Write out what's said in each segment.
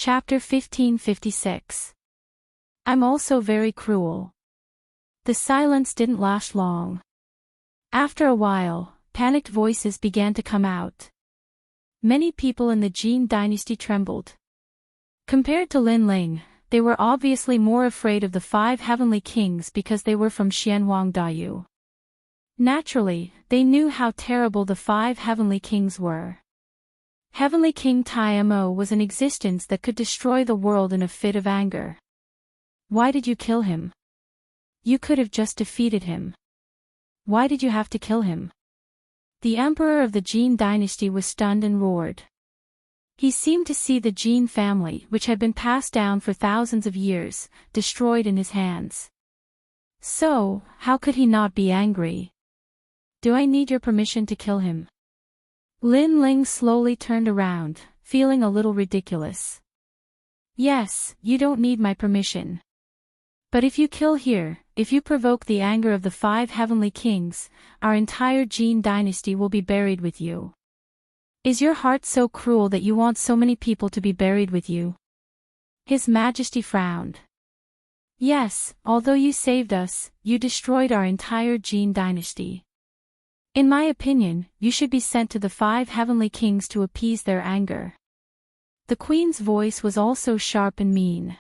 Chapter 1556. I'm also very cruel. The silence didn't last long. After a while, panicked voices began to come out. Many people in the Jin dynasty trembled. Compared to Lin Ling, they were obviously more afraid of the 5 heavenly kings because they were from Xianwang Dayu. Naturally, they knew how terrible the 5 heavenly kings were. Heavenly King Taimo was an existence that could destroy the world in a fit of anger. Why did you kill him? You could have just defeated him. Why did you have to kill him? The emperor of the Jin dynasty was stunned and roared. He seemed to see the Jin family, which had been passed down for thousands of years, destroyed in his hands. So, how could he not be angry? Do I need your permission to kill him? Lin Ling slowly turned around, feeling a little ridiculous. Yes, you don't need my permission. But if you kill here, if you provoke the anger of the 5 heavenly kings, our entire Jin dynasty will be buried with you. Is your heart so cruel that you want so many people to be buried with you? His Majesty frowned. Yes, although you saved us, you destroyed our entire Jin dynasty. In my opinion, you should be sent to the 5 heavenly kings to appease their anger. The queen's voice was also sharp and mean.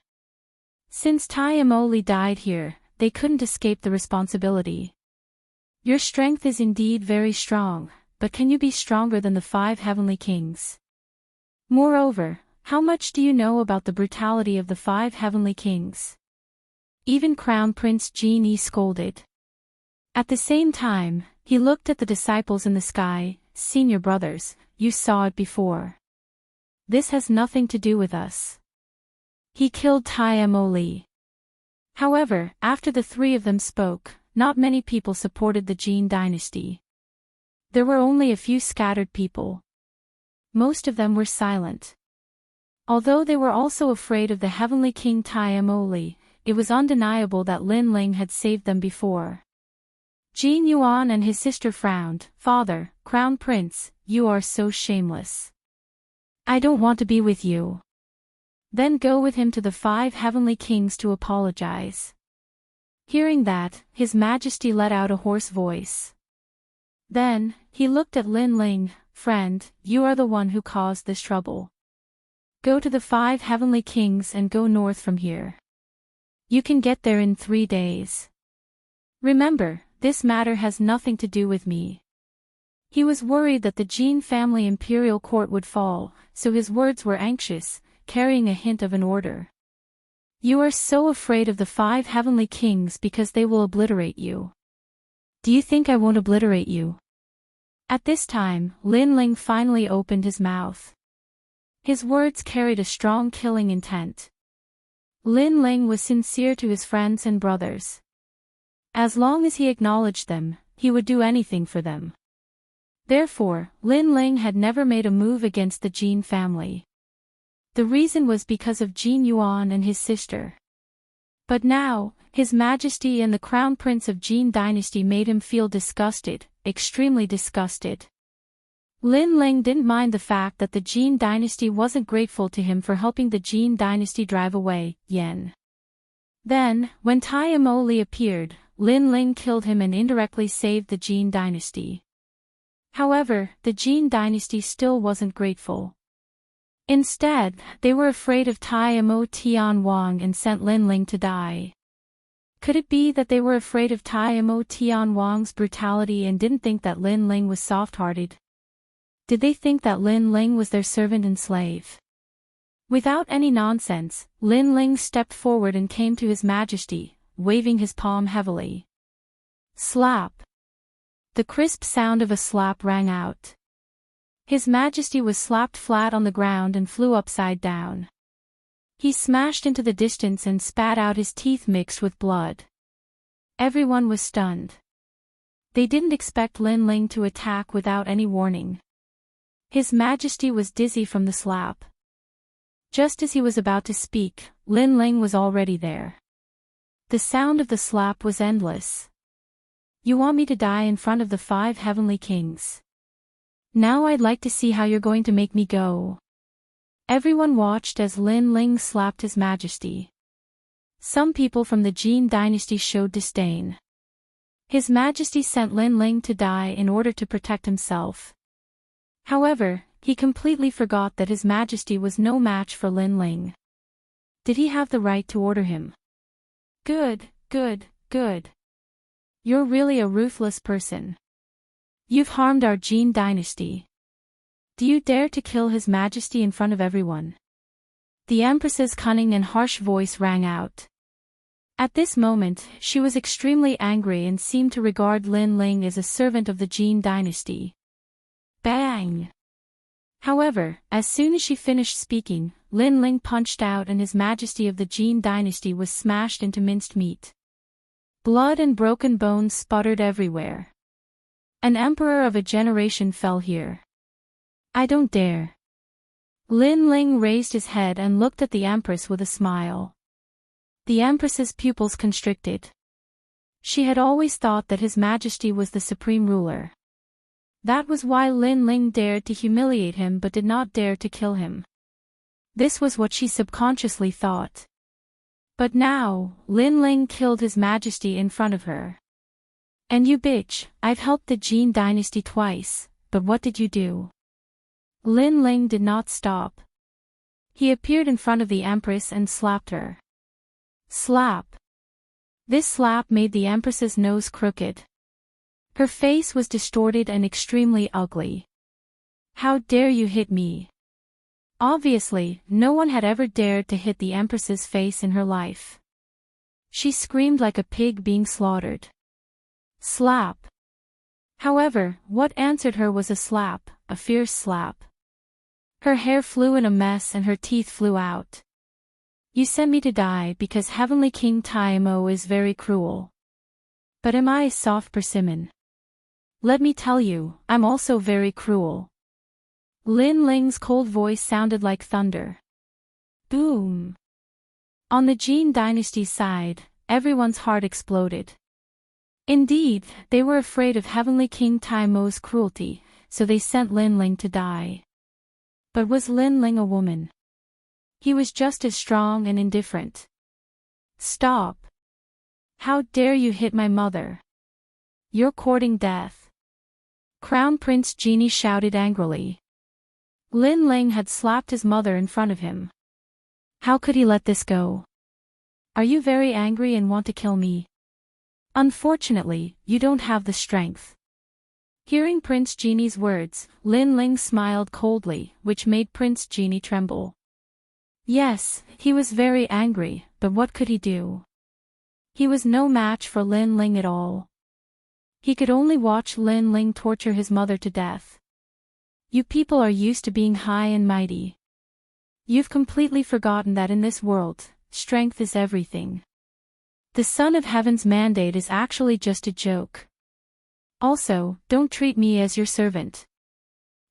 Since Taimo died here, they couldn't escape the responsibility. Your strength is indeed very strong, but can you be stronger than the 5 heavenly kings? Moreover, how much do you know about the brutality of the 5 heavenly kings? Even Crown Prince Jin Yi scolded. At the same time, he looked at the disciples in the sky. Senior brothers, you saw it before. This has nothing to do with us. He killed Taimo. However, after the 3 of them spoke, not many people supported the Jin dynasty. There were only a few scattered people. Most of them were silent. Although they were also afraid of the heavenly king Taimo, it was undeniable that Lin Ling had saved them before. Jin Yuan and his sister frowned. Father, Crown Prince, you are so shameless. I don't want to be with you. Then go with him to the 5 heavenly kings to apologize. Hearing that, His Majesty let out a hoarse voice. Then, he looked at Lin Ling. Friend, you are the one who caused this trouble. Go to the 5 heavenly kings and go north from here. You can get there in 3 days. Remember, this matter has nothing to do with me. He was worried that the Jin family imperial court would fall, so his words were anxious, carrying a hint of an order. You are so afraid of the 5 heavenly kings because they will obliterate you. Do you think I won't obliterate you? At this time, Lin Ling finally opened his mouth. His words carried a strong killing intent. Lin Ling was sincere to his friends and brothers. As long as he acknowledged them, he would do anything for them. Therefore, Lin Ling had never made a move against the Jin family. The reason was because of Jin Yuan and his sister. But now, His Majesty and the Crown Prince of Jin dynasty made him feel disgusted, extremely disgusted. Lin Ling didn't mind the fact that the Jin dynasty wasn't grateful to him for helping the Jin dynasty drive away Yen. Then, when Taimo appeared, Lin Ling killed him and indirectly saved the Jin dynasty. However, the Jin dynasty still wasn't grateful. Instead, they were afraid of Taimo Tianwang and sent Lin Ling to die. Could it be that they were afraid of Taimo Tianwang's brutality and didn't think that Lin Ling was soft-hearted? Did they think that Lin Ling was their servant and slave? Without any nonsense, Lin Ling stepped forward and came to His Majesty, waving his palm heavily. Slap! The crisp sound of a slap rang out. His Majesty was slapped flat on the ground and flew upside down. He smashed into the distance and spat out his teeth mixed with blood. Everyone was stunned. They didn't expect Lin Ling to attack without any warning. His Majesty was dizzy from the slap. Just as he was about to speak, Lin Ling was already there. The sound of the slap was endless. You want me to die in front of the 5 heavenly kings? Now I'd like to see how you're going to make me go. Everyone watched as Lin Ling slapped His Majesty. Some people from the Jin dynasty showed disdain. His Majesty sent Lin Ling to die in order to protect himself. However, he completely forgot that His Majesty was no match for Lin Ling. Did he have the right to order him? Good, good, good. You're really a ruthless person. You've harmed our Jin dynasty. Do you dare to kill His Majesty in front of everyone? The Empress's cunning and harsh voice rang out. At this moment, she was extremely angry and seemed to regard Lin Ling as a servant of the Jin dynasty. Bang! However, as soon as she finished speaking, Lin Ling punched out and His Majesty of the Jin dynasty was smashed into minced meat. Blood and broken bones sputtered everywhere. An emperor of a generation fell here. I don't dare. Lin Ling raised his head and looked at the Empress with a smile. The Empress's pupils constricted. She had always thought that His Majesty was the supreme ruler. That was why Lin Ling dared to humiliate him but did not dare to kill him. This was what she subconsciously thought. But now, Lin Ling killed His Majesty in front of her. And you bitch, I've helped the Jin dynasty twice, but what did you do? Lin Ling did not stop. He appeared in front of the Empress and slapped her. Slap. This slap made the Empress's nose crooked. Her face was distorted and extremely ugly. How dare you hit me? Obviously, no one had ever dared to hit the Empress's face in her life. She screamed like a pig being slaughtered. Slap. However, what answered her was a slap, a fierce slap. Her hair flew in a mess and her teeth flew out. You sent me to die because Heavenly King Taimo is very cruel. But am I a soft persimmon? Let me tell you, I'm also very cruel. Lin Ling's cold voice sounded like thunder. Boom! On the Jin dynasty's side, everyone's heart exploded. Indeed, they were afraid of Heavenly King Taimo's cruelty, so they sent Lin Ling to die. But was Lin Ling a woman? He was just as strong and indifferent. Stop! How dare you hit my mother? You're courting death. Crown Prince Genie shouted angrily. Lin Ling had slapped his mother in front of him. How could he let this go? Are you very angry and want to kill me? Unfortunately, you don't have the strength. Hearing Prince Genie's words, Lin Ling smiled coldly, which made Prince Genie tremble. Yes, he was very angry, but what could he do? He was no match for Lin Ling at all. He could only watch Lin Ling torture his mother to death. You people are used to being high and mighty. You've completely forgotten that in this world, strength is everything. The Son of Heaven's mandate is actually just a joke. Also, don't treat me as your servant.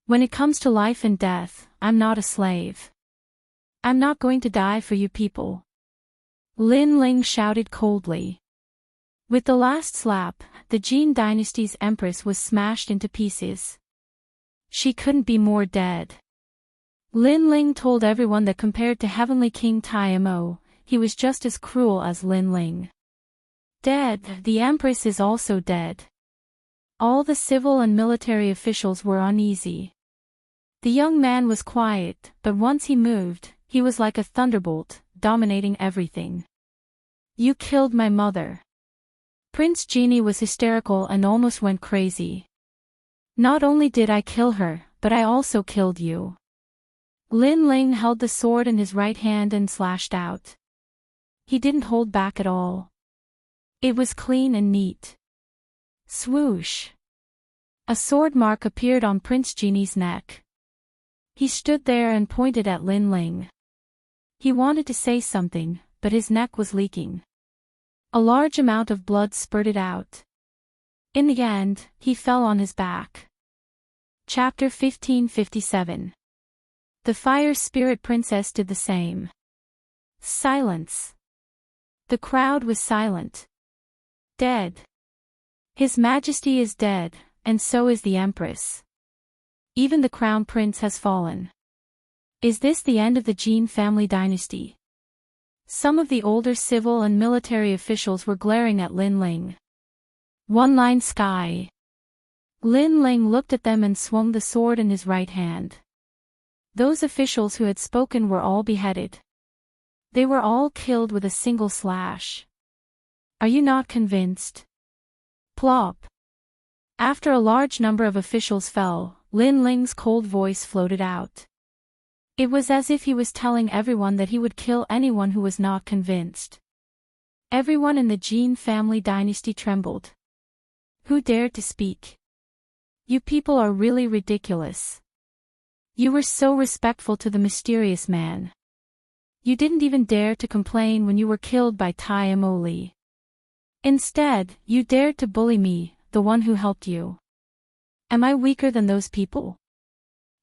When it comes to life and death, I'm not a slave. I'm not going to die for you people. Lin Ling shouted coldly. With the last slap, the Jin dynasty's empress was smashed into pieces. She couldn't be more dead. Lin Ling told everyone that compared to Heavenly King Taimo, he was just as cruel as Lin Ling. Dead, the empress is also dead. All the civil and military officials were uneasy. The young man was quiet, but once he moved, he was like a thunderbolt, dominating everything. You killed my mother. Prince Genie was hysterical and almost went crazy. Not only did I kill her, but I also killed you. Lin Ling held the sword in his right hand and slashed out. He didn't hold back at all. It was clean and neat. Swoosh! A sword mark appeared on Prince Genie's neck. He stood there and pointed at Lin Ling. He wanted to say something, but his neck was leaking. A large amount of blood spurted out. In the end, he fell on his back. Chapter 1557. The Fire Spirit Princess did the same. Silence. The crowd was silent. Dead. His Majesty is dead, and so is the Empress. Even the Crown Prince has fallen. Is this the end of the Jin family dynasty? Some of the older civil and military officials were glaring at Lin Ling. One line sky. Lin Ling looked at them and swung the sword in his right hand. Those officials who had spoken were all beheaded. They were all killed with a single slash. Are you not convinced? Plop. After a large number of officials fell, Lin Ling's cold voice floated out. It was as if he was telling everyone that he would kill anyone who was not convinced. Everyone in the Jin family dynasty trembled. Who dared to speak? You people are really ridiculous. You were so respectful to the mysterious man. You didn't even dare to complain when you were killed by Tai Emoli. Instead, you dared to bully me, the one who helped you. Am I weaker than those people?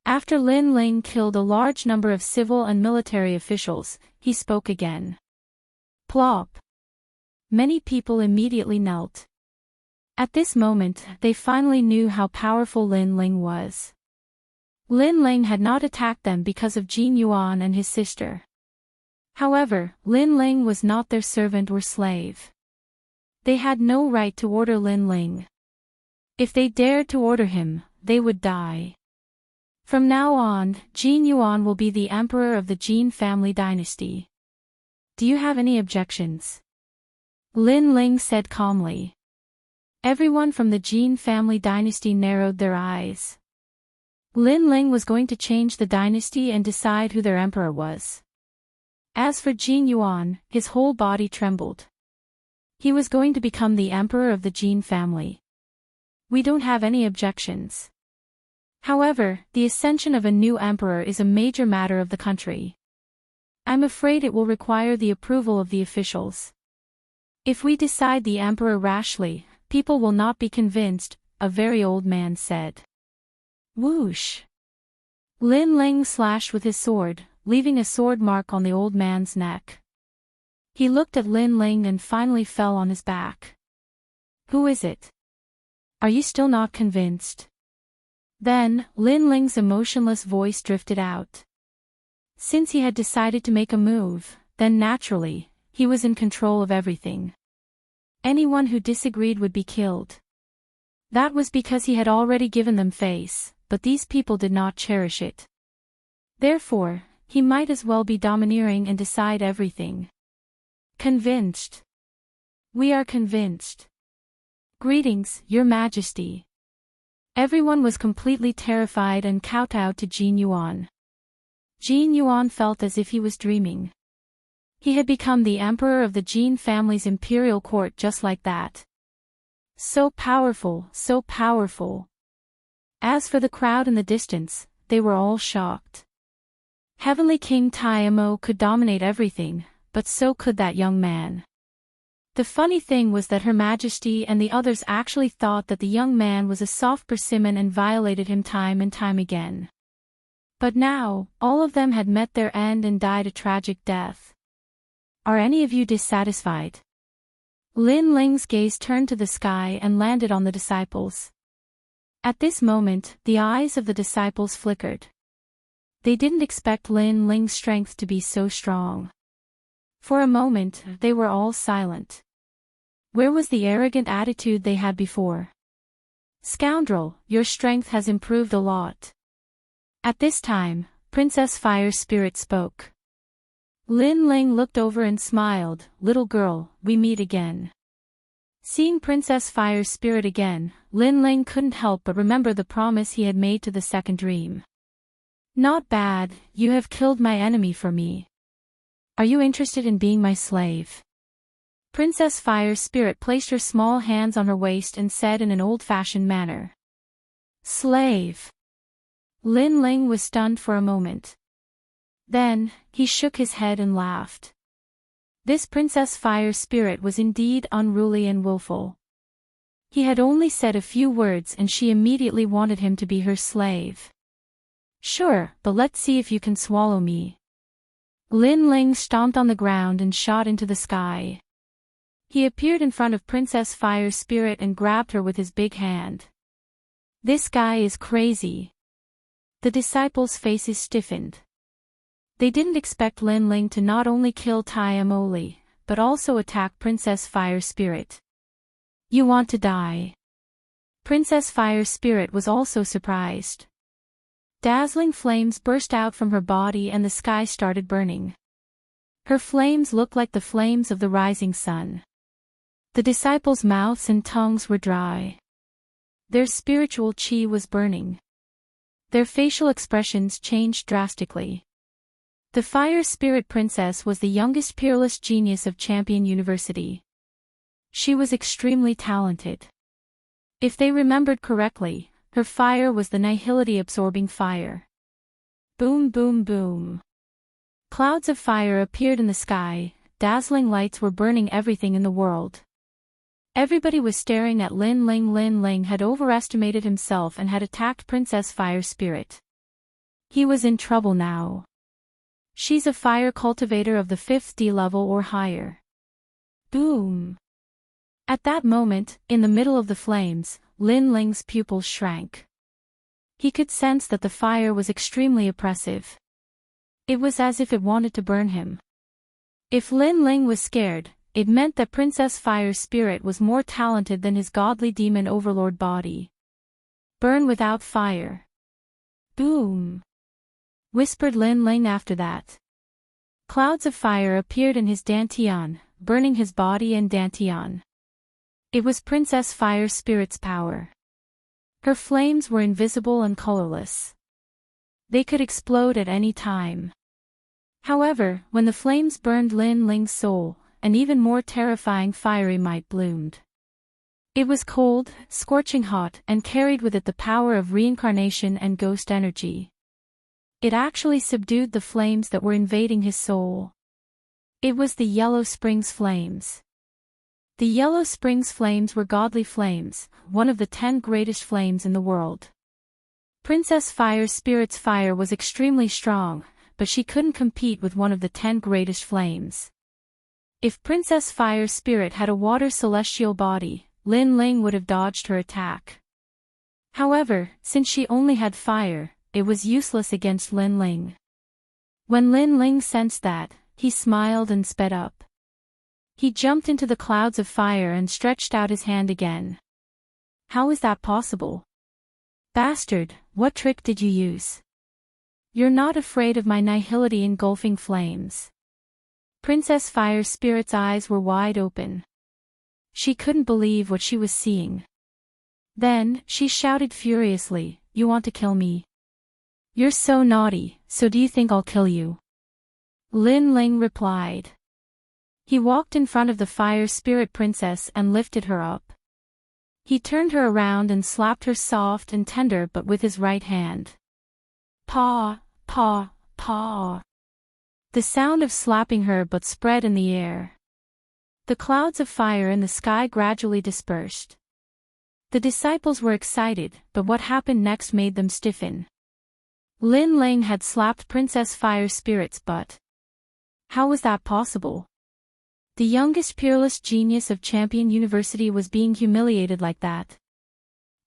After Lin Ling killed a large number of civil and military officials, he spoke again. Plop. Many people immediately knelt. At this moment, they finally knew how powerful Lin Ling was. Lin Ling had not attacked them because of Jin Yuan and his sister. However, Lin Ling was not their servant or slave. They had no right to order Lin Ling. If they dared to order him, they would die. From now on, Jin Yuan will be the emperor of the Jin family dynasty. Do you have any objections? Lin Ling said calmly. Everyone from the Jin family dynasty narrowed their eyes. Lin Ling was going to change the dynasty and decide who their emperor was. As for Jin Yuan, his whole body trembled. He was going to become the emperor of the Jin family. We don't have any objections. However, the ascension of a new emperor is a major matter of the country. I'm afraid it will require the approval of the officials. If we decide the emperor rashly, people will not be convinced, a very old man said. Whoosh! Lin Ling slashed with his sword, leaving a sword mark on the old man's neck. He looked at Lin Ling and finally fell on his back. Who is it? Are you still not convinced? Then, Lin Ling's emotionless voice drifted out. Since he had decided to make a move, then naturally, he was in control of everything. Anyone who disagreed would be killed. That was because he had already given them face, but these people did not cherish it. Therefore, he might as well be domineering and decide everything. Convinced. We are convinced. Greetings, Your Majesty. Everyone was completely terrified and kowtowed to Jin Yuan. Jin Yuan felt as if he was dreaming. He had become the emperor of the Jin family's imperial court just like that. So powerful, so powerful. As for the crowd in the distance, they were all shocked. Heavenly King Tai Mo could dominate everything, but so could that young man. The funny thing was that Her Majesty and the others actually thought that the young man was a soft persimmon and violated him time and time again. But now, all of them had met their end and died a tragic death. Are any of you dissatisfied? Lin Ling's gaze turned to the sky and landed on the disciples. At this moment, the eyes of the disciples flickered. They didn't expect Lin Ling's strength to be so strong. For a moment, they were all silent. Where was the arrogant attitude they had before? Scoundrel, your strength has improved a lot. At this time, Princess Fire Spirit spoke. Lin Ling looked over and smiled. Little girl, we meet again. Seeing Princess Fire Spirit again, Lin Ling couldn't help but remember the promise he had made to the second dream. Not bad, you have killed my enemy for me. Are you interested in being my slave? Princess Fire Spirit placed her small hands on her waist and said in an old-fashioned manner. Slave. Lin Ling was stunned for a moment. Then, he shook his head and laughed. This Princess Fire Spirit was indeed unruly and willful. He had only said a few words and she immediately wanted him to be her slave. Sure, but let's see if you can swallow me. Lin Ling stomped on the ground and shot into the sky. He appeared in front of Princess Fire Spirit and grabbed her with his big hand. This guy is crazy. The disciples' faces stiffened. They didn't expect Lin Ling to not only kill Tai Amoli, but also attack Princess Fire Spirit. You want to die? Princess Fire Spirit was also surprised. Dazzling flames burst out from her body and the sky started burning. Her flames looked like the flames of the rising sun. The disciples' mouths and tongues were dry. Their spiritual chi was burning. Their facial expressions changed drastically. The Fire Spirit Princess was the youngest peerless genius of Champion University. She was extremely talented. If they remembered correctly, her fire was the nihility-absorbing fire. Boom, boom, boom. Clouds of fire appeared in the sky, dazzling lights were burning everything in the world. Everybody was staring at Lin Ling. Lin Ling had overestimated himself and had attacked Princess Fire Spirit. He was in trouble now. She's a fire cultivator of the 5th D level or higher. Boom. At that moment, in the middle of the flames, Lin Ling's pupils shrank. He could sense that the fire was extremely oppressive. It was as if it wanted to burn him. If Lin Ling was scared, it meant that Princess Fire Spirit was more talented than his godly demon overlord body. Burn without fire. Boom. Whispered Lin Ling after that. Clouds of fire appeared in his dantian, burning his body and dantian. It was Princess Fire Spirit's power. Her flames were invisible and colorless. They could explode at any time. However, when the flames burned Lin Ling's soul, an even more terrifying fiery might bloomed. It was cold, scorching hot, and carried with it the power of reincarnation and ghost energy. It actually subdued the flames that were invading his soul. It was the Yellow Springs flames. The Yellow Springs flames were godly flames, one of the 10 greatest flames in the world. Princess Fire Spirit's fire was extremely strong, but she couldn't compete with one of the 10 greatest flames. If Princess Fire Spirit had a water celestial body, Lin Ling would have dodged her attack. However, since she only had fire, it was useless against Lin Ling. When Lin Ling sensed that, he smiled and sped up. He jumped into the clouds of fire and stretched out his hand again. How is that possible? Bastard, what trick did you use? You're not afraid of my nihility engulfing flames. Princess Fire Spirit's eyes were wide open. She couldn't believe what she was seeing. Then, she shouted furiously, "You want to kill me? You're so naughty, so do you think I'll kill you?" Lin Ling replied. He walked in front of the Fire Spirit Princess and lifted her up. He turned her around and slapped her soft and tender but with his right hand. Paw, paw, paw. The sound of slapping her but spread in the air. The clouds of fire in the sky gradually dispersed. The disciples were excited, but what happened next made them stiffen. Lin Ling had slapped Princess Fire Spirit's butt. How was that possible? The youngest peerless genius of Champion University was being humiliated like that.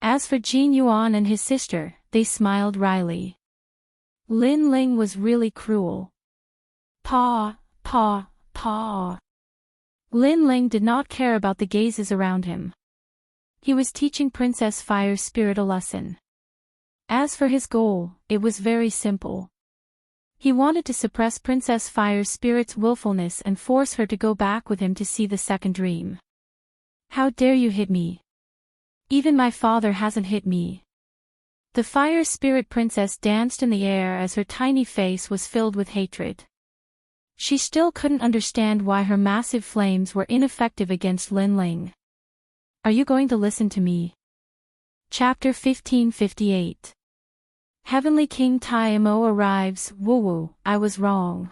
As for Jin Yuan and his sister, they smiled wryly. Lin Ling was really cruel. Paw, paw, paw. Lin Ling did not care about the gazes around him. He was teaching Princess Fire Spirit a lesson. As for his goal, it was very simple. He wanted to suppress Princess Fire Spirit's willfulness and force her to go back with him to see the second dream. How dare you hit me? Even my father hasn't hit me. The Fire Spirit Princess danced in the air as her tiny face was filled with hatred. She still couldn't understand why her massive flames were ineffective against Lin Ling. Are you going to listen to me? Chapter 1558. Heavenly King Tai Mo arrives. Woo-woo, I was wrong.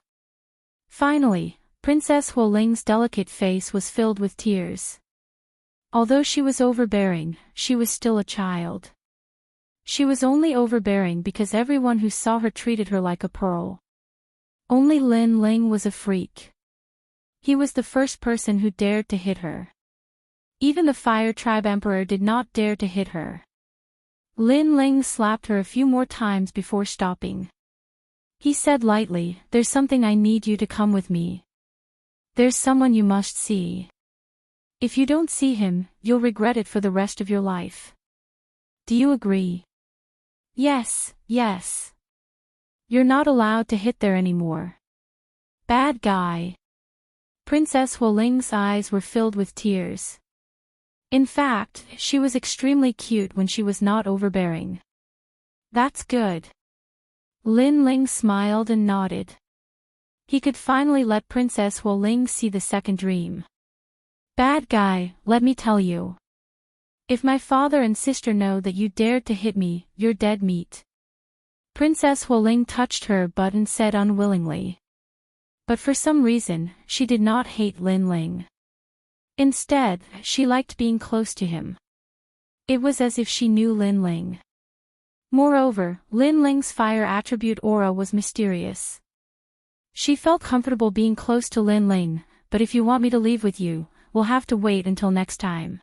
Finally, Princess Huo Ling's delicate face was filled with tears. Although she was overbearing, she was still a child. She was only overbearing because everyone who saw her treated her like a pearl. Only Lin Ling was a freak. He was the first person who dared to hit her. Even the Fire Tribe Emperor did not dare to hit her. Lin Ling slapped her a few more times before stopping. He said lightly, "There's something I need you to come with me. There's someone you must see. If you don't see him, you'll regret it for the rest of your life. Do you agree?" "Yes, yes. You're not allowed to hit there anymore. Bad guy." Princess Huoling's eyes were filled with tears. In fact, she was extremely cute when she was not overbearing. "That's good." Lin Ling smiled and nodded. He could finally let Princess Huoling see the second dream. "Bad guy, let me tell you. If my father and sister know that you dared to hit me, you're dead meat." Princess Huoling touched her butt and said unwillingly. But for some reason, she did not hate Lin Ling. Instead, she liked being close to him. It was as if she knew Lin Ling. Moreover, Lin Ling's fire attribute aura was mysterious. She felt comfortable being close to Lin Ling, but if you want me to leave with you, we'll have to wait until next time.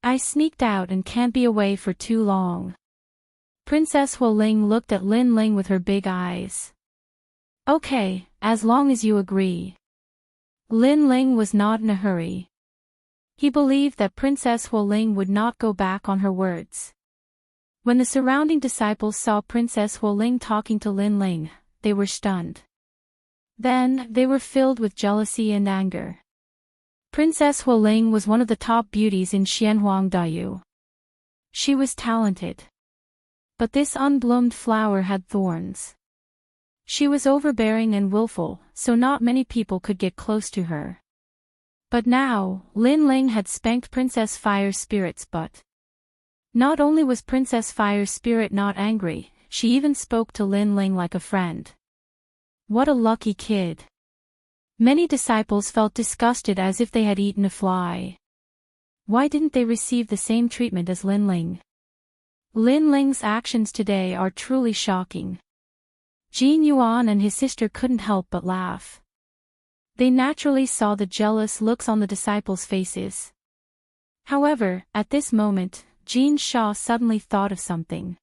I sneaked out and can't be away for too long. Princess Huoling looked at Lin Ling with her big eyes. "Okay, as long as you agree." Lin Ling was not in a hurry. He believed that Princess Huoling would not go back on her words. When the surrounding disciples saw Princess Huoling talking to Lin Ling, they were stunned. Then, they were filled with jealousy and anger. Princess Huoling was one of the top beauties in Xianhuangdao. She was talented. But this unbloomed flower had thorns. She was overbearing and willful, so not many people could get close to her. But now, Lin Ling had spanked Princess Fire Spirit's butt. Not only was Princess Fire Spirit not angry, she even spoke to Lin Ling like a friend. What a lucky kid. Many disciples felt disgusted as if they had eaten a fly. Why didn't they receive the same treatment as Lin Ling? Lin Ling's actions today are truly shocking. Jin Yuan and his sister couldn't help but laugh. They naturally saw the jealous looks on the disciples' faces. However, at this moment, Jin Sha suddenly thought of something.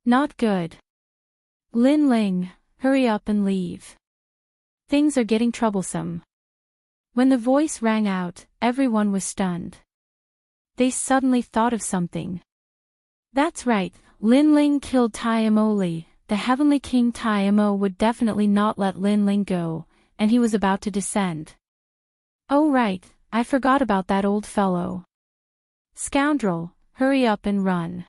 Not good. "Lin Ling, hurry up and leave. Things are getting troublesome." When the voice rang out, everyone was stunned. They suddenly thought of something. That's right, Lin Ling killed Tai Mo Li. The Heavenly King Tai Mo would definitely not let Lin Ling go, and he was about to descend. "Oh right, I forgot about that old fellow. Scoundrel, hurry up and run."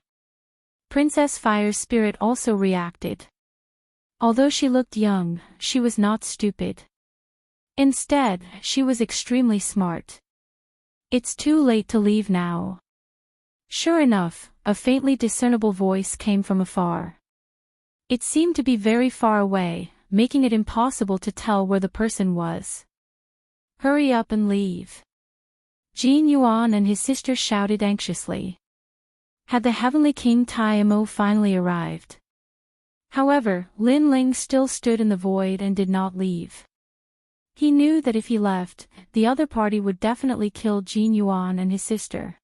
Princess Fire Spirit also reacted. Although she looked young, she was not stupid. Instead, she was extremely smart. "It's too late to leave now." Sure enough, a faintly discernible voice came from afar. It seemed to be very far away, making it impossible to tell where the person was. "Hurry up and leave." Jin Yuan and his sister shouted anxiously. Had the Heavenly King Tai Mo finally arrived? However, Lin Ling still stood in the void and did not leave. He knew that if he left, the other party would definitely kill Jin Yuan and his sister.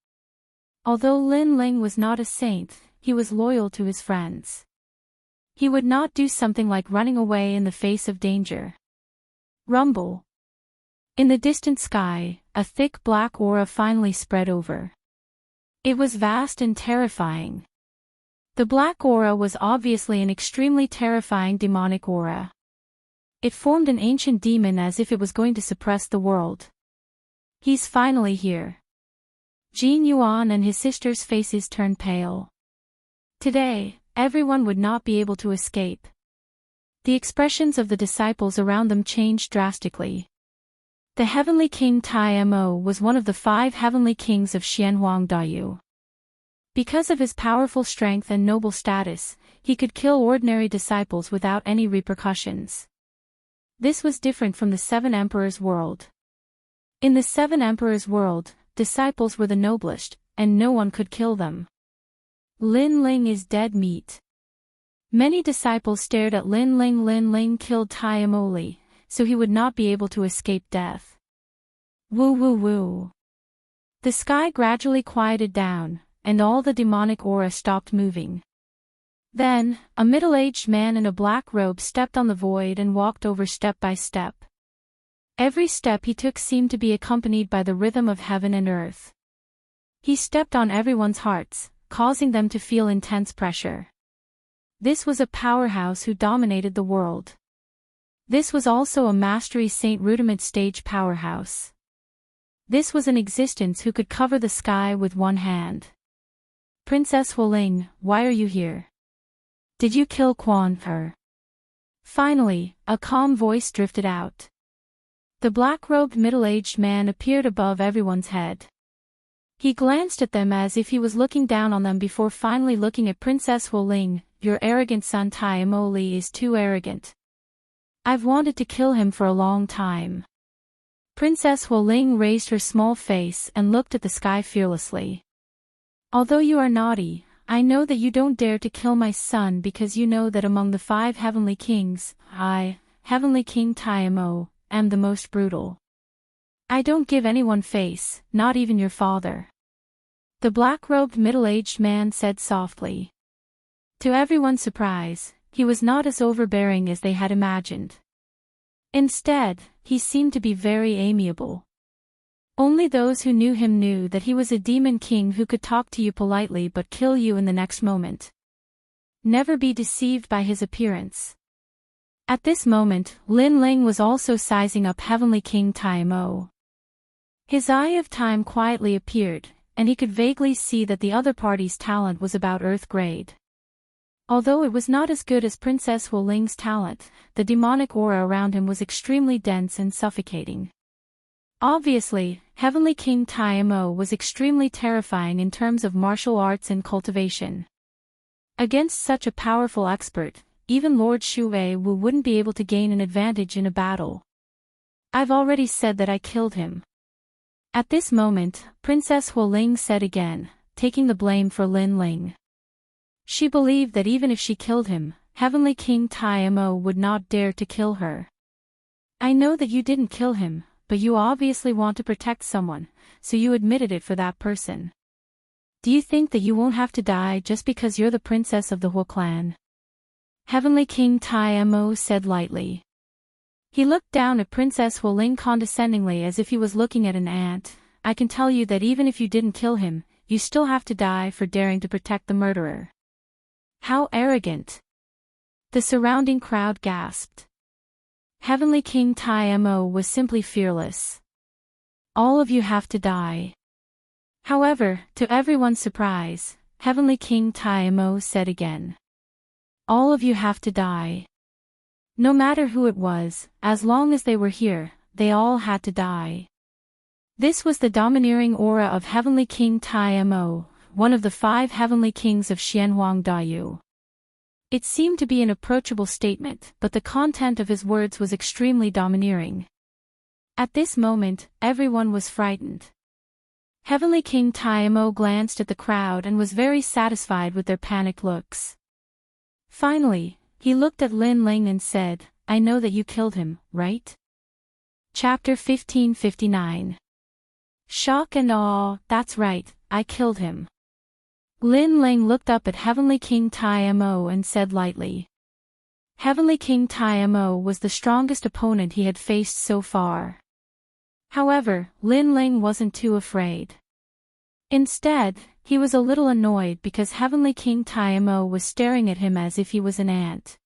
Although Lin Ling was not a saint, he was loyal to his friends. He would not do something like running away in the face of danger. Rumble. In the distant sky, a thick black aura finally spread over. It was vast and terrifying. The black aura was obviously an extremely terrifying demonic aura. It formed an ancient demon as if it was going to suppress the world. He's finally here. Jin Yuan and his sister's faces turned pale. Today, everyone would not be able to escape. The expressions of the disciples around them changed drastically. The Heavenly King Tai Mo was one of the 5 Heavenly Kings of Xianhuangdao. Because of his powerful strength and noble status, he could kill ordinary disciples without any repercussions. This was different from the 7 Emperors' world. In the 7 Emperors' world, disciples were the noblest, and no one could kill them. Lin Ling is dead meat. Many disciples stared at Lin Ling. Lin Ling killed Tai Mo Li, so he would not be able to escape death. Woo woo woo. The sky gradually quieted down, and all the demonic aura stopped moving. Then, a middle-aged man in a black robe stepped on the void and walked over step by step. Every step he took seemed to be accompanied by the rhythm of heaven and earth. He stepped on everyone's hearts, causing them to feel intense pressure. This was a powerhouse who dominated the world. This was also a Mastery Saint Rudiment stage powerhouse. This was an existence who could cover the sky with one hand. Princess Huoling, why are you here? Did you kill Quan Her? Finally, a calm voice drifted out. The black-robed middle-aged man appeared above everyone's head. He glanced at them as if he was looking down on them before finally looking at Princess Huoling. Your arrogant son Tai Amoli is too arrogant. I've wanted to kill him for a long time. Princess Huoling raised her small face and looked at the sky fearlessly. Although you are naughty, I know that you don't dare to kill my son because you know that among the 5 heavenly kings, I, Heavenly King Tai Amo, am the most brutal. I don't give anyone face, not even your father. The black-robed middle-aged man said softly. To everyone's surprise, he was not as overbearing as they had imagined. Instead, he seemed to be very amiable. Only those who knew him knew that he was a demon king who could talk to you politely but kill you in the next moment. Never be deceived by his appearance. At this moment, Lin Ling was also sizing up Heavenly King Tai Mo. His eye of time quietly appeared, and he could vaguely see that the other party's talent was about Earth grade. Although it was not as good as Princess Huoling's talent, the demonic aura around him was extremely dense and suffocating. Obviously, Heavenly King Tai Mo was extremely terrifying in terms of martial arts and cultivation. Against such a powerful expert, even Lord Shuwei Wu wouldn't be able to gain an advantage in a battle. I've already said that I killed him. At this moment, Princess Huoling said again, taking the blame for Lin Ling. She believed that even if she killed him, Heavenly King Tai Mo would not dare to kill her. I know that you didn't kill him, but you obviously want to protect someone, so you admitted it for that person. Do you think that you won't have to die just because you're the princess of the Huo clan? Heavenly King Tai Mo said lightly. He looked down at Princess Huoling condescendingly as if he was looking at an ant. I can tell you that even if you didn't kill him, you still have to die for daring to protect the murderer. How arrogant! The surrounding crowd gasped. Heavenly King Tai Mo was simply fearless. All of you have to die. However, to everyone's surprise, Heavenly King Tai Mo said again. All of you have to die. No matter who it was, as long as they were here, they all had to die. This was the domineering aura of Heavenly King Tai Mo, one of the 5 heavenly kings of Xianhuang Dayu. It seemed to be an approachable statement, but the content of his words was extremely domineering. At this moment, everyone was frightened. Heavenly King Tai Mo glanced at the crowd and was very satisfied with their panicked looks. Finally, he looked at Lin Ling and said, I know that you killed him, right? Chapter 1559. Shock and awe, that's right, I killed him. Lin Ling looked up at Heavenly King Tai Mo and said lightly. Heavenly King Tai Mo was the strongest opponent he had faced so far. However, Lin Ling wasn't too afraid. Instead, he was a little annoyed because Heavenly King Tai Mo was staring at him as if he was an ant.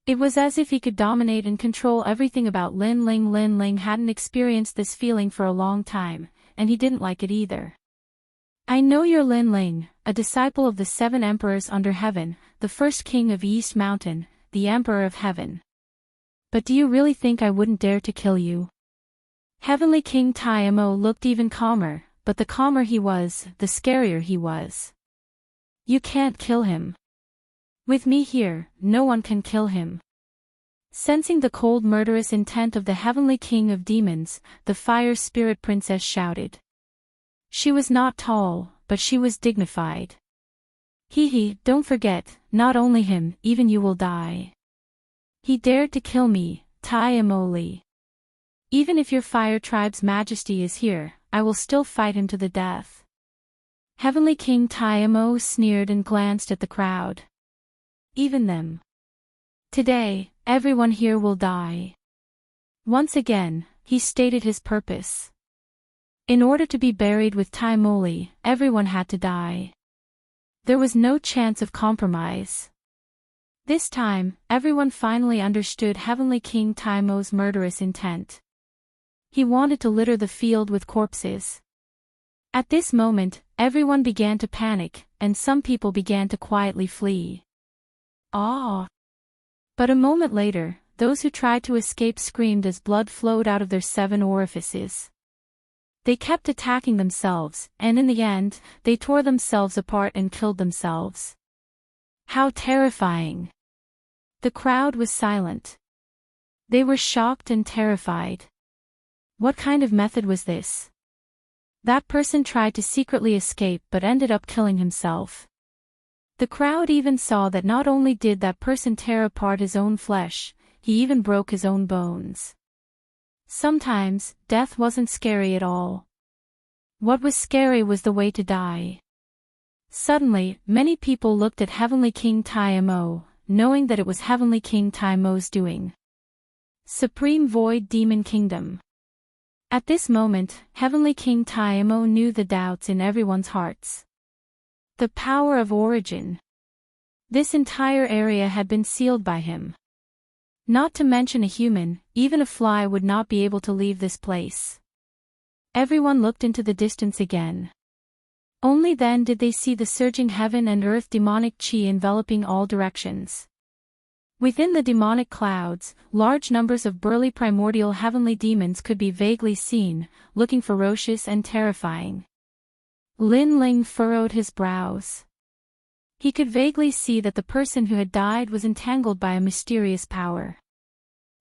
It was as if he could dominate and control everything about Lin Ling. Lin Ling hadn't experienced this feeling for a long time, and he didn't like it either. I know you're Lin Ling, a disciple of the 7 emperors under heaven, the first king of East Mountain, the Emperor of Heaven. But do you really think I wouldn't dare to kill you? Heavenly King Tai Mo looked even calmer, but the calmer he was, the scarier he was. You can't kill him. With me here, no one can kill him. Sensing the cold murderous intent of the Heavenly King of Demons, the Fire Spirit Princess shouted. She was not tall, but she was dignified. Hee, don't forget, not only him, even you will die. He dared to kill me, Tai Amoli. Even if your Fire Tribe's majesty is here, I will still fight him to the death. Heavenly King Tai Mo sneered and glanced at the crowd. even them. Today, everyone here will die. Once again, he stated his purpose. In order to be buried with Tai Moli, everyone had to die. There was no chance of compromise. This time, everyone finally understood Heavenly King Taimo's murderous intent. He wanted to litter the field with corpses. At this moment, everyone began to panic, and some people began to quietly flee. Ah! But a moment later, those who tried to escape screamed as blood flowed out of their 7 orifices. They kept attacking themselves, and in the end, they tore themselves apart and killed themselves. How terrifying! The crowd was silent. They were shocked and terrified. What kind of method was this? That person tried to secretly escape but ended up killing himself. The crowd even saw that not only did that person tear apart his own flesh, he even broke his own bones. Sometimes, death wasn't scary at all. What was scary was the way to die. Suddenly, many people looked at Heavenly King Taimo, knowing that it was Heavenly King Taimo's doing. Supreme Void Demon Kingdom. At this moment, Heavenly King Taimo knew the doubts in everyone's hearts. The power of origin. This entire area had been sealed by him. Not to mention a human, even a fly would not be able to leave this place. Everyone looked into the distance again. Only then did they see the surging heaven and earth demonic chi enveloping all directions. Within the demonic clouds, large numbers of burly primordial heavenly demons could be vaguely seen, looking ferocious and terrifying. Lin Ling furrowed his brows. He could vaguely see that the person who had died was entangled by a mysterious power.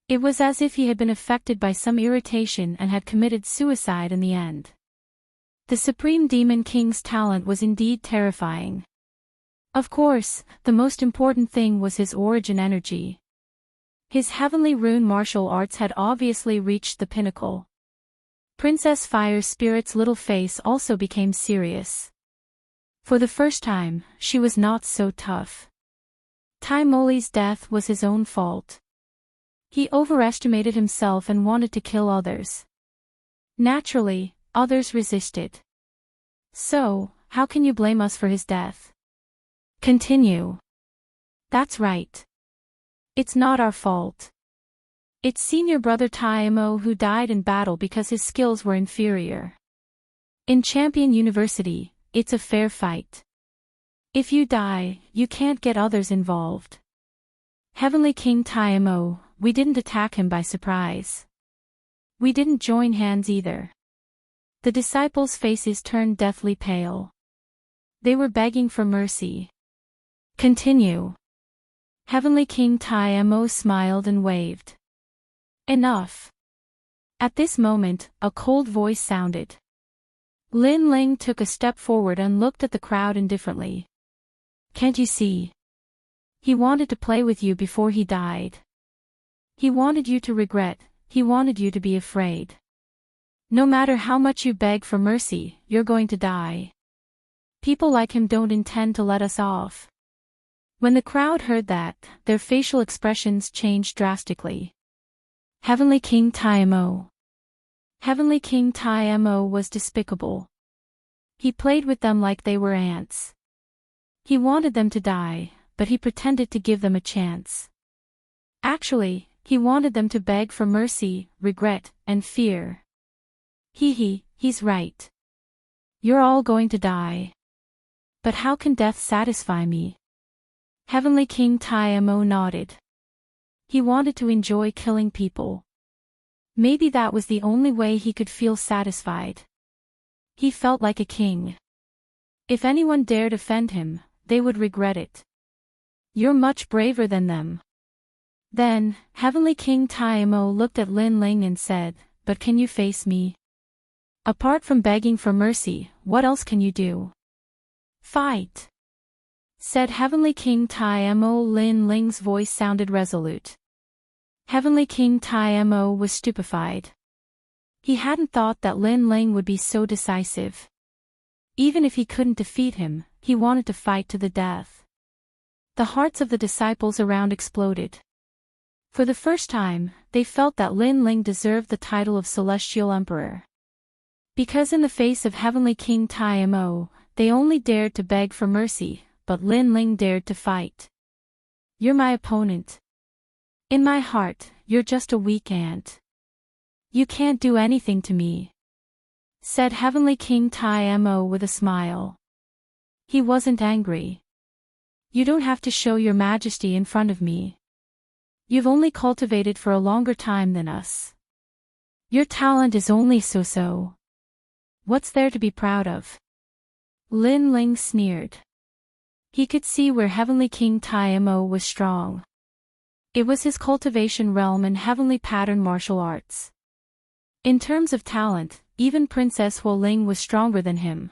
It was as if he had been affected by some irritation and had committed suicide in the end. The Supreme Demon King's talent was indeed terrifying. Of course, the most important thing was his origin energy. His heavenly rune martial arts had obviously reached the pinnacle. Princess Fire Spirit's little face also became serious. For the first time, she was not so tough. Tai Moli's death was his own fault. He overestimated himself and wanted to kill others. Naturally, others resisted. So, how can you blame us for his death? Continue. That's right. It's not our fault. It's senior brother Taimo who died in battle because his skills were inferior. In Champion University, it's a fair fight. If you die, you can't get others involved. Heavenly King Taimo, we didn't attack him by surprise. We didn't join hands either. The disciples' faces turned deathly pale. They were begging for mercy. Continue. Heavenly King Taimo smiled and waved. Enough. At this moment, a cold voice sounded. Lin Ling took a step forward and looked at the crowd indifferently. Can't you see? He wanted to play with you before he died. He wanted you to regret, he wanted you to be afraid. No matter how much you beg for mercy, you're going to die. People like him don't intend to let us off. When the crowd heard that, their facial expressions changed drastically. Heavenly King Taimo. Heavenly King Taimo was despicable. He played with them like they were ants. He wanted them to die, but he pretended to give them a chance. Actually, he wanted them to beg for mercy, regret, and fear. He's right. You're all going to die. But how can death satisfy me? Heavenly King Taimo nodded. He wanted to enjoy killing people. Maybe that was the only way he could feel satisfied. He felt like a king. If anyone dared offend him, they would regret it. You're much braver than them. Then, Heavenly King Taimo looked at Lin Ling and said, but can you face me? Apart from begging for mercy, what else can you do? Fight. Said Heavenly King Taimo. Lin Ling's voice sounded resolute. Heavenly King Taimo was stupefied. He hadn't thought that Lin Ling would be so decisive. Even if he couldn't defeat him, he wanted to fight to the death. The hearts of the disciples around exploded. For the first time, they felt that Lin Ling deserved the title of Celestial Emperor. Because in the face of Heavenly King Tai Mo, they only dared to beg for mercy, but Lin Ling dared to fight. You're my opponent. In my heart, you're just a weak ant. You can't do anything to me, said Heavenly King Tai Mo with a smile. He wasn't angry. You don't have to show your majesty in front of me. You've only cultivated for a longer time than us. Your talent is only so-so. What's there to be proud of? Lin Ling sneered. He could see where Heavenly King Tai Mo was strong. It was his cultivation realm and heavenly pattern martial arts. In terms of talent, even Princess Huo Ling was stronger than him.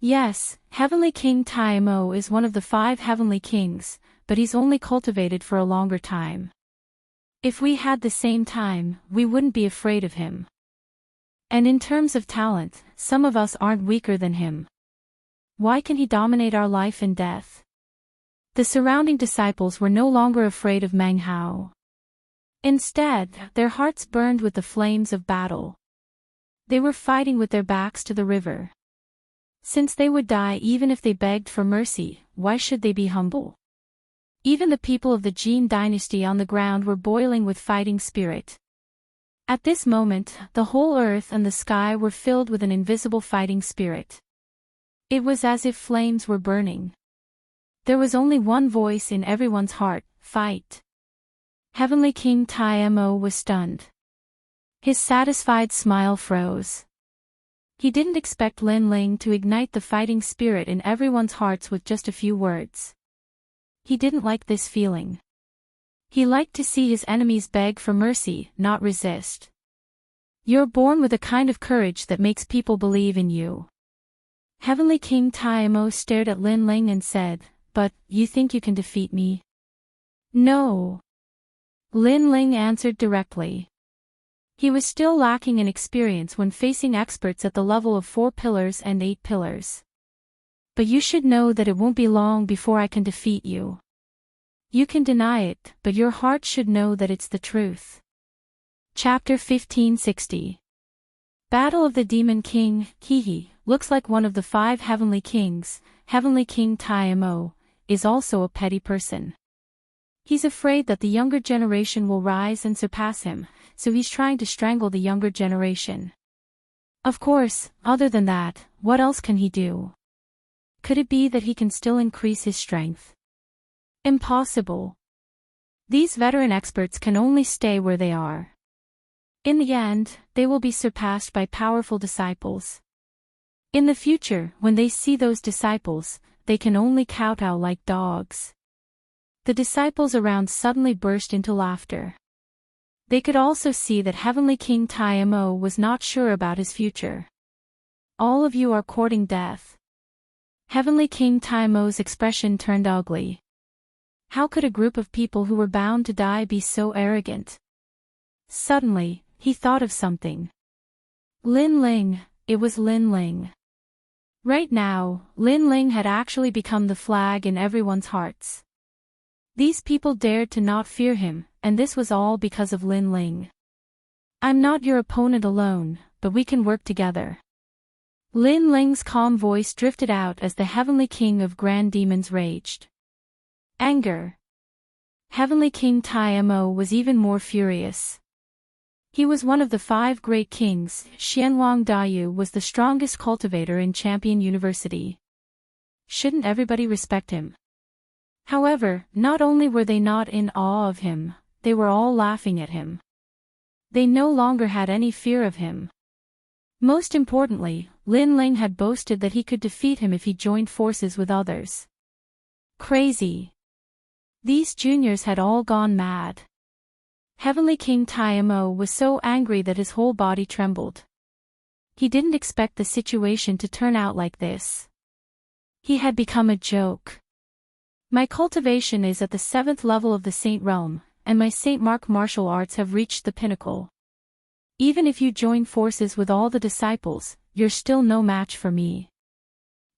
Yes, Heavenly King Tai Mo is one of the 5 heavenly kings, but he's only cultivated for a longer time. If we had the same time, we wouldn't be afraid of him. And in terms of talent, some of us aren't weaker than him. Why can he dominate our life and death? The surrounding disciples were no longer afraid of Meng Hao. Instead, their hearts burned with the flames of battle. They were fighting with their backs to the river. Since they would die even if they begged for mercy, why should they be humble? Even the people of the Jin dynasty on the ground were boiling with fighting spirit. At this moment, the whole earth and the sky were filled with an invisible fighting spirit. It was as if flames were burning. There was only one voice in everyone's heart: fight. Heavenly King Tai Mo was stunned. His satisfied smile froze. He didn't expect Lin Ling to ignite the fighting spirit in everyone's hearts with just a few words. He didn't like this feeling. He liked to see his enemies beg for mercy, not resist. You're born with a kind of courage that makes people believe in you. Heavenly King Tai Mo stared at Lin Ling and said, "But, you think you can defeat me?" "No." Lin Ling answered directly. He was still lacking in experience when facing experts at the level of 4 pillars and 8 pillars. "But you should know that it won't be long before I can defeat you. You can deny it, but your heart should know that it's the truth." Chapter 1560. Battle of the Demon King. He looks like one of the 5 heavenly kings. Heavenly King Tai Mo is also a petty person. He's afraid that the younger generation will rise and surpass him, so he's trying to strangle the younger generation. Of course, other than that, what else can he do? Could it be that he can still increase his strength? Impossible. These veteran experts can only stay where they are. In the end, they will be surpassed by powerful disciples. In the future, when they see those disciples, they can only kowtow like dogs. The disciples around suddenly burst into laughter. They could also see that Heavenly King Tai Mo was not sure about his future. "All of you are courting death." Heavenly King Tai Mo's expression turned ugly. How could a group of people who were bound to die be so arrogant? Suddenly, he thought of something. Lin Ling, it was Lin Ling. Right now, Lin Ling had actually become the flag in everyone's hearts. These people dared to not fear him, and this was all because of Lin Ling. "I'm not your opponent alone, but we can work together." Lin Ling's calm voice drifted out as the Heavenly King of Grand Demons raged. Anger. Heavenly King Tai Mo was even more furious. He was one of the 5 great kings. Xianwang Dayu was the strongest cultivator in Champion University. Shouldn't everybody respect him? However, not only were they not in awe of him, they were all laughing at him. They no longer had any fear of him. Most importantly, Lin Ling had boasted that he could defeat him if he joined forces with others. Crazy. These juniors had all gone mad. Heavenly King Tai Mo was so angry that his whole body trembled. He didn't expect the situation to turn out like this. He had become a joke. "My cultivation is at the 7th level of the Saint Realm, and my Saint Mark martial arts have reached the pinnacle. Even if you join forces with all the disciples, you're still no match for me."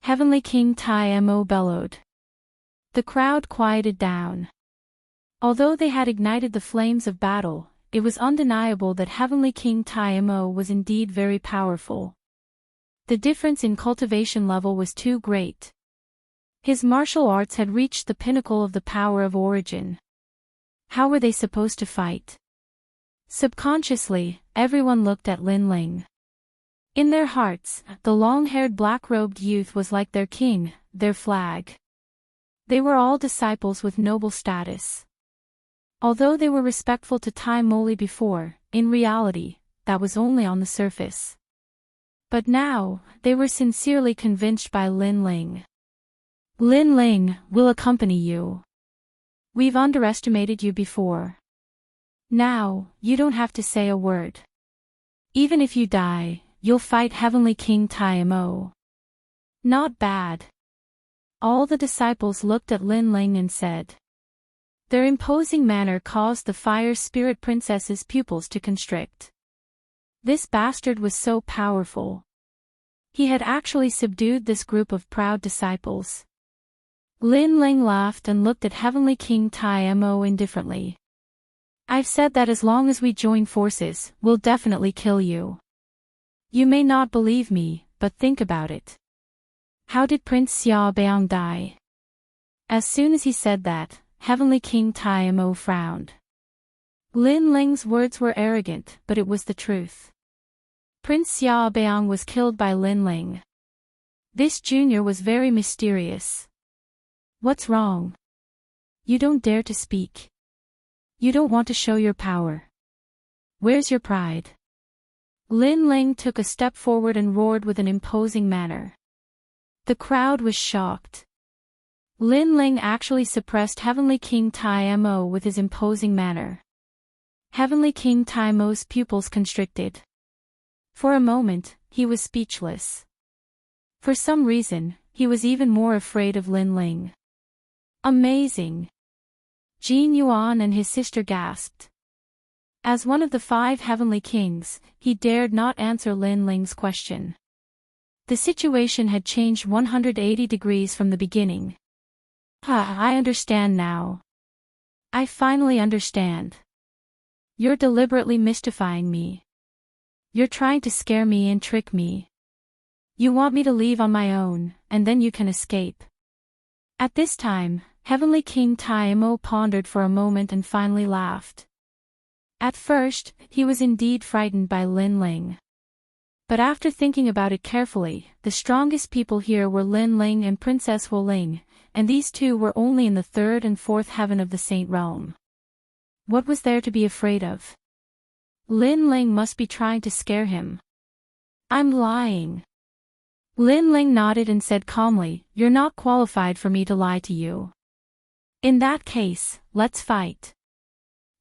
Heavenly King Tai Mo bellowed. The crowd quieted down. Although they had ignited the flames of battle, it was undeniable that Heavenly King Taimo was indeed very powerful. The difference in cultivation level was too great. His martial arts had reached the pinnacle of the power of origin. How were they supposed to fight? Subconsciously, everyone looked at Lin Ling. In their hearts, the long-haired black-robed youth was like their king, their flag. They were all disciples with noble status. Although they were respectful to Tai Moli before, in reality, that was only on the surface. But now, they were sincerely convinced by Lin Ling. Lin Ling, we'll accompany you. We've underestimated you before. Now, you don't have to say a word. Even if you die, you'll fight Heavenly King Taimo. Not bad. All the disciples looked at Lin Ling and said. Their imposing manner caused the Fire Spirit Princess's pupils to constrict. This bastard was so powerful. He had actually subdued this group of proud disciples. Lin Ling laughed and looked at Heavenly King Taimo indifferently. I've said that as long as we join forces, we'll definitely kill you. You may not believe me, but think about it. How did Prince Xia Beang die? As soon as he said that, Heavenly King Taimo frowned. Lin Ling's words were arrogant, but it was the truth. Prince Xia Beang was killed by Lin Ling. This junior was very mysterious. What's wrong? You don't dare to speak. You don't want to show your power. Where's your pride? Lin Ling took a step forward and roared with an imposing manner. The crowd was shocked. Lin Ling actually suppressed Heavenly King Taimo with his imposing manner. Heavenly King Taimo's pupils constricted. For a moment, he was speechless. For some reason, he was even more afraid of Lin Ling. Amazing! Jin Yuan and his sister gasped. As one of the 5 heavenly kings, he dared not answer Lin Ling's question. The situation had changed 180 degrees from the beginning. I understand now. I finally understand. You're deliberately mystifying me. You're trying to scare me and trick me. You want me to leave on my own, and then you can escape. At this time, Heavenly King Taimo pondered for a moment and finally laughed. At first, he was indeed frightened by Lin Ling. But after thinking about it carefully, the strongest people here were Lin Ling and Princess Hu Ling, and these two were only in the 3rd and 4th heaven of the Saint Realm. What was there to be afraid of? Lin Ling must be trying to scare him. I'm lying. Lin Ling nodded and said calmly, You're not qualified for me to lie to you. In that case, let's fight.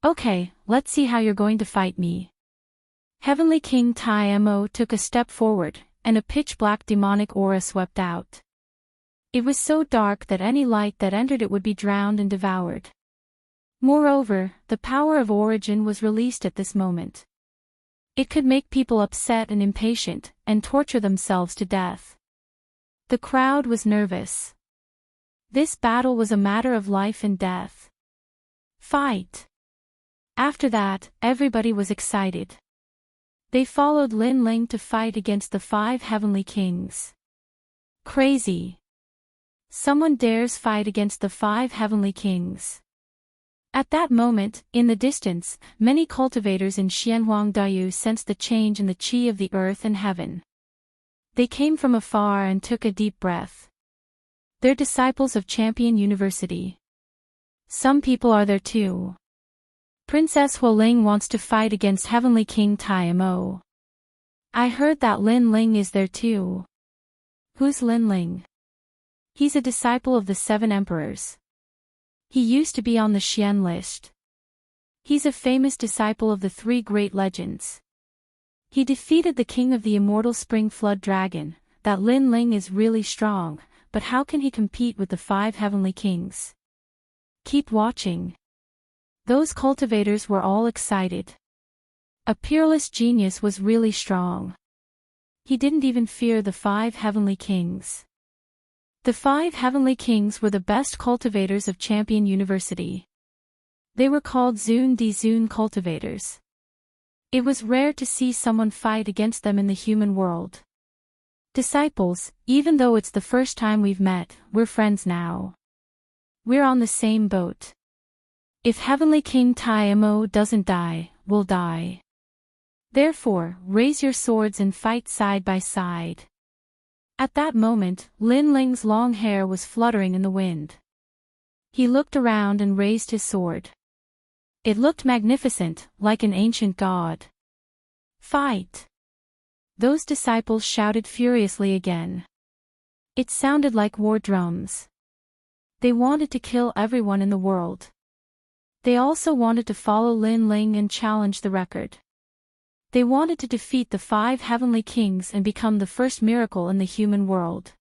Okay, let's see how you're going to fight me. Heavenly King Taimo took a step forward, and a pitch-black demonic aura swept out. It was so dark that any light that entered it would be drowned and devoured. Moreover, the power of origin was released at this moment. It could make people upset and impatient, and torture themselves to death. The crowd was nervous. This battle was a matter of life and death. Fight! After that, everybody was excited. They followed Lin Ling to fight against the 5 heavenly kings. Crazy. Someone dares fight against the 5 heavenly kings. At that moment, in the distance, many cultivators in Xianhuangdayu sensed the change in the qi of the earth and heaven. They came from afar and took a deep breath. They're disciples of Champion University. Some people are there too. Princess Hu Ling wants to fight against Heavenly King Taimo. I heard that Lin Ling is there too. Who's Lin Ling? He's a disciple of the 7 emperors. He used to be on the Xian list. He's a famous disciple of the 3 great legends. He defeated the king of the immortal spring flood dragon. That Lin Ling is really strong, but how can he compete with the 5 heavenly kings? Keep watching. Those cultivators were all excited. A peerless genius was really strong. He didn't even fear the 5 heavenly kings. The 5 heavenly kings were the best cultivators of Champion University. They were called Zun di Zun cultivators. It was rare to see someone fight against them in the human world. Disciples, even though it's the first time we've met, we're friends now. We're on the same boat. If Heavenly King Tai Mo doesn't die, we'll die. Therefore, raise your swords and fight side by side. At that moment, Lin Ling's long hair was fluttering in the wind. He looked around and raised his sword. It looked magnificent, like an ancient god. Fight! Those disciples shouted furiously again. It sounded like war drums. They wanted to kill everyone in the world. They also wanted to follow Lin Ling and challenge the record. They wanted to defeat the 5 heavenly kings and become the first miracle in the human world.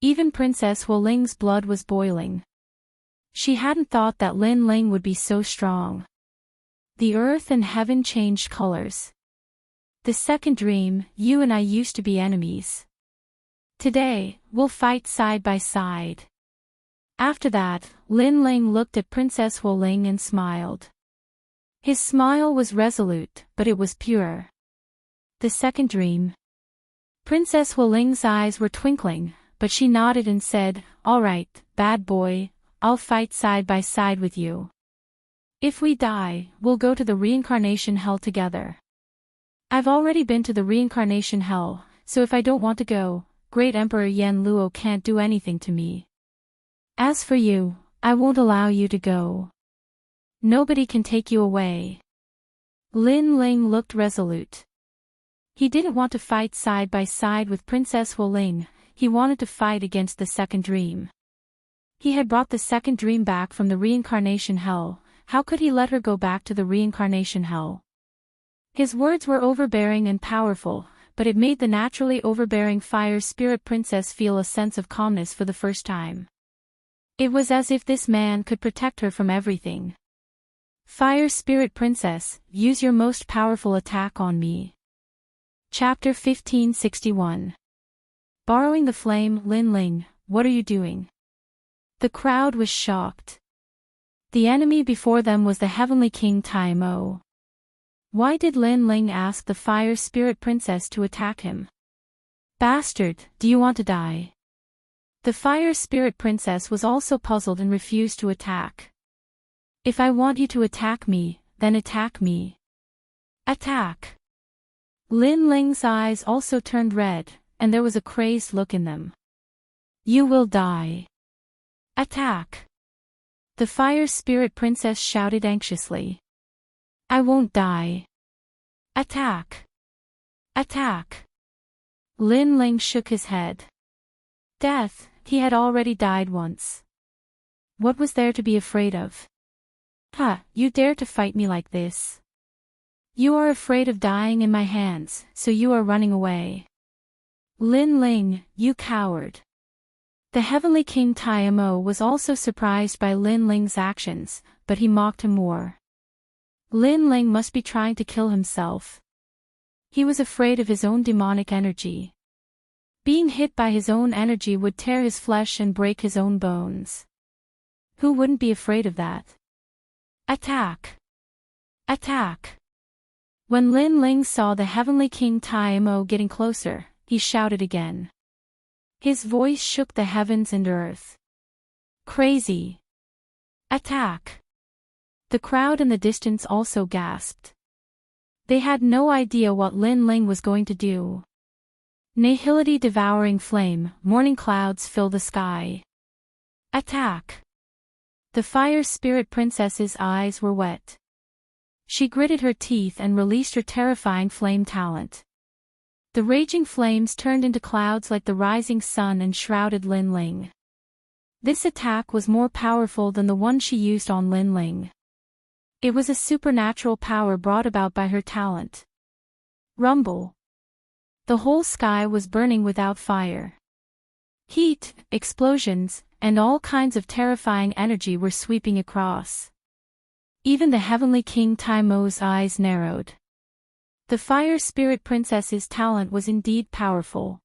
Even Princess Wu Ling's blood was boiling. She hadn't thought that Lin Ling would be so strong. The earth and heaven changed colors. The second dream, you and I used to be enemies. Today, we'll fight side by side. After that, Lin Ling looked at Princess Wu Ling and smiled. His smile was resolute, but it was pure. The second dream. Princess Wu Ling's eyes were twinkling, but she nodded and said, "All right, bad boy, I'll fight side by side with you. If we die, we'll go to the reincarnation hell together. I've already been to the reincarnation hell, so if I don't want to go, Great Emperor Yen Luo can't do anything to me. As for you, I won't allow you to go. Nobody can take you away." Lin Ling looked resolute. He didn't want to fight side by side with Princess Wu Ling, he wanted to fight against the second dream. He had brought the second dream back from the reincarnation hell, how could he let her go back to the reincarnation hell? His words were overbearing and powerful, but it made the naturally overbearing fire spirit princess feel a sense of calmness for the first time. It was as if this man could protect her from everything. Fire spirit princess, use your most powerful attack on me. Chapter 1561. Borrowing the flame. Lin Ling, what are you doing? The crowd was shocked. The enemy before them was the heavenly king Tai Mo. Why did Lin Ling ask the fire spirit princess to attack him? Bastard, do you want to die? The fire spirit princess was also puzzled and refused to attack. If I want you to attack me, then attack me. Attack! Lin Ling's eyes also turned red, and there was a crazed look in them. You will die. Attack! The fire spirit princess shouted anxiously. I won't die. Attack! Attack! Lin Ling shook his head. Death, he had already died once. What was there to be afraid of? You dare to fight me like this? You are afraid of dying in my hands, so you are running away. Lin Ling, you coward. The heavenly king Tai Mo was also surprised by Lin Ling's actions, but he mocked him more. Lin Ling must be trying to kill himself. He was afraid of his own demonic energy. Being hit by his own energy would tear his flesh and break his own bones. Who wouldn't be afraid of that? Attack! Attack! When Lin Ling saw the heavenly king Tai Mo getting closer, he shouted again. His voice shook the heavens and earth. Crazy! Attack! The crowd in the distance also gasped. They had no idea what Lin Ling was going to do. Nihility devouring flame, morning clouds fill the sky. Attack! The fire spirit princess's eyes were wet. She gritted her teeth and released her terrifying flame talent. The raging flames turned into clouds like the rising sun and shrouded Lin Ling. This attack was more powerful than the one she used on Lin Ling. It was a supernatural power brought about by her talent. Rumble. The whole sky was burning without fire. Heat, explosions, and all kinds of terrifying energy were sweeping across. Even the heavenly king Tai Mo's eyes narrowed. The fire spirit princess's talent was indeed powerful.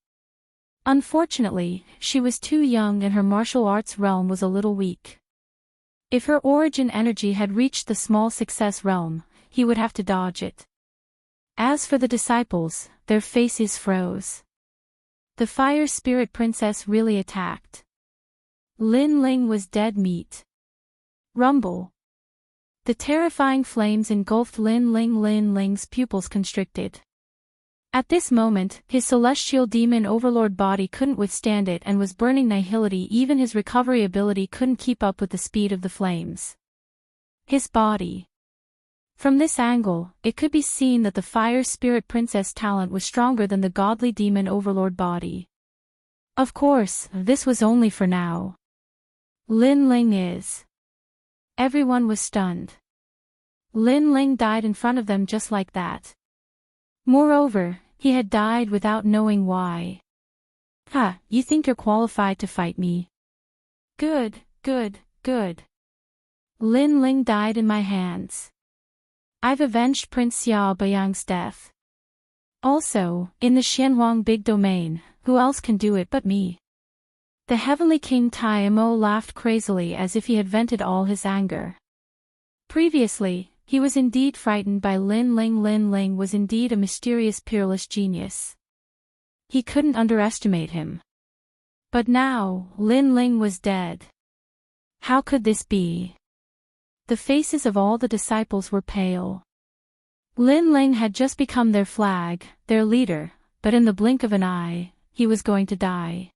Unfortunately, she was too young and her martial arts realm was a little weak. If her origin energy had reached the small success realm, he would have to dodge it. As for the disciples, their faces froze. The fire spirit princess really attacked. Lin Ling was dead meat. Rumble. The terrifying flames engulfed Lin Ling. Lin Ling's pupils constricted. At this moment, his celestial demon overlord body couldn't withstand it and was burning nihility. Even his recovery ability couldn't keep up with the speed of the flames. His body. From this angle, it could be seen that the fire spirit princess talent was stronger than the godly demon overlord body. Of course, this was only for now. Lin Ling is. Everyone was stunned. Lin Ling died in front of them just like that. Moreover, he had died without knowing why. Ha, you think you're qualified to fight me? Good, good, good. Lin Ling died in my hands. I've avenged Prince Xiao Bayang's death. Also, in the Xianhuang big domain, who else can do it but me? The heavenly king Tai Mo laughed crazily as if he had vented all his anger. Previously, he was indeed frightened by Lin Ling. Lin Ling was indeed a mysterious peerless genius. He couldn't underestimate him. But now, Lin Ling was dead. How could this be? The faces of all the disciples were pale. Lin Ling had just become their flag, their leader, but in the blink of an eye, he was going to die.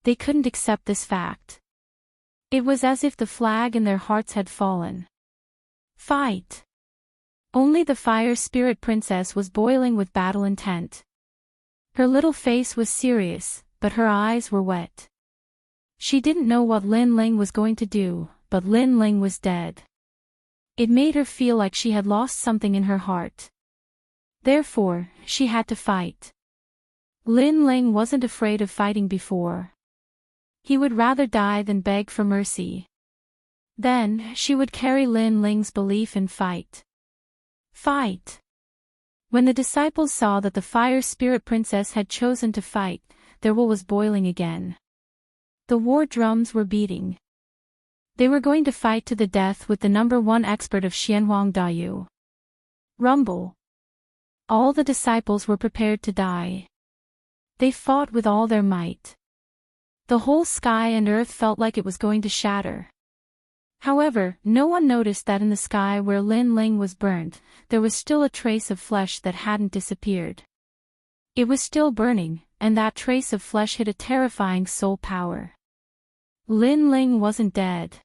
They couldn't accept this fact. It was as if the flag in their hearts had fallen. Fight! Only the fire spirit princess was boiling with battle intent. Her little face was serious, but her eyes were wet. She didn't know what Lin Ling was going to do, but Lin Ling was dead. It made her feel like she had lost something in her heart. Therefore, she had to fight. Lin Ling wasn't afraid of fighting before. He would rather die than beg for mercy. Then, she would carry Lin Ling's belief and fight. Fight! When the disciples saw that the fire spirit princess had chosen to fight, their will was boiling again. The war drums were beating. They were going to fight to the death with the #1 expert of Xianhuang Dayu. Rumble. All the disciples were prepared to die. They fought with all their might. The whole sky and earth felt like it was going to shatter. However, no one noticed that in the sky where Lin Ling was burnt, there was still a trace of flesh that hadn't disappeared. It was still burning, and that trace of flesh hid a terrifying soul power. Lin Ling wasn't dead.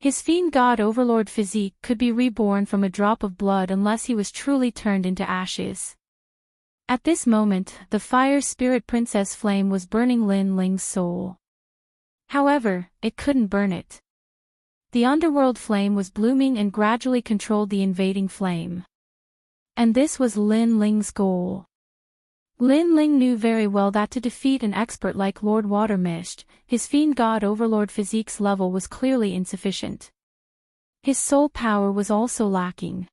His fiend god overlord physique could be reborn from a drop of blood unless he was truly turned into ashes. At this moment, the fire spirit princess flame was burning Lin Ling's soul. However, it couldn't burn it. The underworld flame was blooming and gradually controlled the invading flame. And this was Lin Ling's goal. Lin Ling knew very well that to defeat an expert like Lord Watermist, his fiend god overlord physique's level was clearly insufficient. His soul power was also lacking.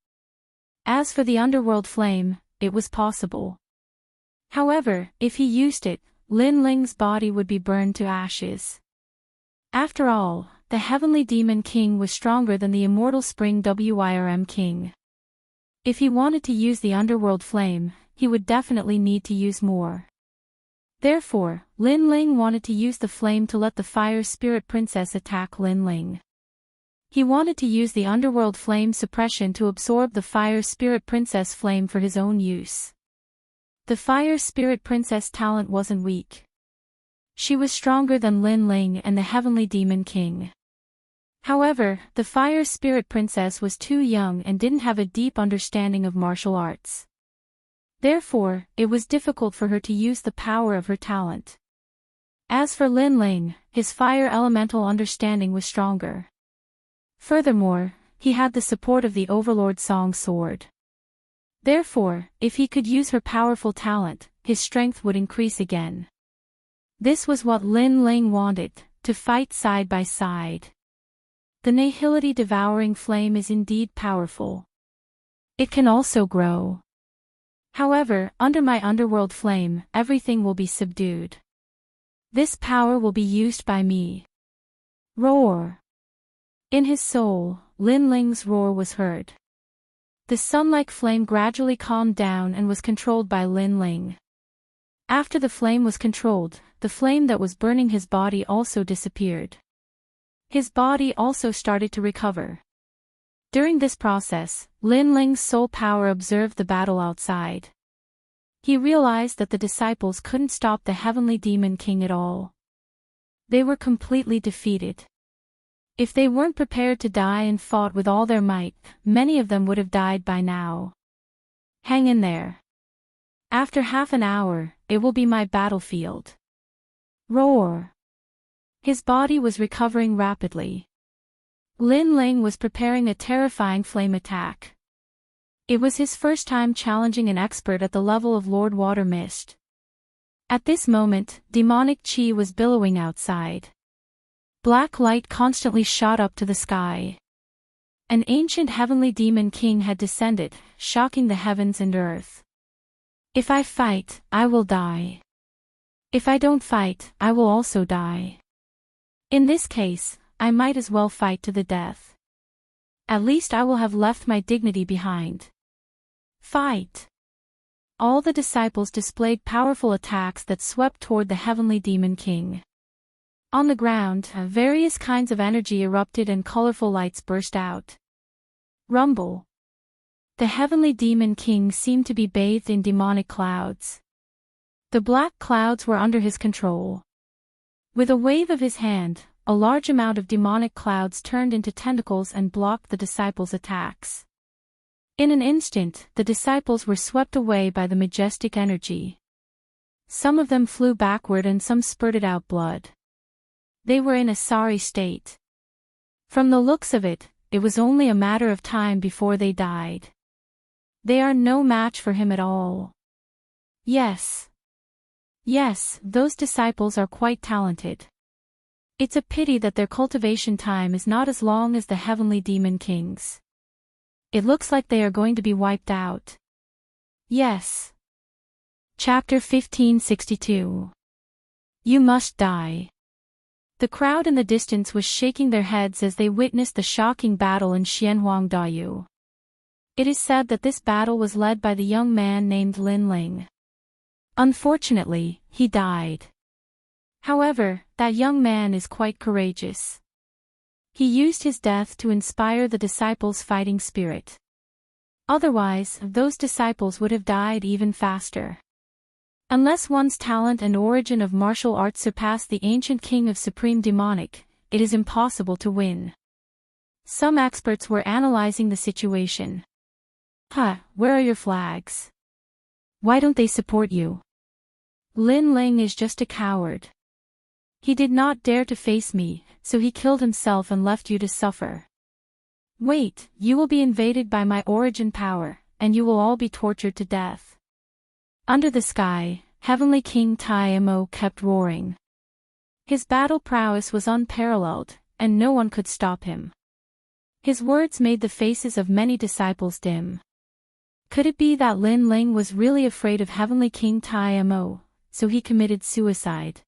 As for the underworld flame, it was possible. However, if he used it, Lin Ling's body would be burned to ashes. After all, the heavenly demon king was stronger than the immortal spring Wyrm king. If he wanted to use the underworld flame, he would definitely need to use more. Therefore, Lin Ling wanted to use the flame to let the fire spirit princess attack Lin Ling. He wanted to use the underworld flame suppression to absorb the fire spirit princess flame for his own use. The fire spirit princess talent wasn't weak. She was stronger than Lin Ling and the heavenly demon king. However, the fire spirit princess was too young and didn't have a deep understanding of martial arts. Therefore, it was difficult for her to use the power of her talent. As for Lin Ling, his fire elemental understanding was stronger. Furthermore, he had the support of the Overlord Song Sword. Therefore, if he could use her powerful talent, his strength would increase again. This was what Lin Ling wanted, to fight side by side. The nihility devouring flame is indeed powerful. It can also grow. However, under my underworld flame, everything will be subdued. This power will be used by me. Roar. In his soul, Lin Ling's roar was heard. The sun-like flame gradually calmed down and was controlled by Lin Ling. After the flame was controlled, the flame that was burning his body also disappeared. His body also started to recover. During this process, Lin Ling's soul power observed the battle outside. He realized that the disciples couldn't stop the heavenly demon king at all. They were completely defeated. If they weren't prepared to die and fought with all their might, many of them would have died by now. Hang in there. After half an hour, it will be my battlefield. Roar. His body was recovering rapidly. Lin Ling was preparing a terrifying flame attack. It was his first time challenging an expert at the level of Lord Water Mist. At this moment, demonic chi was billowing outside. Black light constantly shot up to the sky. An ancient heavenly demon king had descended, shocking the heavens and earth. If I fight, I will die. If I don't fight, I will also die. In this case, I might as well fight to the death. At least I will have left my dignity behind. Fight! All the disciples displayed powerful attacks that swept toward the heavenly demon king. On the ground, various kinds of energy erupted and colorful lights burst out. Rumble! The heavenly demon king seemed to be bathed in demonic clouds. The black clouds were under his control. With a wave of his hand, a large amount of demonic clouds turned into tentacles and blocked the disciples' attacks. In an instant, the disciples were swept away by the majestic energy. Some of them flew backward and some spurted out blood. They were in a sorry state. From the looks of it, it was only a matter of time before they died. They are no match for him at all. Yes. Yes, those disciples are quite talented. It's a pity that their cultivation time is not as long as the heavenly demon kings. It looks like they are going to be wiped out. Yes. Chapter 1562. You must die. The crowd in the distance was shaking their heads as they witnessed the shocking battle in Xianhuang Dayu. It is said that this battle was led by the young man named Lin Ling. Unfortunately, he died. However, that young man is quite courageous. He used his death to inspire the disciples' fighting spirit. Otherwise, those disciples would have died even faster. Unless one's talent and origin of martial arts surpass the ancient king of supreme demonic, it is impossible to win. Some experts were analyzing the situation. Where are your flags? Why don't they support you? Lin Ling is just a coward. He did not dare to face me, so he killed himself and left you to suffer. Wait, you will be invaded by my origin power, and you will all be tortured to death. Under the sky, Heavenly King Tai Mo kept roaring. His battle prowess was unparalleled, and no one could stop him. His words made the faces of many disciples dim. Could it be that Lin Ling was really afraid of Heavenly King Tai Mo, so he committed suicide?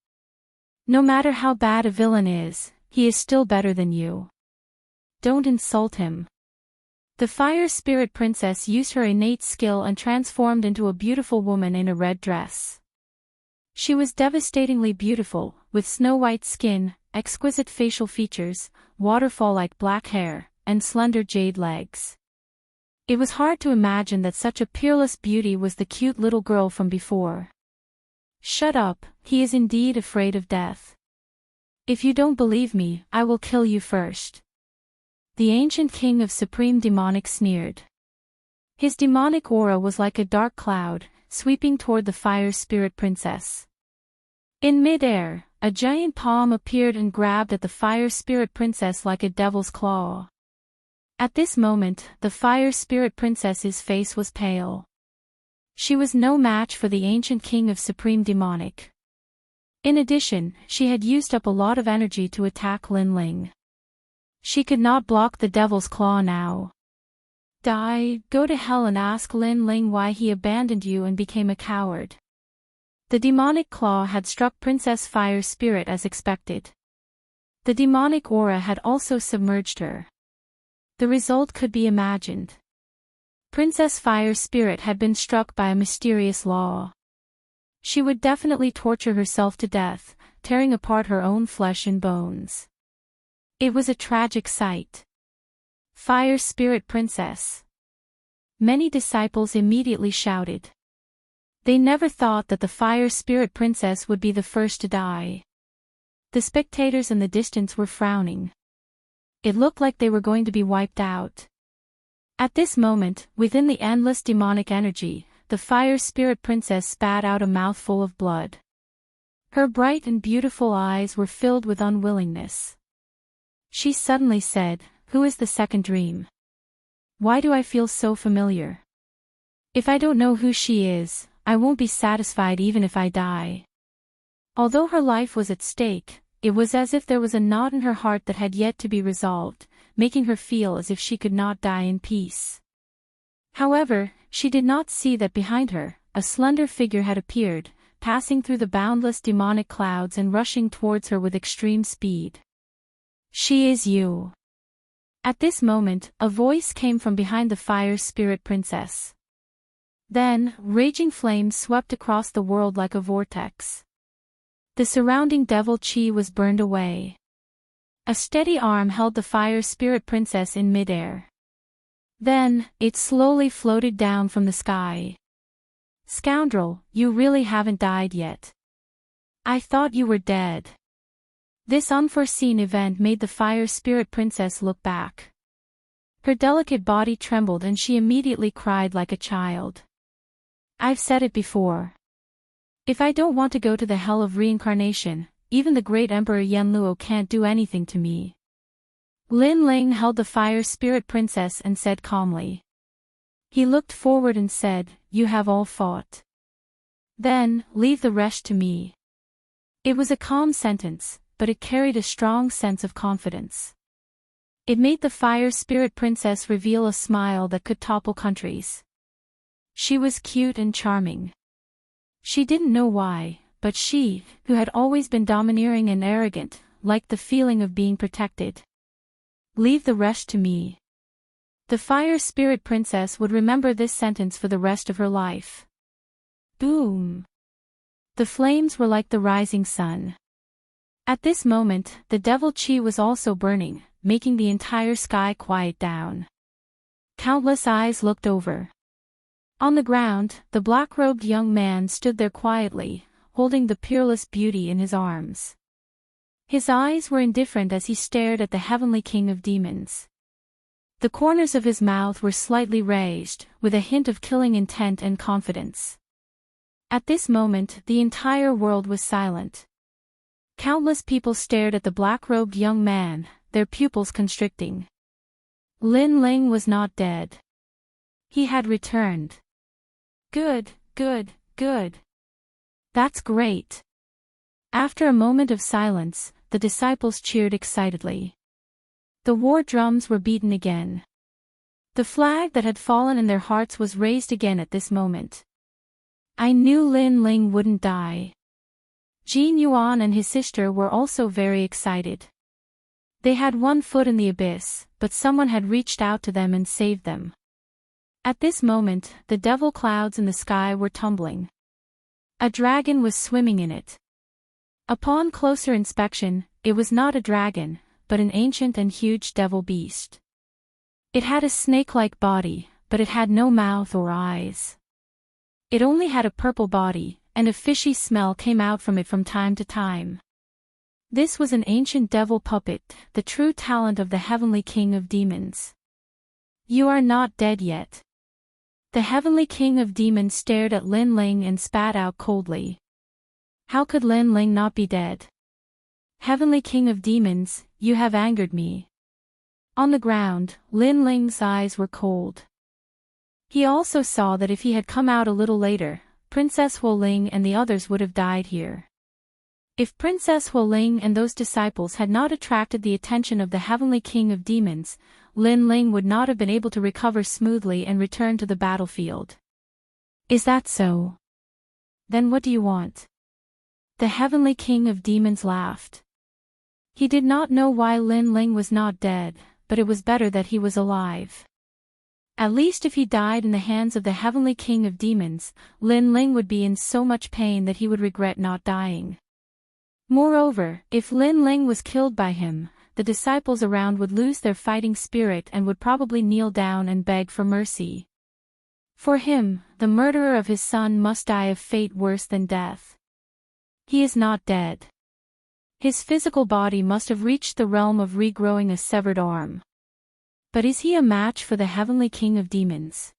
No matter how bad a villain is, he is still better than you. Don't insult him. The Fire Spirit Princess used her innate skill and transformed into a beautiful woman in a red dress. She was devastatingly beautiful, with snow-white skin, exquisite facial features, waterfall-like black hair, and slender jade legs. It was hard to imagine that such a peerless beauty was the cute little girl from before. Shut up, he is indeed afraid of death. If you don't believe me, I will kill you first. The ancient king of supreme demonic sneered. His demonic aura was like a dark cloud, sweeping toward the Fire Spirit Princess. In mid-air, a giant palm appeared and grabbed at the Fire Spirit Princess like a devil's claw. At this moment, the Fire Spirit Princess's face was pale. She was no match for the ancient king of supreme demonic. In addition, she had used up a lot of energy to attack Lin Ling. She could not block the devil's claw now. Die, go to hell and ask Lin Ling why he abandoned you and became a coward. The demonic claw had struck Princess Fire Spirit as expected. The demonic aura had also submerged her. The result could be imagined. Princess Fire Spirit had been struck by a mysterious law. She would definitely torture herself to death, tearing apart her own flesh and bones. It was a tragic sight. Fire Spirit Princess. Many disciples immediately shouted. They never thought that the Fire Spirit Princess would be the first to die. The spectators in the distance were frowning. It looked like they were going to be wiped out. At this moment, within the endless demonic energy, the Fire Spirit Princess spat out a mouthful of blood. Her bright and beautiful eyes were filled with unwillingness. She suddenly said, "Who is the second dream? Why do I feel so familiar? If I don't know who she is, I won't be satisfied even if I die." Although her life was at stake, it was as if there was a knot in her heart that had yet to be resolved, making her feel as if she could not die in peace. However, she did not see that behind her, a slender figure had appeared, passing through the boundless demonic clouds and rushing towards her with extreme speed. "She is you." At this moment, a voice came from behind the Fire Spirit Princess. Then, raging flames swept across the world like a vortex. The surrounding devil chi was burned away. A steady arm held the Fire Spirit Princess in midair. Then, it slowly floated down from the sky. "Scoundrel, you really haven't died yet. I thought you were dead." This unforeseen event made the Fire Spirit Princess look back. Her delicate body trembled and she immediately cried like a child. "I've said it before. If I don't want to go to the hell of reincarnation, even the great Emperor Yenluo can't do anything to me." Lin Ling held the Fire Spirit Princess and said calmly. He looked forward and said, "You have all fought. Then, leave the rest to me." It was a calm sentence, but it carried a strong sense of confidence. It made the Fire Spirit Princess reveal a smile that could topple countries. She was cute and charming. She didn't know why, but she, who had always been domineering and arrogant, liked the feeling of being protected. "Leave the rest to me." The Fire Spirit Princess would remember this sentence for the rest of her life. Boom! The flames were like the rising sun. At this moment, the devil chi was also burning, making the entire sky quiet down. Countless eyes looked over. On the ground, the black-robed young man stood there quietly, holding the peerless beauty in his arms. His eyes were indifferent as he stared at the heavenly king of demons. The corners of his mouth were slightly raised, with a hint of killing intent and confidence. At this moment, the entire world was silent. Countless people stared at the black-robed young man, their pupils constricting. Lin Ling was not dead. He had returned. Good, good, good. That's great. After a moment of silence, the disciples cheered excitedly. The war drums were beaten again. The flag that had fallen in their hearts was raised again at this moment. I knew Lin Ling wouldn't die. Jin Yuan and his sister were also very excited. They had one foot in the abyss, but someone had reached out to them and saved them. At this moment, the devil clouds in the sky were tumbling. A dragon was swimming in it. Upon closer inspection, it was not a dragon, but an ancient and huge devil beast. It had a snake-like body, but it had no mouth or eyes. It only had a purple body, and a fishy smell came out from it from time to time. This was an ancient devil puppet, the true talent of the heavenly king of demons. You are not dead yet. The heavenly king of demons stared at Lin Ling and spat out coldly. How could Lin Ling not be dead? Heavenly king of demons, you have angered me. On the ground, Lin Ling's eyes were cold. He also saw that if he had come out a little later, Princess Huo Ling and the others would have died here. If Princess Huo Ling and those disciples had not attracted the attention of the heavenly king of demons, Lin Ling would not have been able to recover smoothly and return to the battlefield. Is that so? Then what do you want? The heavenly king of demons laughed. He did not know why Lin Ling was not dead, but it was better that he was alive. At least if he died in the hands of the heavenly king of demons, Lin Ling would be in so much pain that he would regret not dying. Moreover, if Lin Ling was killed by him, the disciples around would lose their fighting spirit and would probably kneel down and beg for mercy. For him, the murderer of his son must die of fate worse than death. He is not dead. His physical body must have reached the realm of regrowing a severed arm. But is he a match for the heavenly king of demons?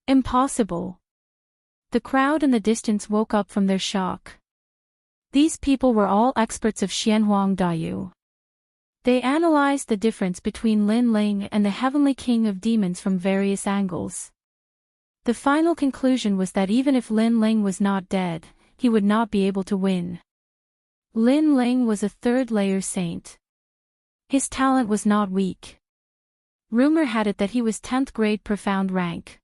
Impossible. The crowd in the distance woke up from their shock. These people were all experts of Xianhuang Dayu. They analyzed the difference between Lin Ling and the heavenly king of demons from various angles. The final conclusion was that even if Lin Ling was not dead, he would not be able to win. Lin Ling was a third-layer saint. His talent was not weak. Rumor had it that he was 10th grade profound rank.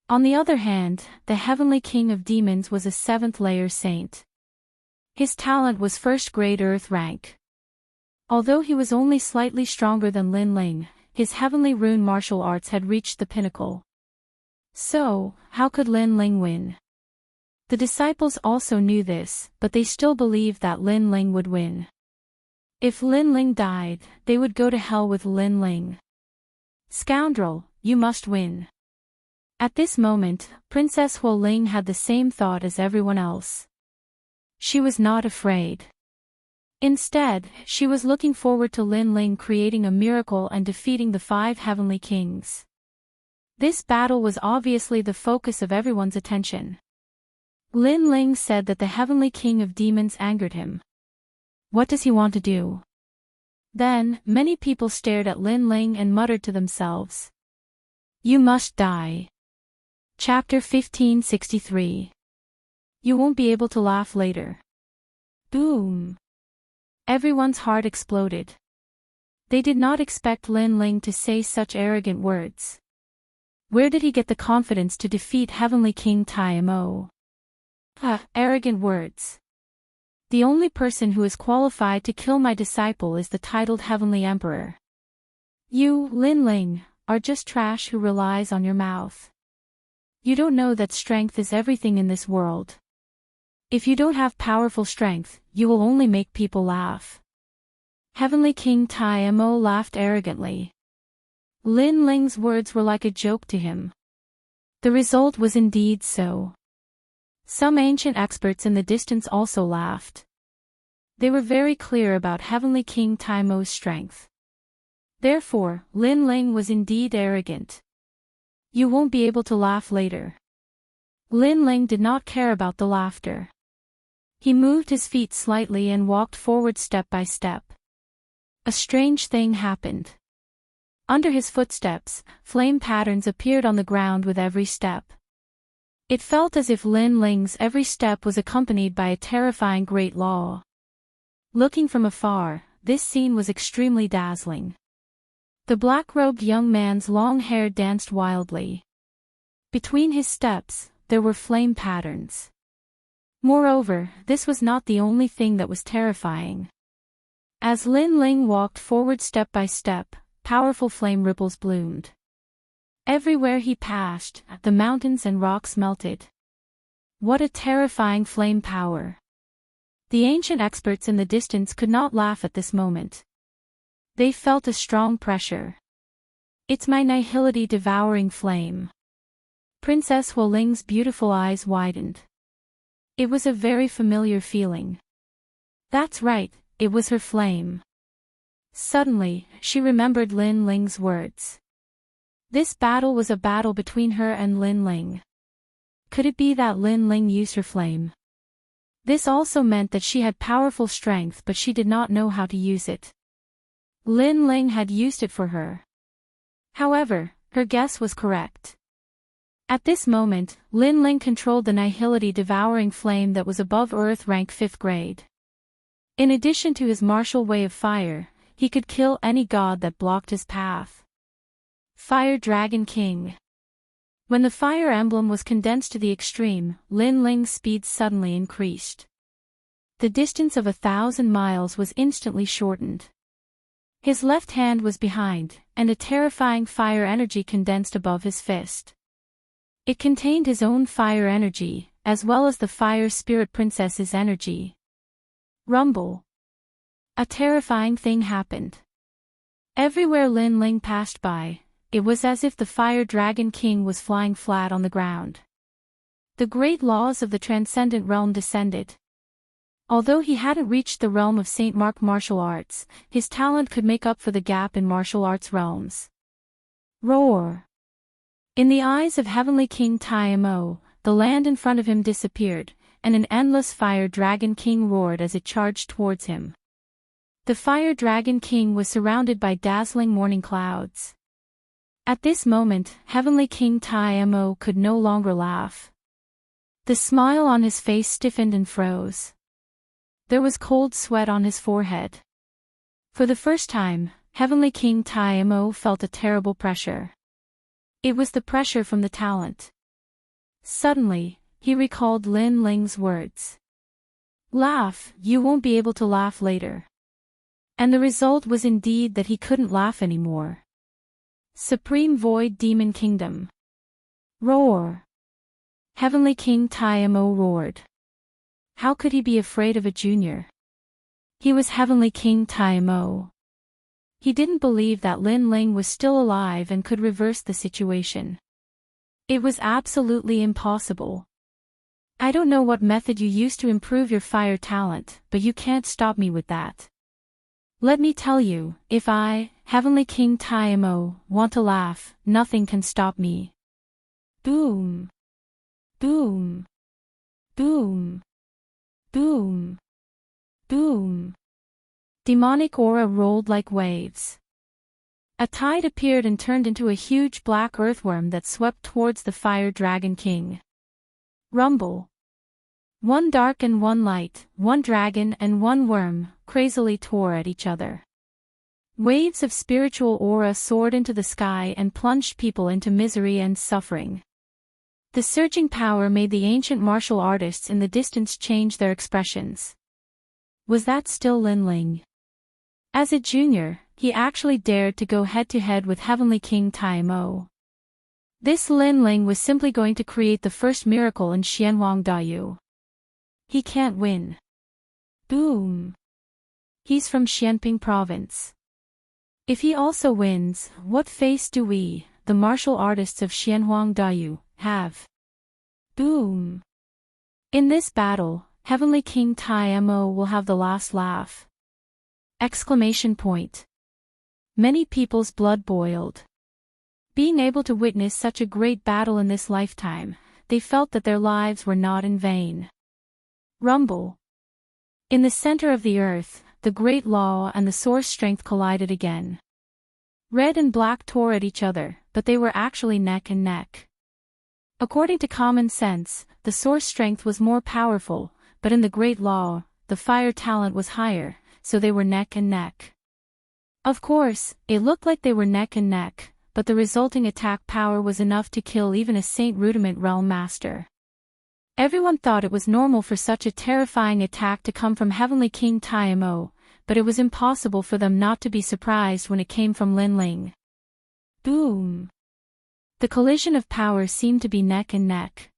On the other hand, the heavenly king of demons was a 7th-layer saint. His talent was 1st grade earth rank. Although he was only slightly stronger than Lin Ling, his heavenly rune martial arts had reached the pinnacle. So, how could Lin Ling win? The disciples also knew this, but they still believed that Lin Ling would win. If Lin Ling died, they would go to hell with Lin Ling. Scoundrel, you must win. At this moment, Princess Huoling had the same thought as everyone else. She was not afraid. Instead, she was looking forward to Lin Ling creating a miracle and defeating the 5 heavenly kings. This battle was obviously the focus of everyone's attention. Lin Ling said that the heavenly king of demons angered him. What does he want to do? Then, many people stared at Lin Ling and muttered to themselves. You must die. Chapter 1563. You won't be able to laugh later. Boom. Everyone's heart exploded. They did not expect Lin Ling to say such arrogant words. Where did he get the confidence to defeat Heavenly King Tai Mo? Arrogant words. The only person who is qualified to kill my disciple is the titled Heavenly Emperor. You, Lin Ling, are just trash who relies on your mouth. You don't know that strength is everything in this world. If you don't have powerful strength, you will only make people laugh. Heavenly King Tai Mo laughed arrogantly. Lin Ling's words were like a joke to him. The result was indeed so. Some ancient experts in the distance also laughed. They were very clear about Heavenly King Tai Mo's strength. Therefore, Lin Ling was indeed arrogant. You won't be able to laugh later. Lin Ling did not care about the laughter. He moved his feet slightly and walked forward step by step. A strange thing happened. Under his footsteps, flame patterns appeared on the ground with every step. It felt as if Lin Ling's every step was accompanied by a terrifying great law. Looking from afar, this scene was extremely dazzling. The black-robed young man's long hair danced wildly. Between his steps, there were flame patterns. Moreover, this was not the only thing that was terrifying. As Lin Ling walked forward step by step, powerful flame ripples bloomed. Everywhere he passed, the mountains and rocks melted. What a terrifying flame power! The ancient experts in the distance could not laugh at this moment. They felt a strong pressure. It's my nihility devouring flame. Princess Huoling's beautiful eyes widened. It was a very familiar feeling. That's right, it was her flame. Suddenly, she remembered Lin Ling's words. This battle was a battle between her and Lin Ling. Could it be that Lin Ling used her flame? This also meant that she had powerful strength but she did not know how to use it. Lin Ling had used it for her. However, her guess was correct. At this moment, Lin Ling controlled the nihility devouring flame that was above Earth rank 5th grade. In addition to his martial way of fire, he could kill any god that blocked his path. Fire Dragon King. When the fire emblem was condensed to the extreme, Lin Ling's speed suddenly increased. The distance of 1,000 miles was instantly shortened. His left hand was behind, and a terrifying fire energy condensed above his fist. It contained his own fire energy, as well as the fire spirit princess's energy. Rumble. A terrifying thing happened. Everywhere Lin Ling passed by, it was as if the Fire Dragon King was flying flat on the ground. The great laws of the transcendent realm descended. Although he hadn't reached the realm of Saint Mark martial arts, his talent could make up for the gap in martial arts realms. Roar! In the eyes of Heavenly King Taimo, the land in front of him disappeared, and an endless Fire Dragon King roared as it charged towards him. The Fire Dragon King was surrounded by dazzling morning clouds. At this moment, Heavenly King Taimo could no longer laugh. The smile on his face stiffened and froze. There was cold sweat on his forehead. For the first time, Heavenly King Taimo felt a terrible pressure. It was the pressure from the talent. Suddenly, he recalled Lin Ling's words. Laugh, you won't be able to laugh later. And the result was indeed that he couldn't laugh anymore. Supreme Void Demon Kingdom. Roar! Heavenly King Taimo roared. How could he be afraid of a junior? He was Heavenly King Taimo. He didn't believe that Lin Ling was still alive and could reverse the situation. It was absolutely impossible. I don't know what method you used to improve your fire talent, but you can't stop me with that. Let me tell you, if I, Heavenly King Taimo, want to laugh, nothing can stop me. Boom! Boom! Boom! Boom! Boom! Demonic aura rolled like waves. A tide appeared and turned into a huge black earthworm that swept towards the Fire Dragon King. Rumble. One dark and one light, one dragon and one worm, crazily tore at each other. Waves of spiritual aura soared into the sky and plunged people into misery and suffering. The surging power made the ancient martial artists in the distance change their expressions. Was that still Lin Ling? As a junior, he actually dared to go head-to-head with Heavenly King Taimo. This Lin Ling was simply going to create the first miracle in Xianhuang Dayu. He can't win. Boom! He's from Xianping province. If he also wins, what face do we, the martial artists of Xianhuang Dayu, have? Boom! In this battle, Heavenly King Taimo will have the last laugh. Exclamation point. Many people's blood boiled. Being able to witness such a great battle in this lifetime, they felt that their lives were not in vain. Rumble. In the center of the earth, the great law and the source strength collided again. Red and black tore at each other, but they were actually neck and neck. According to common sense, the source strength was more powerful, but in the great law, the fire talent was higher, so they were neck and neck. Of course, it looked like they were neck and neck, but the resulting attack power was enough to kill even a Saint Rudiment Realm Master. Everyone thought it was normal for such a terrifying attack to come from Heavenly King Taimo, but it was impossible for them not to be surprised when it came from Lin Ling. Boom! The collision of power seemed to be neck and neck.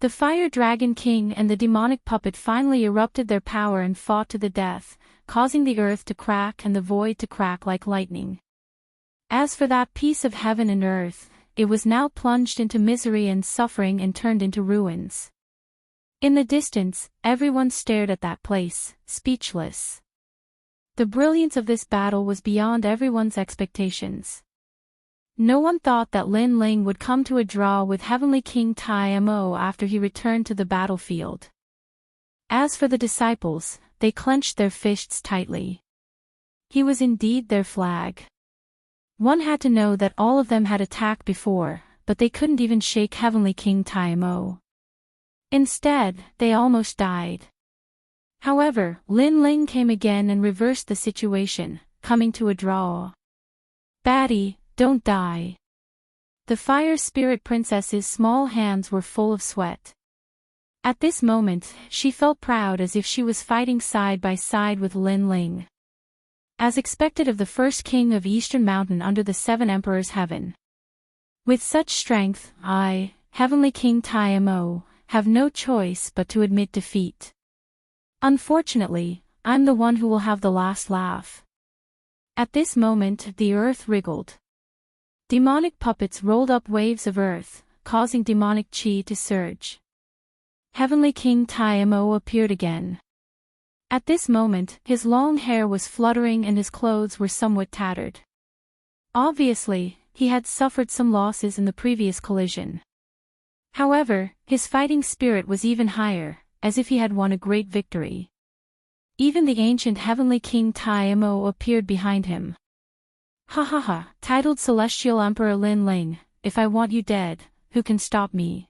The Fire Dragon King and the demonic puppet finally erupted their power and fought to the death, causing the earth to crack and the void to crack like lightning. As for that piece of heaven and earth, it was now plunged into misery and suffering and turned into ruins. In the distance, everyone stared at that place, speechless. The brilliance of this battle was beyond everyone's expectations. No one thought that Lin Ling would come to a draw with Heavenly King Taimo after he returned to the battlefield. As for the disciples, they clenched their fists tightly. He was indeed their flag. One had to know that all of them had attacked before, but they couldn't even shake Heavenly King Taimo. Instead, they almost died. However, Lin Ling came again and reversed the situation, coming to a draw. Baddie, don't die. The Fire Spirit Princess's small hands were full of sweat. At this moment, she felt proud as if she was fighting side by side with Lin Ling. As expected of the first king of Eastern Mountain under the Seven Emperors' Heaven. With such strength, I, Heavenly King Taimo, have no choice but to admit defeat. Unfortunately, I'm the one who will have the last laugh. At this moment, the earth wriggled. Demonic puppets rolled up waves of earth, causing demonic chi to surge. Heavenly King Taimo appeared again. At this moment, his long hair was fluttering and his clothes were somewhat tattered. Obviously, he had suffered some losses in the previous collision. However, his fighting spirit was even higher, as if he had won a great victory. Even the ancient Heavenly King Taimo appeared behind him. Ha ha ha, titled Celestial Emperor Lin Ling, if I want you dead, who can stop me?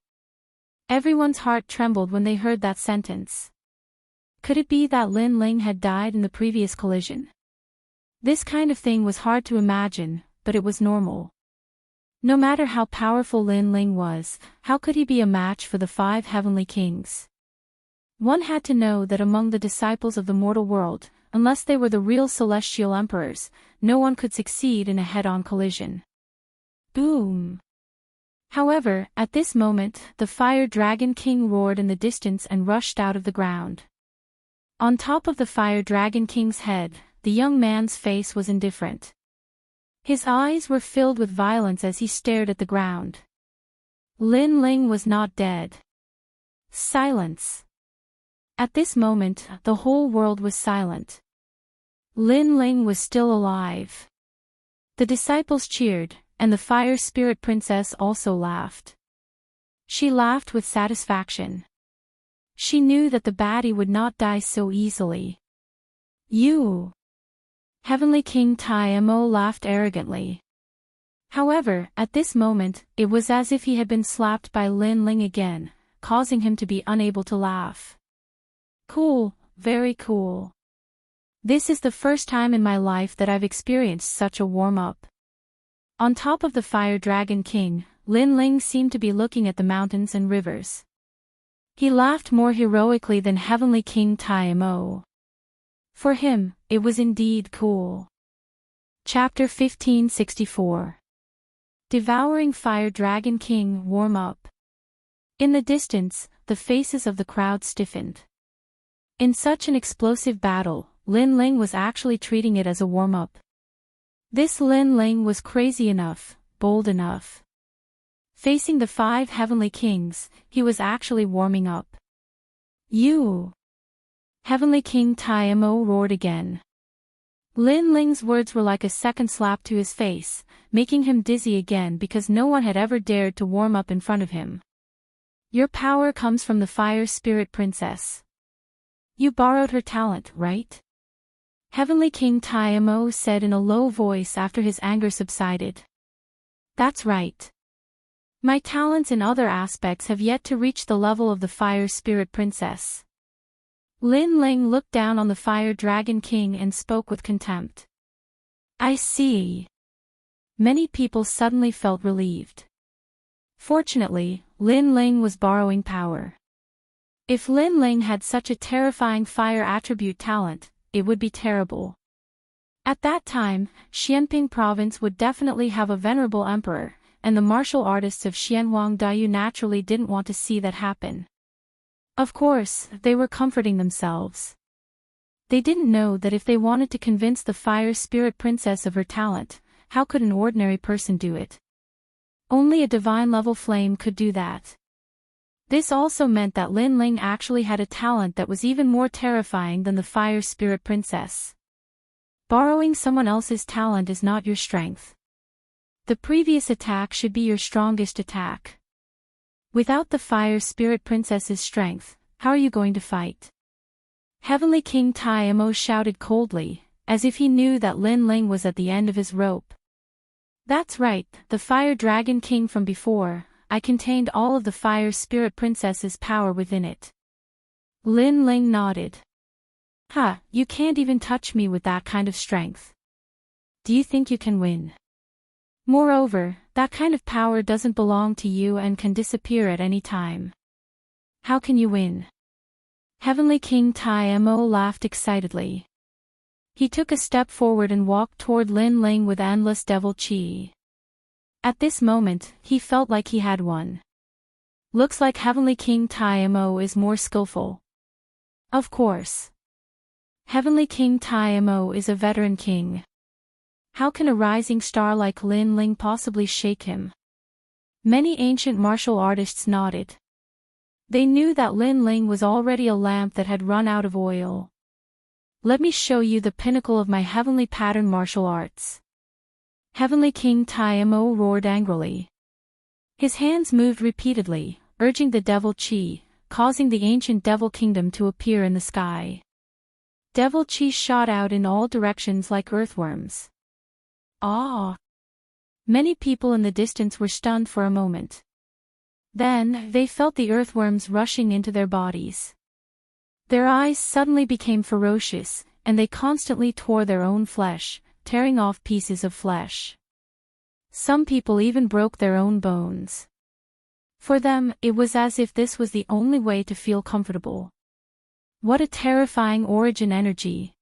Everyone's heart trembled when they heard that sentence. Could it be that Lin Ling had died in the previous collision? This kind of thing was hard to imagine, but it was normal. No matter how powerful Lin Ling was, how could he be a match for the 5 heavenly kings? One had to know that among the disciples of the mortal world, unless they were the real celestial emperors, no one could succeed in a head-on collision. Boom! However, at this moment, the Fire Dragon King roared in the distance and rushed out of the ground. On top of the Fire Dragon King's head, the young man's face was indifferent. His eyes were filled with violence as he stared at the ground. Lin Ling was not dead. Silence. At this moment, the whole world was silent. Lin Ling was still alive. The disciples cheered, and the Fire Spirit Princess also laughed. She laughed with satisfaction. She knew that the baddie would not die so easily. You! Heavenly King Taimo laughed arrogantly. However, at this moment, it was as if he had been slapped by Lin Ling again, causing him to be unable to laugh. Cool, very cool. This is the first time in my life that I've experienced such a warm-up. On top of the Fire Dragon King, Lin Ling seemed to be looking at the mountains and rivers. He laughed more heroically than Heavenly King Taimo. For him, it was indeed cool. Chapter 1564. Devouring Fire Dragon King warm up. In the distance, the faces of the crowd stiffened. In such an explosive battle, Lin Ling was actually treating it as a warm-up. This Lin Ling was crazy enough, bold enough. Facing the 5 heavenly kings, he was actually warming up. You! Heavenly King Taimo roared again. Lin Ling's words were like a second slap to his face, making him dizzy again because no one had ever dared to warm up in front of him. Your power comes from the Fire Spirit Princess. You borrowed her talent, right? Heavenly King Taimo said in a low voice after his anger subsided. That's right. My talents in other aspects have yet to reach the level of the Fire Spirit Princess. Lin Ling looked down on the Fire Dragon King and spoke with contempt. I see. Many people suddenly felt relieved. Fortunately, Lin Ling was borrowing power. If Lin Ling had such a terrifying fire attribute talent, it would be terrible. At that time, Xianping province would definitely have a venerable emperor, and the martial artists of Xianhuang Dayu naturally didn't want to see that happen. Of course, they were comforting themselves. They didn't know that if they wanted to convince the Fire Spirit Princess of her talent, how could an ordinary person do it? Only a divine-level flame could do that. This also meant that Lin Ling actually had a talent that was even more terrifying than the Fire Spirit Princess. Borrowing someone else's talent is not your strength. The previous attack should be your strongest attack. Without the Fire Spirit Princess's strength, how are you going to fight? Heavenly King Taimo shouted coldly, as if he knew that Lin Ling was at the end of his rope. That's right, the Fire Dragon King from before. I contained all of the Fire Spirit Princess's power within it. Lin Ling nodded. Ha, you can't even touch me with that kind of strength. Do you think you can win? Moreover, That kind of power doesn't belong to you and can disappear at any time. How can you win? Heavenly King Taimo laughed excitedly. He took a step forward and walked toward Lin Ling with endless devil chi. At this moment, he felt like he had won. Looks like Heavenly King Taimo is more skillful. Of course. Heavenly King Taimo is a veteran king. How can a rising star like Lin Ling possibly shake him? Many ancient martial artists nodded. They knew that Lin Ling was already a lamp that had run out of oil. Let me show you the pinnacle of my heavenly pattern martial arts. Heavenly King Taimo roared angrily. His hands moved repeatedly, urging the devil chi, causing the ancient devil kingdom to appear in the sky. Devil chi shot out in all directions like earthworms. Ah! Many people in the distance were stunned for a moment. Then, they felt the earthworms rushing into their bodies. Their eyes suddenly became ferocious, and they constantly tore their own flesh, tearing off pieces of flesh. Some people even broke their own bones. For them, it was as if this was the only way to feel comfortable. What a terrifying origin energy!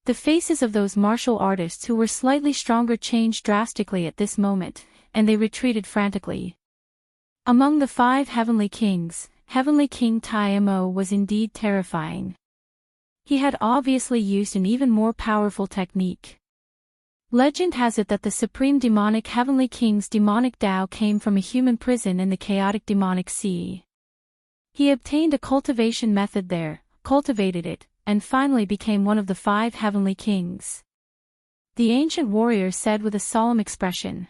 The faces of those martial artists who were slightly stronger changed drastically at this moment, and they retreated frantically. Among the 5 heavenly kings, Heavenly King Taimo was indeed terrifying. He had obviously used an even more powerful technique. Legend has it that the supreme demonic Heavenly King's demonic Tao came from a human prison in the chaotic demonic sea. He obtained a cultivation method there, cultivated it, and finally became one of the 5 heavenly kings. The ancient warrior said with a solemn expression.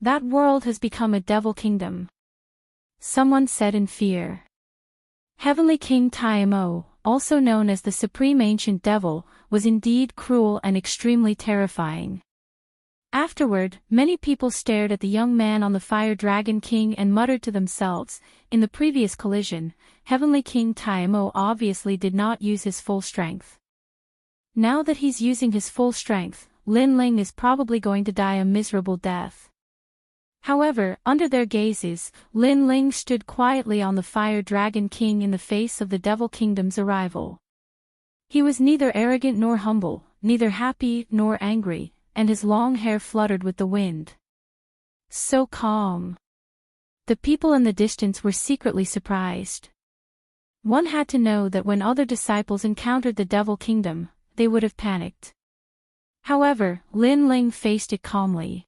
That world has become a devil kingdom. Someone said in fear. Heavenly King Taimo, also known as the Supreme Ancient Devil, was indeed cruel and extremely terrifying. Afterward, many people stared at the young man on the Fire Dragon King and muttered to themselves, in the previous collision, Heavenly King Taimo obviously did not use his full strength. Now that he's using his full strength, Lin Ling is probably going to die a miserable death. However, under their gazes, Lin Ling stood quietly on the Fire Dragon King in the face of the Devil Kingdom's arrival. He was neither arrogant nor humble, neither happy nor angry, and his long hair fluttered with the wind. So calm. The people in the distance were secretly surprised. One had to know that when other disciples encountered the Devil Kingdom, they would have panicked. However, Lin Ling faced it calmly.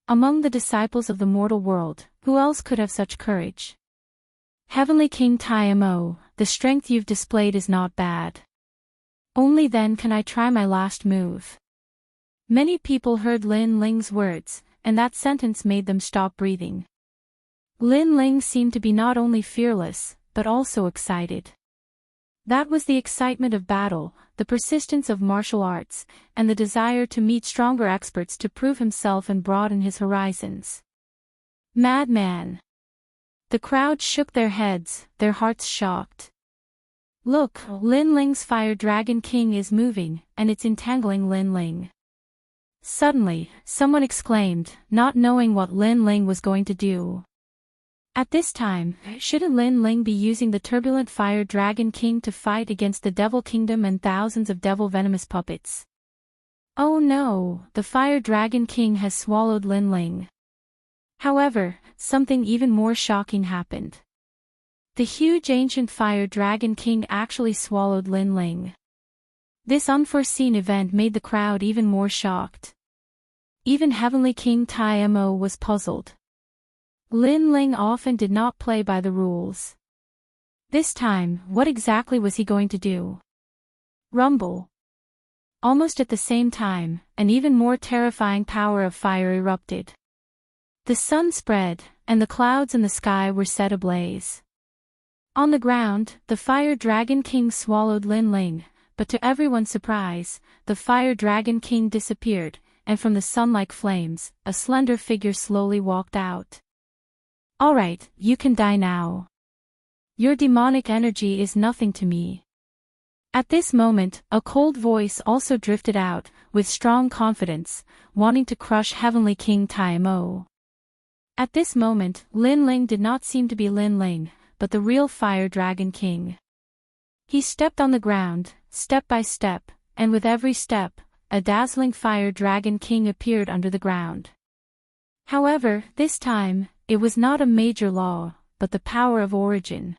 Among the disciples of the mortal world, who else could have such courage? Heavenly King Taimo, the strength you've displayed is not bad. Only then can I try my last move. Many people heard Lin Ling's words, and that sentence made them stop breathing. Lin Ling seemed to be not only fearless, but also excited. That was the excitement of battle, the persistence of martial arts, and the desire to meet stronger experts to prove himself and broaden his horizons. Madman! The crowd shook their heads, their hearts shocked. Look, Lin Ling's Fire Dragon King is moving, and it's entangling Lin Ling. Suddenly, someone exclaimed, not knowing what Lin Ling was going to do. At this time, shouldn't Lin Ling be using the turbulent Fire Dragon King to fight against the Devil Kingdom and thousands of devil venomous puppets? Oh no, the Fire Dragon King has swallowed Lin Ling. However, something even more shocking happened. The huge ancient Fire Dragon King actually swallowed Lin Ling. This unforeseen event made the crowd even more shocked. Even Heavenly King Taimo was puzzled. Lin Ling often did not play by the rules. This time, what exactly was he going to do? Rumble. Almost at the same time, an even more terrifying power of fire erupted. The sun spread, and the clouds in the sky were set ablaze. On the ground, the Fire Dragon King swallowed Lin Ling, but to everyone's surprise, the Fire Dragon King disappeared, and from the sun-like flames, a slender figure slowly walked out. Alright, you can die now. Your demonic energy is nothing to me. At this moment, a cold voice also drifted out, with strong confidence, wanting to crush Heavenly King Tai Mo. At this moment, Lin Ling did not seem to be Lin Ling, but the real Fire Dragon King. He stepped on the ground, step by step, and with every step, a dazzling Fire Dragon King appeared under the ground. However, this time, it was not a major law, but the power of origin.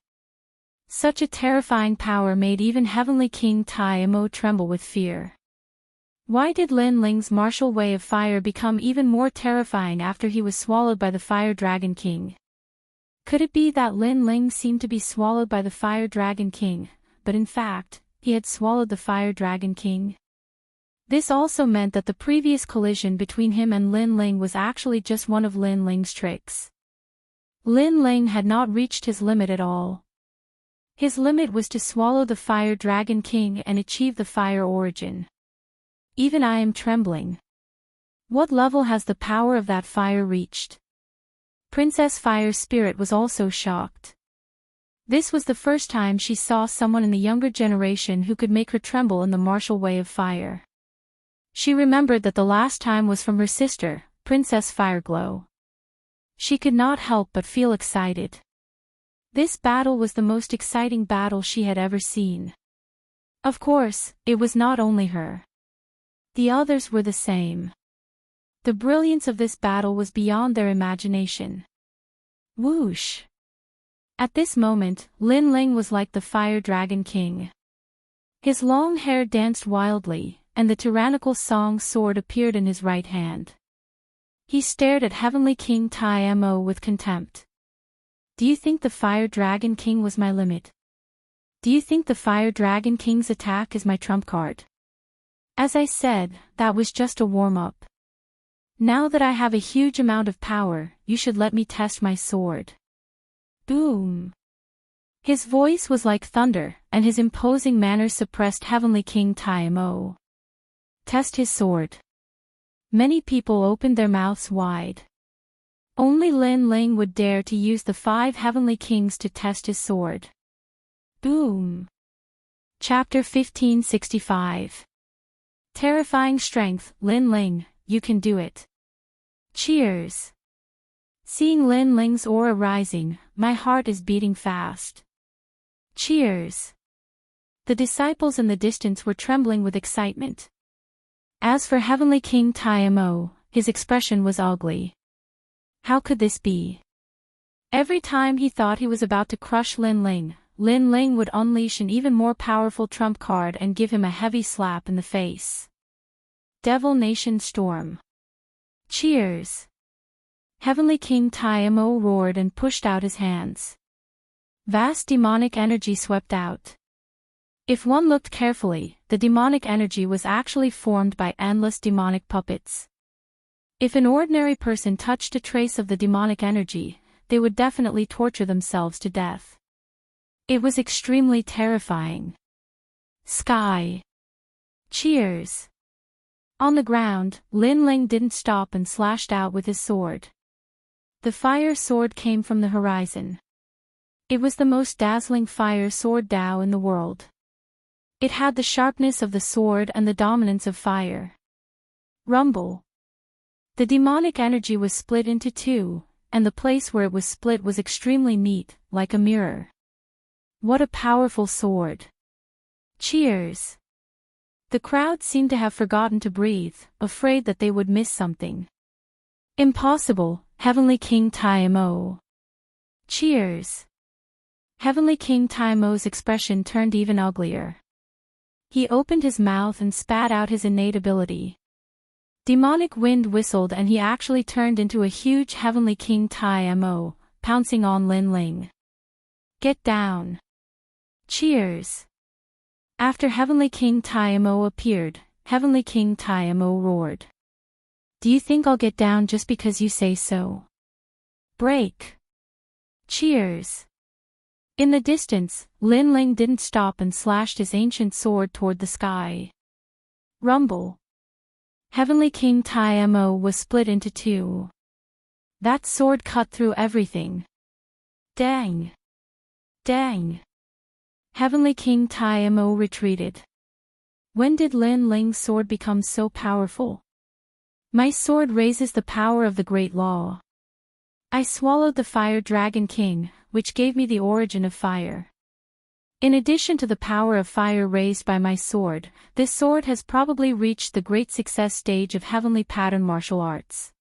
Such a terrifying power made even Heavenly King Tai Mo tremble with fear. Why did Lin Ling's martial way of fire become even more terrifying after he was swallowed by the Fire Dragon King? Could it be that Lin Ling seemed to be swallowed by the Fire Dragon King, but in fact, he had swallowed the Fire Dragon King? This also meant that the previous collision between him and Lin Ling was actually just one of Lin Ling's tricks. Lin Ling had not reached his limit at all. His limit was to swallow the Fire Dragon King and achieve the fire origin. Even I am trembling. What level has the power of that fire reached? Princess Fire Spirit was also shocked. This was the first time she saw someone in the younger generation who could make her tremble in the martial way of fire. She remembered that the last time was from her sister, Princess Fireglow. She could not help but feel excited. This battle was the most exciting battle she had ever seen. Of course, it was not only her. The others were the same. The brilliance of this battle was beyond their imagination. Whoosh! At this moment, Lin Ling was like the Fire Dragon King. His long hair danced wildly, and the tyrannical song sword appeared in his right hand. He stared at Heavenly King Tai Mo with contempt. Do you think the Fire Dragon King was my limit? Do you think the Fire Dragon King's attack is my trump card? As I said, that was just a warm-up. Now that I have a huge amount of power, you should let me test my sword. Boom! His voice was like thunder, and his imposing manner suppressed Heavenly King Tai Mo. Test his sword. Many people opened their mouths wide. Only Lin Ling would dare to use the 5 Heavenly Kings to test his sword. Boom! Chapter 1565. Terrifying strength, Lin Ling, you can do it. Cheers! Seeing Lin Ling's aura rising, my heart is beating fast. Cheers! The disciples in the distance were trembling with excitement. As for Heavenly King Tai Mo, his expression was ugly. How could this be? Every time he thought he was about to crush Lin Ling would unleash an even more powerful trump card and give him a heavy slap in the face. Devil Nation Storm. Cheers! Heavenly King Tai Mo roared and pushed out his hands. Vast demonic energy swept out. If one looked carefully, the demonic energy was actually formed by endless demonic puppets. If an ordinary person touched a trace of the demonic energy, they would definitely torture themselves to death. It was extremely terrifying. Sky. Cheers! On the ground, Lin Ling didn't stop and slashed out with his sword. The fire sword came from the horizon. It was the most dazzling fire sword Dao in the world. It had the sharpness of the sword and the dominance of fire. Rumble. The demonic energy was split into 2, and the place where it was split was extremely neat, like a mirror. What a powerful sword. Cheers! The crowd seemed to have forgotten to breathe, afraid that they would miss something. Impossible, Heavenly King Tai Mo. Cheers! Heavenly King Tai Mo's expression turned even uglier. He opened his mouth and spat out his innate ability. Demonic wind whistled and he actually turned into a huge Heavenly King Tai Mo, pouncing on Lin Ling. Get down! Cheers! After Heavenly King Tai Mo appeared, Heavenly King Tai Mo roared. Do you think I'll get down just because you say so? Break! Cheers! In the distance, Lin Ling didn't stop and slashed his ancient sword toward the sky. Rumble! Heavenly King Tai Mo was split into 2. That sword cut through everything. Dang! Dang! Heavenly King Tai Mo retreated. When did Lin Ling's sword become so powerful? My sword raises the power of the Great Law. I swallowed the Fire Dragon King, which gave me the origin of fire. In addition to the power of fire raised by my sword, this sword has probably reached the great success stage of heavenly pattern martial arts.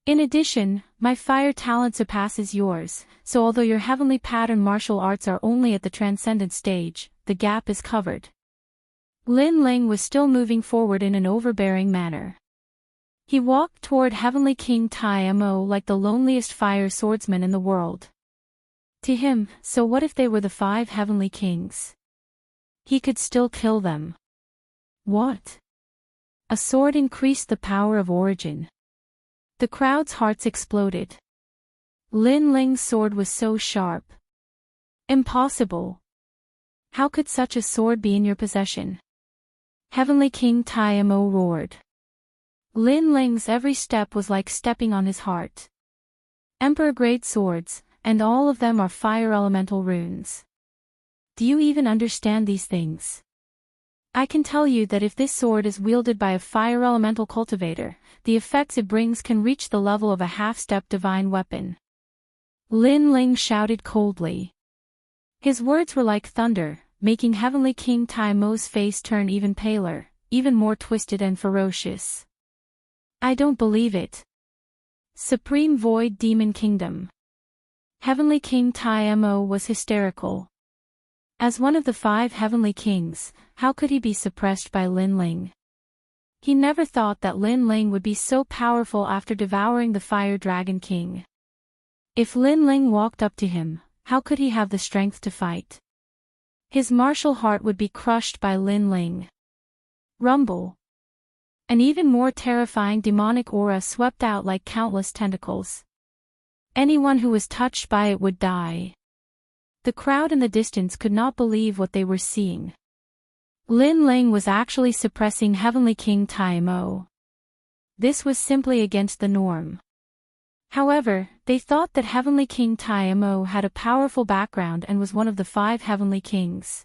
In addition, my fire talent surpasses yours, so although your heavenly pattern martial arts are only at the transcendent stage, the gap is covered. Lin Ling was still moving forward in an overbearing manner. He walked toward Heavenly King Tai Mo like the loneliest fire swordsman in the world. To him, so what if they were the 5 heavenly kings? He could still kill them. What? A sword increased the power of origin. The crowd's hearts exploded. Lin Ling's sword was so sharp. Impossible. How could such a sword be in your possession? Heavenly King Tai Mo roared. Lin Ling's every step was like stepping on his heart. Emperor-grade swords, and all of them are fire elemental runes. Do you even understand these things? I can tell you that if this sword is wielded by a fire elemental cultivator, the effects it brings can reach the level of a half-step divine weapon. Lin Ling shouted coldly. His words were like thunder, making Heavenly King Tai Mo's face turn even paler, even more twisted and ferocious. I don't believe it. Supreme Void Demon Kingdom. Heavenly King Tai Mo was hysterical. As one of the 5 heavenly kings, how could he be suppressed by Lin Ling? He never thought that Lin Ling would be so powerful after devouring the Fire Dragon King. If Lin Ling walked up to him, how could he have the strength to fight? His martial heart would be crushed by Lin Ling. Rumble. An even more terrifying demonic aura swept out like countless tentacles. Anyone who was touched by it would die. The crowd in the distance could not believe what they were seeing. Lin Ling was actually suppressing Heavenly King Tai Mo. This was simply against the norm. However, they thought that Heavenly King Tai Mo had a powerful background and was one of the 5 heavenly kings.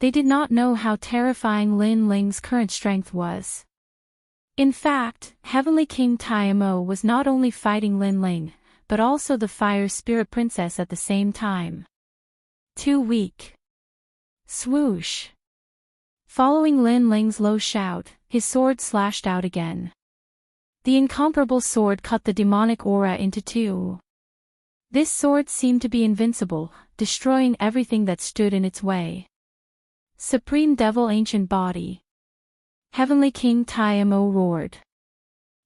They did not know how terrifying Lin Ling's current strength was. In fact, Heavenly King Tai Mo was not only fighting Lin Ling, but also the Fire Spirit Princess at the same time. Too weak. Swoosh. Following Lin Ling's low shout, his sword slashed out again. The incomparable sword cut the demonic aura into 2. This sword seemed to be invincible, destroying everything that stood in its way. Supreme Devil Ancient Body. Heavenly King Tai Mo roared.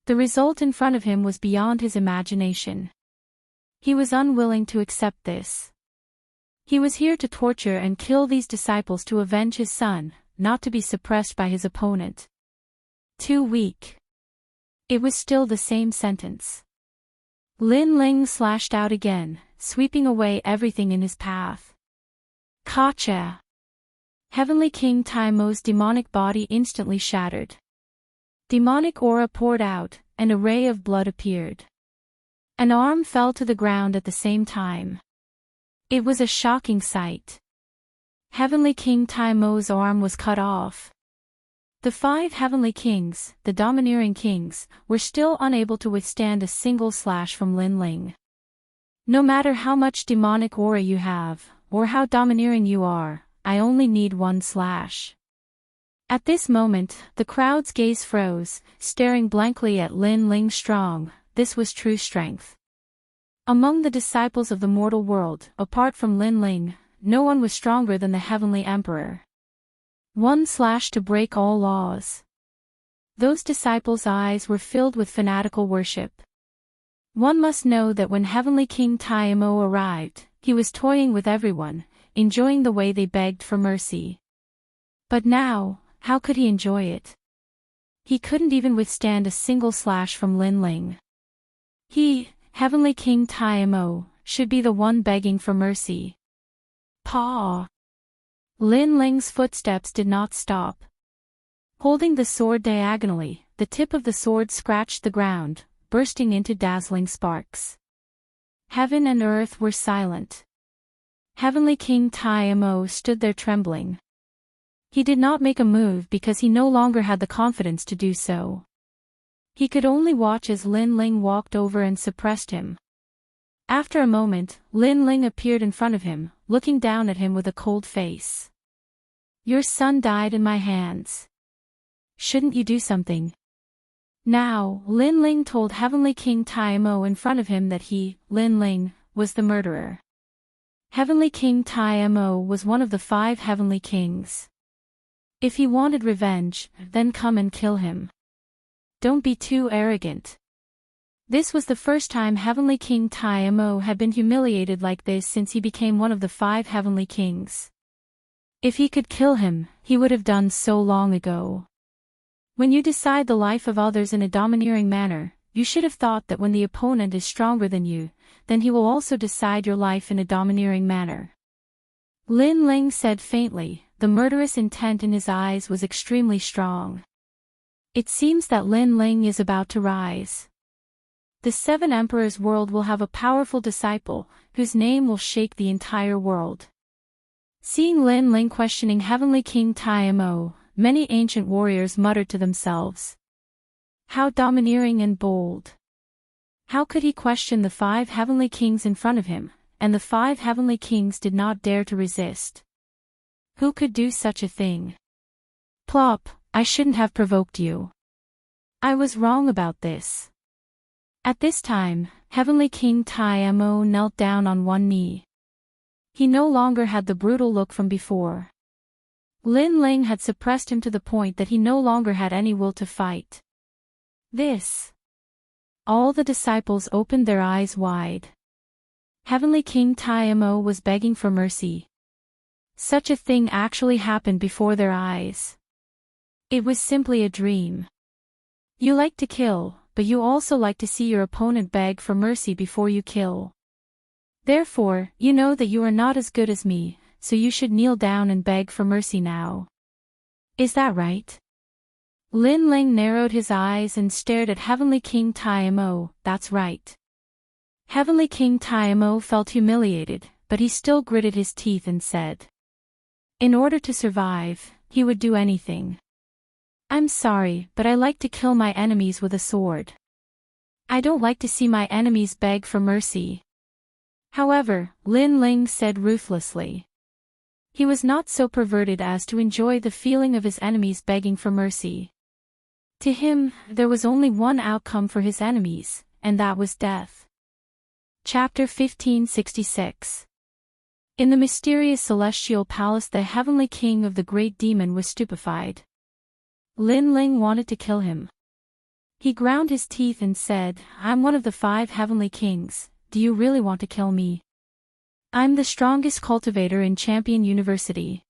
The result in front of him was beyond his imagination. He was unwilling to accept this. He was here to torture and kill these disciples to avenge his son, not to be suppressed by his opponent. Too weak. It was still the same sentence. Lin Ling slashed out again, sweeping away everything in his path. Gotcha! Heavenly King Tai Mo's demonic body instantly shattered. Demonic aura poured out, and a ray of blood appeared. An arm fell to the ground at the same time. It was a shocking sight. Heavenly King Tai Mo's arm was cut off. The 5 heavenly kings, the domineering kings, were still unable to withstand a single slash from Lin Ling. No matter how much demonic aura you have, or how domineering you are, I only need 1 slash. At this moment, the crowd's gaze froze, staring blankly at Lin Ling's strong. This was true strength. Among the disciples of the mortal world, apart from Lin Ling, no one was stronger than the Heavenly Emperor. 1 slash to break all laws. Those disciples' eyes were filled with fanatical worship. One must know that when Heavenly King Tai Mo arrived, he was toying with everyone, enjoying the way they begged for mercy. But now, how could he enjoy it? He couldn't even withstand a single slash from Lin Ling. He, Heavenly King Tai Mo, should be the one begging for mercy. Paw! Lin Ling's footsteps did not stop. Holding the sword diagonally, the tip of the sword scratched the ground, bursting into dazzling sparks. Heaven and earth were silent. Heavenly King Tai Mo stood there trembling. He did not make a move because he no longer had the confidence to do so. He could only watch as Lin Ling walked over and suppressed him. After a moment, Lin Ling appeared in front of him, looking down at him with a cold face. Your son died in my hands. Shouldn't you do something? Now, Lin Ling told Heavenly King Taimo in front of him that he, Lin Ling, was the murderer. Heavenly King Taimo was one of the 5 heavenly kings. If he wanted revenge, then come and kill him. Don't be too arrogant. This was the first time Heavenly King Taimo had been humiliated like this since he became one of the 5 heavenly kings. If he could kill him, he would have done so long ago. When you decide the life of others in a domineering manner, you should have thought that when the opponent is stronger than you, then he will also decide your life in a domineering manner. Lin Ling said faintly, the murderous intent in his eyes was extremely strong. It seems that Lin Ling is about to rise. The 7 Emperors' world will have a powerful disciple, whose name will shake the entire world. Seeing Lin Ling questioning Heavenly King Taimo, many ancient warriors muttered to themselves. How domineering and bold. How could he question the 5 heavenly kings in front of him, and the 5 heavenly kings did not dare to resist? Who could do such a thing? Plop, I shouldn't have provoked you. I was wrong about this. At this time, Heavenly King Taimo knelt down on one knee. He no longer had the brutal look from before. Lin Ling had suppressed him to the point that he no longer had any will to fight. All the disciples opened their eyes wide. Heavenly King Taimo was begging for mercy. Such a thing actually happened before their eyes. It was simply a dream. You like to kill, but you also like to see your opponent beg for mercy before you kill. Therefore, you know that you are not as good as me, so you should kneel down and beg for mercy now. Is that right? Lin Ling narrowed his eyes and stared at Heavenly King Taimo. That's right. Heavenly King Taimo felt humiliated, but he still gritted his teeth and said. In order to survive, he would do anything. I'm sorry, but I like to kill my enemies with a sword. I don't like to see my enemies beg for mercy. However, Lin Ling said ruthlessly. He was not so perverted as to enjoy the feeling of his enemies begging for mercy. To him, there was only one outcome for his enemies, and that was death. Chapter 1566. In the mysterious celestial palace, the heavenly king of the great demon was stupefied. Lin Ling wanted to kill him. He ground his teeth and said, I'm one of the 5 heavenly kings, do you really want to kill me? I'm the strongest cultivator in Champion University.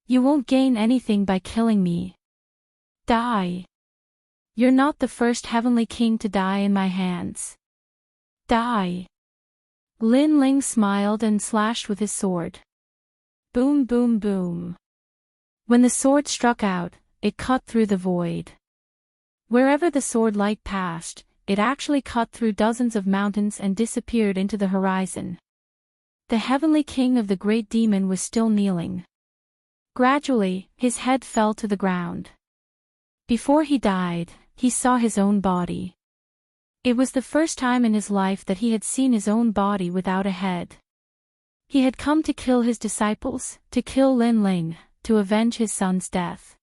You won't gain anything by killing me. Die. You're not the first heavenly king to die in my hands. Die. Lin Ling smiled and slashed with his sword. Boom, boom, boom. When the sword struck out, it cut through the void. Wherever the sword light passed, it actually cut through dozens of mountains and disappeared into the horizon. The heavenly king of the great demon was still kneeling. Gradually, his head fell to the ground. Before he died, he saw his own body. It was the first time in his life that he had seen his own body without a head. He had come to kill his disciples, to kill Lin Ling, to avenge his son's death.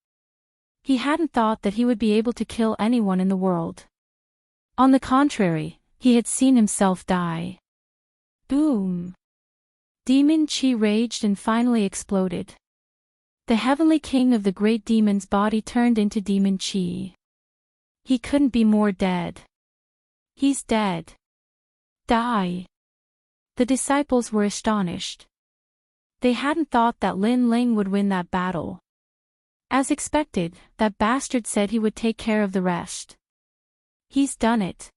He hadn't thought that he would be able to kill anyone in the world. On the contrary, he had seen himself die. Boom! Demon chi raged and finally exploded. The heavenly king of the great demon's body turned into demon chi. He couldn't be more dead. He's dead. Die. The disciples were astonished. They hadn't thought that Lin Ling would win that battle. As expected, that bastard said he would take care of the rest. He's done it.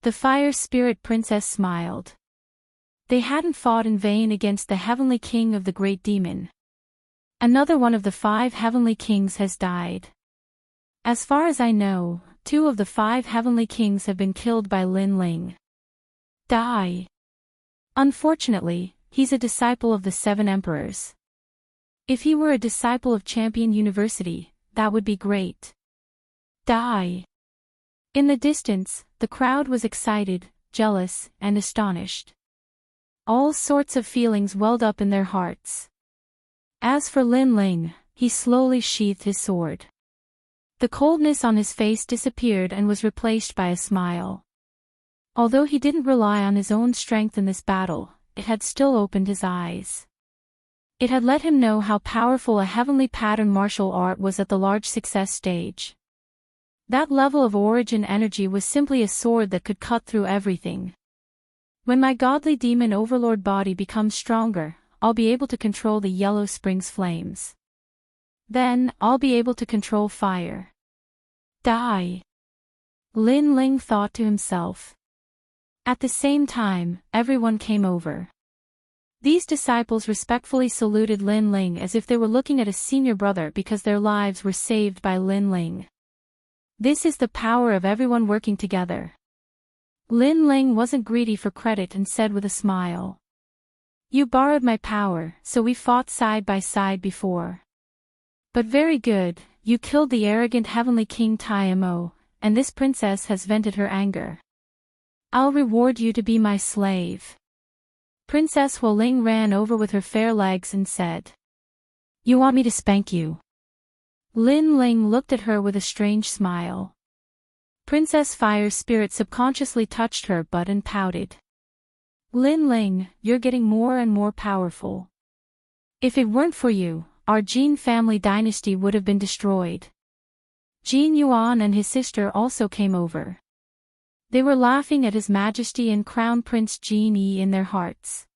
The fire spirit princess smiled. They hadn't fought in vain against the heavenly king of the great demon. Another one of the 5 heavenly kings has died. As far as I know, 2 of the 5 heavenly kings have been killed by Lin Ling. Die. Unfortunately, he's a disciple of the 7 emperors. If he were a disciple of Champion University, that would be great. Die. In the distance, the crowd was excited, jealous, and astonished. All sorts of feelings welled up in their hearts. As for Lin Ling, he slowly sheathed his sword. The coldness on his face disappeared and was replaced by a smile. Although he didn't rely on his own strength in this battle, it had still opened his eyes. It had let him know how powerful a heavenly pattern martial art was at the large success stage. That level of origin energy was simply a sword that could cut through everything. When my godly demon overlord body becomes stronger, I'll be able to control the Yellow Springs flames. Then, I'll be able to control fire. Die. Lin Ling thought to himself. At the same time, everyone came over. These disciples respectfully saluted Lin Ling as if they were looking at a senior brother because their lives were saved by Lin Ling. This is the power of everyone working together. Lin Ling wasn't greedy for credit and said with a smile. You borrowed my power, so we fought side by side before. But very good, you killed the arrogant heavenly king Mo, and this princess has vented her anger. I'll reward you to be my slave. Princess Huoling ran over with her fair legs and said. You want me to spank you? Lin Ling looked at her with a strange smile. Princess Fire's spirit subconsciously touched her butt and pouted. Lin Ling, you're getting more and more powerful. If it weren't for you, our Jin family dynasty would have been destroyed. Jin Yuan and his sister also came over. They were laughing at His Majesty and Crown Prince Jin Yi in their hearts.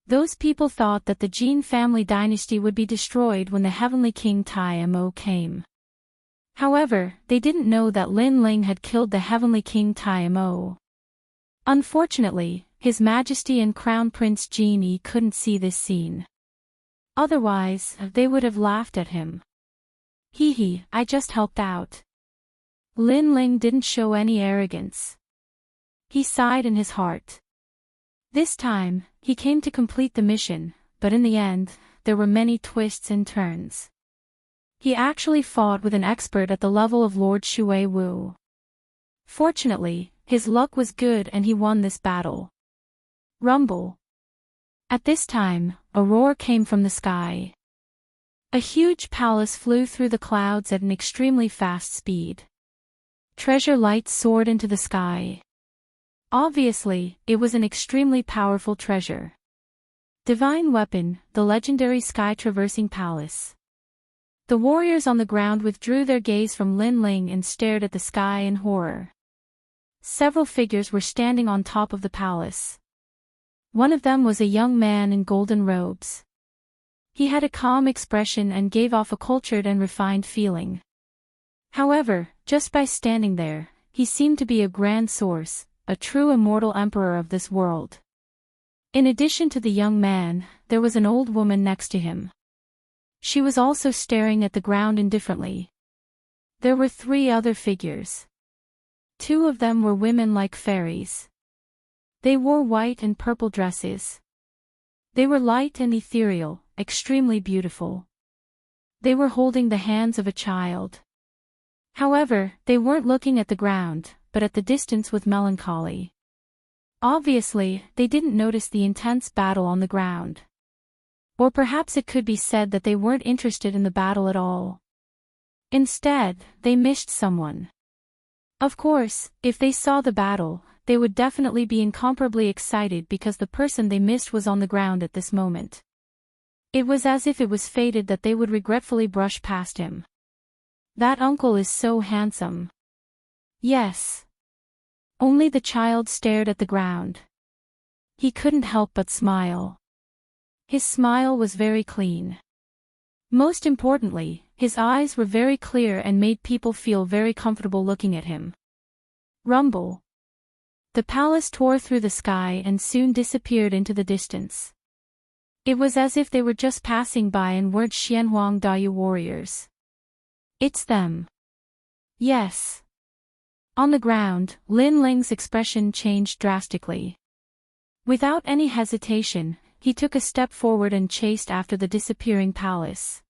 Those people thought that the Jin family dynasty would be destroyed when the heavenly king Mo came. However, they didn't know that Lin Ling had killed the heavenly king Mo. Unfortunately, His Majesty and Crown Prince Jin Yi couldn't see this scene. Otherwise, they would have laughed at him. Hee, I just helped out. Lin Ling didn't show any arrogance. He sighed in his heart. This time, he came to complete the mission, but in the end, there were many twists and turns. He actually fought with an expert at the level of Lord Shui Wu. Fortunately, his luck was good and he won this battle. Rumble. At this time, a roar came from the sky. A huge palace flew through the clouds at an extremely fast speed. Treasure lights soared into the sky. Obviously, it was an extremely powerful treasure. Divine weapon, the legendary sky-traversing palace. The warriors on the ground withdrew their gaze from Lin Ling and stared at the sky in horror. Several figures were standing on top of the palace. One of them was a young man in golden robes. He had a calm expression and gave off a cultured and refined feeling. However, just by standing there, he seemed to be a grand source, a true immortal emperor of this world. In addition to the young man, there was an old woman next to him. She was also staring at the ground indifferently. There were 3 other figures. 2 of them were women like fairies. They wore white and purple dresses. They were light and ethereal, extremely beautiful. They were holding the hands of a child. However, they weren't looking at the ground, but at the distance with melancholy. Obviously, they didn't notice the intense battle on the ground. Or perhaps it could be said that they weren't interested in the battle at all. Instead, they missed someone. Of course, if they saw the battle, they would definitely be incomparably excited because the person they missed was on the ground at this moment. It was as if it was fated that they would regretfully brush past him. That uncle is so handsome. Yes. Only the child stared at the ground. He couldn't help but smile. His smile was very clean. Most importantly, his eyes were very clear and made people feel very comfortable looking at him. Rumble. The palace tore through the sky and soon disappeared into the distance. It was as if they were just passing by and weren't Xianhuang Dayu warriors. It's them. Yes. On the ground, Lin Ling's expression changed drastically. Without any hesitation, he took a step forward and chased after the disappearing palace.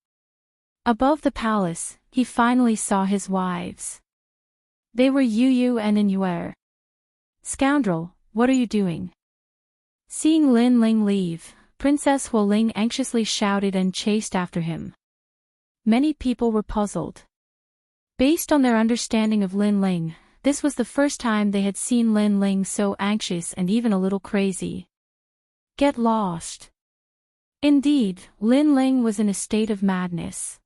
Above the palace, he finally saw his wives. They were Yu and Inuer. "Scoundrel, what are you doing?" Seeing Lin Ling leave, Princess Huoling anxiously shouted and chased after him. Many people were puzzled. Based on their understanding of Lin Ling, this was the first time they had seen Lin Ling so anxious and even a little crazy. Get lost. Indeed, Lin Ling was in a state of madness.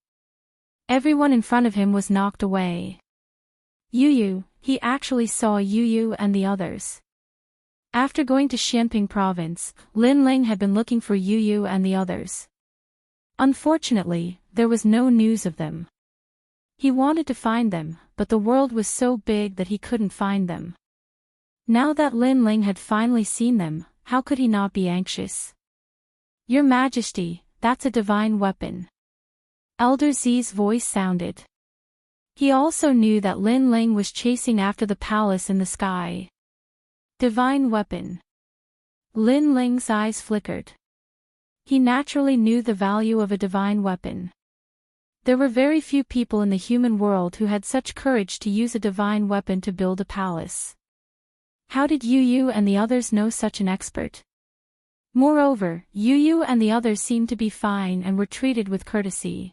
Everyone in front of him was knocked away. He actually saw Yu and the others. After going to Xianping province, Lin Ling had been looking for Yu and the others. Unfortunately, there was no news of them. He wanted to find them, but the world was so big that he couldn't find them. Now that Lin Ling had finally seen them, how could he not be anxious? "Your Majesty, that's a divine weapon." Elder Zi's voice sounded. He also knew that Lin Ling was chasing after the palace in the sky. Divine weapon. Lin Ling's eyes flickered. He naturally knew the value of a divine weapon. There were very few people in the human world who had such courage to use a divine weapon to build a palace. How did Yu and the others know such an expert? Moreover, Yu and the others seemed to be fine and were treated with courtesy.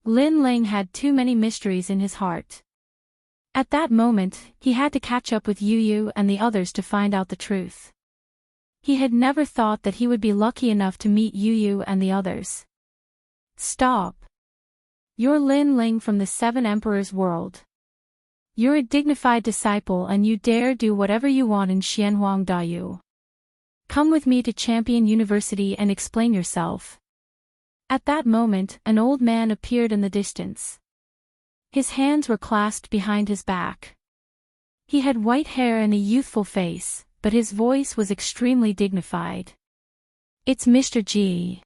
Lin Ling had too many mysteries in his heart. At that moment, he had to catch up with Yu and the others to find out the truth. He had never thought that he would be lucky enough to meet Yu and the others. "Stop. You're Lin Ling from the Seven Emperors world. You're a dignified disciple and you dare do whatever you want in Xianhuang Dayu. Come with me to Champion University and explain yourself." At that moment, an old man appeared in the distance. His hands were clasped behind his back. He had white hair and a youthful face, but his voice was extremely dignified. "It's Mr. G."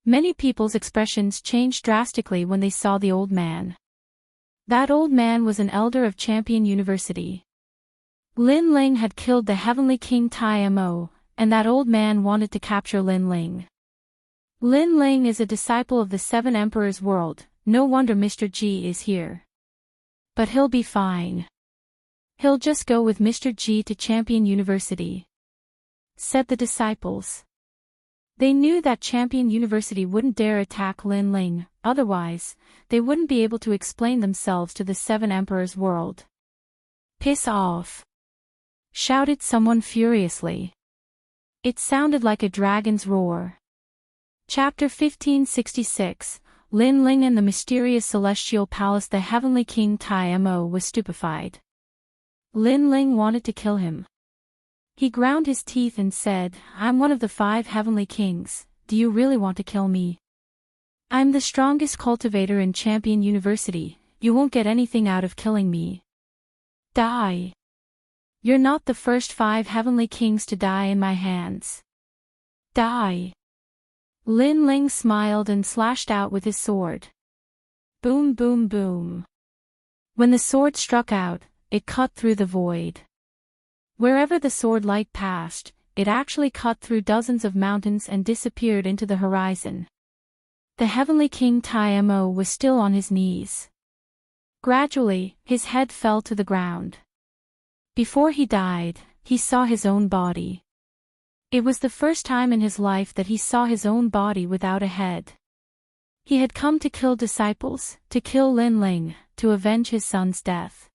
Many people's expressions changed drastically when they saw the old man. That old man was an elder of Champion University. Lin Ling had killed the Heavenly King Tai Mo, and that old man wanted to capture Lin Ling. Lin Ling is a disciple of the Seven Emperors world, no wonder Mr. G is here. But he'll be fine. He'll just go with Mr. G to Champion University, said the disciples. They knew that Champion University wouldn't dare attack Lin Ling, otherwise, they wouldn't be able to explain themselves to the Seven Emperors world. "Piss off!" shouted someone furiously. It sounded like a dragon's roar. Chapter 1566, Lin Ling and the Mysterious Celestial Palace. The Heavenly King Tai Mo was stupefied. Lin Ling wanted to kill him. He ground his teeth and said, "I'm one of the 5 Heavenly Kings, do you really want to kill me? I'm the strongest cultivator in Champion University, you won't get anything out of killing me. Die. You're not the first 5 Heavenly Kings to die in my hands. Die." Lin Ling smiled and slashed out with his sword. Boom boom boom. When the sword struck out, it cut through the void. Wherever the sword light passed, it actually cut through dozens of mountains and disappeared into the horizon. The Heavenly King Tai Mo was still on his knees. Gradually, his head fell to the ground. Before he died, he saw his own body. It was the first time in his life that he saw his own body without a head. He had come to kill disciples, to kill Lin Ling, to avenge his son's death.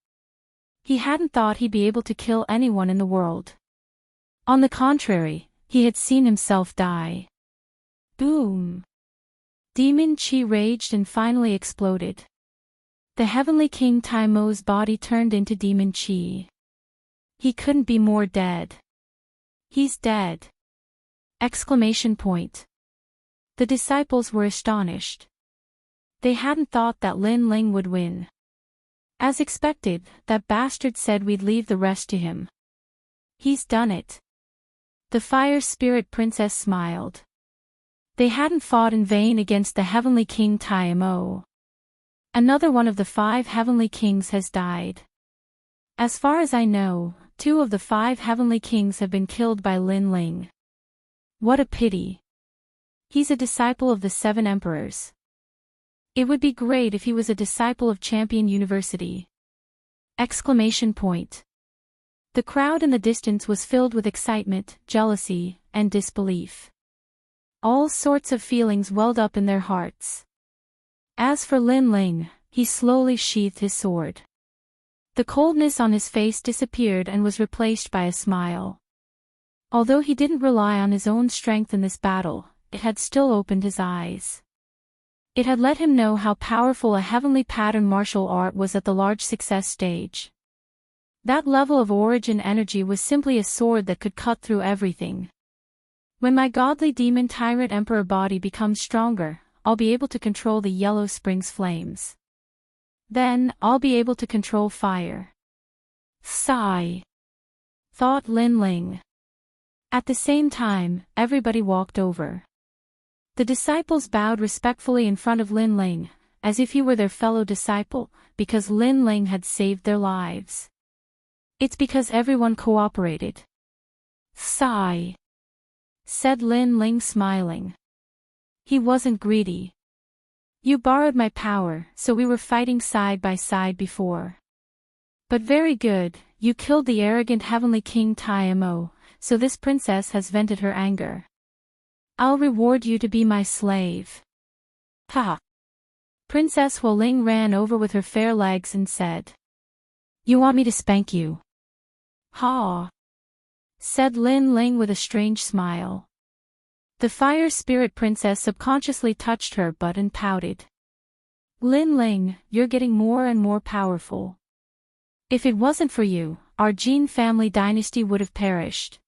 He hadn't thought he'd be able to kill anyone in the world. On the contrary, he had seen himself die. Boom! Demon Qi raged and finally exploded. The Heavenly King Tai Mo's body turned into Demon Qi. He couldn't be more dead. He's dead! Exclamation point. The disciples were astonished. They hadn't thought that Lin Ling would win. As expected, that bastard said we'd leave the rest to him. He's done it. The Fire Spirit Princess smiled. They hadn't fought in vain against the Heavenly King Tai Mo. Another one of the 5 Heavenly Kings has died. As far as I know, 2 of the 5 Heavenly Kings have been killed by Lin Ling. What a pity. He's a disciple of the 7 emperors. It would be great if he was a disciple of Champion University. Exclamation point. The crowd in the distance was filled with excitement, jealousy, and disbelief. All sorts of feelings welled up in their hearts. As for Lin Ling, he slowly sheathed his sword. The coldness on his face disappeared and was replaced by a smile. Although he didn't rely on his own strength in this battle, it had still opened his eyes. It had let him know how powerful a heavenly pattern martial art was at the large success stage. That level of origin energy was simply a sword that could cut through everything. When my godly demon tyrant emperor body becomes stronger, I'll be able to control the Yellow Springs flames. Then, I'll be able to control fire. Sigh. Thought Lin Ling. At the same time, everybody walked over. The disciples bowed respectfully in front of Lin Ling, as if he were their fellow disciple, because Lin Ling had saved their lives. It's because everyone cooperated. Sigh. Said Lin Ling smiling. He wasn't greedy. You borrowed my power, so we were fighting side by side before. But very good, you killed the arrogant heavenly king Taimo, so this princess has vented her anger. I'll reward you to be my slave. Ha! Princess Hualing ran over with her fair legs and said. You want me to spank you? Ha! Said Lin Ling with a strange smile. The fire spirit princess subconsciously touched her butt and pouted. Lin Ling, you're getting more and more powerful. If it wasn't for you, our Jin family dynasty would have perished.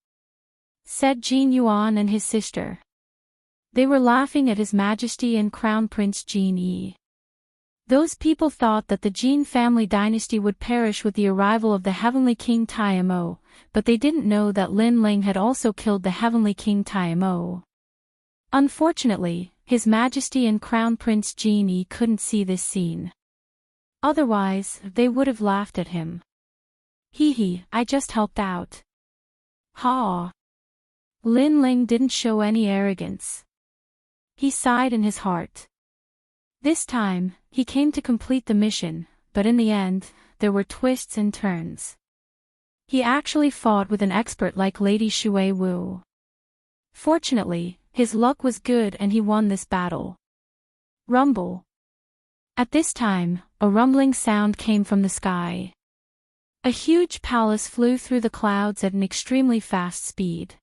Said Jin Yuan and his sister. They were laughing at His Majesty and Crown Prince Jin Yi. Those people thought that the Jin family dynasty would perish with the arrival of the heavenly king Taimo, but they didn't know that Lin Ling had also killed the heavenly king Taimo. Unfortunately, His Majesty and Crown Prince Jin Yi couldn't see this scene. Otherwise, they would have laughed at him. Hee, I just helped out. Ha! Lin Ling didn't show any arrogance. He sighed in his heart. This time, he came to complete the mission, but in the end, there were twists and turns. He actually fought with an expert like Lady Shui Wu. Fortunately, his luck was good and he won this battle. Rumble. At this time, a rumbling sound came from the sky. A huge palace flew through the clouds at an extremely fast speed.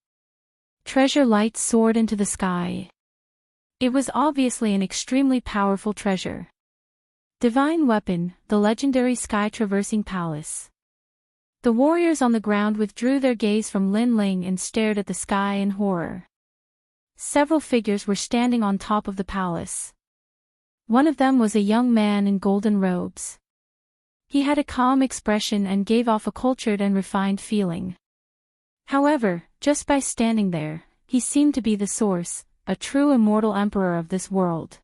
Treasure lights soared into the sky. It was obviously an extremely powerful treasure. Divine weapon, the legendary sky-traversing palace. The warriors on the ground withdrew their gaze from Lin Ling and stared at the sky in horror. Several figures were standing on top of the palace. One of them was a young man in golden robes. He had a calm expression and gave off a cultured and refined feeling. However, just by standing there, he seemed to be the source, a true immortal emperor of this world.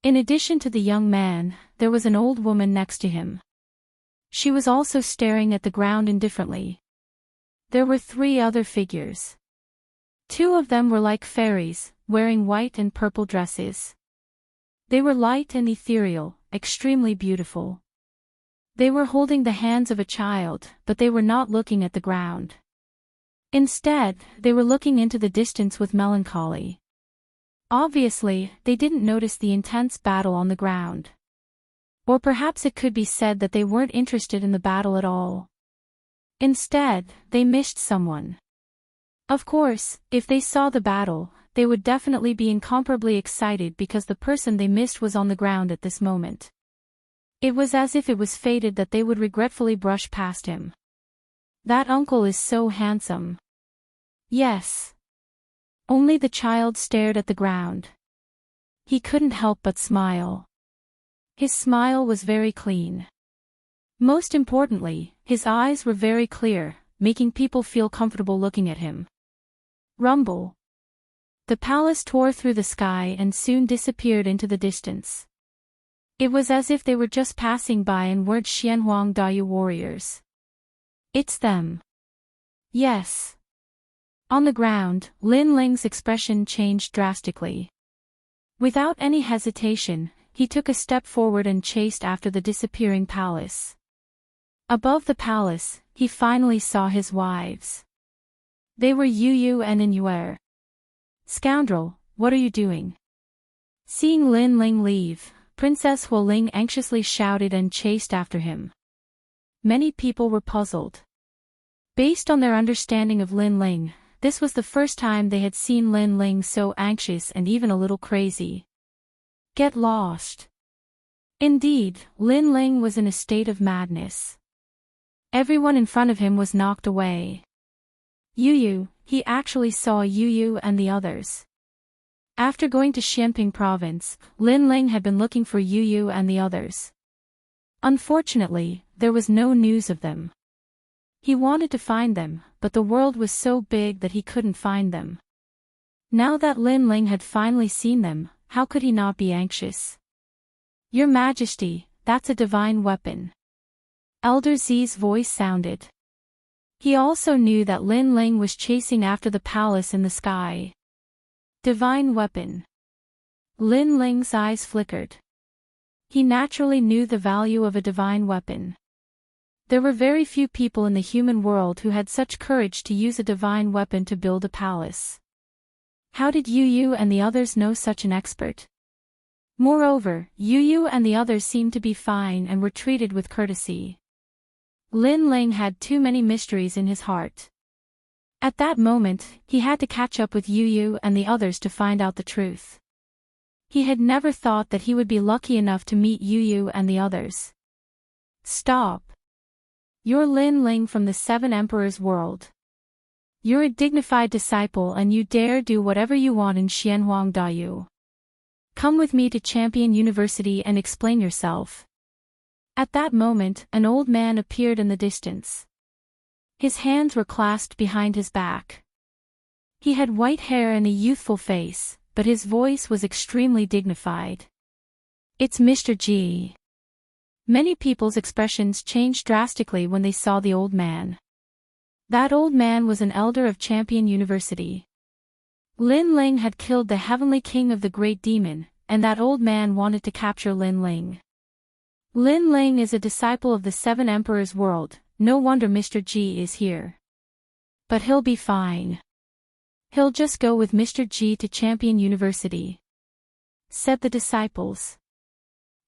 In addition to the young man, there was an old woman next to him. She was also staring at the ground indifferently. There were 3 other figures. 2 of them were like fairies, wearing white and purple dresses. They were light and ethereal, extremely beautiful. They were holding the hands of a child, but they were not looking at the ground. Instead, they were looking into the distance with melancholy. Obviously, they didn't notice the intense battle on the ground. Or perhaps it could be said that they weren't interested in the battle at all. Instead, they missed someone. Of course, if they saw the battle, they would definitely be incomparably excited because the person they missed was on the ground at this moment. It was as if it was fated that they would regretfully brush past him. That uncle is so handsome. Yes. Only the child stared at the ground. He couldn't help but smile. His smile was very clean. Most importantly, his eyes were very clear, making people feel comfortable looking at him. Rumble. The palace tore through the sky and soon disappeared into the distance. It was as if they were just passing by and weren't Xianhuang Dayu warriors. It's them. Yes. On the ground, Lin Ling's expression changed drastically. Without any hesitation, he took a step forward and chased after the disappearing palace. Above the palace, he finally saw his wives. They were Yu Yu and Inyue. "Scoundrel, what are you doing?" Seeing Lin Ling leave, Princess Huoling anxiously shouted and chased after him. Many people were puzzled. Based on their understanding of Lin Ling, this was the first time they had seen Lin Ling so anxious and even a little crazy. Get lost. Indeed, Lin Ling was in a state of madness. Everyone in front of him was knocked away. Yu Yu, he actually saw Yu Yu and the others. After going to Xianping province, Lin Ling had been looking for Yu Yu and the others. Unfortunately, there was no news of them. He wanted to find them, but the world was so big that he couldn't find them. Now that Lin Ling had finally seen them, how could he not be anxious? "Your Majesty, that's a divine weapon." Elder Zi's voice sounded. He also knew that Lin Ling was chasing after the palace in the sky. Divine weapon. Lin Ling's eyes flickered. He naturally knew the value of a divine weapon. There were very few people in the human world who had such courage to use a divine weapon to build a palace. How did Yu Yu and the others know such an expert? Moreover, Yu Yu and the others seemed to be fine and were treated with courtesy. Lin Ling had too many mysteries in his heart. At that moment, he had to catch up with Yu Yu and the others to find out the truth. He had never thought that he would be lucky enough to meet Yu Yu and the others. "Stop. You're Lin Ling from the Seven Emperors world. You're a dignified disciple and you dare do whatever you want in Xianhuang Dayu. Come with me to Champion University and explain yourself." At that moment, an old man appeared in the distance. His hands were clasped behind his back. He had white hair and a youthful face, but his voice was extremely dignified. "It's Mr. G." Many people's expressions changed drastically when they saw the old man. That old man was an elder of Champion University. Lin Ling had killed the Heavenly King of the Great Demon, and that old man wanted to capture Lin Ling. Lin Ling is a disciple of the Seven Emperors world, no wonder Mr. G is here. But he'll be fine. He'll just go with Mr. G to Champion University, said the disciples.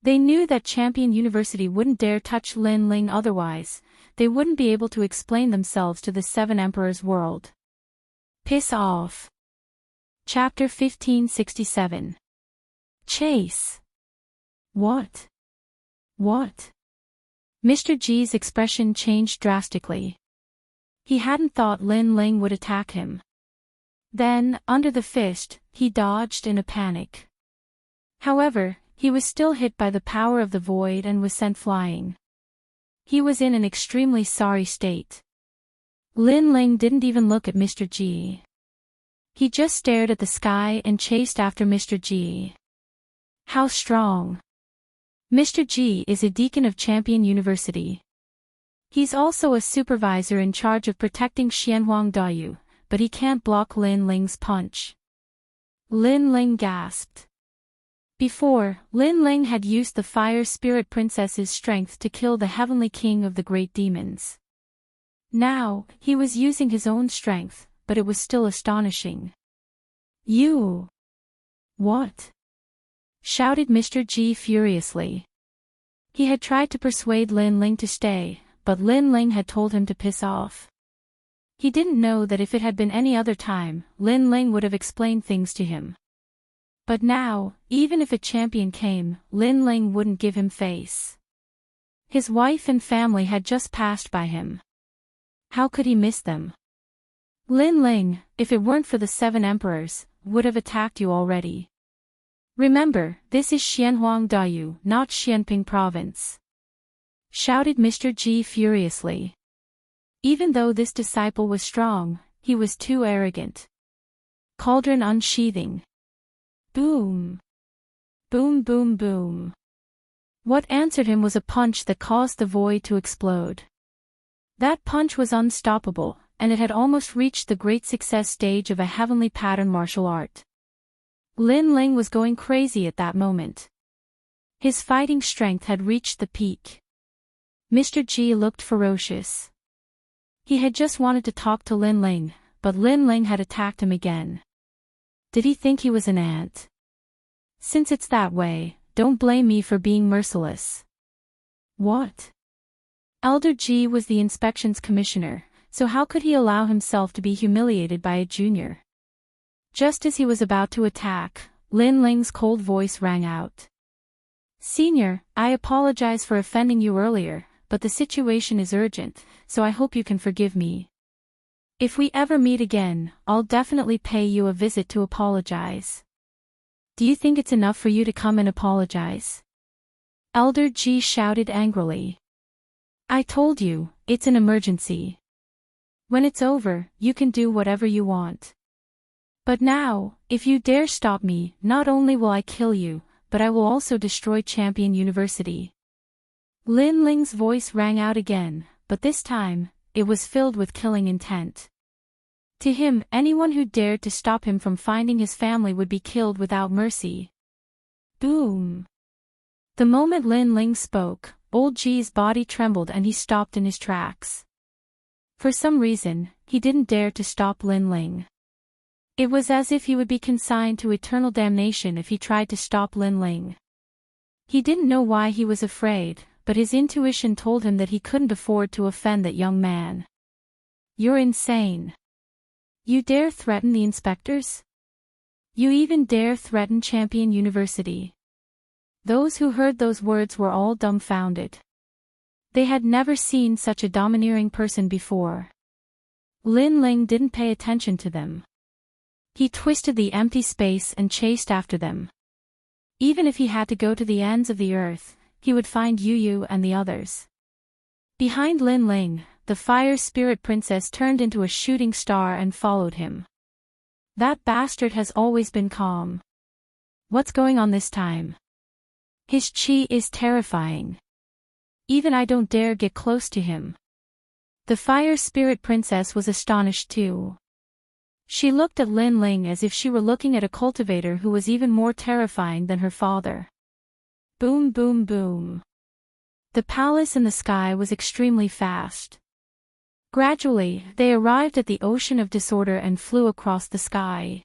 They knew that Champion University wouldn't dare touch Lin Ling, otherwise they wouldn't be able to explain themselves to the Seven Emperors world. Piss off. Chapter 1567. Chase. What? Mr. G's expression changed drastically. He hadn't thought Lin Ling would attack him. Then, under the fist, he dodged in a panic. However, he was still hit by the power of the void and was sent flying. He was in an extremely sorry state. Lin Ling didn't even look at Mr. G. He just stared at the sky and chased after Mr. G. How strong! Mr. G is a deacon of Champion University. He's also a supervisor in charge of protecting Xianhuang Dayu, but he can't block Lin Ling's punch. Lin Ling gasped. Before, Lin Ling had used the Fire Spirit Princess's strength to kill the Heavenly King of the Great Demons. Now, he was using his own strength, but it was still astonishing. "You! What?" shouted Mr. G furiously. He had tried to persuade Lin Ling to stay, but Lin Ling had told him to piss off. He didn't know that if it had been any other time, Lin Ling would have explained things to him. But now, even if a champion came, Lin Ling wouldn't give him face. His wife and family had just passed by him. How could he miss them? Lin Ling, if it weren't for the Seven Emperors, would have attacked you already. Remember, this is Xianhuang Dayu, not Xianping province, shouted Mr. G furiously. Even though this disciple was strong, he was too arrogant. Cauldron unsheathing. Boom! Boom boom boom. What answered him was a punch that caused the void to explode. That punch was unstoppable, and it had almost reached the great success stage of a heavenly pattern martial art. Lin Ling was going crazy at that moment. His fighting strength had reached the peak. Mr. G looked ferocious. He had just wanted to talk to Lin Ling, but Lin Ling had attacked him again. Did he think he was an ant? Since it's that way, don't blame me for being merciless. What? Elder G was the inspections commissioner, so how could he allow himself to be humiliated by a junior? Just as he was about to attack, Lin Ling's cold voice rang out. Senior, I apologize for offending you earlier, but the situation is urgent, so I hope you can forgive me. If we ever meet again, I'll definitely pay you a visit to apologize. Do you think it's enough for you to come and apologize? Elder G shouted angrily. I told you, it's an emergency. When it's over, you can do whatever you want. But now, if you dare stop me, not only will I kill you, but I will also destroy Champion University. Lin Ling's voice rang out again, but this time, it was filled with killing intent. To him, anyone who dared to stop him from finding his family would be killed without mercy. Boom! The moment Lin Ling spoke, Old G's body trembled and he stopped in his tracks. For some reason, he didn't dare to stop Lin Ling. It was as if he would be consigned to eternal damnation if he tried to stop Lin Ling. He didn't know why he was afraid, but his intuition told him that he couldn't afford to offend that young man. You're insane. You dare threaten the inspectors? You even dare threaten Champion University? Those who heard those words were all dumbfounded. They had never seen such a domineering person before. Lin Ling didn't pay attention to them. He twisted the empty space and chased after them. Even if he had to go to the ends of the earth, he would find Yu Yu and the others. Behind Lin Ling, the fire spirit princess turned into a shooting star and followed him. That bastard has always been calm. What's going on this time? His chi is terrifying. Even I don't dare get close to him. The fire spirit princess was astonished too. She looked at Lin Ling as if she were looking at a cultivator who was even more terrifying than her father. Boom boom boom. The palace in the sky was extremely fast. Gradually, they arrived at the ocean of disorder and flew across the sky.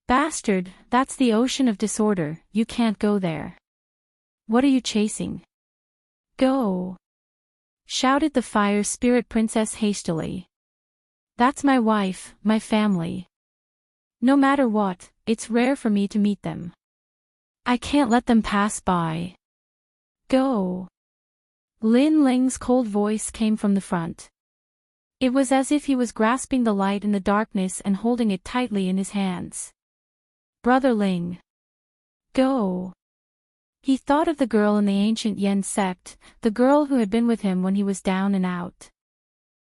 Bastard, that's the ocean of disorder, you can't go there. What are you chasing? Go! Shouted the fire spirit princess hastily. That's my wife, my family. No matter what, it's rare for me to meet them. I can't let them pass by. Go! Lin Ling's cold voice came from the front. It was as if he was grasping the light in the darkness and holding it tightly in his hands. Brother Ling. Go! He thought of the girl in the ancient Yen sect, the girl who had been with him when he was down and out.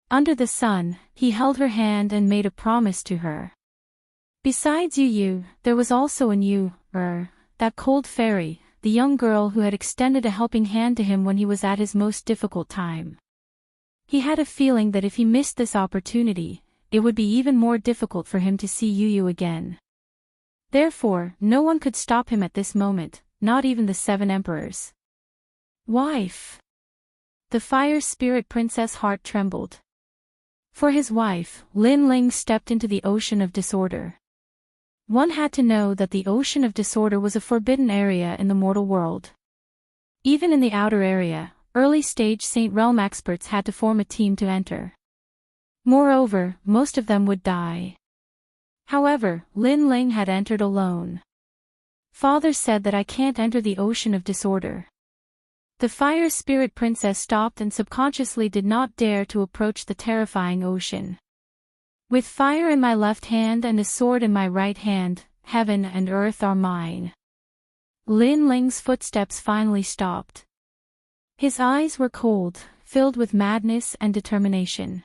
Under the sun, he held her hand and made a promise to her. Besides Yu Yu, there was also an Yu, that cold fairy, the young girl who had extended a helping hand to him when he was at his most difficult time. He had a feeling that if he missed this opportunity, it would be even more difficult for him to see Yu Yu again. Therefore, no one could stop him at this moment, not even the 7 emperors. Wife! The fire spirit princess' heart trembled. For his wife, Lin Ling stepped into the ocean of disorder. One had to know that the ocean of disorder was a forbidden area in the mortal world. Even in the outer area, early-stage Saint Realm experts had to form a team to enter. Moreover, most of them would die. However, Lin Ling had entered alone. Father said that I can't enter the ocean of disorder. The fire spirit princess stopped and subconsciously did not dare to approach the terrifying ocean. With fire in my left hand and a sword in my right hand, heaven and earth are mine. Lin Ling's footsteps finally stopped. His eyes were cold, filled with madness and determination.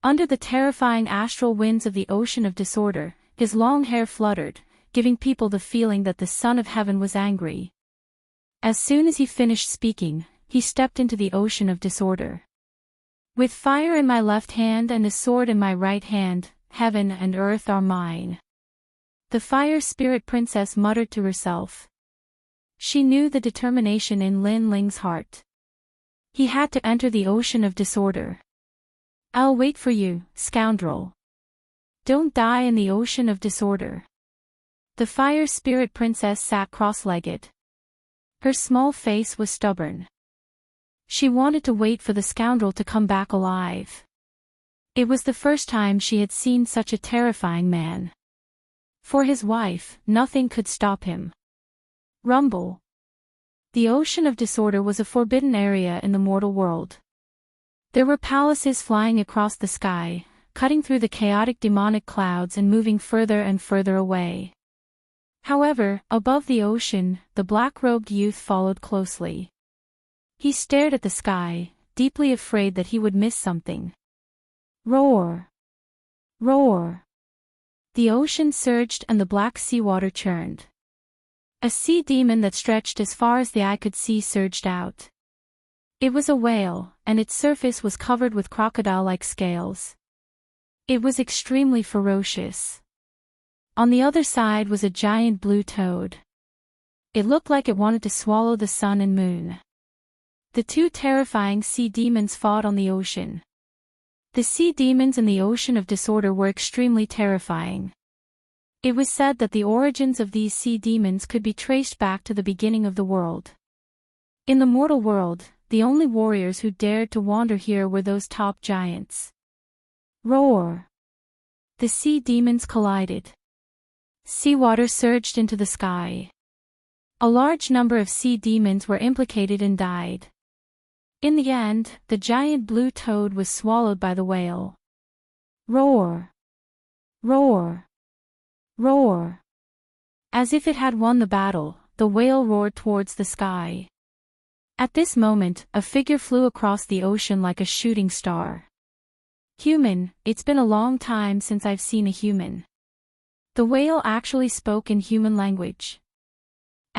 Under the terrifying astral winds of the ocean of disorder, his long hair fluttered, giving people the feeling that the Son of Heaven was angry. As soon as he finished speaking, he stepped into the ocean of disorder. With fire in my left hand and a sword in my right hand, heaven and earth are mine. The fire spirit princess muttered to herself. She knew the determination in Lin Ling's heart. He had to enter the ocean of disorder. I'll wait for you, scoundrel. Don't die in the ocean of disorder. The fire spirit princess sat cross-legged. Her small face was stubborn. She wanted to wait for the scoundrel to come back alive. It was the first time she had seen such a terrifying man. For his wife, nothing could stop him. Rumble. The ocean of disorder was a forbidden area in the mortal world. There were palaces flying across the sky, cutting through the chaotic demonic clouds and moving further and further away. However, above the ocean, the black-robed youth followed closely. He stared at the sky, deeply afraid that he would miss something. Roar! Roar! The ocean surged and the black seawater churned. A sea demon that stretched as far as the eye could see surged out. It was a whale, and its surface was covered with crocodile-like scales. It was extremely ferocious. On the other side was a giant blue toad. It looked like it wanted to swallow the sun and moon. The two terrifying sea demons fought on the ocean. The sea demons in the ocean of disorder were extremely terrifying. It was said that the origins of these sea demons could be traced back to the beginning of the world. In the mortal world, the only warriors who dared to wander here were those top giants. Roar! The sea demons collided. Seawater surged into the sky. A large number of sea demons were implicated and died. In the end, the giant blue toad was swallowed by the whale. Roar! Roar! Roar! As if it had won the battle, the whale roared towards the sky. At this moment, a figure flew across the ocean like a shooting star. Human, it's been a long time since I've seen a human. The whale actually spoke in human language.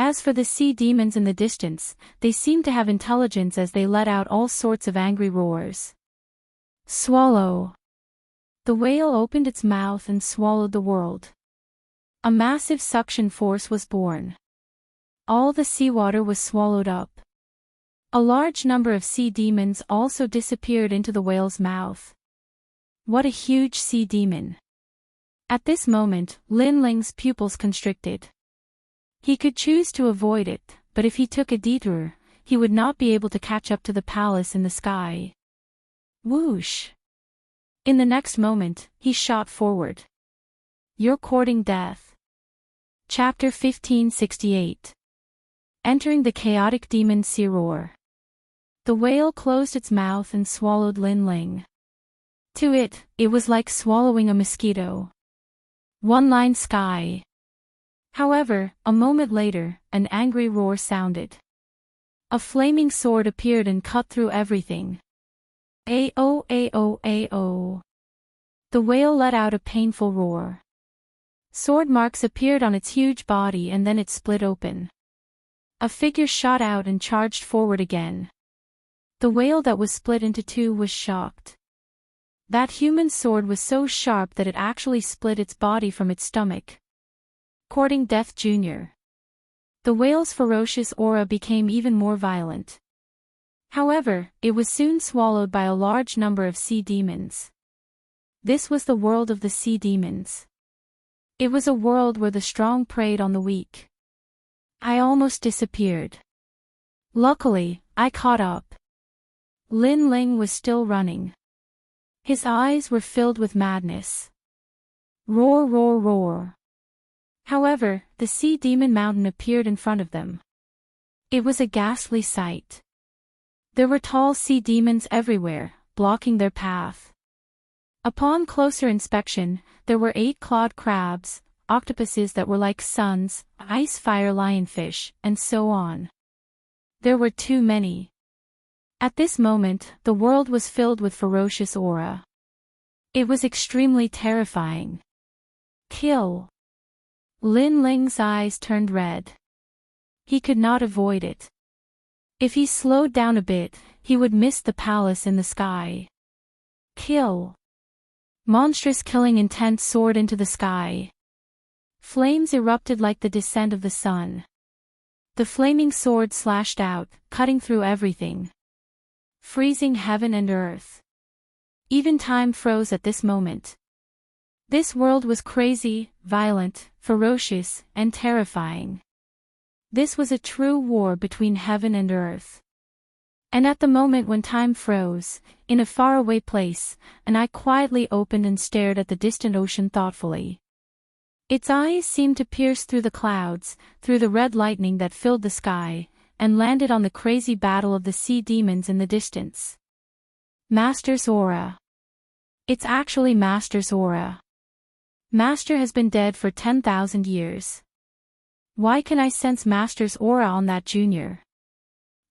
As for the sea demons in the distance, they seemed to have intelligence as they let out all sorts of angry roars. Swallow! The whale opened its mouth and swallowed the world. A massive suction force was born. All the seawater was swallowed up. A large number of sea demons also disappeared into the whale's mouth. What a huge sea demon! At this moment, Lin Ling's pupils constricted. He could choose to avoid it, but if he took a detour, he would not be able to catch up to the palace in the sky. Whoosh! In the next moment, he shot forward. You're courting death. Chapter 1568. Entering the chaotic demon sea roar. The whale closed its mouth and swallowed Lin Ling. To it, it was like swallowing a mosquito. One line sky. However, a moment later, an angry roar sounded. A flaming sword appeared and cut through everything. Ao ao ao. The whale let out a painful roar. Sword marks appeared on its huge body and then it split open. A figure shot out and charged forward again. The whale that was split into two was shocked. That human sword was so sharp that it actually split its body from its stomach. Courting Death Jr. The whale's ferocious aura became even more violent. However, it was soon swallowed by a large number of sea demons. This was the world of the sea demons. It was a world where the strong preyed on the weak. I almost disappeared. Luckily, I caught up. Lin Ling was still running. His eyes were filled with madness. Roar, roar, roar. However, the sea demon mountain appeared in front of them. It was a ghastly sight. There were tall sea demons everywhere, blocking their path. Upon closer inspection, there were 8-clawed crabs, octopuses that were like suns, ice-fire lionfish, and so on. There were too many. At this moment, the world was filled with ferocious aura. It was extremely terrifying. Kill! Lin Ling's eyes turned red. He could not avoid it. If he slowed down a bit, he would miss the palace in the sky. Kill. Monstrous killing intent soared into the sky. Flames erupted like the descent of the sun. The flaming sword slashed out, cutting through everything, freezing heaven and earth. Even time froze at this moment. This world was crazy, violent, ferocious, and terrifying. This was a true war between heaven and earth. And at the moment when time froze, in a faraway place, an eye quietly opened and stared at the distant ocean thoughtfully. Its eyes seemed to pierce through the clouds, through the red lightning that filled the sky, and landed on the crazy battle of the sea demons in the distance. Master's aura. It's actually Master's aura. Master has been dead for 10,000 years. Why can I sense Master's aura on that junior?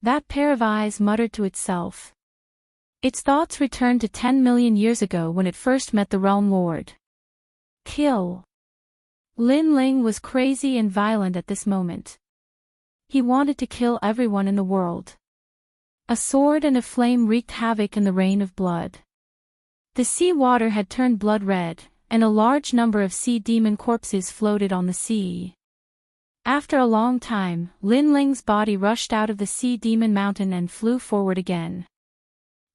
That pair of eyes muttered to itself. Its thoughts returned to 10 million years ago when it first met the Realm Lord. Kill. Lin Ling was crazy and violent at this moment. He wanted to kill everyone in the world. A sword and a flame wreaked havoc in the rain of blood. The sea water had turned blood red, and a large number of sea demon corpses floated on the sea. After a long time, Lin Ling's body rushed out of the sea demon mountain and flew forward again.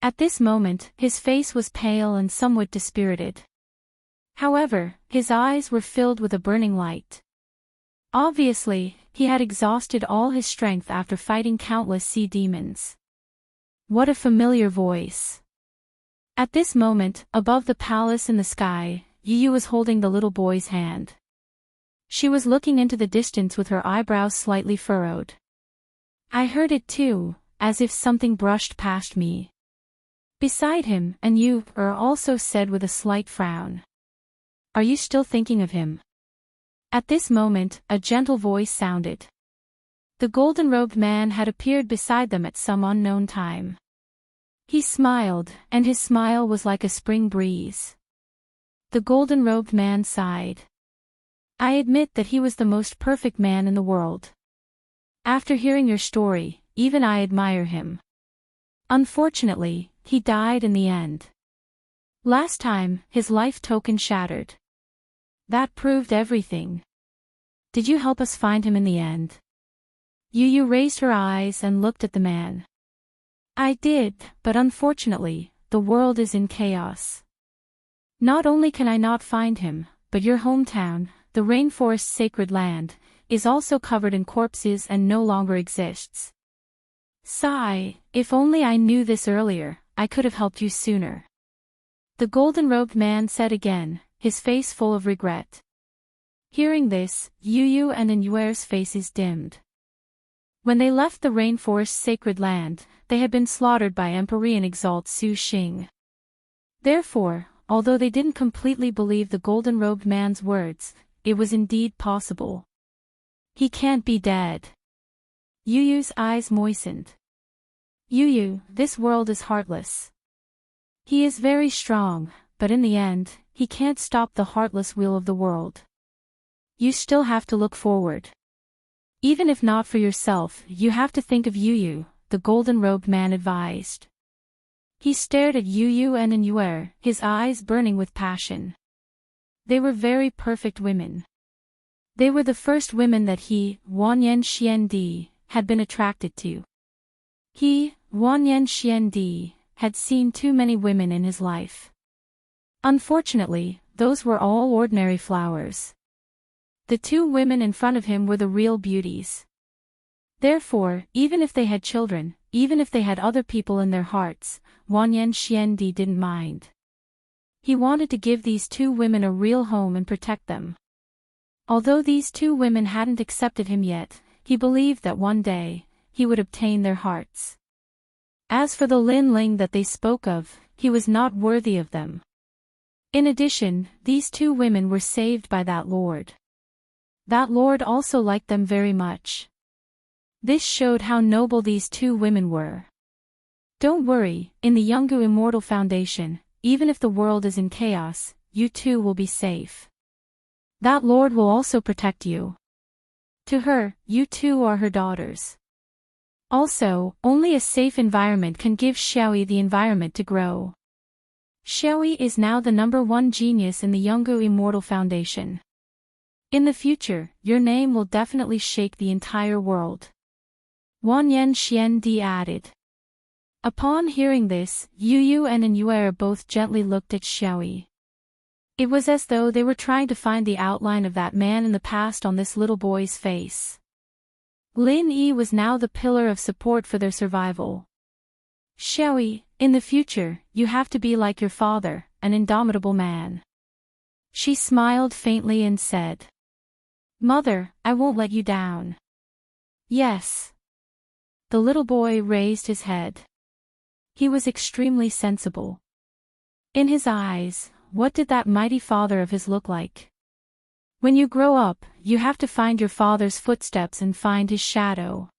At this moment, his face was pale and somewhat dispirited. However, his eyes were filled with a burning light. Obviously, he had exhausted all his strength after fighting countless sea demons. What a familiar voice. At this moment, above the palace in the sky, Yu was holding the little boy's hand. She was looking into the distance with her eyebrows slightly furrowed. I heard it too, as if something brushed past me. Beside him, and Yu also said with a slight frown. Are you still thinking of him? At this moment, a gentle voice sounded. The golden-robed man had appeared beside them at some unknown time. He smiled, and his smile was like a spring breeze. The golden-robed man sighed. I admit that he was the most perfect man in the world. After hearing your story, even I admire him. Unfortunately, he died in the end. Last time, his life token shattered. That proved everything. Did you help us find him in the end? Yu raised her eyes and looked at the man. I did, but unfortunately, the world is in chaos. Not only can I not find him, but your hometown, the rainforest's sacred land, is also covered in corpses and no longer exists. Sigh, if only I knew this earlier, I could have helped you sooner. The golden-robed man said again, his face full of regret. Hearing this, Yu and Inyuer's faces dimmed. When they left the rainforest's sacred land, they had been slaughtered by Empyrean Exalt Su Xing. Therefore, although they didn't completely believe the golden-robed man's words, it was indeed possible. He can't be dead. Yu's eyes moistened. Yu, this world is heartless. He is very strong, but in the end, he can't stop the heartless wheel of the world. You still have to look forward. Even if not for yourself, you have to think of Yu, the golden-robed man advised. He stared at Yu and Inyuer, his eyes burning with passion. They were very perfect women. They were the first women that he, Wanyan Xiandi, had been attracted to. He, Wanyan Xiandi, had seen too many women in his life. Unfortunately, those were all ordinary flowers. The two women in front of him were the real beauties. Therefore, even if they had children, even if they had other people in their hearts, Wanyan Xiandi didn't mind. He wanted to give these two women a real home and protect them. Although these two women hadn't accepted him yet, he believed that one day, he would obtain their hearts. As for the Lin Ling that they spoke of, he was not worthy of them. In addition, these two women were saved by that lord. That lord also liked them very much. This showed how noble these two women were. Don't worry, in the Yungu Immortal Foundation, even if the world is in chaos, you too will be safe. That lord will also protect you. To her, you two are her daughters. Also, only a safe environment can give Xiaoyi the environment to grow. Xiaoyi is now the #1 genius in the Yonggu Immortal Foundation. In the future, your name will definitely shake the entire world. Wanyan Xiandi added. Upon hearing this, Yu and Yue both gently looked at Xiaoyi. It was as though they were trying to find the outline of that man in the past on this little boy's face. Lin Yi was now the pillar of support for their survival. Xiaoyi, in the future, you have to be like your father, an indomitable man. She smiled faintly and said. Mother, I won't let you down. Yes. The little boy raised his head. He was extremely sensible. In his eyes, what did that mighty father of his look like? When you grow up, you have to find your father's footsteps and find his shadow.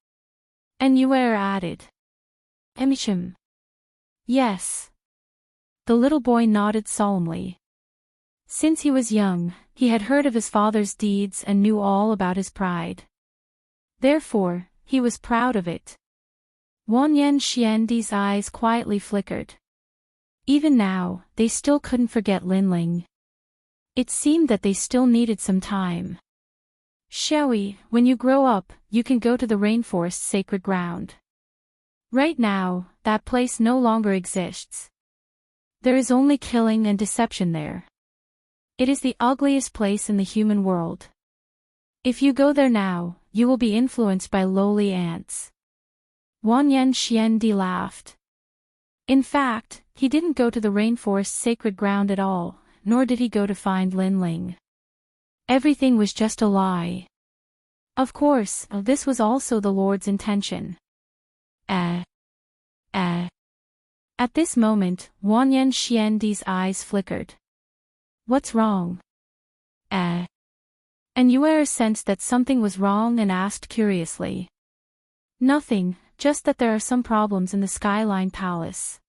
And Yue added. Emisham. Yes. The little boy nodded solemnly. Since he was young, he had heard of his father's deeds and knew all about his pride. Therefore, he was proud of it. Wanyan Xiandi's eyes quietly flickered. Even now, they still couldn't forget Linling. It seemed that they still needed some time. Xiaoyi, when you grow up, you can go to the rainforest's sacred ground. Right now, that place no longer exists. There is only killing and deception there. It is the ugliest place in the human world. If you go there now, you will be influenced by lowly ants. Wanyan Xiandi laughed. In fact, he didn't go to the rainforest's sacred ground at all, nor did he go to find Linling. Everything was just a lie. Of course, this was also the Lord's intention. At this moment, Wanyan Xiandi's eyes flickered. What's wrong? And Yue sensed that something was wrong and asked curiously. Nothing, just that there are some problems in the Skyline Palace.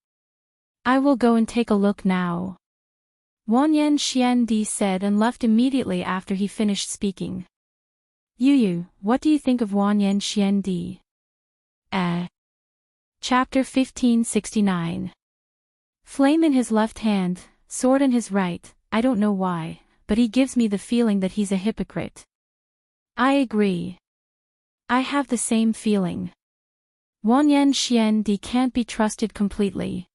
I will go and take a look now. Wanyan Xiandi said and left immediately after he finished speaking. Yu, what do you think of Wanyan Xiandi? Chapter 1569. Flame in his left hand, sword in his right, I don't know why, but he gives me the feeling that he's a hypocrite. I agree. I have the same feeling. Wanyan Xiandi can't be trusted completely.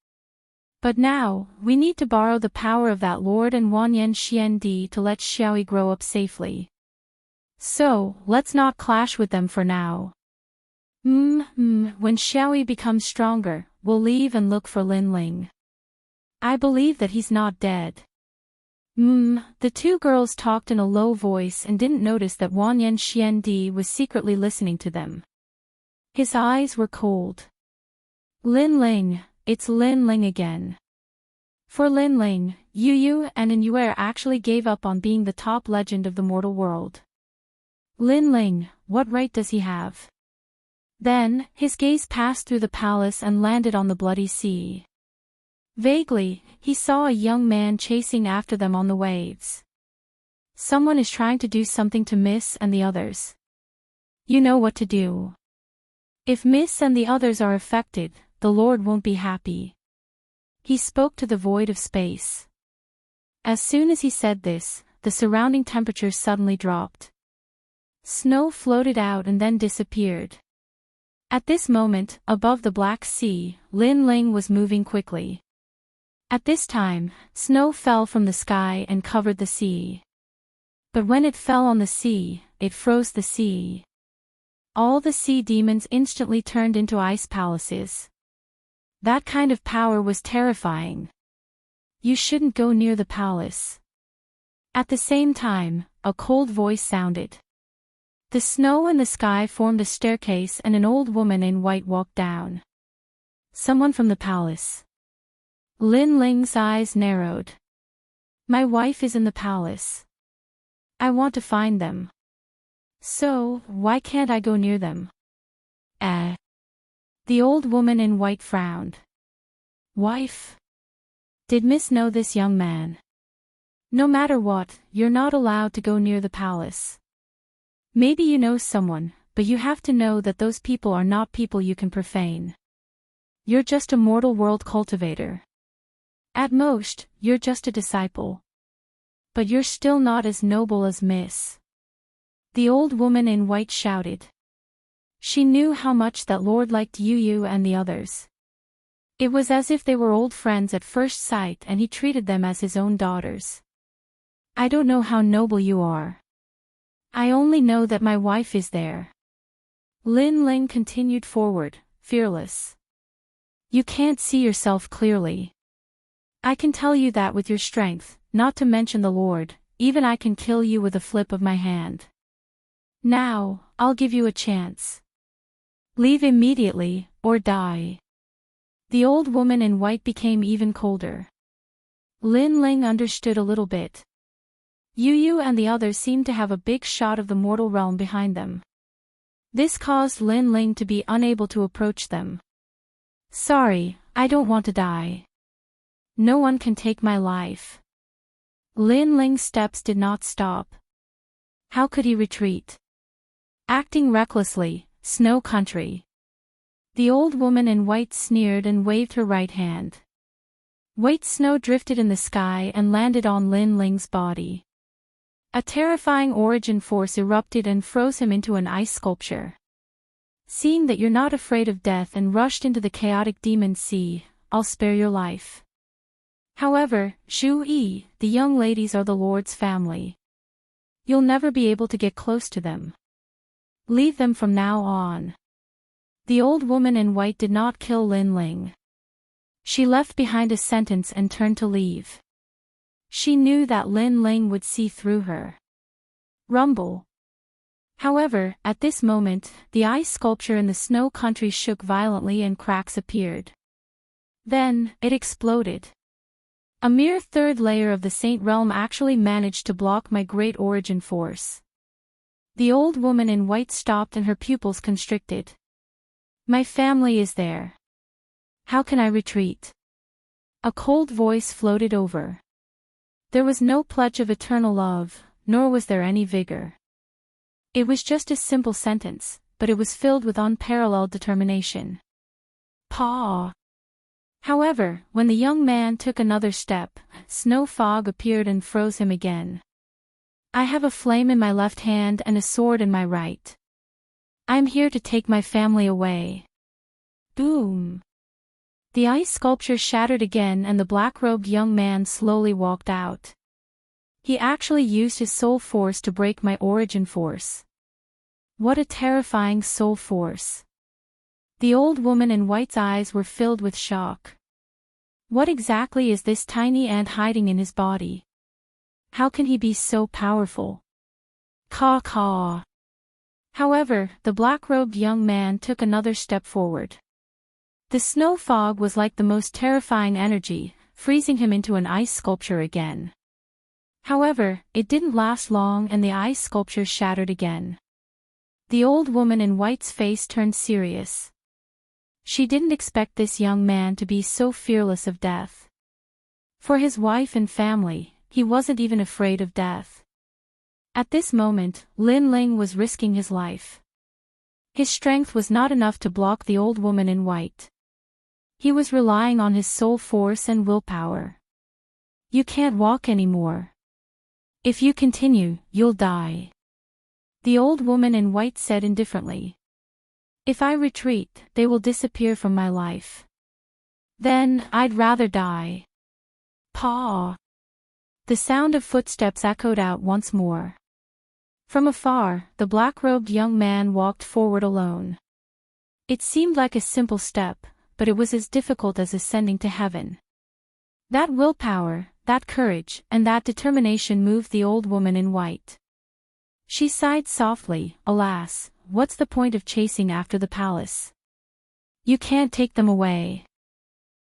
But now, we need to borrow the power of that Lord and Wanyan Xiandi to let Xiaoyi grow up safely. So, let's not clash with them for now. When Xiaoyi becomes stronger, we'll leave and look for Linling. I believe that he's not dead. The two girls talked in a low voice and didn't notice that Wanyan Xiandi was secretly listening to them. His eyes were cold. Linling, it's Linling again. For Linling, Yu and Yue actually gave up on being the top legend of the mortal world. Linling, what right does he have? Then, his gaze passed through the palace and landed on the bloody sea. Vaguely, he saw a young man chasing after them on the waves. Someone is trying to do something to Miss and the others. You know what to do. If Miss and the others are affected, the Lord won't be happy. He spoke to the void of space. As soon as he said this, the surrounding temperature suddenly dropped. Snow floated out and then disappeared. At this moment, above the Black Sea, Linling was moving quickly. At this time, snow fell from the sky and covered the sea. But when it fell on the sea, it froze the sea. All the sea demons instantly turned into ice palaces. That kind of power was terrifying. You shouldn't go near the palace. At the same time, a cold voice sounded. The snow and the sky formed a staircase and an old woman in white walked down. Someone from the palace. Linling's eyes narrowed. My wife is in the palace. I want to find them. So, why can't I go near them? The old woman in white frowned. Wife? Did Miss know this young man? No matter what, you're not allowed to go near the palace. Maybe you know someone, but you have to know that those people are not people you can profane. You're just a mortal world cultivator. At most, you're just a disciple. But you're still not as noble as Miss. The old woman in white shouted. She knew how much that Lord liked Yu and the others. It was as if they were old friends at first sight and he treated them as his own daughters. I don't know how noble you are. I only know that my wife is there. Lin Ling continued forward, fearless. You can't see yourself clearly. I can tell you that with your strength, not to mention the Lord, even I can kill you with a flip of my hand. Now, I'll give you a chance. Leave immediately, or die. The old woman in white became even colder. Lin Ling understood a little bit. Yu and the others seemed to have a big shot of the mortal realm behind them. This caused Lin Ling to be unable to approach them. Sorry, I don't want to die. No one can take my life. Lin Ling's steps did not stop. How could he retreat? Acting recklessly, Snow Country. The old woman in white sneered and waved her right hand. White snow drifted in the sky and landed on Lin Ling's body. A terrifying origin force erupted and froze him into an ice sculpture. Seeing that you're not afraid of death and rushed into the chaotic demon sea, I'll spare your life. However, Zhu Yi, the young ladies are the Lord's family. You'll never be able to get close to them. Leave them from now on. The old woman in white did not kill Lin Ling. She left behind a sentence and turned to leave. She knew that Lin Ling would see through her. Rumble. However, at this moment, the ice sculpture in the Snow Country shook violently and cracks appeared. Then, it exploded. A mere third layer of the Saint Realm actually managed to block my great origin force. The old woman in white stopped and her pupils constricted. My family is there. How can I retreat? A cold voice floated over. There was no pledge of eternal love, nor was there any vigor. It was just a simple sentence, but it was filled with unparalleled determination. Pa. However, when the young man took another step, snow fog appeared and froze him again. I have a flame in my left hand and a sword in my right. I am here to take my family away. Boom. The ice sculpture shattered again and the black-robed young man slowly walked out. He actually used his soul force to break my origin force. What a terrifying soul force. The old woman in white's eyes were filled with shock. What exactly is this tiny ant hiding in his body? How can he be so powerful? Caw caw. However, the black-robed young man took another step forward. The snow fog was like the most terrifying energy, freezing him into an ice sculpture again. However, it didn't last long and the ice sculpture shattered again. The old woman in white's face turned serious. She didn't expect this young man to be so fearless of death. For his wife and family, he wasn't even afraid of death. At this moment, Lin Ling was risking his life. His strength was not enough to block the old woman in white. He was relying on his soul force and willpower. You can't walk anymore. If you continue, you'll die. The old woman in white said indifferently. If I retreat, they will disappear from my life. Then, I'd rather die. Paw. The sound of footsteps echoed out once more. From afar, the black-robed young man walked forward alone. It seemed like a simple step, but it was as difficult as ascending to heaven. That willpower, that courage, and that determination moved the old woman in white. She sighed softly, alas, what's the point of chasing after the palace? You can't take them away.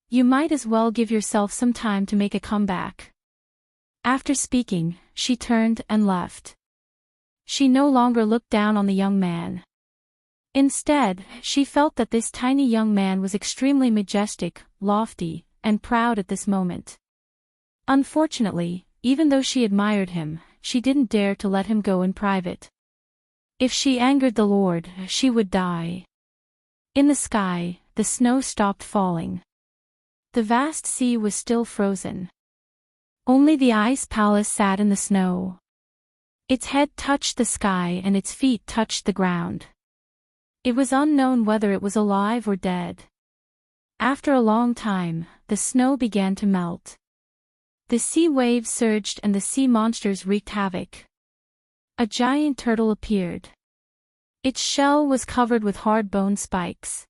You might as well give yourself some time to make a comeback. After speaking, she turned and left. She no longer looked down on the young man. Instead, she felt that this tiny young man was extremely majestic, lofty, and proud at this moment. Unfortunately, even though she admired him, she didn't dare to let him go in private. If she angered the Lord, she would die. In the sky, the snow stopped falling. The vast sea was still frozen. Only the ice palace sat in the snow. Its head touched the sky and its feet touched the ground. It was unknown whether it was alive or dead. After a long time, the snow began to melt. The sea waves surged and the sea monsters wreaked havoc. A giant turtle appeared. Its shell was covered with hard bone spikes.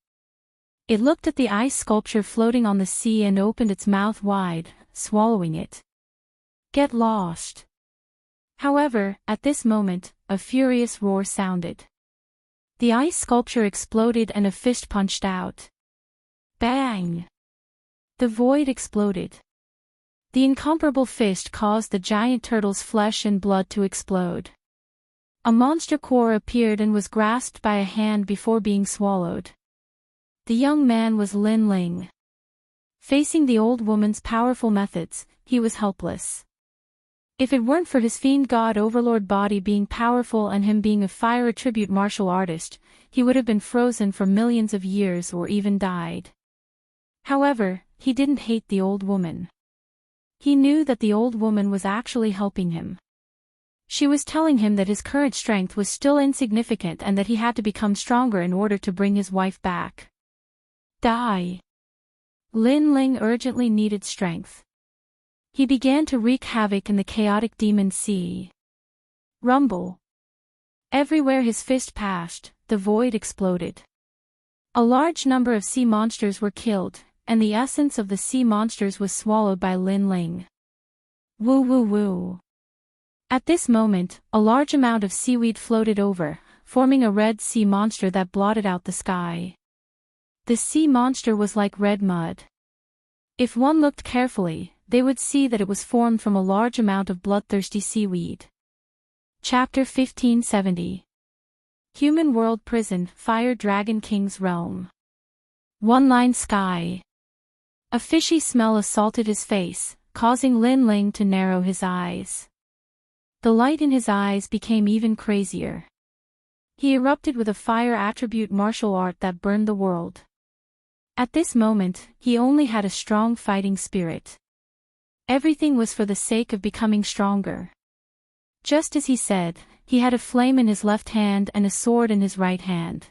It looked at the ice sculpture floating on the sea and opened its mouth wide, swallowing it. Get lost. However, at this moment, a furious roar sounded. The ice sculpture exploded and a fist punched out. Bang! The void exploded. The incomparable fist caused the giant turtle's flesh and blood to explode. A monster core appeared and was grasped by a hand before being swallowed. The young man was Lin Ling. Facing the old woman's powerful methods, he was helpless. If it weren't for his fiend god overlord body being powerful and him being a fire attribute martial artist, he would have been frozen for millions of years or even died. However, he didn't hate the old woman. He knew that the old woman was actually helping him. She was telling him that his current strength was still insignificant and that he had to become stronger in order to bring his wife back. Die. Lin Ling urgently needed strength. He began to wreak havoc in the chaotic demon sea. Rumble. Everywhere his fist passed, the void exploded. A large number of sea monsters were killed, and the essence of the sea monsters was swallowed by Lin Ling. Woo woo woo. At this moment, a large amount of seaweed floated over, forming a red sea monster that blotted out the sky. The sea monster was like red mud. If one looked carefully, they would see that it was formed from a large amount of bloodthirsty seaweed. Chapter 1570. Human World Prison, Fire Dragon King's Realm. One-line sky. A fishy smell assaulted his face, causing Lin Ling to narrow his eyes. The light in his eyes became even crazier. He erupted with a fire attribute martial art that burned the world. At this moment, he only had a strong fighting spirit. Everything was for the sake of becoming stronger. Just as he said, he had a flame in his left hand and a sword in his right hand.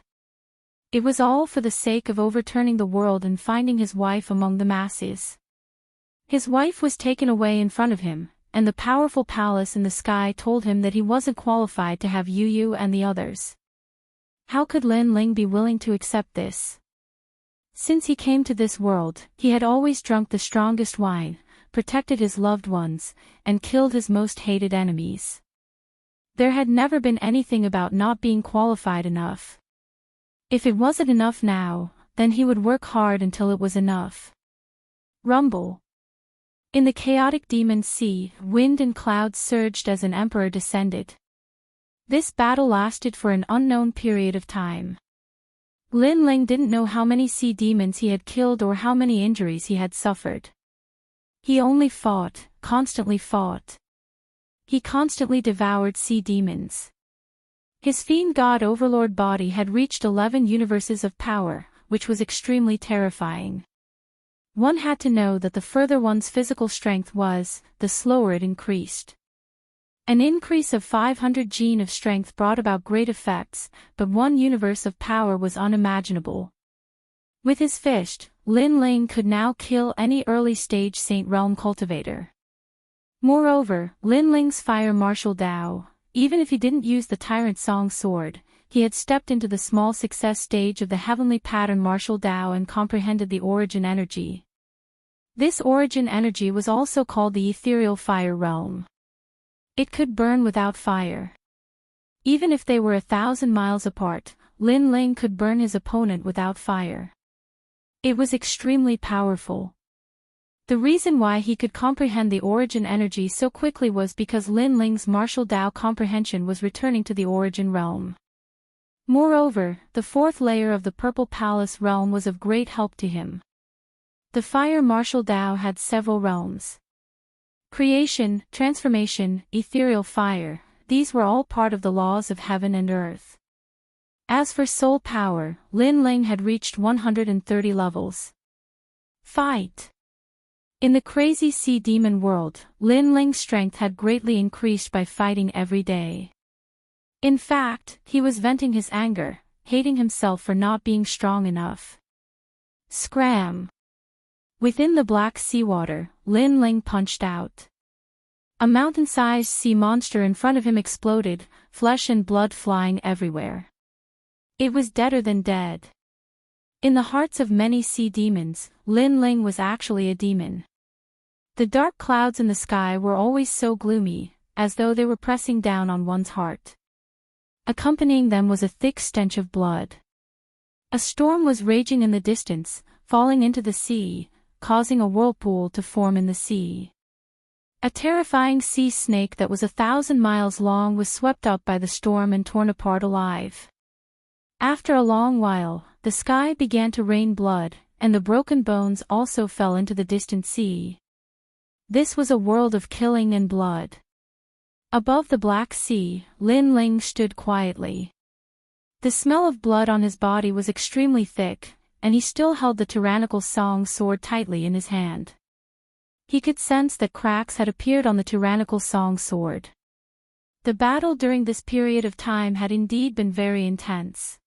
It was all for the sake of overturning the world and finding his wife among the masses. His wife was taken away in front of him, and the powerful palace in the sky told him that he wasn't qualified to have Yu and the others. How could Lin Ling be willing to accept this? Since he came to this world, he had always drunk the strongest wine, protected his loved ones, and killed his most hated enemies. There had never been anything about not being qualified enough. If it wasn't enough now, then he would work hard until it was enough. Rumble. In the chaotic demon sea, wind and clouds surged as an emperor descended. This battle lasted for an unknown period of time. Lin Ling didn't know how many sea demons he had killed or how many injuries he had suffered. He only fought, constantly fought. He constantly devoured sea demons. His fiend god overlord body had reached 11 universes of power, which was extremely terrifying. One had to know that the further one's physical strength was, the slower it increased. An increase of 500 gene of strength brought about great effects, but one universe of power was unimaginable. With his fist, Lin Ling could now kill any early-stage Saint Realm cultivator. Moreover, Lin Ling's fire martial Dao, even if he didn't use the Tyrant Song sword, he had stepped into the small success stage of the heavenly pattern martial Dao and comprehended the origin energy. This origin energy was also called the ethereal fire realm. It could burn without fire. Even if they were 1,000 miles apart, Lin Ling could burn his opponent without fire. It was extremely powerful. The reason why he could comprehend the origin energy so quickly was because Lin Ling's martial Dao comprehension was returning to the origin realm. Moreover, the fourth layer of the Purple Palace realm was of great help to him. The fire martial Dao had several realms. Creation, transformation, ethereal fire, these were all part of the laws of heaven and earth. As for soul power, Lin Ling had reached 130 levels. Fight! In the crazy sea demon world, Lin Ling's strength had greatly increased by fighting every day. In fact, he was venting his anger, hating himself for not being strong enough. Scram! Within the black seawater, Lin Ling punched out. A mountain-sized sea monster in front of him exploded, flesh and blood flying everywhere. It was deader than dead. In the hearts of many sea demons, Lin Ling was actually a demon. The dark clouds in the sky were always so gloomy, as though they were pressing down on one's heart. Accompanying them was a thick stench of blood. A storm was raging in the distance, falling into the sea, causing a whirlpool to form in the sea. A terrifying sea snake that was 1,000 miles long was swept up by the storm and torn apart alive. After a long while, the sky began to rain blood, and the broken bones also fell into the distant sea. This was a world of killing and blood. Above the Black Sea, Lin Ling stood quietly. The smell of blood on his body was extremely thick, and he still held the tyrannical song sword tightly in his hand. He could sense that cracks had appeared on the tyrannical song sword. The battle during this period of time had indeed been very intense.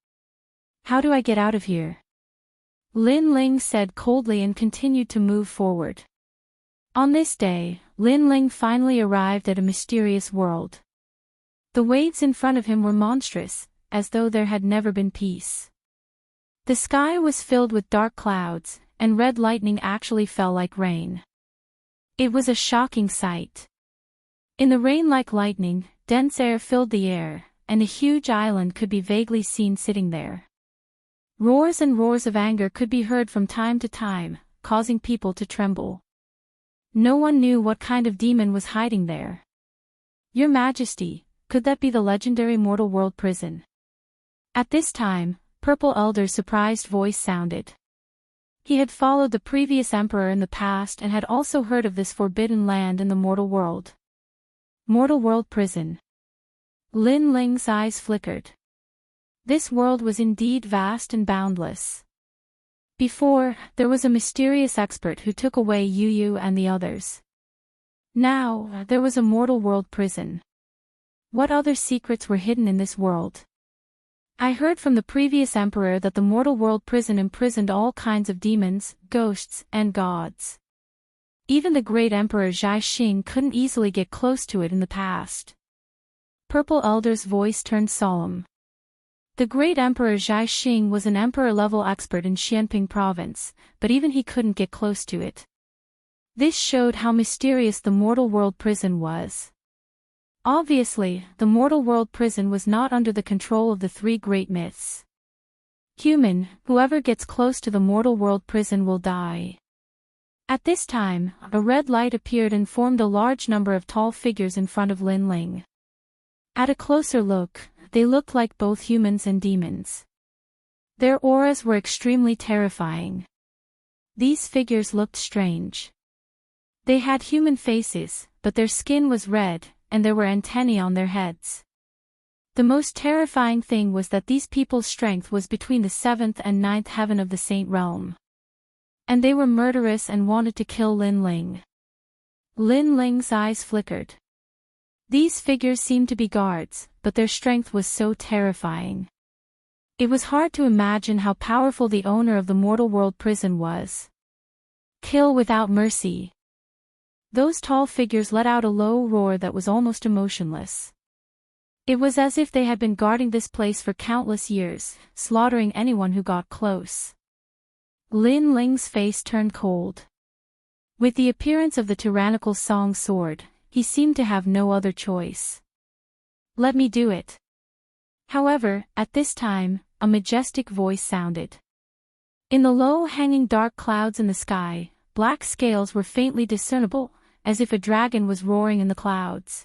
How do I get out of here? Lin Ling said coldly and continued to move forward. On this day, Lin Ling finally arrived at a mysterious world. The waves in front of him were monstrous, as though there had never been peace. The sky was filled with dark clouds, and red lightning actually fell like rain. It was a shocking sight. In the rain like lightning, dense air filled the air, and a huge island could be vaguely seen sitting there. Roars and roars of anger could be heard from time to time, causing people to tremble. No one knew what kind of demon was hiding there. Your Majesty, could that be the legendary mortal world prison? At this time, Purple Elder's surprised voice sounded. He had followed the previous emperor in the past and had also heard of this forbidden land in the mortal world. Mortal world prison. Lin Ling's eyes flickered. This world was indeed vast and boundless. Before, there was a mysterious expert who took away Yu Yu and the others. Now, there was a mortal world prison. What other secrets were hidden in this world? I heard from the previous emperor that the mortal world prison imprisoned all kinds of demons, ghosts, and gods. Even the great emperor Zhai Xing couldn't easily get close to it in the past. Purple Elder's voice turned solemn. The great emperor Zhai Xing was an emperor-level expert in Xianping province, but even he couldn't get close to it. This showed how mysterious the mortal world prison was. Obviously, the mortal world prison was not under the control of the three great myths. Human, whoever gets close to the mortal world prison will die. At this time, a red light appeared and formed a large number of tall figures in front of Lin Ling. At a closer look, they looked like both humans and demons. Their auras were extremely terrifying. These figures looked strange. They had human faces, but their skin was red, and there were antennae on their heads. The most terrifying thing was that these people's strength was between the 7th and 9th heaven of the Saint Realm. And they were murderous and wanted to kill Lin Ling. Lin Ling's eyes flickered. These figures seemed to be guards, but their strength was so terrifying. It was hard to imagine how powerful the owner of the mortal world prison was. Kill without mercy. Those tall figures let out a low roar that was almost emotionless. It was as if they had been guarding this place for countless years, slaughtering anyone who got close. Lin Ling's face turned cold. With the appearance of the tyrannical song sword, he seemed to have no other choice. Let me do it. However, at this time, a majestic voice sounded. In the low-hanging dark clouds in the sky, black scales were faintly discernible, as if a dragon was roaring in the clouds.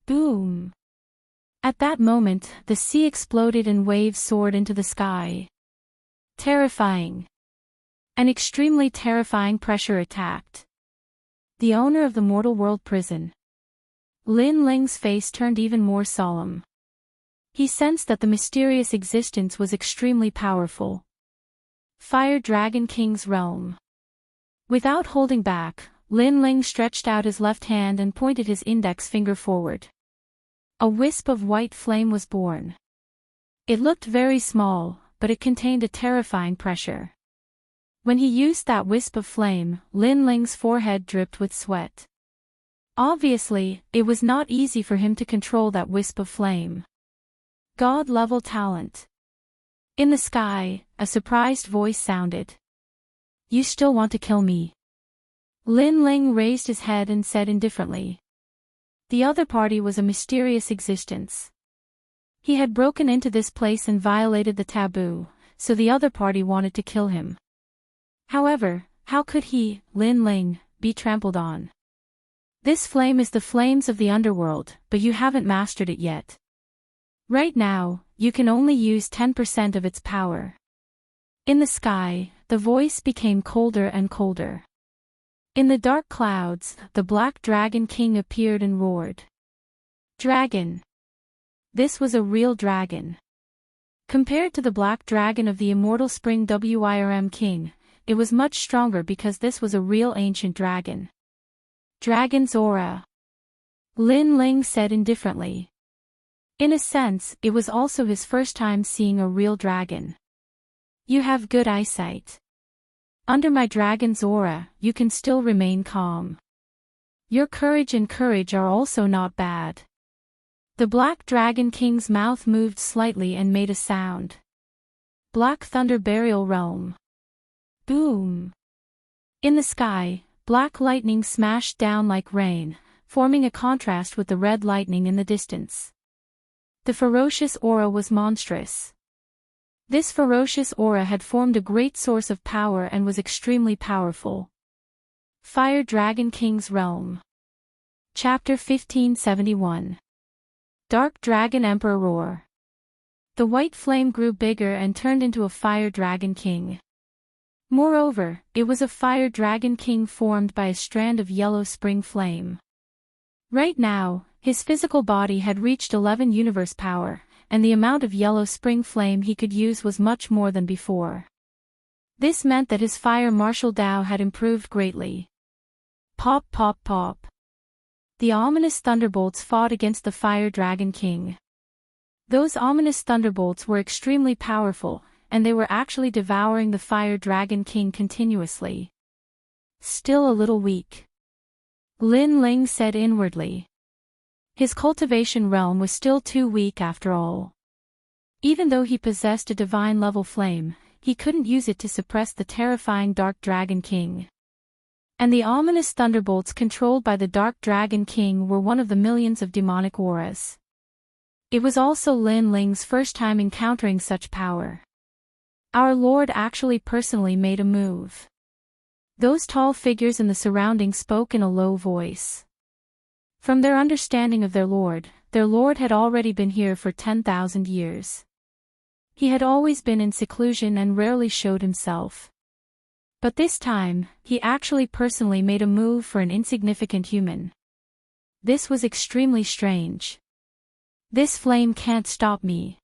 Boom! At that moment, the sea exploded and waves soared into the sky. Terrifying. An extremely terrifying pressure attacked the owner of the mortal world prison. Lin Ling's face turned even more solemn. He sensed that the mysterious existence was extremely powerful. Fire Dragon King's realm. Without holding back, Lin Ling stretched out his left hand and pointed his index finger forward. A wisp of white flame was born. It looked very small, but it contained a terrifying pressure. When he used that wisp of flame, Lin Ling's forehead dripped with sweat. Obviously, it was not easy for him to control that wisp of flame. God-level talent. In the sky, a surprised voice sounded. You still want to kill me? Lin Ling raised his head and said indifferently. The other party was a mysterious existence. He had broken into this place and violated the taboo, so the other party wanted to kill him. However, how could he, Lin Ling, be trampled on? This flame is the flames of the underworld, but you haven't mastered it yet. Right now, you can only use 10% of its power. In the sky, the voice became colder and colder. In the dark clouds, the Black Dragon King appeared and roared. Dragon. This was a real dragon. Compared to the Black Dragon of the Immortal Spring Wyrm King, it was much stronger because this was a real ancient dragon. Dragon's aura. Lin Ling said indifferently. In a sense, it was also his first time seeing a real dragon. You have good eyesight. Under my dragon's aura, you can still remain calm. Your courage and courage are also not bad. The Black Dragon King's mouth moved slightly and made a sound. Black Thunder Burial Realm. Boom. In the sky, black lightning smashed down like rain, forming a contrast with the red lightning in the distance. The ferocious aura was monstrous. This ferocious aura had formed a great source of power and was extremely powerful. Fire Dragon King's Realm. Chapter 1571. Dark Dragon Emperor Roar. The white flame grew bigger and turned into a Fire Dragon King. Moreover, it was a Fire Dragon King formed by a strand of yellow spring flame. Right now, his physical body had reached 11 universe power, and the amount of yellow spring flame he could use was much more than before. This meant that his fire martial Dao had improved greatly. Pop pop pop. The ominous thunderbolts fought against the Fire Dragon King. Those ominous thunderbolts were extremely powerful, and they were actually devouring the Fire Dragon King continuously. Still a little weak. Lin Ling said inwardly. His cultivation realm was still too weak after all. Even though he possessed a divine-level flame, he couldn't use it to suppress the terrifying Dark Dragon King. And the ominous thunderbolts controlled by the Dark Dragon King were one of the millions of demonic auras. It was also Lin Ling's first time encountering such power. Our Lord actually personally made a move. Those tall figures in the surroundings spoke in a low voice. From their understanding of their Lord had already been here for 10,000 years. He had always been in seclusion and rarely showed himself. But this time, he actually personally made a move for an insignificant human. This was extremely strange. This flame can't stop me.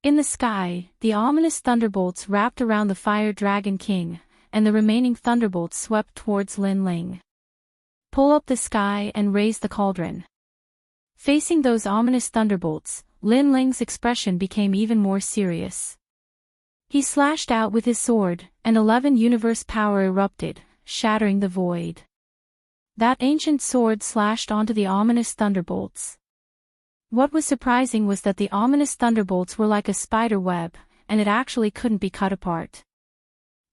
In the sky, the ominous thunderbolts wrapped around the Fire Dragon King, and the remaining thunderbolts swept towards Lin Ling. Pull up the sky and raise the cauldron. Facing those ominous thunderbolts, Lin Ling's expression became even more serious. He slashed out with his sword, and 11 universe power erupted, shattering the void. That ancient sword slashed onto the ominous thunderbolts. What was surprising was that the ominous thunderbolts were like a spider web, and it actually couldn't be cut apart.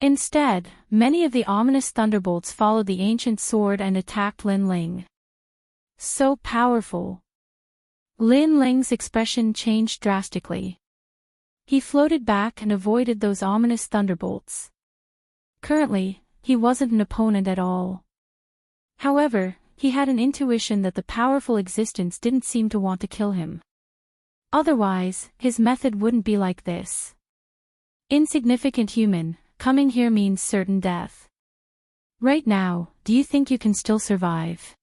Instead, many of the ominous thunderbolts followed the ancient sword and attacked Lin Ling. So powerful. Lin Ling's expression changed drastically. He floated back and avoided those ominous thunderbolts. Currently, he wasn't an opponent at all. However, he had an intuition that the powerful existence didn't seem to want to kill him. Otherwise, his method wouldn't be like this. Insignificant human, coming here means certain death. Right now, do you think you can still survive?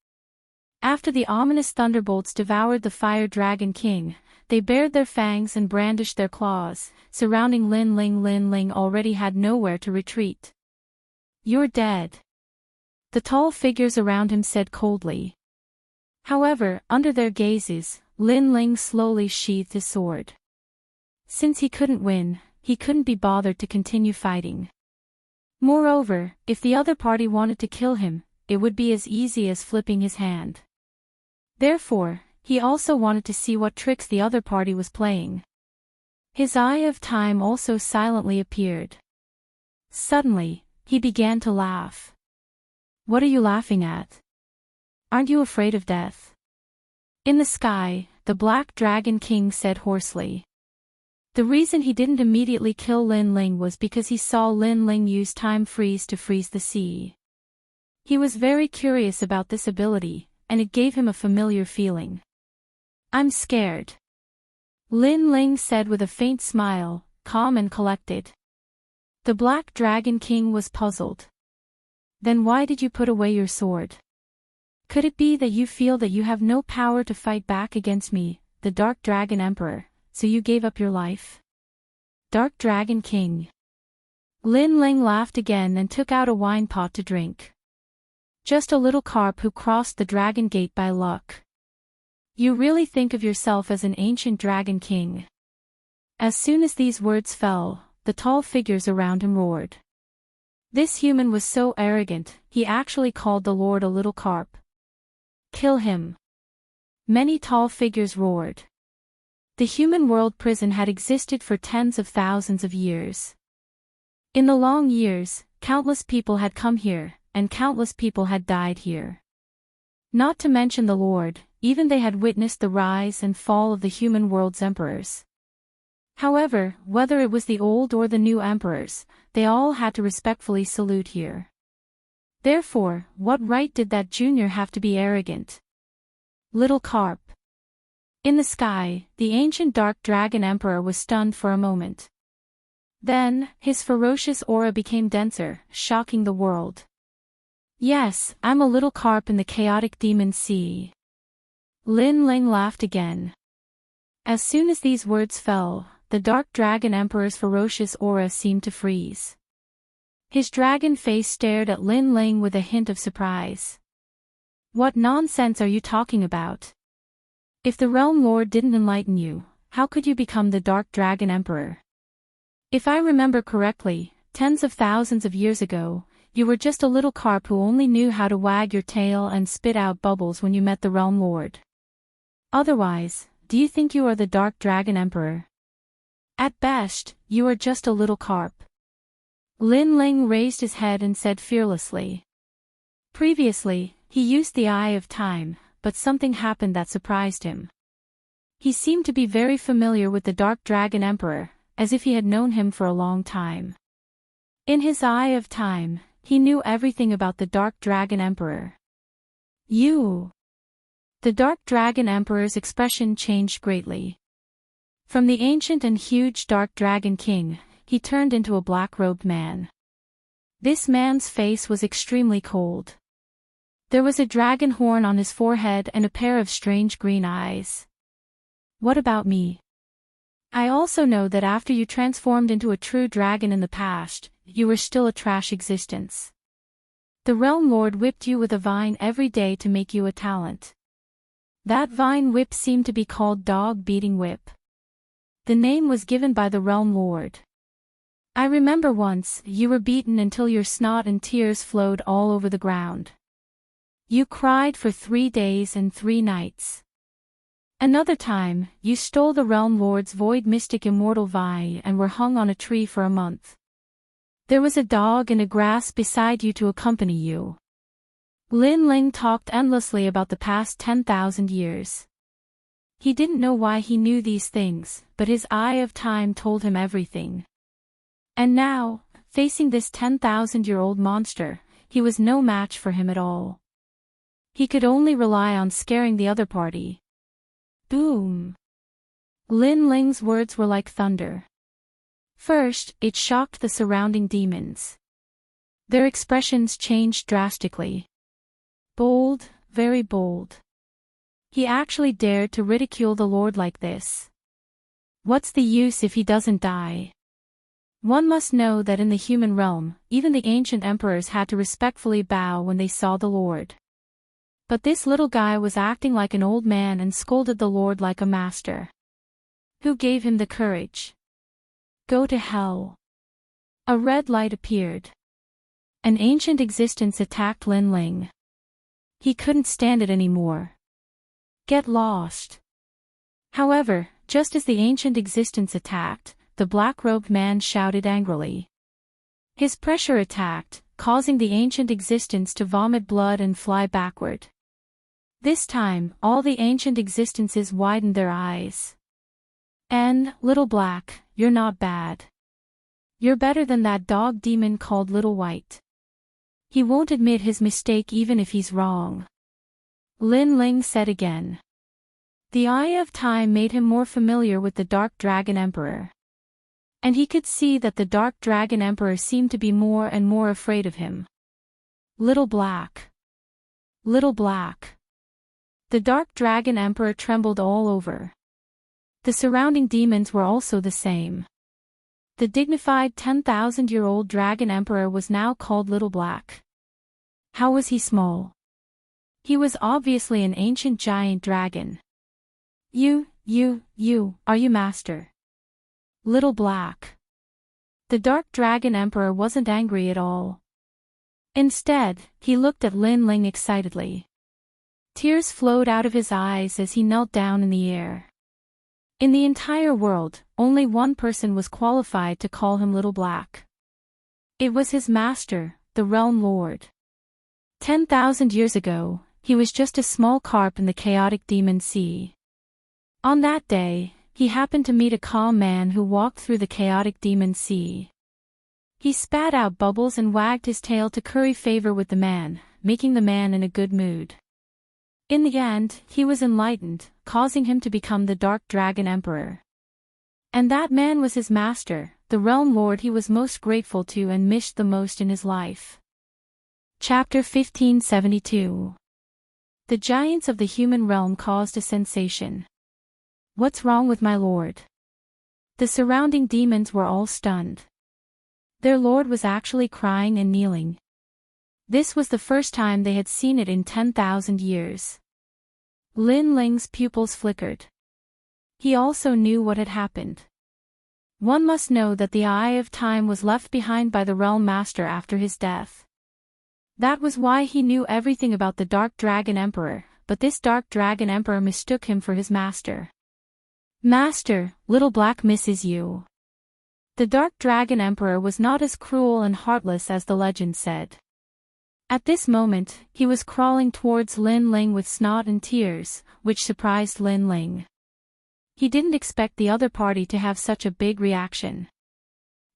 After the ominous thunderbolts devoured the Fire Dragon King, they bared their fangs and brandished their claws, surrounding Lin Ling. Lin Ling already had nowhere to retreat. You're dead. the tall figures around him said coldly. However, under their gazes, Lin Ling slowly sheathed his sword. Since he couldn't win, he couldn't be bothered to continue fighting. Moreover, if the other party wanted to kill him, it would be as easy as flipping his hand. Therefore, he also wanted to see what tricks the other party was playing. His eye of time also silently appeared. Suddenly, he began to laugh. What are you laughing at? Aren't you afraid of death? In the sky, the Black Dragon King said hoarsely. The reason he didn't immediately kill Lin Ling was because he saw Lin Ling use time freeze to freeze the sea. He was very curious about this ability, and it gave him a familiar feeling. I'm scared. Lin Ling said with a faint smile, calm and collected. The Black Dragon King was puzzled. Then why did you put away your sword? Could it be that you feel that you have no power to fight back against me, the Dark Dragon Emperor, so you gave up your life? Dark Dragon King. Lin Ling laughed again and took out a wine pot to drink. Just a little carp who crossed the dragon gate by luck. You really think of yourself as an ancient dragon king. As soon as these words fell, the tall figures around him roared. This human was so arrogant, he actually called the Lord a little carp. Kill him. Many tall figures roared. The human world prison had existed for tens of thousands of years. In the long years, countless people had come here, and countless people had died here. Not to mention the Lord, even they had witnessed the rise and fall of the human world's emperors. However, whether it was the old or the new emperors, they all had to respectfully salute here. Therefore, what right did that junior have to be arrogant? Little carp. In the sky, the ancient Dark Dragon Emperor was stunned for a moment. Then, his ferocious aura became denser, shocking the world. Yes, I'm a little carp in the chaotic demon sea. Lin Ling laughed again. As soon as these words fell, the Dark Dragon Emperor's ferocious aura seemed to freeze. His dragon face stared at Lin Ling with a hint of surprise. What nonsense are you talking about? If the Realm Lord didn't enlighten you, how could you become the Dark Dragon Emperor? If I remember correctly, tens of thousands of years ago, you were just a little carp who only knew how to wag your tail and spit out bubbles when you met the Realm Lord. Otherwise, do you think you are the Dark Dragon Emperor? At best, you are just a little carp. Lin Ling raised his head and said fearlessly. Previously, he used the Eye of Time, but something happened that surprised him. He seemed to be very familiar with the Dark Dragon Emperor, as if he had known him for a long time. In his Eye of Time, he knew everything about the Dark Dragon Emperor. You! The Dark Dragon Emperor's expression changed greatly. From the ancient and huge Dark Dragon King, he turned into a black-robed man. This man's face was extremely cold. There was a dragon horn on his forehead and a pair of strange green eyes. What about me? I also know that after you transformed into a true dragon in the past, you were still a trash existence. The Realm Lord whipped you with a vine every day to make you a talent. That vine whip seemed to be called Dog Beating Whip. The name was given by the Realm Lord. I remember once, you were beaten until your snot and tears flowed all over the ground. You cried for 3 days and 3 nights. Another time, you stole the Realm Lord's void mystic immortal vine and were hung on a tree for a month. There was a dog in a grass beside you to accompany you. Lin Ling talked endlessly about the past 10,000 years. He didn't know why he knew these things, but his Eye of Time told him everything. And now, facing this 10,000-year-old monster, he was no match for him at all. He could only rely on scaring the other party. Boom! Lin Ling's words were like thunder. First, it shocked the surrounding demons. Their expressions changed drastically. Bold, very bold. He actually dared to ridicule the Lord like this. What's the use if he doesn't die? One must know that in the human realm, even the ancient emperors had to respectfully bow when they saw the Lord. But this little guy was acting like an old man and scolded the Lord like a master. Who gave him the courage? Go to hell. A red light appeared. An ancient existence attacked Lin Ling. He couldn't stand it anymore. Get lost. However, just as the ancient existence attacked, the black-robed man shouted angrily. His pressure attacked, causing the ancient existence to vomit blood and fly backward. This time, all the ancient existences widened their eyes. And, Little Black, you're not bad. You're better than that dog demon called Little White. He won't admit his mistake even if he's wrong. Lin Ling said again. The Eye of Time made him more familiar with the Dark Dragon Emperor. And he could see that the Dark Dragon Emperor seemed to be more and more afraid of him. Little Black. Little Black. The Dark Dragon Emperor trembled all over. The surrounding demons were also the same. The dignified 10,000-year-old Dragon Emperor was now called Little Black. How was he small? He was obviously an ancient giant dragon. Are you master? Little Black. The Dark Dragon Emperor wasn't angry at all. Instead, he looked at Lin Ling excitedly. Tears flowed out of his eyes as he knelt down in the air. In the entire world, only one person was qualified to call him Little Black. It was his master, the Realm Lord. 10,000 years ago, he was just a small carp in the chaotic demon sea. On that day, he happened to meet a calm man who walked through the chaotic demon sea. He spat out bubbles and wagged his tail to curry favor with the man, making the man in a good mood. In the end, he was enlightened, causing him to become the Dark Dragon Emperor. And that man was his master, the Realm Lord he was most grateful to and missed the most in his life. Chapter 1572. The giants of the human realm caused a sensation. What's wrong with my lord? The surrounding demons were all stunned. Their lord was actually crying and kneeling. This was the first time they had seen it in 10,000 years. Lin Ling's pupils flickered. He also knew what had happened. One must know that the Eye of Time was left behind by the Realm Master after his death. That was why he knew everything about the Dark Dragon Emperor, but this Dark Dragon Emperor mistook him for his master. Master, Little Black misses you. The Dark Dragon Emperor was not as cruel and heartless as the legend said. At this moment, he was crawling towards Lin Ling with snot and tears, which surprised Lin Ling. He didn't expect the other party to have such a big reaction.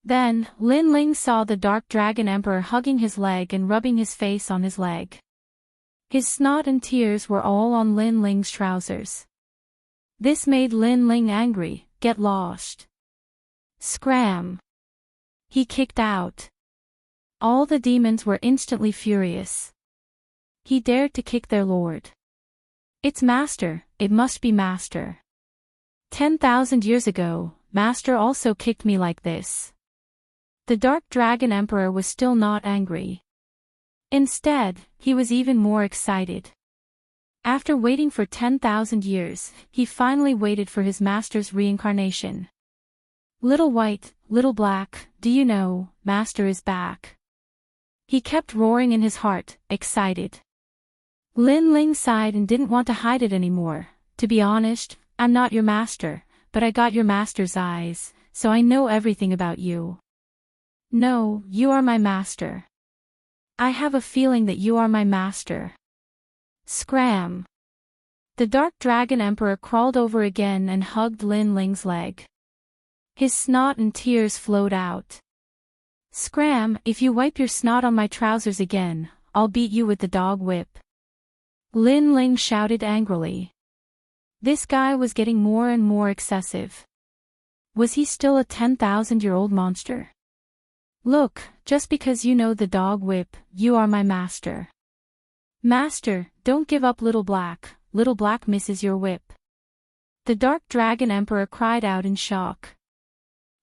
Then, Lin Ling saw the Dark Dragon Emperor hugging his leg and rubbing his face on his leg. His snot and tears were all on Lin Ling's trousers. This made Lin Ling angry. Get lost. Scram. He kicked out. All the demons were instantly furious. He dared to kick their lord. It's master, it must be master. 10,000 years ago, master also kicked me like this. The Dark Dragon Emperor was still not angry. Instead, he was even more excited. After waiting for 10,000 years, he finally waited for his master's reincarnation. Little White, Little Black, do you know, master is back? He kept roaring in his heart, excited. Lin Ling sighed and didn't want to hide it anymore. To be honest, I'm not your master, but I got your master's eyes, so I know everything about you. No, you are my master. I have a feeling that you are my master. Scram. The Dark Dragon Emperor crawled over again and hugged Lin Ling's leg. His snot and tears flowed out. Scram, if you wipe your snot on my trousers again, I'll beat you with the dog whip. Lin Ling shouted angrily. This guy was getting more and more excessive. Was he still a 10,000-year-old monster? Look, just because you know the dog whip, you are my master. Master, don't give up Little Black misses your whip. The Dark Dragon Emperor cried out in shock.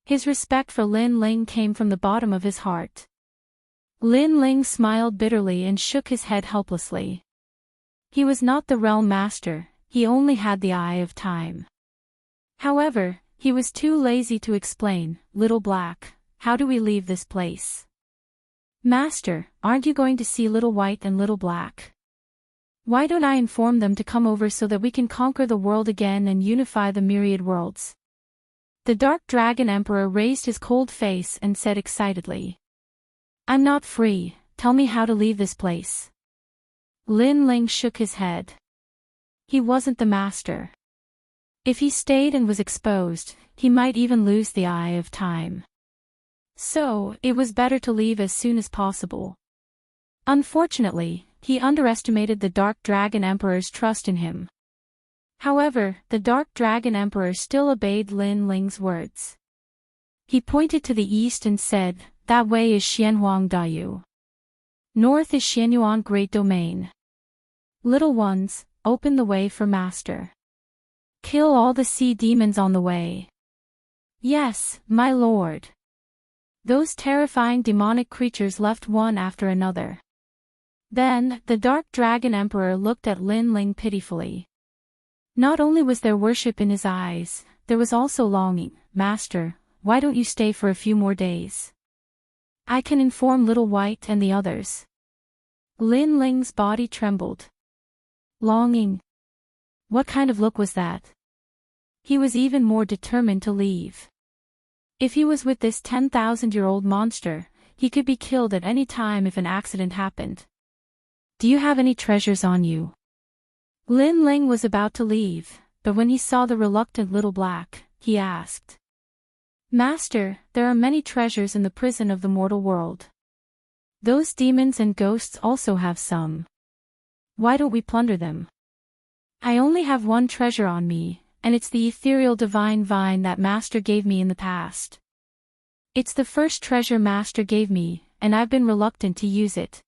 His respect for Lin Ling came from the bottom of his heart. Lin Ling smiled bitterly and shook his head helplessly. He was not the realm master, he only had the eye of time. However, he was too lazy to explain. Little Black, how do we leave this place? Master, aren't you going to see Little White and Little Black? Why don't I inform them to come over so that we can conquer the world again and unify the myriad worlds? The Dark Dragon Emperor raised his cold face and said excitedly. I'm not free, tell me how to leave this place. Lin Ling shook his head. He wasn't the master. If he stayed and was exposed, he might even lose the eye of time. So, it was better to leave as soon as possible. Unfortunately, he underestimated the Dark Dragon Emperor's trust in him. However, the Dark Dragon Emperor still obeyed Lin Ling's words. He pointed to the east and said, that way is Xianhuang Dayu. North is Xianyuan Great Domain. Little ones, open the way for Master. Kill all the sea demons on the way. Yes, my lord. Those terrifying demonic creatures left one after another. Then, the Dark Dragon Emperor looked at Lin Ling pitifully. Not only was there worship in his eyes, there was also longing. Master, why don't you stay for a few more days? I can inform Little White and the others. Lin Ling's body trembled. Longing. What kind of look was that? He was even more determined to leave. If he was with this 10,000-year-old monster, he could be killed at any time if an accident happened. Do you have any treasures on you? Lin Ling was about to leave, but when he saw the reluctant Little Black, he asked. Master, there are many treasures in the prison of the mortal world. Those demons and ghosts also have some. Why don't we plunder them? I only have one treasure on me, and it's the ethereal divine vine that Master gave me in the past. It's the first treasure Master gave me, and I've been reluctant to use it.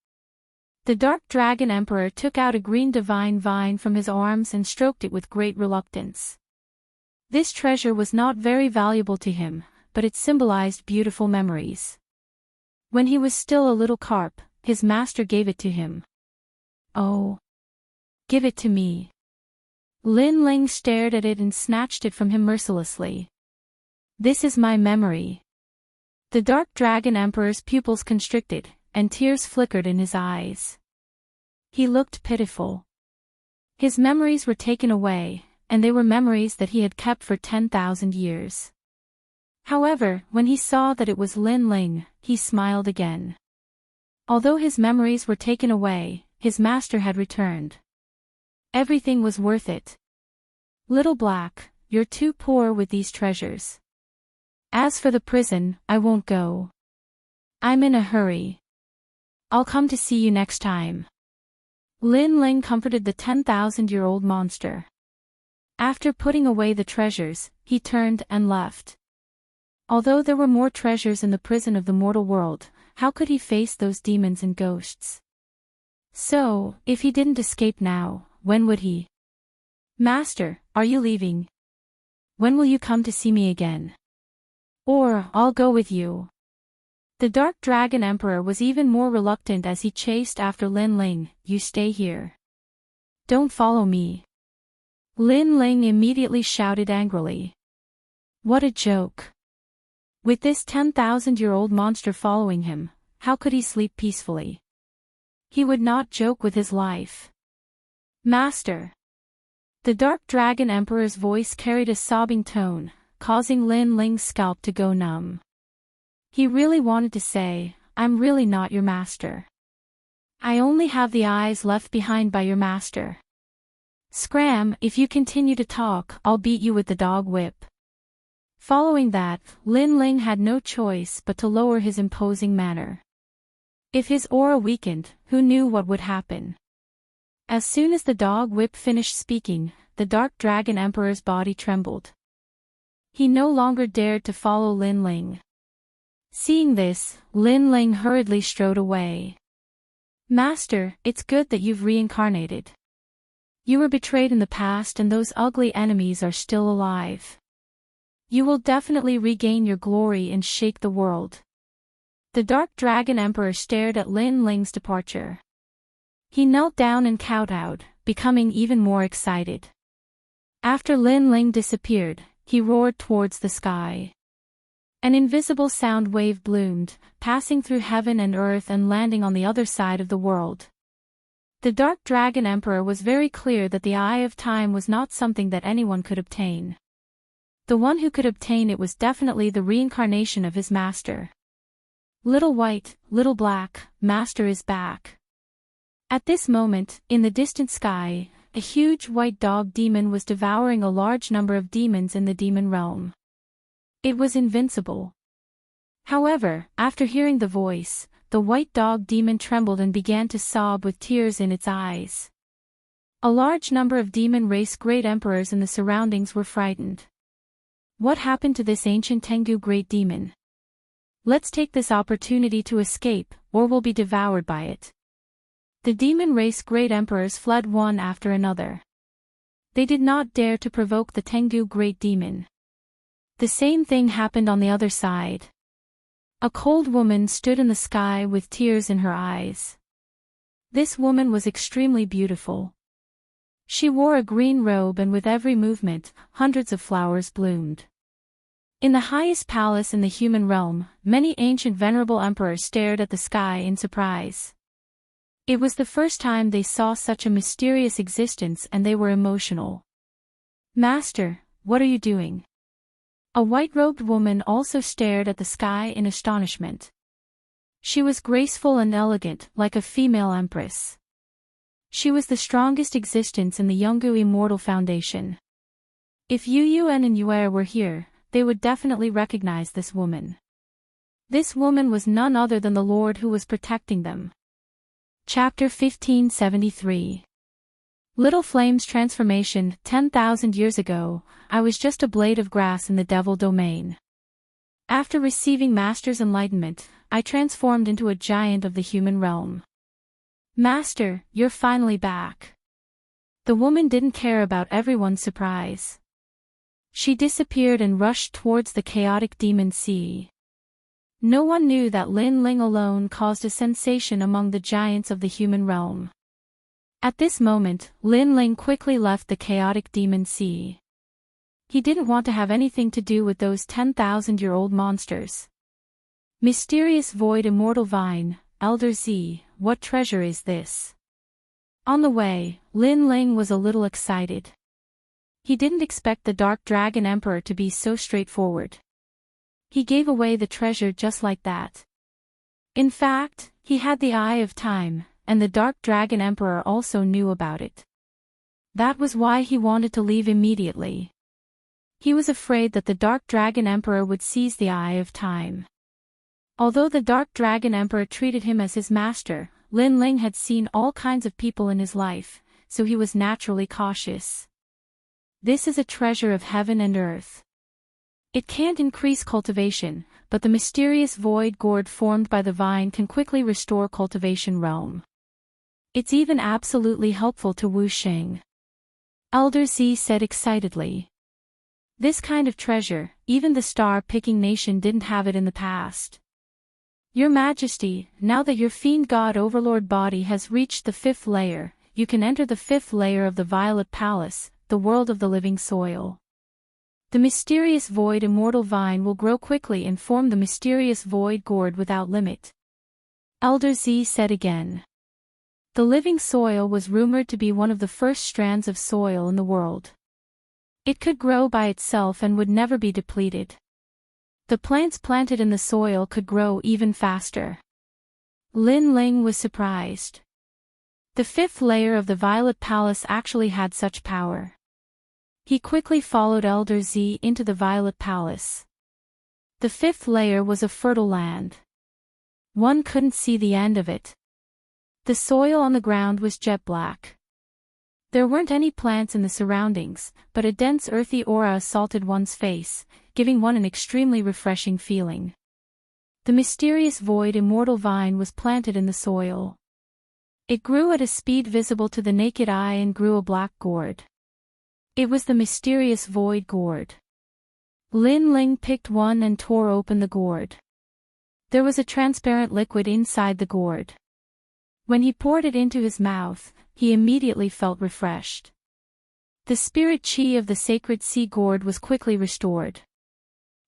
The Dark Dragon Emperor took out a green divine vine from his arms and stroked it with great reluctance. This treasure was not very valuable to him, but it symbolized beautiful memories. When he was still a little carp, his master gave it to him. Oh. Give it to me. Lin Ling stared at it and snatched it from him mercilessly. This is my memory. The Dark Dragon Emperor's pupils constricted, and tears flickered in his eyes. He looked pitiful. His memories were taken away, and they were memories that he had kept for 10,000 years. However, when he saw that it was Lin Ling, he smiled again. Although his memories were taken away, his master had returned. Everything was worth it. Little Black, you're too poor with these treasures. As for the prison, I won't go. I'm in a hurry. I'll come to see you next time. Lin Ling comforted the 10,000-year-old monster. After putting away the treasures, he turned and left. Although there were more treasures in the prison of the mortal world, how could he face those demons and ghosts? So, if he didn't escape now, when would he? Master, are you leaving? When will you come to see me again? Or, I'll go with you. The Dark Dragon Emperor was even more reluctant as he chased after Lin Ling. You stay here. Don't follow me. Lin Ling immediately shouted angrily. What a joke. With this 10,000-year-old monster following him, how could he sleep peacefully? He would not joke with his life. Master. The Dark Dragon Emperor's voice carried a sobbing tone, causing Lin Ling's scalp to go numb. He really wanted to say, I'm really not your master. I only have the eyes left behind by your master. Scram, if you continue to talk, I'll beat you with the dog whip. Following that, Lin Ling had no choice but to lower his imposing manner. If his aura weakened, who knew what would happen? As soon as the dog whip finished speaking, the Dark Dragon Emperor's body trembled. He no longer dared to follow Lin Ling. Seeing this, Lin Ling hurriedly strode away. Master, it's good that you've reincarnated. You were betrayed in the past and those ugly enemies are still alive. You will definitely regain your glory and shake the world. The Dark Dragon Emperor stared at Lin Ling's departure. He knelt down and kowtowed, becoming even more excited. After Lin Ling disappeared, he roared towards the sky. An invisible sound wave bloomed, passing through heaven and earth and landing on the other side of the world. The Dark Dragon Emperor was very clear that the Eye of Time was not something that anyone could obtain. The one who could obtain it was definitely the reincarnation of his master. Little white, little black, master is back. At this moment, in the distant sky, a huge white dog demon was devouring a large number of demons in the demon realm. It was invincible. However, after hearing the voice, the white dog demon trembled and began to sob with tears in its eyes. A large number of demon race great emperors in the surroundings were frightened. What happened to this ancient Tengu great demon? Let's take this opportunity to escape, or we'll be devoured by it. The demon race great emperors fled one after another. They did not dare to provoke the Tengu great demon. The same thing happened on the other side. A cold woman stood in the sky with tears in her eyes. This woman was extremely beautiful. She wore a green robe and with every movement, hundreds of flowers bloomed. In the highest palace in the human realm, many ancient venerable emperors stared at the sky in surprise. It was the first time they saw such a mysterious existence and they were emotional. Master, what are you doing? A white-robed woman also stared at the sky in astonishment. She was graceful and elegant, like a female empress. She was the strongest existence in the Yungu Immortal Foundation. If Yu Yuan and Yuer were here, they would definitely recognize this woman. This woman was none other than the Lord who was protecting them. Chapter 1573. Little Flame's transformation. 10,000 years ago, I was just a blade of grass in the devil domain. After receiving Master's enlightenment, I transformed into a giant of the human realm. Master, you're finally back. The woman didn't care about everyone's surprise. She disappeared and rushed towards the chaotic demon sea. No one knew that Lin Ling alone caused a sensation among the giants of the human realm. At this moment, Lin Ling quickly left the chaotic demon sea. He didn't want to have anything to do with those 10,000-year-old monsters. Mysterious Void Immortal Vine, Elder Z, what treasure is this? On the way, Lin Ling was a little excited. He didn't expect the Dark Dragon Emperor to be so straightforward. He gave away the treasure just like that. In fact, he had the Eye of Time, and the Dark Dragon Emperor also knew about it. That was why he wanted to leave immediately. He was afraid that the Dark Dragon Emperor would seize the Eye of Time. Although the Dark Dragon Emperor treated him as his master, Lin Ling had seen all kinds of people in his life, so he was naturally cautious. This is a treasure of heaven and earth. It can't increase cultivation, but the mysterious void gourd formed by the vine can quickly restore cultivation realm. It's even absolutely helpful to Wu Sheng. Elder Z said excitedly. This kind of treasure, even the star-picking nation didn't have it in the past. Your Majesty, now that your fiend god overlord body has reached the 5th layer, you can enter the 5th layer of the Violet Palace, the world of the living soil. The mysterious void immortal vine will grow quickly and form the mysterious void gourd without limit. Elder Z said again. The living soil was rumored to be one of the first strands of soil in the world. It could grow by itself and would never be depleted. The plants planted in the soil could grow even faster. Lin Ling was surprised. The 5th layer of the Violet Palace actually had such power. He quickly followed Elder Z into the Violet Palace. The 5th layer was a fertile land. One couldn't see the end of it. The soil on the ground was jet black. There weren't any plants in the surroundings, but a dense earthy aura assaulted one's face, giving one an extremely refreshing feeling. The mysterious void immortal vine was planted in the soil. It grew at a speed visible to the naked eye and grew a black gourd. It was the mysterious void gourd. Lin Ling picked one and tore open the gourd. There was a transparent liquid inside the gourd. When he poured it into his mouth, he immediately felt refreshed. The spirit chi of the sacred sea gourd was quickly restored.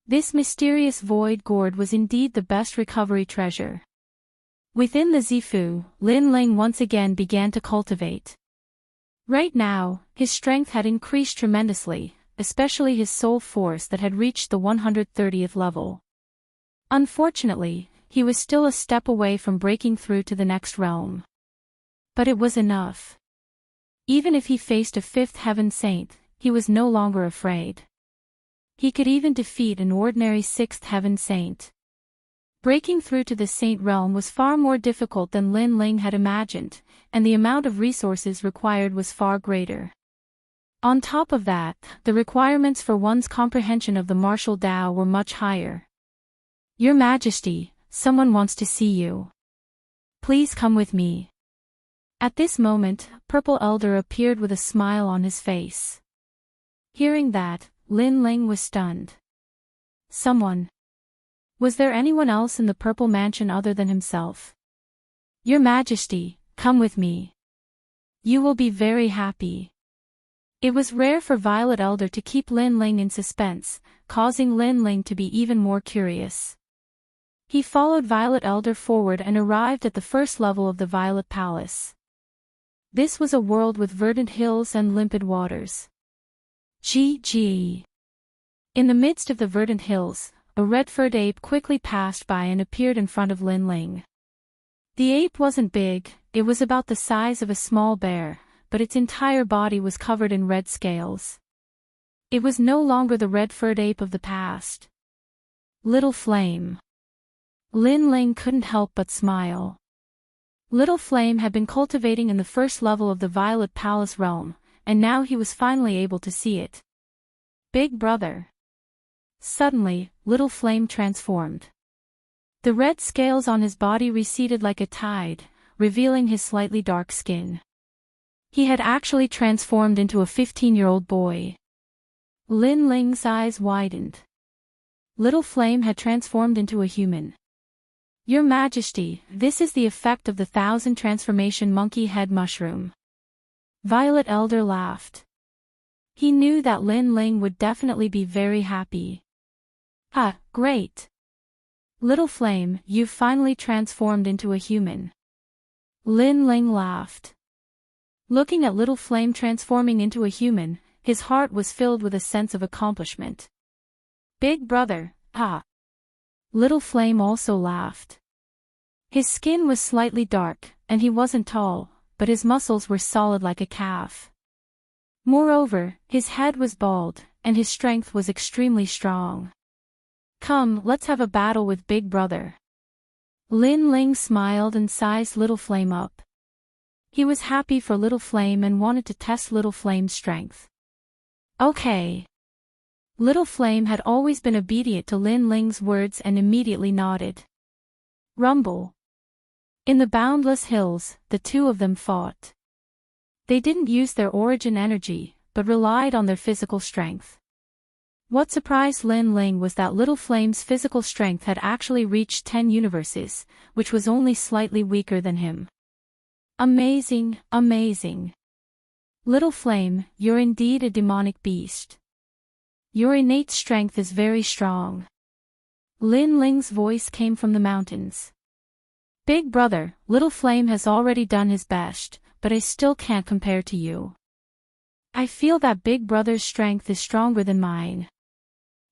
This mysterious void gourd was indeed the best recovery treasure. Within the Zifu, Lin Ling once again began to cultivate. Right now, his strength had increased tremendously, especially his soul force that had reached the 130th level. Unfortunately, he was still a step away from breaking through to the next realm. But it was enough. Even if he faced a fifth heaven saint, he was no longer afraid. He could even defeat an ordinary sixth heaven saint. Breaking through to the saint realm was far more difficult than Lin Ling had imagined, and the amount of resources required was far greater. On top of that, the requirements for one's comprehension of the martial Tao were much higher. Your Majesty, someone wants to see you. Please come with me. At this moment, Purple Elder appeared with a smile on his face. Hearing that, Lin Ling was stunned. Someone. Was there anyone else in the Purple Mansion other than himself? Your Majesty, come with me. You will be very happy. It was rare for Violet Elder to keep Lin Ling in suspense, causing Lin Ling to be even more curious. He followed Violet Elder forward and arrived at the first level of the Violet Palace. This was a world with verdant hills and limpid waters. GG. In the midst of the verdant hills, a red-furred ape quickly passed by and appeared in front of Lin Ling. The ape wasn't big, it was about the size of a small bear, but its entire body was covered in red scales. It was no longer the red-furred ape of the past. Little Flame. Lin Ling couldn't help but smile. Little Flame had been cultivating in the first level of the Violet Palace realm, and now he was finally able to see it. Big brother. Suddenly, Little Flame transformed. The red scales on his body receded like a tide, revealing his slightly dark skin. He had actually transformed into a 15-year-old boy. Lin Ling's eyes widened. Little Flame had transformed into a human. Your Majesty, this is the effect of the 1,000 transformation monkey head mushroom. Violet Elder laughed. He knew that Lin Ling would definitely be very happy. Ah, great. Little Flame, you've finally transformed into a human. Lin Ling laughed. Looking at Little Flame transforming into a human, his heart was filled with a sense of accomplishment. Big brother, ah. Little Flame also laughed. His skin was slightly dark, and he wasn't tall, but his muscles were solid like a calf. Moreover, his head was bald, and his strength was extremely strong. Come, let's have a battle with Big Brother. Lin Ling smiled and sized Little Flame up. He was happy for Little Flame and wanted to test Little Flame's strength. Okay. Little Flame had always been obedient to Lin Ling's words and immediately nodded. Rumble. In the boundless hills, the two of them fought. They didn't use their origin energy, but relied on their physical strength. What surprised Lin Ling was that Little Flame's physical strength had actually reached 10 universes, which was only slightly weaker than him. Amazing, amazing. Little Flame, you're indeed a demonic beast. Your innate strength is very strong. Lin Ling's voice came from the mountains. Big brother, Little Flame has already done his best, but I still can't compare to you. I feel that Big Brother's strength is stronger than mine.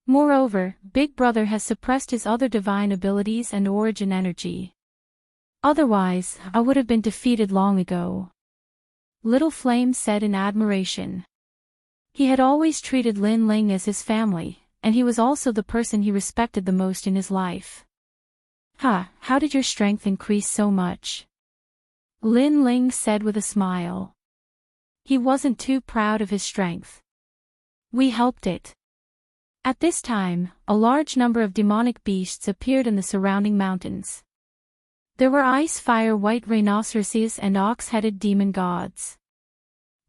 Moreover, Big Brother has suppressed his other divine abilities and origin energy. Otherwise, I would have been defeated long ago. Little Flame said in admiration. He had always treated Lin Ling as his family, and he was also the person he respected the most in his life. How did your strength increase so much? Lin Ling said with a smile. He wasn't too proud of his strength. We helped it. At this time, a large number of demonic beasts appeared in the surrounding mountains. There were ice-fire white rhinoceroses and ox-headed demon gods.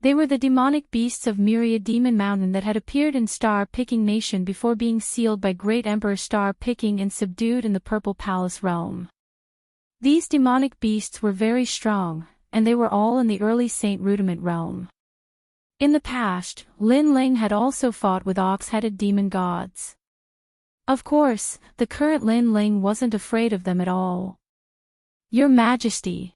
They were the demonic beasts of Myriad Demon Mountain that had appeared in Star-Picking Nation before being sealed by Great Emperor Star-Picking and subdued in the Purple Palace realm. These demonic beasts were very strong, and they were all in the early Saint Rudiment realm. In the past, Lin Ling had also fought with ox-headed demon gods. Of course, the current Lin Ling wasn't afraid of them at all. "Your Majesty."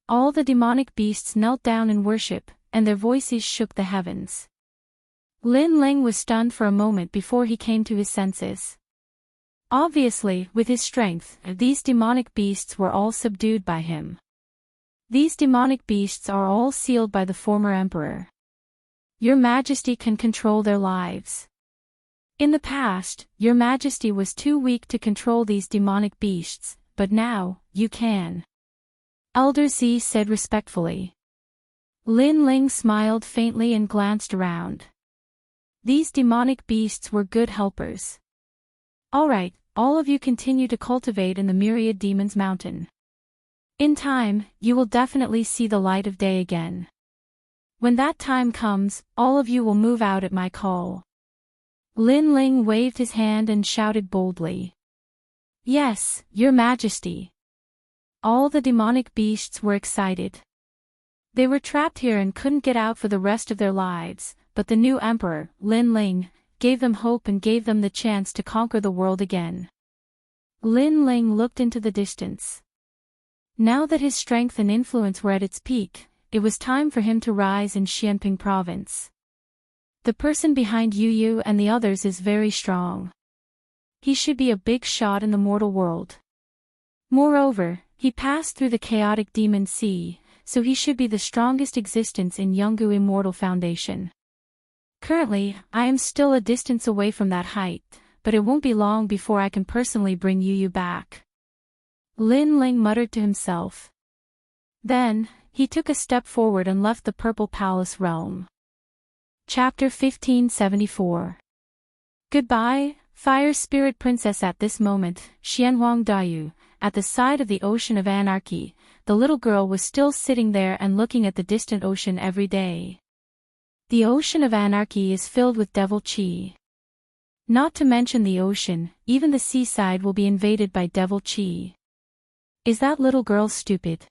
All the demonic beasts knelt down in worship, and their voices shook the heavens. Lin Ling was stunned for a moment before he came to his senses. Obviously, with his strength, these demonic beasts were all subdued by him. These demonic beasts are all sealed by the former emperor. Your Majesty can control their lives. In the past, Your Majesty was too weak to control these demonic beasts, but now, you can. Elder Z said respectfully. Lin Ling smiled faintly and glanced around. These demonic beasts were good helpers. Alright, all of you continue to cultivate in the Myriad Demons Mountain. In time, you will definitely see the light of day again. When that time comes, all of you will move out at my call. Lin Ling waved his hand and shouted boldly. Yes, Your Majesty. All the demonic beasts were excited. They were trapped here and couldn't get out for the rest of their lives, but the new emperor, Lin Ling, gave them hope and gave them the chance to conquer the world again. Lin Ling looked into the distance. Now that his strength and influence were at its peak, it was time for him to rise in Xianping province. The person behind Yu Yu and the others is very strong. He should be a big shot in the mortal world. Moreover, he passed through the chaotic demon sea, so he should be the strongest existence in Yungu Immortal Foundation. Currently, I am still a distance away from that height, but it won't be long before I can personally bring Yu Yu back. Lin Ling muttered to himself. Then, he took a step forward and left the Purple Palace realm. Chapter 1574. Goodbye, Fire Spirit Princess. At this moment, Xianhuang Dayu, at the side of the Ocean of Anarchy, the little girl was still sitting there and looking at the distant ocean every day. The Ocean of Anarchy is filled with devil chi. Not to mention the ocean, even the seaside will be invaded by devil chi. Is that little girl stupid?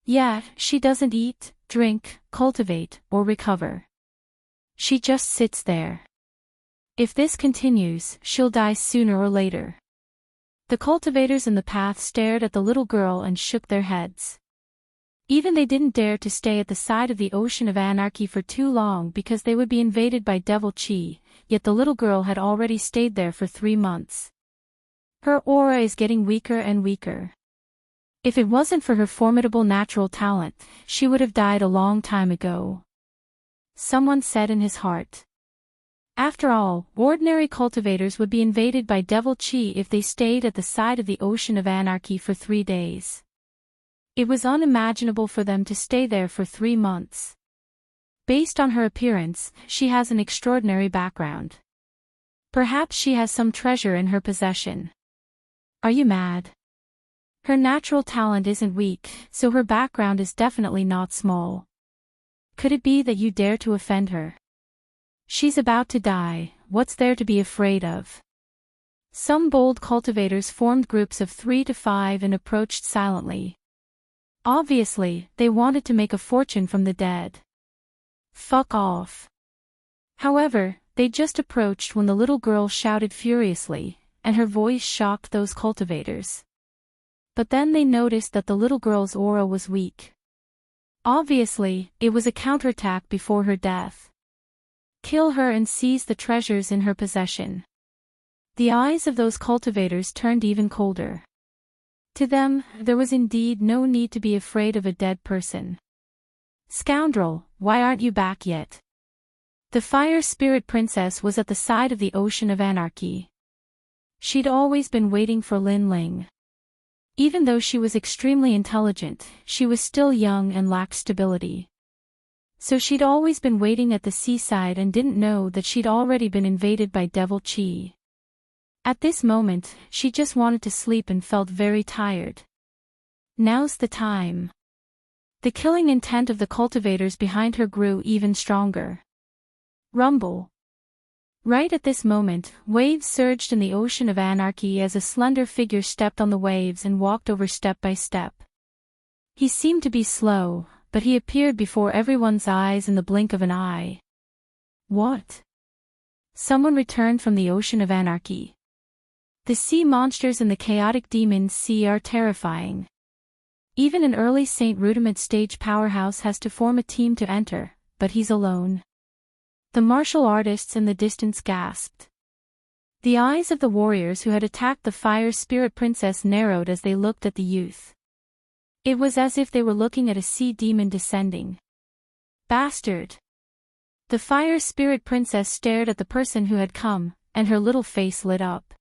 Yeah, she doesn't eat, drink, cultivate, or recover. She just sits there. If this continues, she'll die sooner or later. The cultivators in the path stared at the little girl and shook their heads. Even they didn't dare to stay at the side of the Ocean of Anarchy for too long because they would be invaded by devil chi, yet the little girl had already stayed there for 3 months. Her aura is getting weaker and weaker. If it wasn't for her formidable natural talent, she would have died a long time ago. Someone said in his heart. After all, ordinary cultivators would be invaded by devil chi if they stayed at the side of the Ocean of Anarchy for 3 days. It was unimaginable for them to stay there for 3 months. Based on her appearance, she has an extraordinary background. Perhaps she has some treasure in her possession. Are you mad? Her natural talent isn't weak, so her background is definitely not small. Could it be that you dare to offend her? She's about to die, what's there to be afraid of? Some bold cultivators formed groups of 3 to 5 and approached silently. Obviously, they wanted to make a fortune from the dead. Fuck off. However, they just approached when the little girl shouted furiously, and her voice shocked those cultivators. But then they noticed that the little girl's aura was weak. Obviously, it was a counterattack before her death. Kill her and seize the treasures in her possession. The eyes of those cultivators turned even colder. To them, there was indeed no need to be afraid of a dead person. Scoundrel, why aren't you back yet? The Fire Spirit Princess was at the side of the Ocean of Anarchy. She'd always been waiting for Lin Ling. Even though she was extremely intelligent, she was still young and lacked stability. So she'd always been waiting at the seaside and didn't know that she'd already been invaded by devil chi. At this moment, she just wanted to sleep and felt very tired. Now's the time. The killing intent of the cultivators behind her grew even stronger. Rumble. Right at this moment, waves surged in the ocean of anarchy as a slender figure stepped on the waves and walked over step by step. He seemed to be slow, but he appeared before everyone's eyes in the blink of an eye. What? Someone returned from the ocean of anarchy. The sea monsters in the chaotic demons sea are terrifying. Even an early Saint Rudiment stage powerhouse has to form a team to enter, but he's alone. The martial artists in the distance gasped. The eyes of the warriors who had attacked the fire spirit princess narrowed as they looked at the youth. It was as if they were looking at a sea demon descending. Bastard! The fire spirit princess stared at the person who had come, and her little face lit up.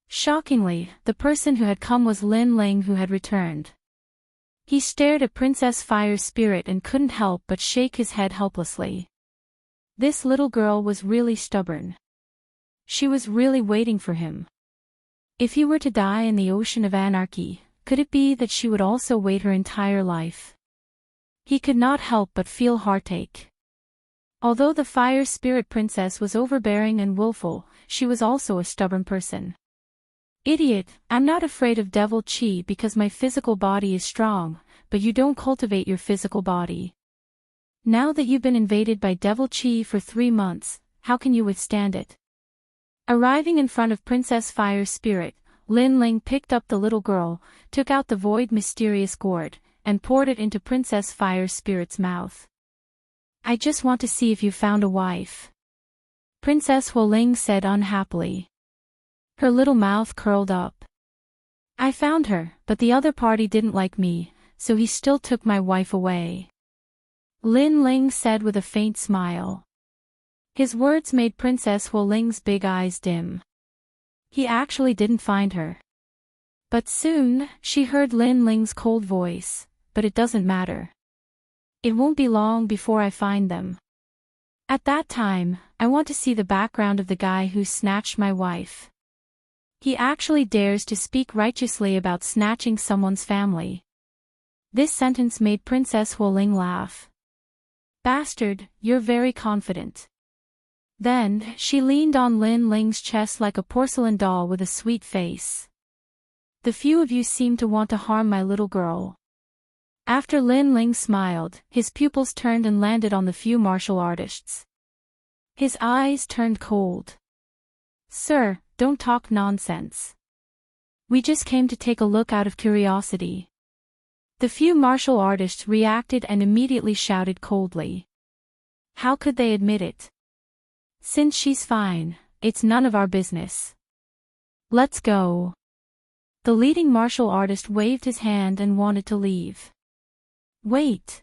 Shockingly, the person who had come was Lin Ling, who had returned. He stared at Princess Fire Spirit and couldn't help but shake his head helplessly. This little girl was really stubborn. She was really waiting for him. If he were to die in the ocean of anarchy, could it be that she would also wait her entire life? He could not help but feel heartache. Although the Fire Spirit Princess was overbearing and willful, she was also a stubborn person. Idiot, I'm not afraid of devil chi because my physical body is strong, but you don't cultivate your physical body. Now that you've been invaded by devil chi for 3 months, how can you withstand it? Arriving in front of Princess Fire Spirit, Lin Ling picked up the little girl, took out the void mysterious gourd, and poured it into Princess Fire Spirit's mouth. I just want to see if you found a wife. Princess Huoling said unhappily. Her little mouth curled up. I found her, but the other party didn't like me, so he still took my wife away. Lin Ling said with a faint smile. His words made Princess Huoling's big eyes dim. He actually didn't find her. But soon, she heard Lin Ling's cold voice, but it doesn't matter. It won't be long before I find them. At that time, I want to see the background of the guy who snatched my wife. He actually dares to speak righteously about snatching someone's family. This sentence made Princess Huoling laugh. Bastard, you're very confident. Then, she leaned on Lin Ling's chest like a porcelain doll with a sweet face. The few of you seem to want to harm my little girl. After Lin Ling smiled, his pupils turned and landed on the few martial artists. His eyes turned cold. Sir, don't talk nonsense. We just came to take a look out of curiosity. The few martial artists reacted and immediately shouted coldly. How could they admit it? Since she's fine, it's none of our business. Let's go. The leading martial artist waved his hand and wanted to leave. Wait.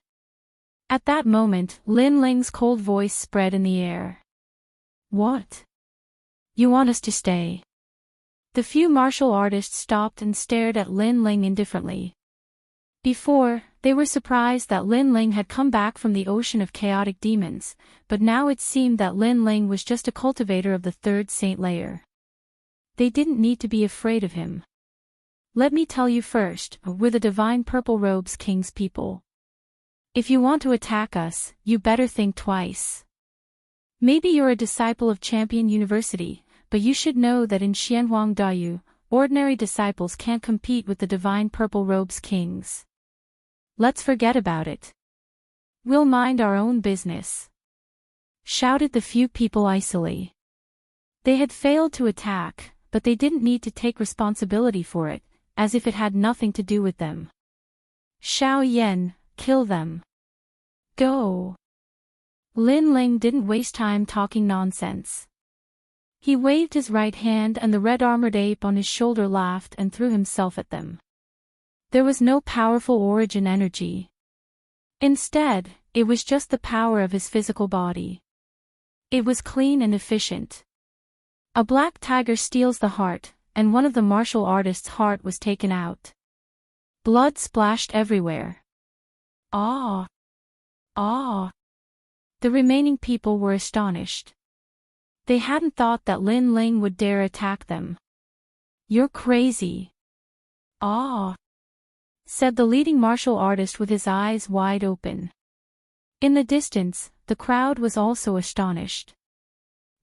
At that moment, Lin Ling's cold voice spread in the air. What? You want us to stay? The few martial artists stopped and stared at Lin Ling indifferently. Before, they were surprised that Lin Ling had come back from the ocean of chaotic demons, but now it seemed that Lin Ling was just a cultivator of the third saint layer. They didn't need to be afraid of him. Let me tell you first, we're the Divine Purple Robes King's people. If you want to attack us, you better think twice. Maybe you're a disciple of Champion University, but you should know that in Xianhuang Dayu, ordinary disciples can't compete with the Divine Purple Robes Kings. Let's forget about it. We'll mind our own business. Shouted the few people icily. They had failed to attack, but they didn't need to take responsibility for it, as if it had nothing to do with them. Xiao Yan, kill them. Go. Lin Ling didn't waste time talking nonsense. He waved his right hand and the red-armored ape on his shoulder laughed and threw himself at them. There was no powerful origin energy. Instead, it was just the power of his physical body. It was clean and efficient. A black tiger steals the heart, and one of the martial artists' heart was taken out. Blood splashed everywhere. Ah! Ah! The remaining people were astonished. They hadn't thought that Lin Ling would dare attack them. You're crazy. Ah! said the leading martial artist with his eyes wide open. In the distance, the crowd was also astonished.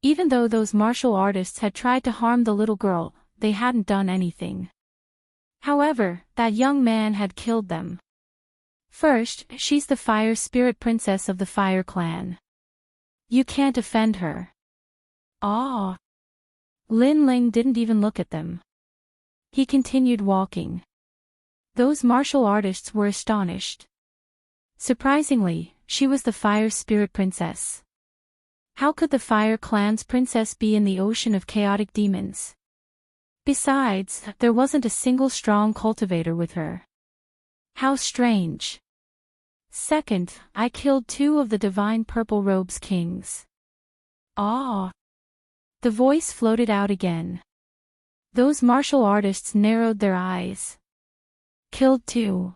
Even though those martial artists had tried to harm the little girl, they hadn't done anything. However, that young man had killed them. First, she's the fire spirit princess of the fire clan. You can't offend her. Ah. Lin Ling didn't even look at them. He continued walking. Those martial artists were astonished. Surprisingly, she was the fire spirit princess. How could the fire clan's princess be in the ocean of chaotic demons? Besides, there wasn't a single strong cultivator with her. How strange. Second, I killed 2 of the divine purple robes kings. Ah. The voice floated out again. Those martial artists narrowed their eyes. Killed 2.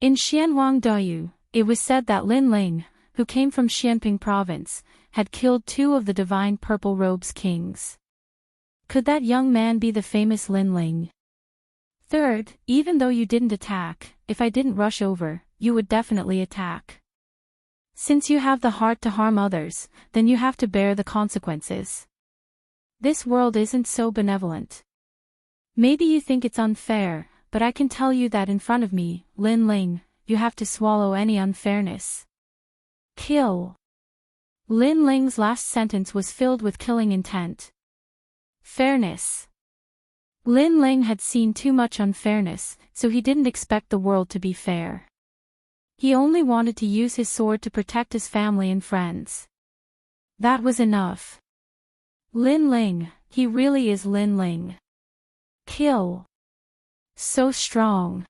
In Xianhuang Douyu, it was said that Lin Ling, who came from Xianping province, had killed 2 of the divine purple robes kings. Could that young man be the famous Lin Ling? Third, even though you didn't attack, if I didn't rush over, you would definitely attack. Since you have the heart to harm others, then you have to bear the consequences. This world isn't so benevolent. Maybe you think it's unfair, but I can tell you that in front of me, Lin Ling, you have to swallow any unfairness. Kill. Lin Ling's last sentence was filled with killing intent. Fairness. Lin Ling had seen too much unfairness, so he didn't expect the world to be fair. He only wanted to use his sword to protect his family and friends. That was enough. Lin Ling, he really is Lin Ling. Kill. So strong.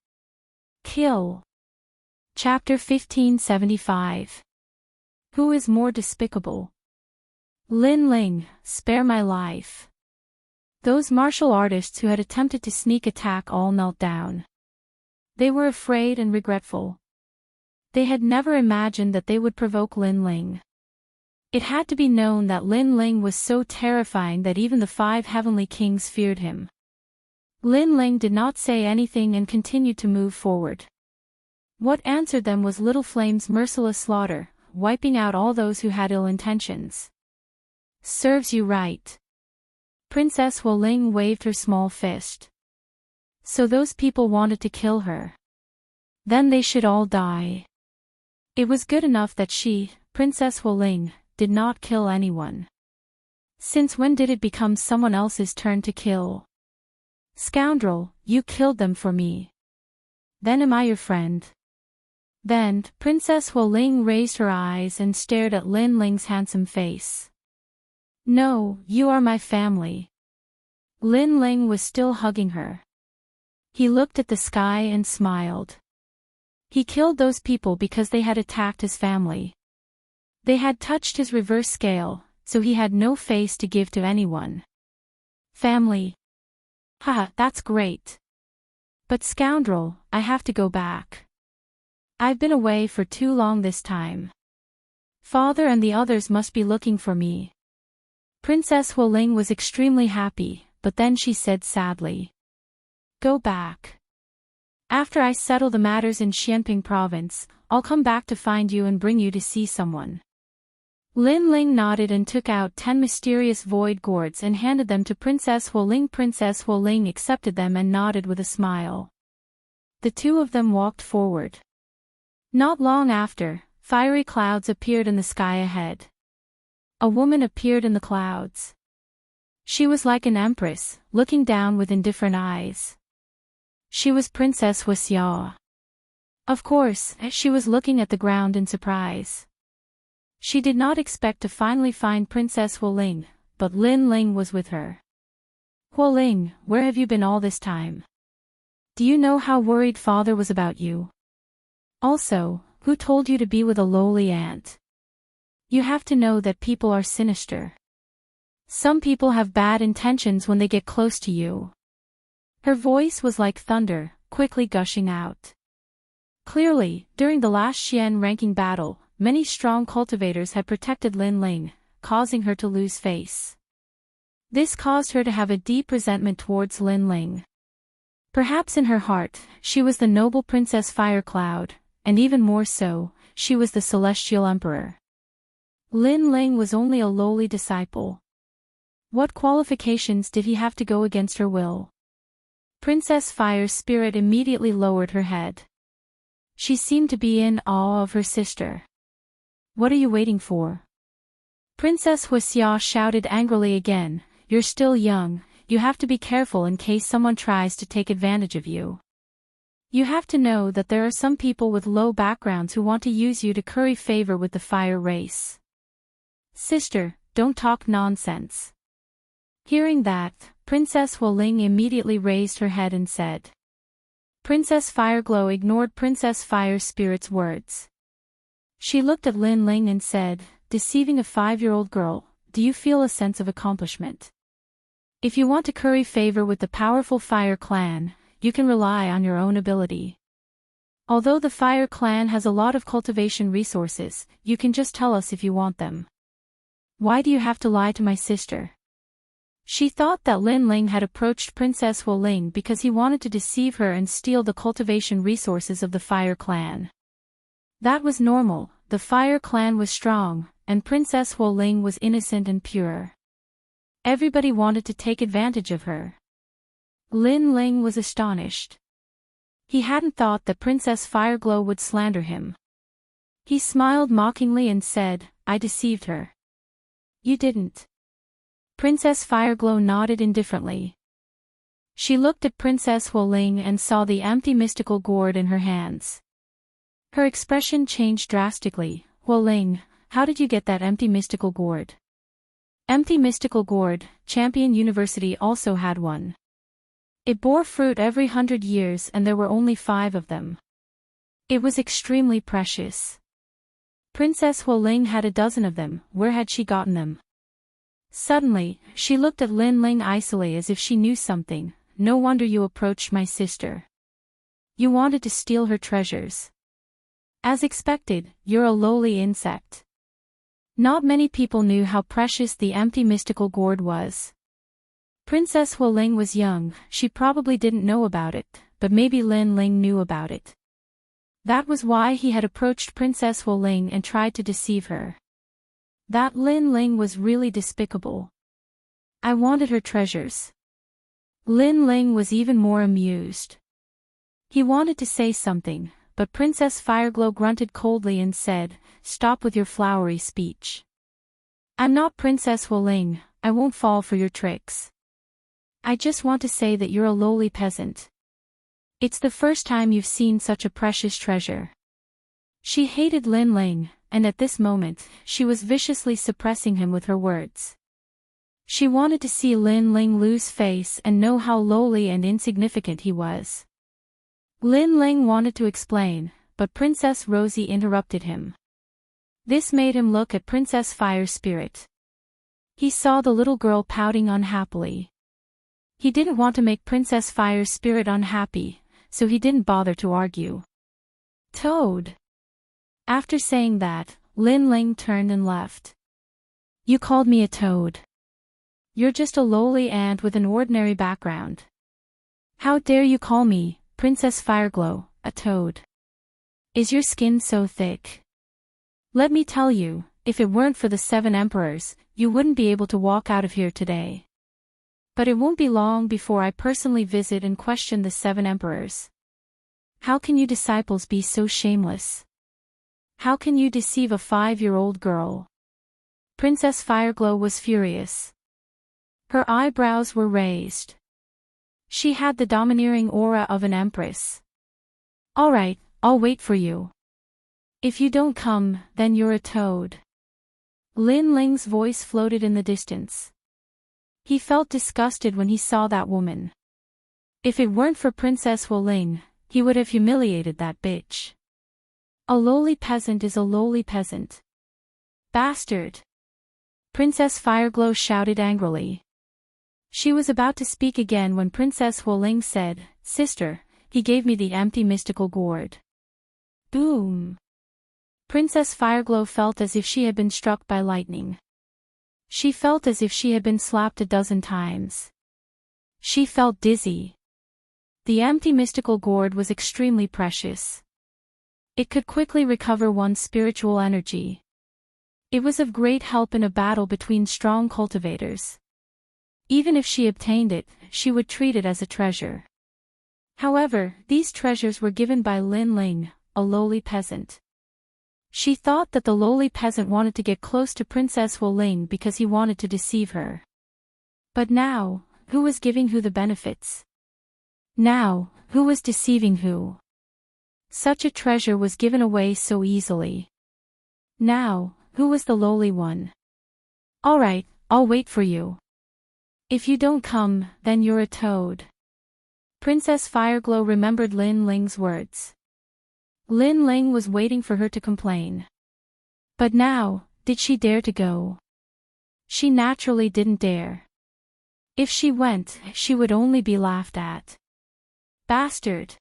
Kill. Chapter 1575. Who is more despicable? Lin Ling, spare my life. Those martial artists who had attempted to sneak attack all knelt down. They were afraid and regretful. They had never imagined that they would provoke Lin Ling. It had to be known that Lin Ling was so terrifying that even the 5 heavenly kings feared him. Lin Ling did not say anything and continued to move forward. What answered them was Little Flame's merciless slaughter, wiping out all those who had ill intentions. Serves you right. Princess Wu Ling waved her small fist. So those people wanted to kill her. Then they should all die. It was good enough that she, Princess Wu Ling, did not kill anyone. Since when did it become someone else's turn to kill? Scoundrel, you killed them for me. Then am I your friend? Then, Princess Wu Ling raised her eyes and stared at Lin Ling's handsome face. No, you are my family. Lin Ling was still hugging her. He looked at the sky and smiled. He killed those people because they had attacked his family. They had touched his reverse scale, so he had no face to give to anyone. Family. Haha, that's great. But scoundrel, I have to go back. I've been away for too long this time. Father and the others must be looking for me. Princess Wu Ling was extremely happy, but then she said sadly. Go back. After I settle the matters in Xianping province, I'll come back to find you and bring you to see someone. Lin Ling nodded and took out 10 mysterious void gourds and handed them to Princess Wu Ling. Princess Wu Ling accepted them and nodded with a smile. The 2 of them walked forward. Not long after, fiery clouds appeared in the sky ahead. A woman appeared in the clouds. She was like an empress, looking down with indifferent eyes. She was Princess Wu Xiao. Of course, she was looking at the ground in surprise. She did not expect to finally find Princess Wu Ling, but Lin Ling was with her. Wu Ling, where have you been all this time? Do you know how worried father was about you? Also, who told you to be with a lowly ant? You have to know that people are sinister. Some people have bad intentions when they get close to you. Her voice was like thunder, quickly gushing out. Clearly, during the last Xian ranking battle, many strong cultivators had protected Lin Ling, causing her to lose face. This caused her to have a deep resentment towards Lin Ling. Perhaps in her heart, she was the noble Princess Firecloud, and even more so, she was the celestial emperor. Lin Ling was only a lowly disciple. What qualifications did he have to go against her will? Princess Fire's spirit immediately lowered her head. She seemed to be in awe of her sister. What are you waiting for? Princess Huixia shouted angrily again, you're still young, you have to be careful in case someone tries to take advantage of you. You have to know that there are some people with low backgrounds who want to use you to curry favor with the fire race. Sister, don't talk nonsense. Hearing that, Princess Wuling immediately raised her head and said. Princess Fireglow ignored Princess Fire Spirit's words. She looked at Lin Ling and said, deceiving a 5-year-old girl, do you feel a sense of accomplishment? If you want to curry favor with the powerful Fire Clan, you can rely on your own ability. Although the Fire Clan has a lot of cultivation resources, you can just tell us if you want them. Why do you have to lie to my sister? She thought that Lin Ling had approached Princess Wuling because he wanted to deceive her and steal the cultivation resources of the Fire Clan. That was normal, the Fire Clan was strong, and Princess Wuling was innocent and pure. Everybody wanted to take advantage of her. Lin Ling was astonished. He hadn't thought that Princess Fireglow would slander him. He smiled mockingly and said, I deceived her. You didn't. Princess Fireglow nodded indifferently. She looked at Princess Wuling and saw the empty mystical gourd in her hands. Her expression changed drastically. Wuling, how did you get that empty mystical gourd? Empty mystical gourd, Champion University also had one. It bore fruit every 100 years and there were only 5 of them. It was extremely precious. Princess Wuling had a dozen of them, where had she gotten them? Suddenly, she looked at Lin Ling icily as if she knew something, no wonder you approached my sister. You wanted to steal her treasures. As expected, you're a lowly insect. Not many people knew how precious the empty mystical gourd was. Princess Wuling was young, she probably didn't know about it, but maybe Lin Ling knew about it. That was why he had approached Princess Wuling and tried to deceive her. That Lin Ling was really despicable. I wanted her treasures. Lin Ling was even more amused. He wanted to say something, but Princess Fireglow grunted coldly and said, stop with your flowery speech. I'm not Princess Wuling, I won't fall for your tricks. I just want to say that you're a lowly peasant. It's the first time you've seen such a precious treasure. She hated Lin Ling, and at this moment, she was viciously suppressing him with her words. She wanted to see Lin Ling lose face and know how lowly and insignificant he was. Lin Ling wanted to explain, but Princess Rosie interrupted him. This made him look at Princess Fire Spirit. He saw the little girl pouting unhappily. He didn't want to make Princess Fire Spirit unhappy, so he didn't bother to argue. Toad. After saying that, Lin Ling turned and left. You called me a toad. You're just a lowly ant with an ordinary background. How dare you call me, Princess Fireglow, a toad? Is your skin so thick? Let me tell you, if it weren't for the 7 emperors, you wouldn't be able to walk out of here today. But it won't be long before I personally visit and question the 7 emperors. How can you disciples be so shameless? How can you deceive a 5-year-old girl? Princess Fireglow was furious. Her eyebrows were raised. She had the domineering aura of an empress. All right, I'll wait for you. If you don't come, then you're a toad. Lin Ling's voice floated in the distance. He felt disgusted when he saw that woman. If it weren't for Princess Wuling, he would have humiliated that bitch. A lowly peasant is a lowly peasant. Bastard! Princess Fireglow shouted angrily. She was about to speak again when Princess Wuling said, Sister, he gave me the empty mystical gourd. Boom! Princess Fireglow felt as if she had been struck by lightning. She felt as if she had been slapped a dozen times. She felt dizzy. The empty mystical gourd was extremely precious. It could quickly recover one's spiritual energy. It was of great help in a battle between strong cultivators. Even if she obtained it, she would treat it as a treasure. However, these treasures were given by Lin Ling, a lowly peasant. She thought that the lowly peasant wanted to get close to Princess Wu Ling because he wanted to deceive her. But now, who was giving who the benefits? Now, who was deceiving who? Such a treasure was given away so easily. Now, who was the lowly one? All right, I'll wait for you. If you don't come, then you're a toad. Princess Fireglow remembered Lin Ling's words. Lin Ling was waiting for her to complain. But now, did she dare to go? She naturally didn't dare. If she went, she would only be laughed at. Bastard!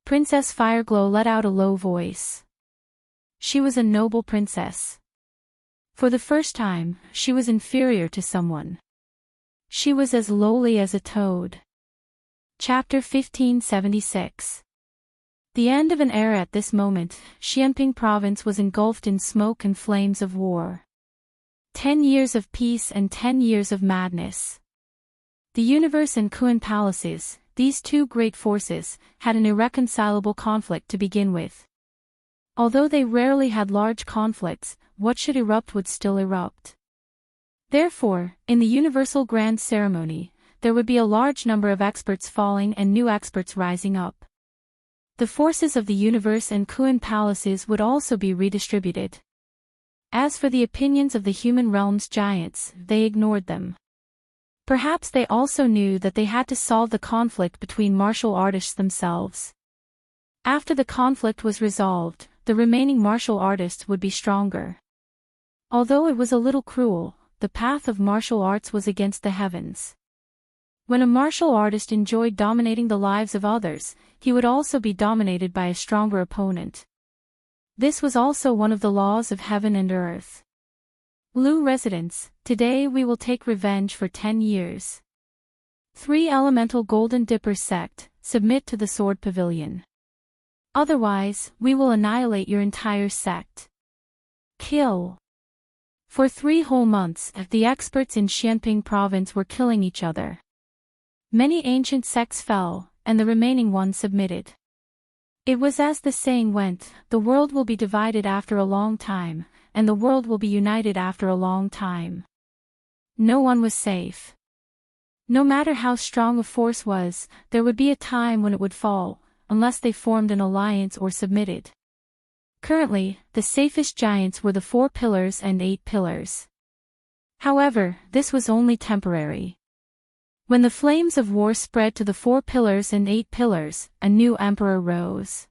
Princess Fireglow let out a low voice. She was a noble princess. For the first time, she was inferior to someone. She was as lowly as a toad. Chapter 1576. The end of an era. At this moment, Xianping province was engulfed in smoke and flames of war. 10 years of peace and 10 years of madness. The universe and Kuan palaces, these two great forces, had an irreconcilable conflict to begin with. Although they rarely had large conflicts, what should erupt would still erupt. Therefore, in the universal grand ceremony, there would be a large number of experts falling and new experts rising up. The forces of the universe and Kuan palaces would also be redistributed. As for the opinions of the human realm's giants, they ignored them. Perhaps they also knew that they had to solve the conflict between martial artists themselves. After the conflict was resolved, the remaining martial artists would be stronger. Although it was a little cruel, the path of martial arts was against the heavens. When a martial artist enjoyed dominating the lives of others, he would also be dominated by a stronger opponent. This was also one of the laws of heaven and earth. Lu residents, today we will take revenge for 10 years. 3 Elemental Golden Dipper sect, submit to the Sword Pavilion. Otherwise, we will annihilate your entire sect. Kill. For 3 whole months, the experts in Xianping province were killing each other. Many ancient sects fell, and the remaining ones submitted. It was as the saying went, the world will be divided after a long time, and the world will be united after a long time. No one was safe. No matter how strong a force was, there would be a time when it would fall, unless they formed an alliance or submitted. Currently, the safest giants were the 4 pillars and 8 pillars. However, this was only temporary. When the flames of war spread to the 4 pillars and 8 pillars, a new emperor rose.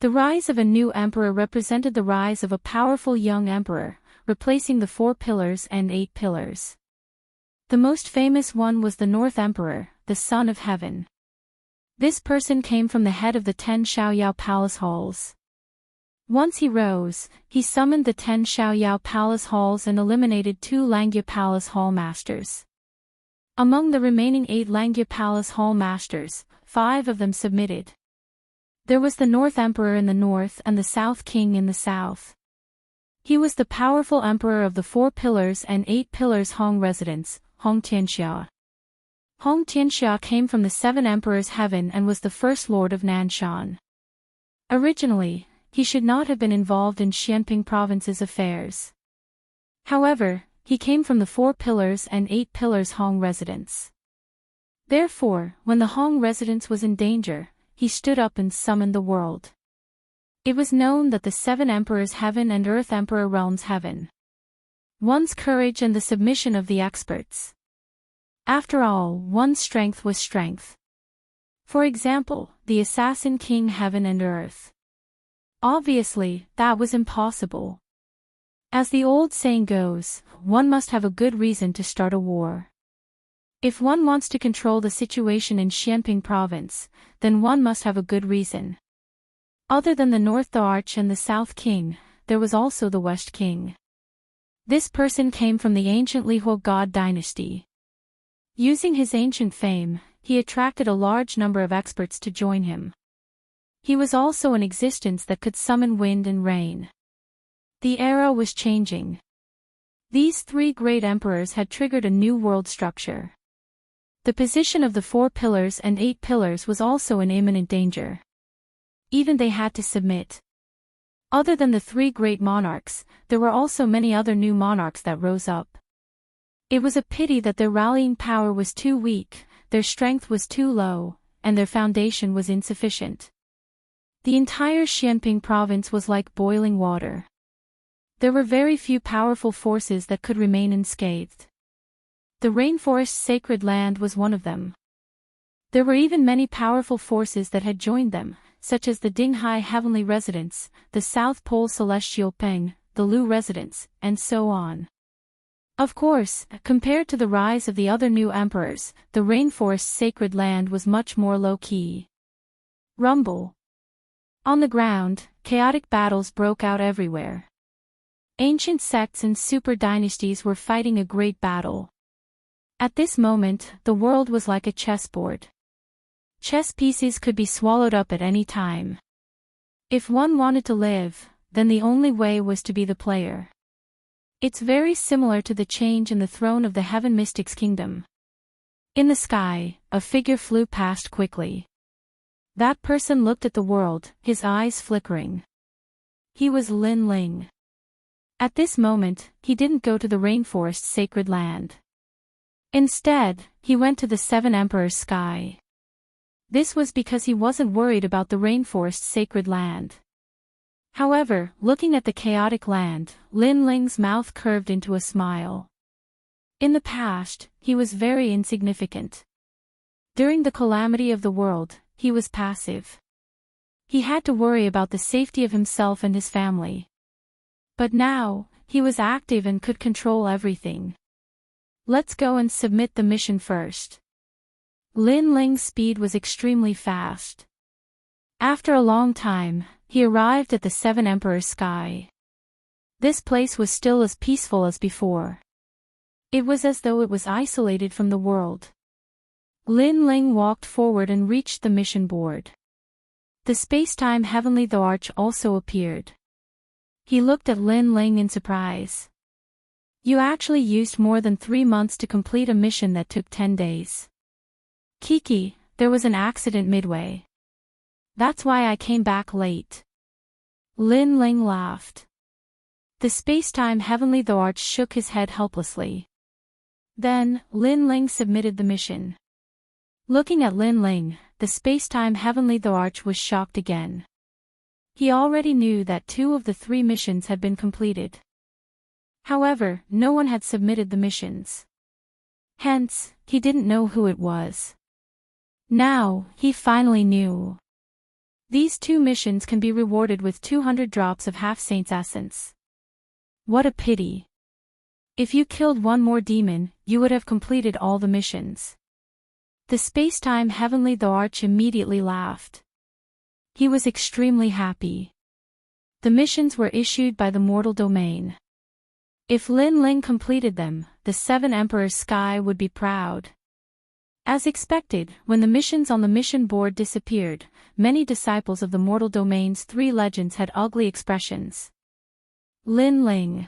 The rise of a new emperor represented the rise of a powerful young emperor, replacing the 4 pillars and 8 pillars. The most famous one was the North Emperor, the Son of Heaven. This person came from the head of the 10 Xiaoyao Palace Halls. Once he rose, he summoned the 10 Xiaoyao Palace Halls and eliminated 2 Langya Palace Hall Masters. Among the remaining 8 Langya Palace Hall Masters, 5 of them submitted. There was the North Emperor in the north and the South King in the south. He was the powerful emperor of the 4 pillars and 8 pillars Hong residents, Hong Tianxia. Hong Tianxia came from the 7 emperors heaven and was the first lord of Nanshan. Originally, he should not have been involved in Xianping province's affairs. However, he came from the 4 pillars and 8 pillars Hong residents. Therefore, when the Hong residence was in danger, he stood up and summoned the world. It was known that the 7 emperors heaven and earth emperor realms heaven. One's courage and the submission of the experts. After all, one's strength was strength. For example, the assassin king heaven and earth. Obviously, that was impossible. As the old saying goes, one must have a good reason to start a war. If one wants to control the situation in Xianping province, then one must have a good reason. Other than the North the Arch and the South King, there was also the West King. This person came from the ancient Lihuo God dynasty. Using his ancient fame, he attracted a large number of experts to join him. He was also an existence that could summon wind and rain. The era was changing. These three great emperors had triggered a new world structure. The position of the 4 pillars and 8 pillars was also in imminent danger. Even they had to submit. Other than the 3 great monarchs, there were also many other new monarchs that rose up. It was a pity that their rallying power was too weak, their strength was too low, and their foundation was insufficient. The entire Xianping province was like boiling water. There were very few powerful forces that could remain unscathed. The rainforest's sacred land was one of them. There were even many powerful forces that had joined them, such as the Dinghai Heavenly Residents, the South Pole Celestial Peng, the Lu Residents, and so on. Of course, compared to the rise of the other new emperors, the rainforest's sacred land was much more low-key. Rumble. On the ground, chaotic battles broke out everywhere. Ancient sects and super dynasties were fighting a great battle. At this moment, the world was like a chessboard. Chess pieces could be swallowed up at any time. If one wanted to live, then the only way was to be the player. It's very similar to the change in the throne of the Heaven Mystics Kingdom. In the sky, a figure flew past quickly. That person looked at the world, his eyes flickering. He was Lin Ling. At this moment, he didn't go to the rainforest's sacred land. Instead, he went to the 7 Emperors' sky. This was because he wasn't worried about the rainforest's sacred land. However, looking at the chaotic land, Lin Ling's mouth curved into a smile. In the past, he was very insignificant. During the calamity of the world, he was passive. He had to worry about the safety of himself and his family. But now, he was active and could control everything. Let's go and submit the mission first. Lin Ling's speed was extremely fast. After a long time, he arrived at the 7 Emperors' sky. This place was still as peaceful as before. It was as though it was isolated from the world. Lin Ling walked forward and reached the mission board. The space-time Heavenly Arch also appeared. He looked at Lin Ling in surprise. You actually used more than 3 months to complete a mission that took 10 days. Kiki, there was an accident midway. That's why I came back late. Lin Ling laughed. The space-time Heavenly Arch shook his head helplessly. Then, Lin Ling submitted the mission. Looking at Lin Ling, the space-time Heavenly Arch was shocked again. He already knew that 2 of the 3 missions had been completed. However, no one had submitted the missions. Hence, he didn't know who it was. Now, he finally knew. These 2 missions can be rewarded with 200 drops of Half-Saint's Essence. What a pity. If you killed one more demon, you would have completed all the missions. The space-time Heavenly Arch immediately laughed. He was extremely happy. The missions were issued by the mortal domain. If Lin Ling completed them, the 7 Emperors' sky would be proud. As expected, when the missions on the mission board disappeared, many disciples of the mortal domain's 3 legends had ugly expressions. Lin Ling.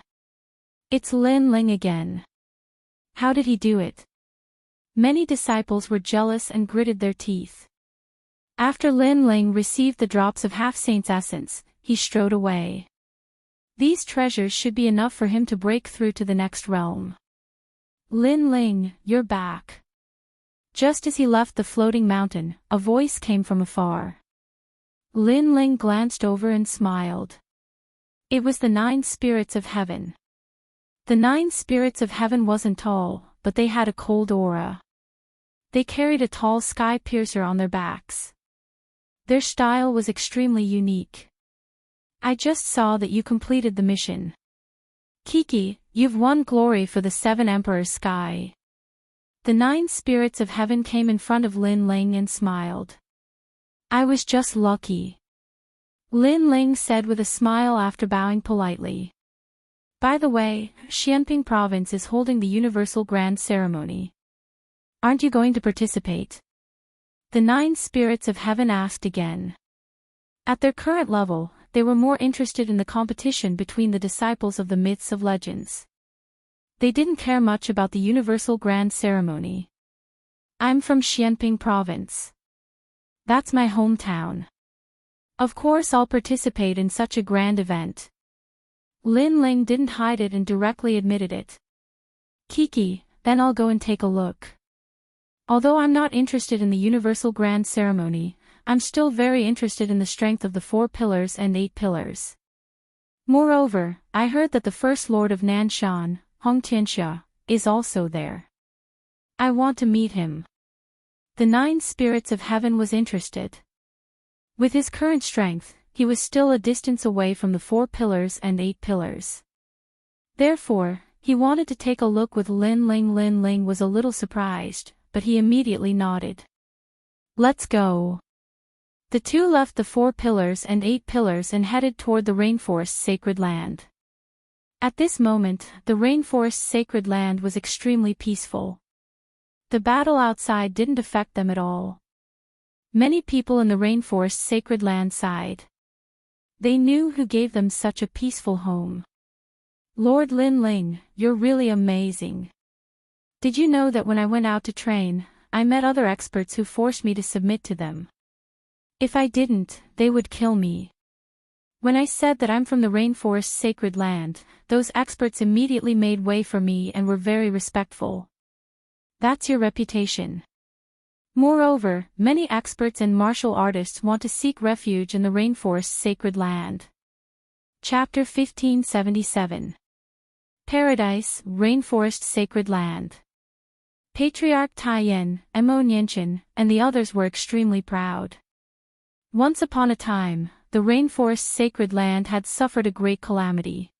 It's Lin Ling again. How did he do it? Many disciples were jealous and gritted their teeth. After Lin Ling received the drops of Half-Saint's Essence, he strode away. These treasures should be enough for him to break through to the next realm. Lin Ling, you're back. Just as he left the floating mountain, a voice came from afar. Lin Ling glanced over and smiled. It was the 9 spirits of heaven. The 9 spirits of heaven wasn't tall, but they had a cold aura. They carried a tall sky piercer on their backs. Their style was extremely unique. I just saw that you completed the mission. Kiki, you've won glory for the 7 Emperors' sky. The 9 spirits of heaven came in front of Lin Ling and smiled. I was just lucky. Lin Ling said with a smile after bowing politely. By the way, Xianping Province is holding the Universal Grand Ceremony. Aren't you going to participate? The 9 spirits of heaven asked again. At their current level, they were more interested in the competition between the disciples of the myths of legends. They didn't care much about the universal grand ceremony. I'm from Xianping province. That's my hometown. Of course I'll participate in such a grand event. Lin Ling didn't hide it and directly admitted it. Kiki, then I'll go and take a look. Although I'm not interested in the universal grand ceremony, I'm still very interested in the strength of the 4 pillars and 8 pillars. Moreover, I heard that the first lord of Nanshan, Hong Tianxia, is also there. I want to meet him. The 9 spirits of heaven was interested. With his current strength, he was still a distance away from the 4 pillars and 8 pillars. Therefore, he wanted to take a look with Lin Ling. Lin Ling was a little surprised, but he immediately nodded. Let's go. The two left the 4 pillars and 8 pillars and headed toward the rainforest's sacred land. At this moment, the rainforest's sacred land was extremely peaceful. The battle outside didn't affect them at all. Many people in the rainforest's sacred land sighed. They knew who gave them such a peaceful home. Lord Lin Ling, you're really amazing. Did you know that when I went out to train, I met other experts who forced me to submit to them? If I didn't, they would kill me. When I said that I'm from the rainforest's sacred land, those experts immediately made way for me and were very respectful. That's your reputation. Moreover, many experts and martial artists want to seek refuge in the rainforest's sacred land. Chapter 1577. Paradise, Rainforest Sacred Land. Patriarch Taiyan, Emo Nianchen, and the others were extremely proud. Once upon a time, the rainforest's sacred land had suffered a great calamity.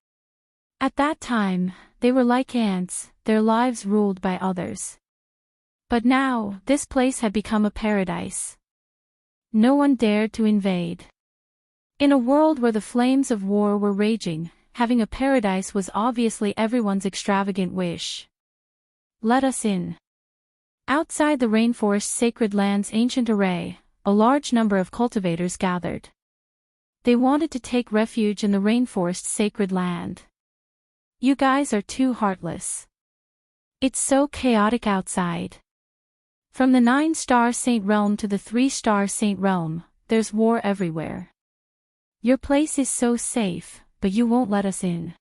At that time, they were like ants, their lives ruled by others. But now, this place had become a paradise. No one dared to invade. In a world where the flames of war were raging, having a paradise was obviously everyone's extravagant wish. Let us in. Outside the rainforest's sacred land's ancient array, a large number of cultivators gathered. They wanted to take refuge in the rainforest's sacred land. You guys are too heartless. It's so chaotic outside. From the 9-star Saint Realm to the 3-star Saint Realm, there's war everywhere. Your place is so safe, but you won't let us in.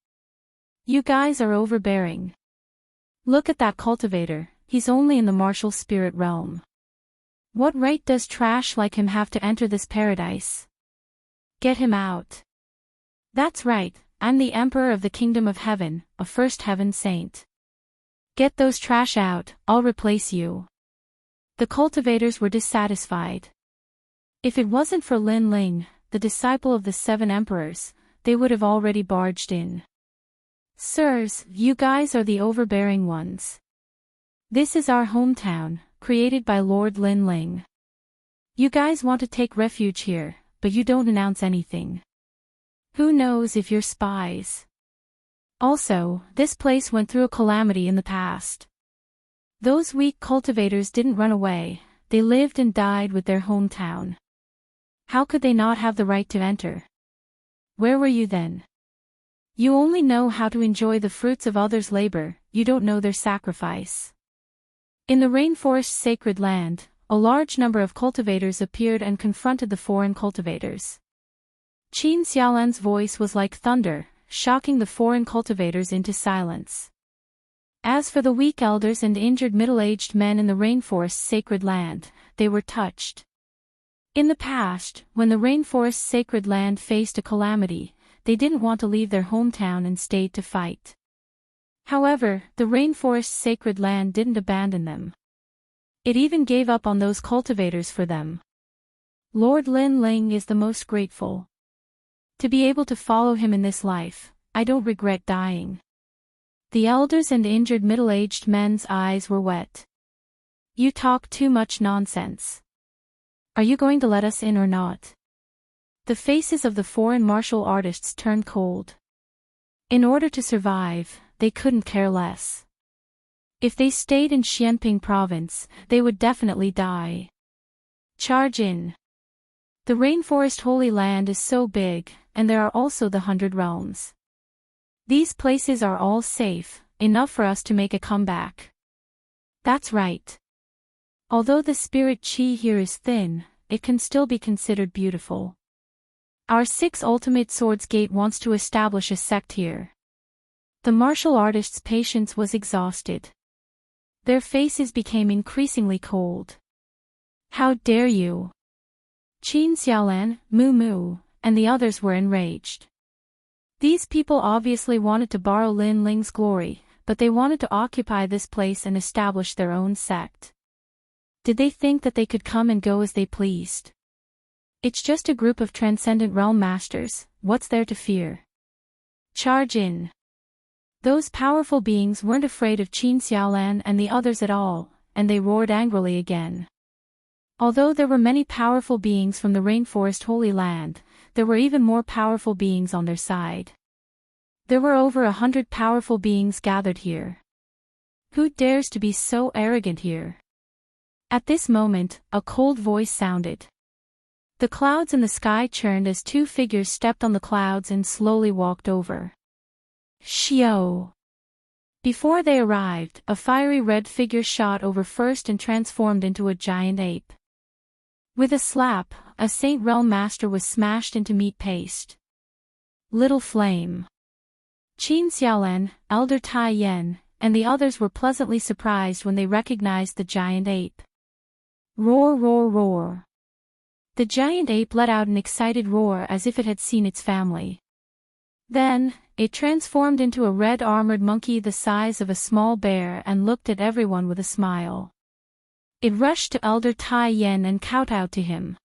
You guys are overbearing. Look at that cultivator, he's only in the martial spirit realm. What right does trash like him have to enter this paradise? Get him out. That's right, I'm the Emperor of the Kingdom of Heaven, a first heaven saint. Get those trash out, I'll replace you. The cultivators were dissatisfied. If it wasn't for Lin Ling, the disciple of the 7 emperors, they would have already barged in. Sirs, you guys are the overbearing ones. This is our hometown, created by Lord Lin Ling. You guys want to take refuge here, but you don't announce anything. Who knows if you're spies? Also, this place went through a calamity in the past. Those weak cultivators didn't run away, they lived and died with their hometown. How could they not have the right to enter? Where were you then? You only know how to enjoy the fruits of others' labor, you don't know their sacrifice. In the rainforest's sacred land, a large number of cultivators appeared and confronted the foreign cultivators. Qin Xiaolan's voice was like thunder, shocking the foreign cultivators into silence. As for the weak elders and injured middle-aged men in the rainforest's sacred land, they were touched. In the past, when the rainforest's sacred land faced a calamity, they didn't want to leave their hometown and stayed to fight. However, the rainforest's sacred land didn't abandon them. It even gave up on those cultivators for them. Lord Lin Ling is the most grateful. To be able to follow him in this life, I don't regret dying. The elders and injured middle-aged men's eyes were wet. You talk too much nonsense. Are you going to let us in or not? The faces of the foreign martial artists turned cold. In order to survive, they couldn't care less. If they stayed in Xianping province, they would definitely die. Charge in. The rainforest Holy Land is so big, and there are also the 100 realms. These places are all safe, enough for us to make a comeback. That's right. Although the spirit chi here is thin, it can still be considered beautiful. Our 6 Ultimate Swords Gate wants to establish a sect here. The martial artist's patience was exhausted. Their faces became increasingly cold. How dare you? Qin Xiaolan, Mu Mu, and the others were enraged. These people obviously wanted to borrow Lin Ling's glory, but they wanted to occupy this place and establish their own sect. Did they think that they could come and go as they pleased? It's just a group of transcendent realm masters, what's there to fear? Charge in. Those powerful beings weren't afraid of Qin Xiaolan and the others at all, and they roared angrily again. Although there were many powerful beings from the Rainforest Holy Land, there were even more powerful beings on their side. There were over 100 powerful beings gathered here. Who dares to be so arrogant here? At this moment, a cold voice sounded. The clouds in the sky churned as 2 figures stepped on the clouds and slowly walked over. Xiao! Before they arrived, a fiery red figure shot over first and transformed into a giant ape. With a slap, a Saint Realm Master was smashed into meat paste. Little Flame. Qin Xiaolan, Elder Tai Yen, and the others were pleasantly surprised when they recognized the giant ape. Roar, roar, roar. The giant ape let out an excited roar as if it had seen its family. Then, it transformed into a red armored monkey the size of a small bear and looked at everyone with a smile. It rushed to Elder Tai Yen and kowtowed to him.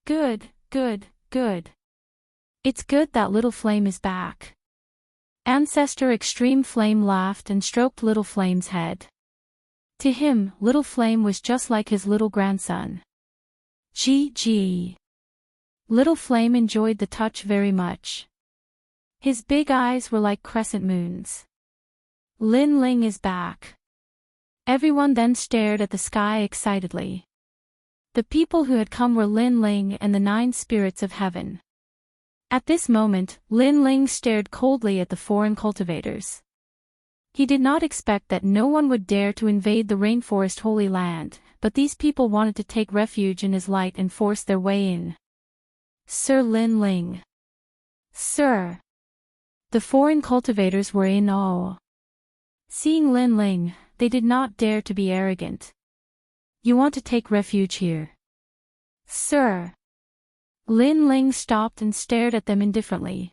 Good, good, good. It's good that Little Flame is back. Ancestor Extreme Flame laughed and stroked Little Flame's head. To him, Little Flame was just like his little grandson. Gee. Little Flame enjoyed the touch very much. His big eyes were like crescent moons. Lin Ling is back. Everyone then stared at the sky excitedly. The people who had come were Lin Ling and the 9 spirits of heaven. At this moment, Lin Ling stared coldly at the foreign cultivators. He did not expect that no one would dare to invade the Rainforest Holy Land, but these people wanted to take refuge in his light and force their way in. Sir Lin Ling. Sir. The foreign cultivators were in awe. Seeing Lin Ling, they did not dare to be arrogant. You want to take refuge here? Sir. Lin Ling stopped and stared at them indifferently.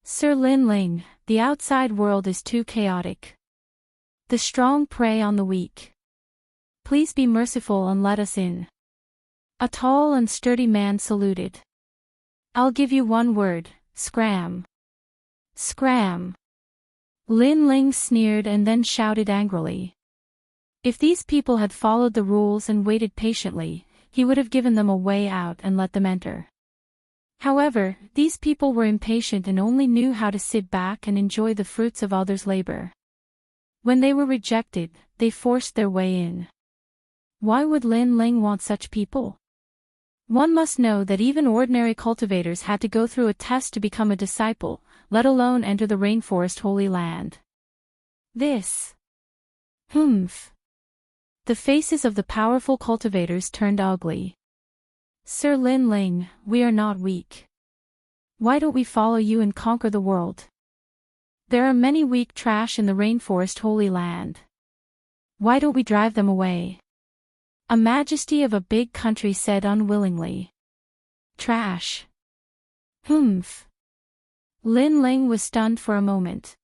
Sir Lin Ling, the outside world is too chaotic. The strong prey on the weak. Please be merciful and let us in. A tall and sturdy man saluted. I'll give you one word, scram. Scram. Lin Ling sneered and then shouted angrily. If these people had followed the rules and waited patiently, he would have given them a way out and let them enter. However, these people were impatient and only knew how to sit back and enjoy the fruits of others' labor. When they were rejected, they forced their way in. Why would Lin Ling want such people? One must know that even ordinary cultivators had to go through a test to become a disciple, let alone enter the Rainforest Holy Land. This. Humph. The faces of the powerful cultivators turned ugly. Sir Lin Ling, we are not weak. Why don't we follow you and conquer the world? There are many weak trash in the Rainforest Holy Land. Why don't we drive them away? A majesty of a big country said unwillingly. Trash. Humph. Lin Ling was stunned for a moment.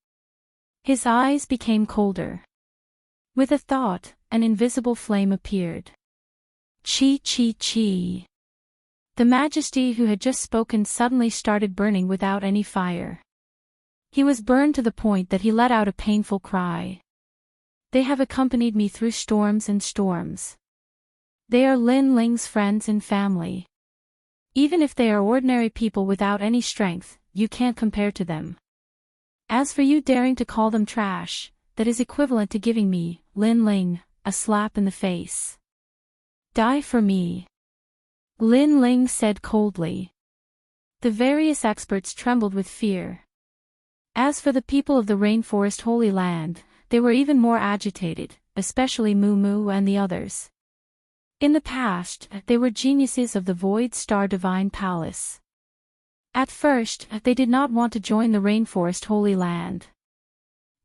His eyes became colder. With a thought, an invisible flame appeared. Chi. The majesty who had just spoken suddenly started burning without any fire. He was burned to the point that he let out a painful cry. They have accompanied me through storms and storms. They are Lin Ling's friends and family. Even if they are ordinary people without any strength, you can't compare to them. As for you daring to call them trash, that is equivalent to giving me, Lin Ling, a slap in the face. Die for me. Lin Ling said coldly. The various experts trembled with fear. As for the people of the Rainforest Holy Land, they were even more agitated, especially Mu Mu and the others. In the past, they were geniuses of the Void Star Divine Palace. At first, they did not want to join the Rainforest Holy Land.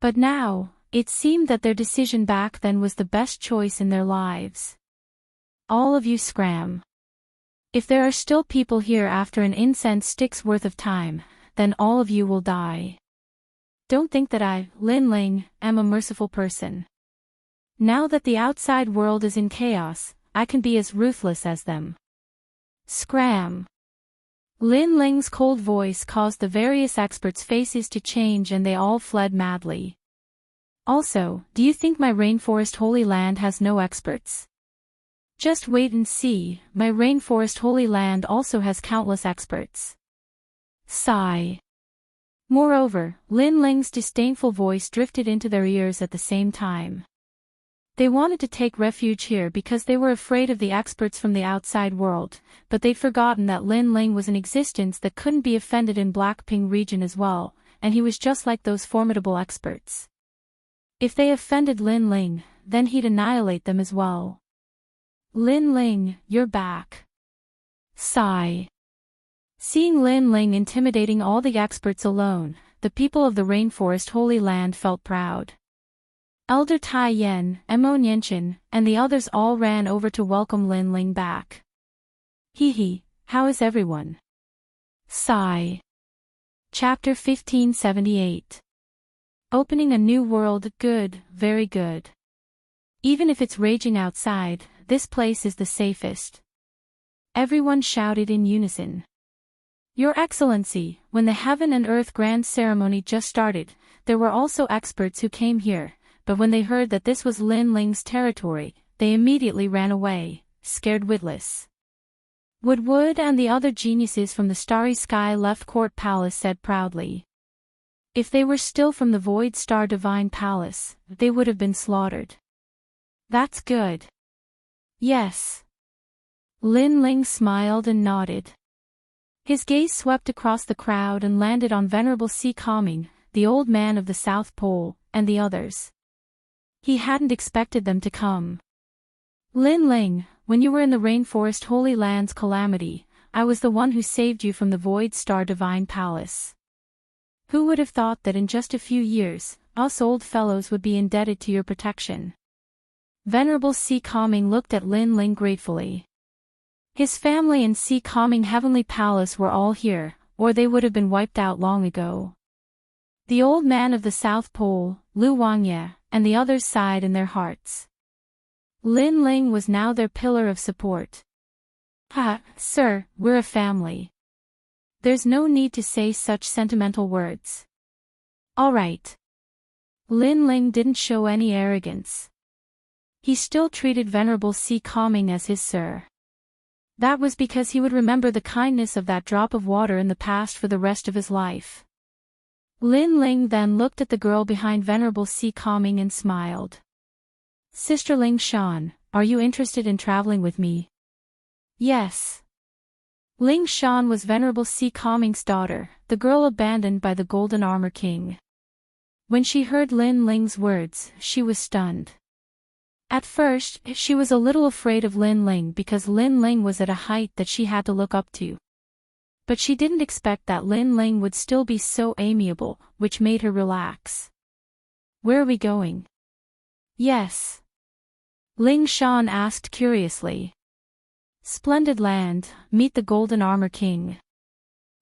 But now, it seemed that their decision back then was the best choice in their lives. All of you scram. If there are still people here after an incense stick's worth of time, then all of you will die. Don't think that I, Lin Ling, am a merciful person. Now that the outside world is in chaos, I can be as ruthless as them. Scram. Lin Ling's cold voice caused the various experts' faces to change and they all fled madly. Also, do you think my Rainforest Holy Land has no experts? Just wait and see, my Rainforest Holy Land also has countless experts. Sigh. Moreover, Lin Ling's disdainful voice drifted into their ears at the same time. They wanted to take refuge here because they were afraid of the experts from the outside world, but they'd forgotten that Lin Ling was an existence that couldn't be offended in Blackping region as well, and he was just like those formidable experts. If they offended Lin Ling, then he'd annihilate them as well. Lin Ling, you're back. Sigh. Seeing Lin Ling intimidating all the experts alone, the people of the Rainforest Holy Land felt proud. Elder Tai Yen, Emo Nianchen, and the others all ran over to welcome Lin Ling back. Hee, how is everyone? Sigh. Chapter 1578. Opening a new world, good, very good. Even if it's raging outside, this place is the safest. Everyone shouted in unison. Your Excellency, when the Heaven and Earth Grand Ceremony just started, there were also experts who came here, but when they heard that this was Lin Ling's territory, they immediately ran away, scared witless. Wood and the other geniuses from the Starry Sky Left Court Palace said proudly. If they were still from the Void Star Divine Palace, they would have been slaughtered. That's good. Yes. Lin Ling smiled and nodded. His gaze swept across the crowd and landed on Venerable Si Calming, the old man of the South Pole, and the others. He hadn't expected them to come. Lin Ling, when you were in the Rainforest Holy Land's calamity, I was the one who saved you from the Void Star Divine Palace. Who would have thought that in just a few years, us old fellows would be indebted to your protection? Venerable Si Calming looked at Lin Ling gratefully. His family and Si Calming Heavenly Palace were all here, or they would have been wiped out long ago. The old man of the South Pole, Lu Wangye, and the others sighed in their hearts. Lin Ling was now their pillar of support. Sir, we're a family. There's no need to say such sentimental words. All right. Lin Ling didn't show any arrogance. He still treated Venerable Si Calming as his sir. That was because he would remember the kindness of that drop of water in the past for the rest of his life. Lin Ling then looked at the girl behind Venerable Si Calming and smiled. Sister Ling Shan, are you interested in traveling with me? Yes. Ling Shan was Venerable Si Calming's daughter, the girl abandoned by the Golden Armor King. When she heard Lin Ling's words, she was stunned. At first, she was a little afraid of Lin Ling because Lin Ling was at a height that she had to look up to. But she didn't expect that Lin Ling would still be so amiable, which made her relax. Where are we going? Yes. Ling Shan asked curiously. Splendid land, meet the Golden Armor King.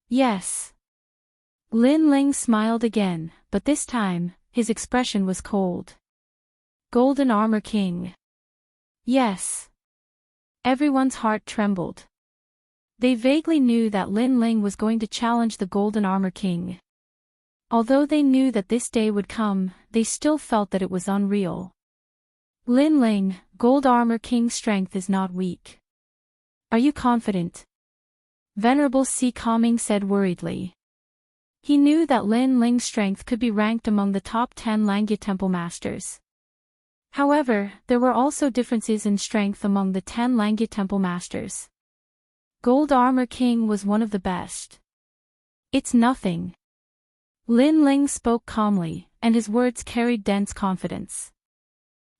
Yes. Lin Ling smiled again, but this time, his expression was cold. Golden Armor King. Yes. Everyone's heart trembled. They vaguely knew that Lin Ling was going to challenge the Golden Armor King. Although they knew that this day would come, they still felt that it was unreal. Lin Ling, Gold Armor King's strength is not weak. Are you confident? Venerable Si Calming said worriedly. He knew that Lin Ling's strength could be ranked among the top 10 Langya Temple Masters. However, there were also differences in strength among the 10 Langya Temple Masters. Gold Armor King was one of the best. It's nothing. Lin Ling spoke calmly, and his words carried dense confidence.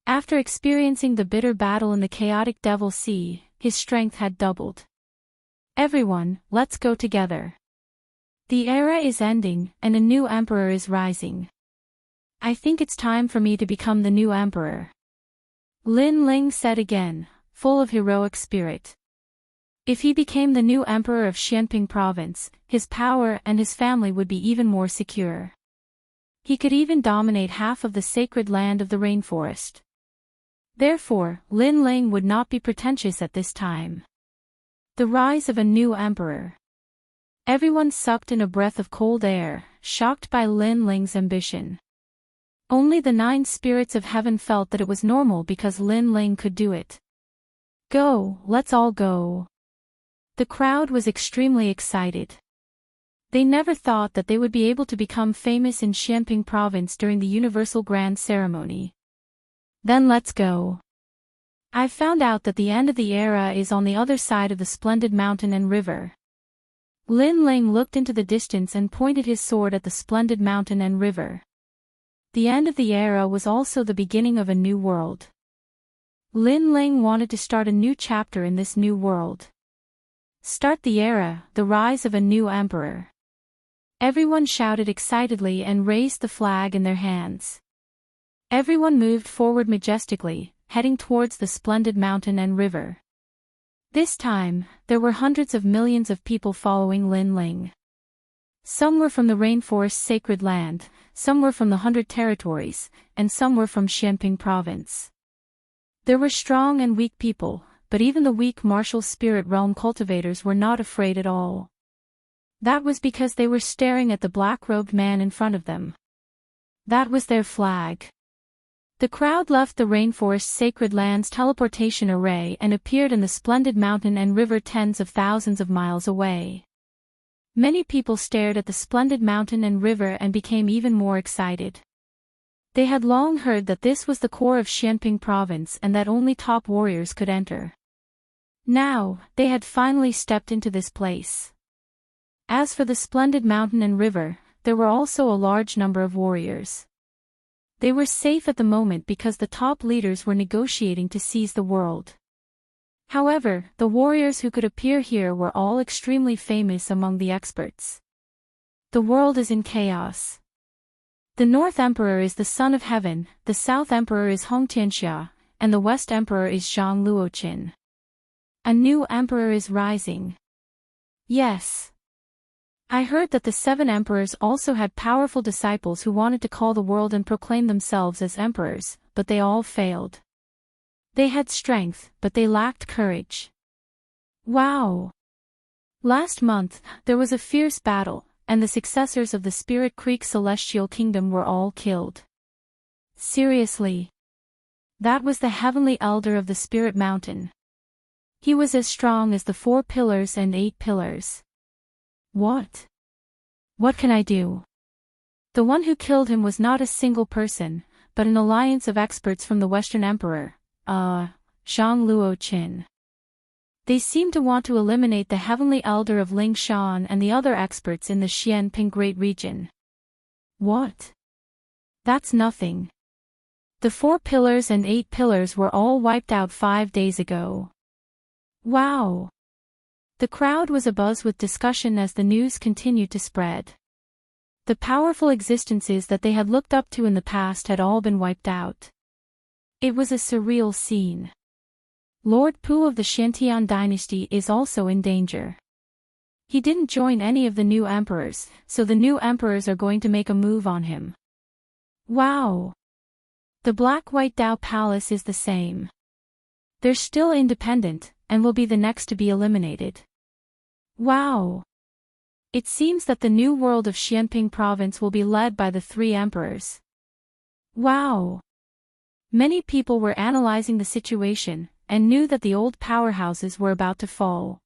After experiencing the bitter battle in the chaotic Devil Sea, his strength had doubled. Everyone, let's go together. The era is ending, and a new emperor is rising. I think it's time for me to become the new emperor. Lin Ling said again, full of heroic spirit. If he became the new emperor of Xianping province, his power and his family would be even more secure. He could even dominate half of the sacred land of the rainforest. Therefore, Lin Ling would not be pretentious at this time. The rise of a new emperor. Everyone sucked in a breath of cold air, shocked by Lin Ling's ambition. Only the 9 spirits of heaven felt that it was normal because Lin Ling could do it. Go, let's all go. The crowd was extremely excited. They never thought that they would be able to become famous in Xianping province during the Universal Grand Ceremony. Then let's go. I've found out that the end of the era is on the other side of the splendid mountain and river. Lin Ling looked into the distance and pointed his sword at the splendid mountain and river. The end of the era was also the beginning of a new world. Lin Ling wanted to start a new chapter in this new world. Start the era, the rise of a new emperor. Everyone shouted excitedly and raised the flag in their hands. Everyone moved forward majestically, heading towards the splendid mountain and river. This time, there were hundreds of millions of people following Lin Ling. Some were from the rainforest's sacred land, some were from the 100 territories, and some were from Xianping province. There were strong and weak people, but even the weak martial spirit realm cultivators were not afraid at all. That was because they were staring at the black-robed man in front of them. That was their flag. The crowd left the rainforest's sacred land's teleportation array and appeared in the splendid mountain and river tens of thousands of miles away. Many people stared at the splendid mountain and river and became even more excited. They had long heard that this was the core of Xianping province and that only top warriors could enter. Now, they had finally stepped into this place. As for the splendid mountain and river, there were also a large number of warriors. They were safe at the moment because the top leaders were negotiating to seize the world. However, the warriors who could appear here were all extremely famous among the experts. The world is in chaos. The North Emperor is the Son of Heaven, the South Emperor is Hong Tianxia, and the West Emperor is Zhang Luoqin. A new emperor is rising. Yes. I heard that the 7 emperors also had powerful disciples who wanted to call the world and proclaim themselves as emperors, but they all failed. They had strength, but they lacked courage. Wow! Last month, there was a fierce battle, and the successors of the Spirit Creek Celestial Kingdom were all killed. Seriously. That was the Heavenly Elder of the Spirit Mountain. He was as strong as the 4 pillars and 8 pillars. What? What can I do? The one who killed him was not a single person, but an alliance of experts from the Western Emperor, Zhang Luoqin. They seemed to want to eliminate the Heavenly Elder of Lingshan and the other experts in the Xianping Great Region. What? That's nothing. The 4 pillars and 8 pillars were all wiped out 5 days ago. Wow! The crowd was abuzz with discussion as the news continued to spread. The powerful existences that they had looked up to in the past had all been wiped out. It was a surreal scene. Lord Pu of the Xiantian dynasty is also in danger. He didn't join any of the new emperors, so the new emperors are going to make a move on him. Wow! The Black-White Dao Palace is the same. They're still independent, and will be the next to be eliminated. Wow! It seems that the new world of Xianping province will be led by the 3 emperors. Wow! Many people were analyzing the situation, and knew that the old powerhouses were about to fall.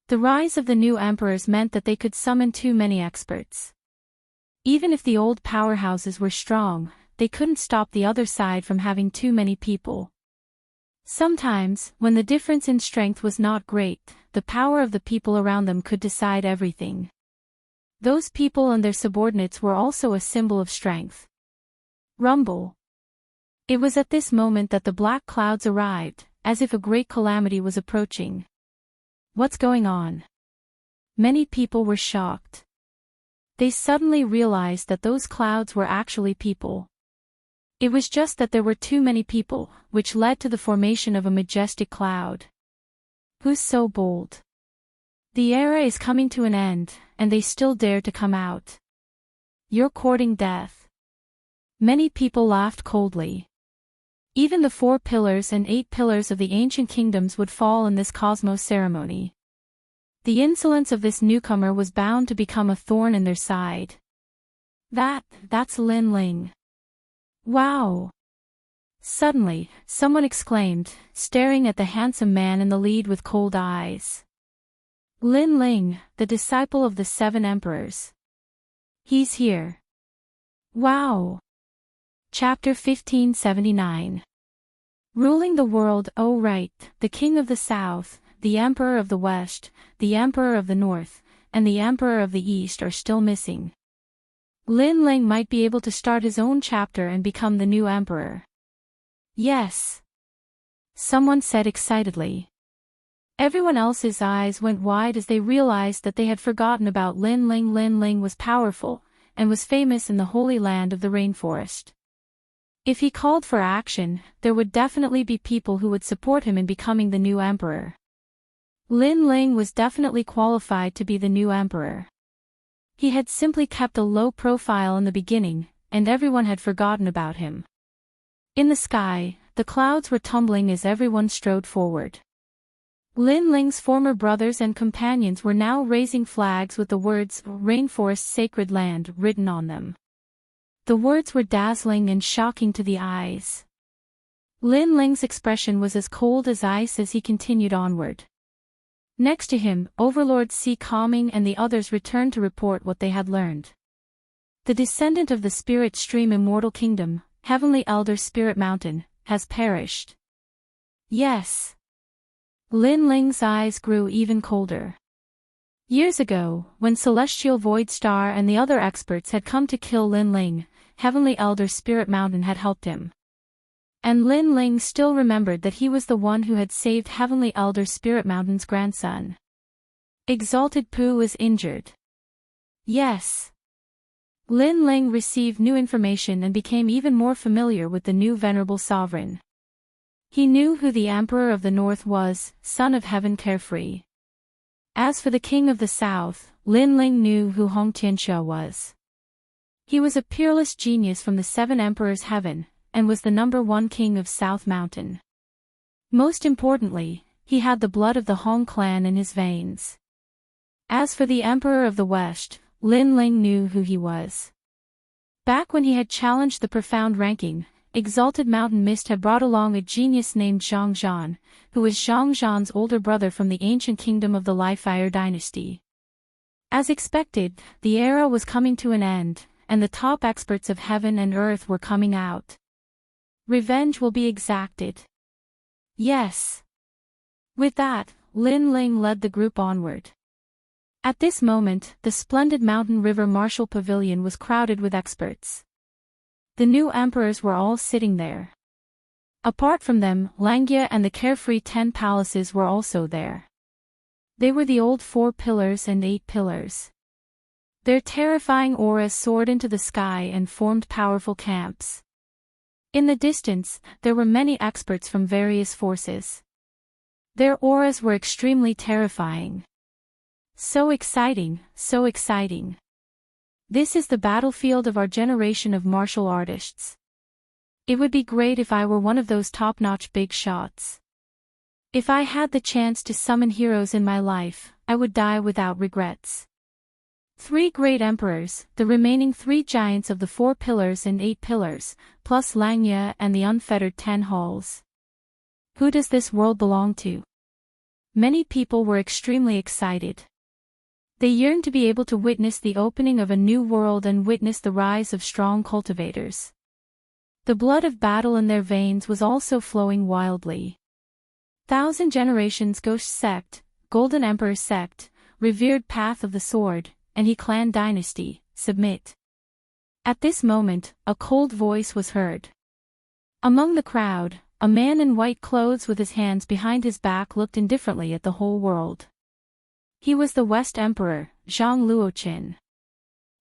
The rise of the new emperors meant that they could summon too many experts. Even if the old powerhouses were strong, they couldn't stop the other side from having too many people. Sometimes, when the difference in strength was not great, the power of the people around them could decide everything. Those people and their subordinates were also a symbol of strength. Rumble. It was at this moment that the black clouds arrived, as if a great calamity was approaching. What's going on? Many people were shocked. They suddenly realized that those clouds were actually people. It was just that there were too many people, which led to the formation of a majestic cloud. Who's so bold? The era is coming to an end, and they still dare to come out. You're courting death. Many people laughed coldly. Even the 4 pillars and 8 pillars of the ancient kingdoms would fall in this cosmos ceremony. The insolence of this newcomer was bound to become a thorn in their side. That's Lin Ling. Wow! Suddenly, someone exclaimed, staring at the handsome man in the lead with cold eyes. Lin Ling, the disciple of the 7 emperors. He's here. Wow! Chapter 1579. Ruling the world, oh right, the king of the south, the emperor of the west, the emperor of the north, and the emperor of the east are still missing. Lin Ling might be able to start his own chapter and become the new emperor. Yes. Someone said excitedly. Everyone else's eyes went wide as they realized that they had forgotten about Lin Ling. Lin Ling was powerful, and was famous in the holy land of the rainforest. If he called for action, there would definitely be people who would support him in becoming the new emperor. Lin Ling was definitely qualified to be the new emperor. He had simply kept a low profile in the beginning, and everyone had forgotten about him. In the sky, the clouds were tumbling as everyone strode forward. Lin Ling's former brothers and companions were now raising flags with the words "Rainforest Sacred Land" written on them. The words were dazzling and shocking to the eyes. Lin Ling's expression was as cold as ice as he continued onward. Next to him, Overlord Si Calming and the others returned to report what they had learned. The descendant of the spirit stream Immortal Kingdom, Heavenly Elder Spirit Mountain, has perished. Yes. Lin Ling's eyes grew even colder. Years ago, when Celestial Void Star and the other experts had come to kill Lin Ling, Heavenly Elder Spirit Mountain had helped him. And Lin Ling still remembered that he was the one who had saved Heavenly Elder Spirit Mountain's grandson. Exalted Pooh was injured. Yes. Lin Ling received new information and became even more familiar with the new venerable sovereign. He knew who the Emperor of the North was, son of Heaven Carefree. As for the King of the South, Lin Ling knew who Hong Tianxia was. He was a peerless genius from the 7 Emperors' Heaven, and was the #1 king of South Mountain. Most importantly, he had the blood of the Hong clan in his veins. As for the Emperor of the West, Lin Ling knew who he was. Back when he had challenged the profound ranking, Exalted Mountain Mist had brought along a genius named Zhang Zhan, who was Zhang Zhan's older brother from the ancient kingdom of the Li-Fire dynasty. As expected, the era was coming to an end, and the top experts of heaven and earth were coming out. Revenge will be exacted. Yes. With that, Lin Ling led the group onward. At this moment, the splendid Mountain River Martial Pavilion was crowded with experts. The new emperors were all sitting there. Apart from them, Langia and the carefree 10 palaces were also there. They were the old 4 pillars and 8 pillars. Their terrifying auras soared into the sky and formed powerful camps. In the distance, there were many experts from various forces. Their auras were extremely terrifying. So exciting, so exciting. This is the battlefield of our generation of martial artists. It would be great if I were one of those top-notch big shots. If I had the chance to summon heroes in my life, I would die without regrets. 3 great emperors, the remaining 3 giants of the 4 pillars and 8 pillars, plus Langya and the unfettered 10 halls. Who does this world belong to? Many people were extremely excited. They yearned to be able to witness the opening of a new world and witness the rise of strong cultivators. The blood of battle in their veins was also flowing wildly. Thousand Generations Ghost Sect, Golden Emperor sect, revered path of the sword, and he clan dynasty, submit. At this moment, a cold voice was heard. Among the crowd, a man in white clothes with his hands behind his back looked indifferently at the whole world. He was the West Emperor, Zhang Luoqin.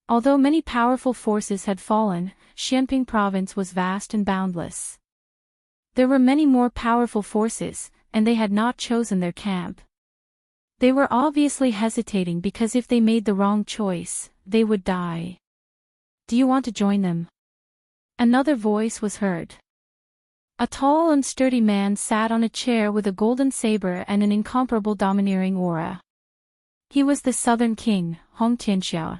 Although many powerful forces had fallen, Xianping province was vast and boundless. There were many more powerful forces, and they had not chosen their camp. They were obviously hesitating because if they made the wrong choice, they would die. Do you want to join them? Another voice was heard. A tall and sturdy man sat on a chair with a golden saber and an incomparable domineering aura. He was the Southern King, Hong Tianxia.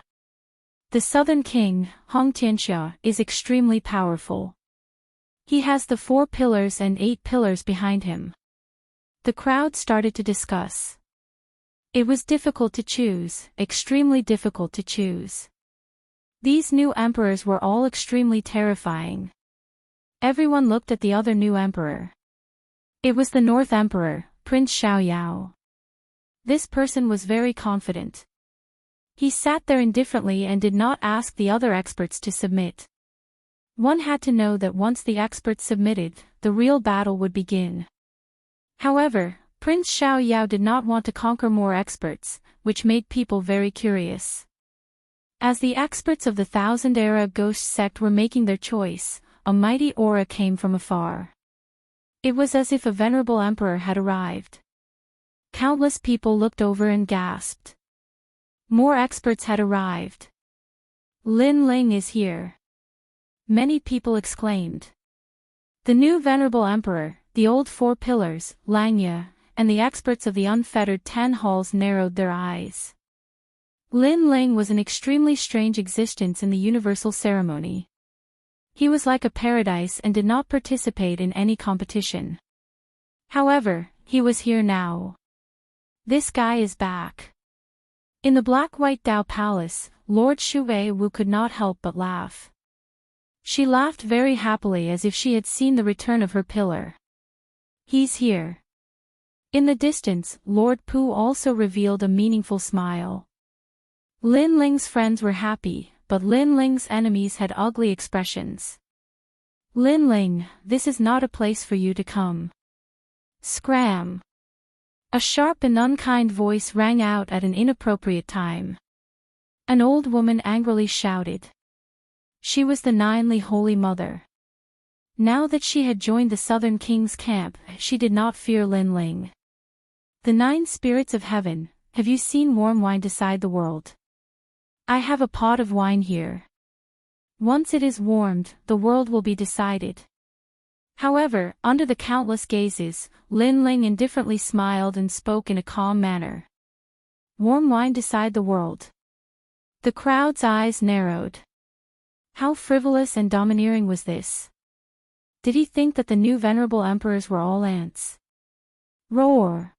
The Southern King, Hong Tianxia, is extremely powerful. He has the 4 pillars and 8 pillars behind him. The crowd started to discuss. It was difficult to choose, extremely difficult to choose. These new emperors were all extremely terrifying. Everyone looked at the other new emperor. It was the North Emperor, Prince Xiaoyao. This person was very confident. He sat there indifferently and did not ask the other experts to submit. One had to know that once the experts submitted, the real battle would begin. However, Prince Xiaoyao did not want to conquer more experts, which made people very curious. As the experts of the Thousand-Era Ghost sect were making their choice, a mighty aura came from afar. It was as if a venerable emperor had arrived. Countless people looked over and gasped. More experts had arrived. Lin Ling is here. Many people exclaimed. The new venerable emperor, the old 4 pillars, Langya, and the experts of the unfettered 10 halls narrowed their eyes. Lin Ling was an extremely strange existence in the universal ceremony. He was like a paradise and did not participate in any competition. However, he was here now. This guy is back. In the black-white Dao Palace, Lord Shuwei Wu could not help but laugh. She laughed very happily as if she had seen the return of her pillar. He's here. In the distance, Lord Pu also revealed a meaningful smile. Lin Ling's friends were happy, but Lin Ling's enemies had ugly expressions. Lin Ling, this is not a place for you to come. Scram! A sharp and unkind voice rang out at an inappropriate time. An old woman angrily shouted. She was the Ninely Holy Mother. Now that she had joined the Southern King's camp, she did not fear Lin Ling. The 9 spirits of heaven, have you seen warm wine decide the world? I have a pot of wine here. Once it is warmed, the world will be decided. However, under the countless gazes, Lin Ling indifferently smiled and spoke in a calm manner. Warm wine decide the world. The crowd's eyes narrowed. How frivolous and domineering was this? Did he think that the new venerable emperors were all ants? Roar!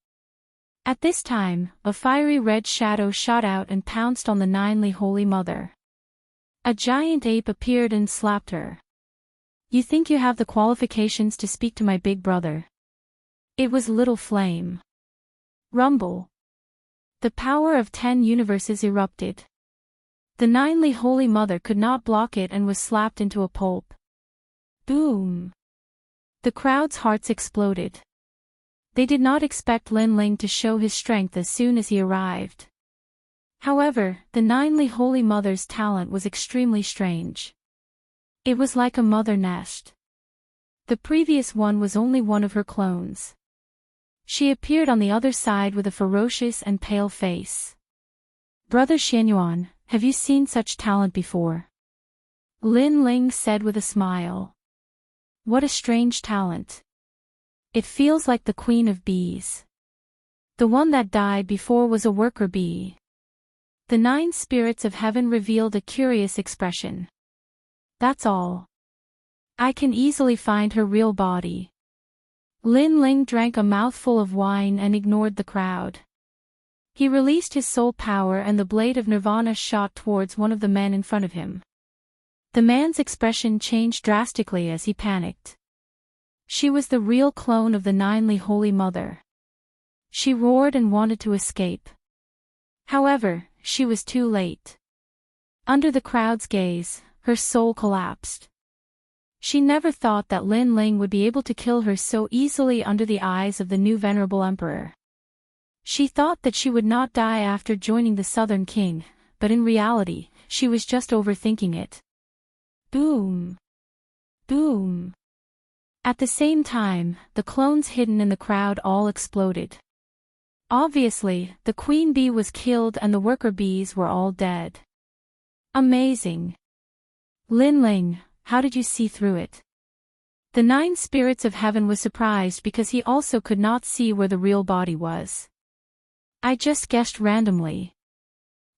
At this time, a fiery red shadow shot out and pounced on the Ninely Holy Mother. A giant ape appeared and slapped her. You think you have the qualifications to speak to my big brother? It was Little Flame. Rumble. The power of 10 universes erupted. The Ninely Holy Mother could not block it and was slapped into a pulp. Boom! The crowd's hearts exploded. They did not expect Lin Ling to show his strength as soon as he arrived. However, the Ninely Holy Mother's talent was extremely strange. It was like a mother nest. The previous one was only one of her clones. She appeared on the other side with a ferocious and pale face. Brother Xianyuan, have you seen such talent before? Lin Ling said with a smile. What a strange talent. It feels like the queen of bees. The one that died before was a worker bee. The 9 spirits of heaven revealed a curious expression. That's all. I can easily find her real body. Lin Ling drank a mouthful of wine and ignored the crowd. He released his soul power and the blade of Nirvana shot towards one of the men in front of him. The man's expression changed drastically as he panicked. She was the real clone of the Ninely Holy Mother. She roared and wanted to escape. However, she was too late. Under the crowd's gaze, her soul collapsed. She never thought that Lin Ling would be able to kill her so easily under the eyes of the new venerable emperor. She thought that she would not die after joining the Southern King, but in reality, she was just overthinking it. Boom! Boom! At the same time, the clones hidden in the crowd all exploded. Obviously, the queen bee was killed and the worker bees were all dead. Amazing! Lin Ling, how did you see through it? The 9 spirits of heaven was surprised because he also could not see where the real body was. I just guessed randomly.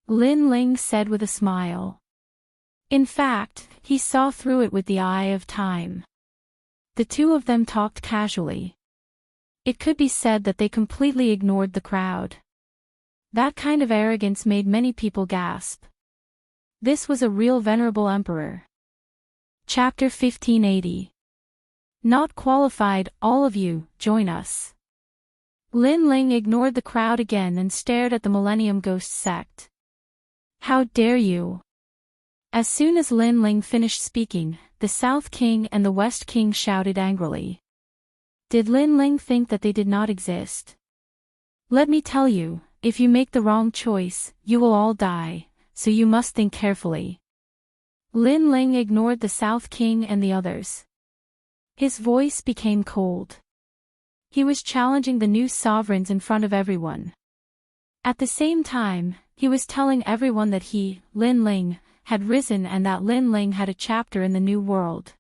Lin Ling said with a smile. In fact, he saw through it with the eye of time. The two of them talked casually. It could be said that they completely ignored the crowd. That kind of arrogance made many people gasp. This was a real venerable emperor. Chapter 1580. Not qualified, all of you, join us. Lin Ling ignored the crowd again and stared at the Millennium Ghost sect. How dare you? As soon as Lin Ling finished speaking, the South King and the West King shouted angrily. Did Lin Ling think that they did not exist? Let me tell you, if you make the wrong choice, you will all die, so you must think carefully. Lin Ling ignored the South King and the others. His voice became cold. He was challenging the new sovereigns in front of everyone. At the same time, he was telling everyone that he, Lin Ling, had risen and that Lin Ling had a chapter in the new world.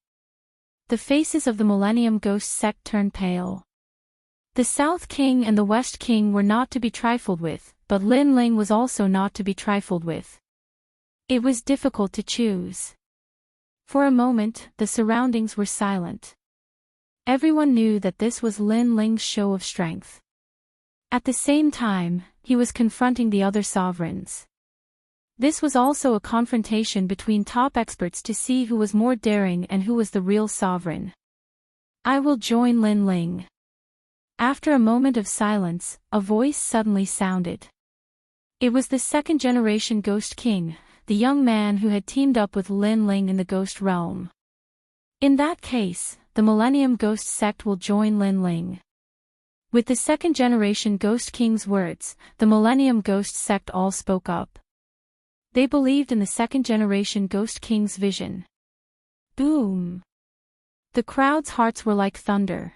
The faces of the Millennium Ghost sect turned pale. The South King and the West King were not to be trifled with, but Lin Ling was also not to be trifled with. It was difficult to choose. For a moment, the surroundings were silent. Everyone knew that this was Lin Ling's show of strength. At the same time, he was confronting the other sovereigns. This was also a confrontation between top experts to see who was more daring and who was the real sovereign. I will join Lin Ling. After a moment of silence, a voice suddenly sounded. It was the second-generation Ghost King, the young man who had teamed up with Lin Ling in the Ghost Realm. In that case, the Millennium Ghost sect will join Lin Ling. With the second-generation Ghost King's words, the Millennium Ghost sect all spoke up. They believed in the second-generation Ghost King's vision. Boom! The crowd's hearts were like thunder.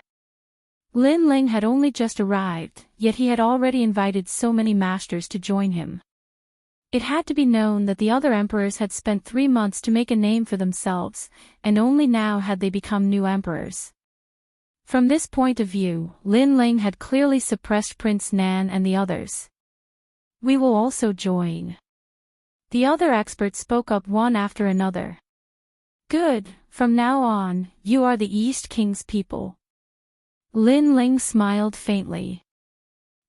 Lin Ling had only just arrived, yet he had already invited so many masters to join him. It had to be known that the other emperors had spent 3 months to make a name for themselves, and only now had they become new emperors. From this point of view, Lin Ling had clearly suppressed Prince Nan and the others. We will also join. The other experts spoke up one after another. Good, from now on, you are the East King's people. Lin Ling smiled faintly.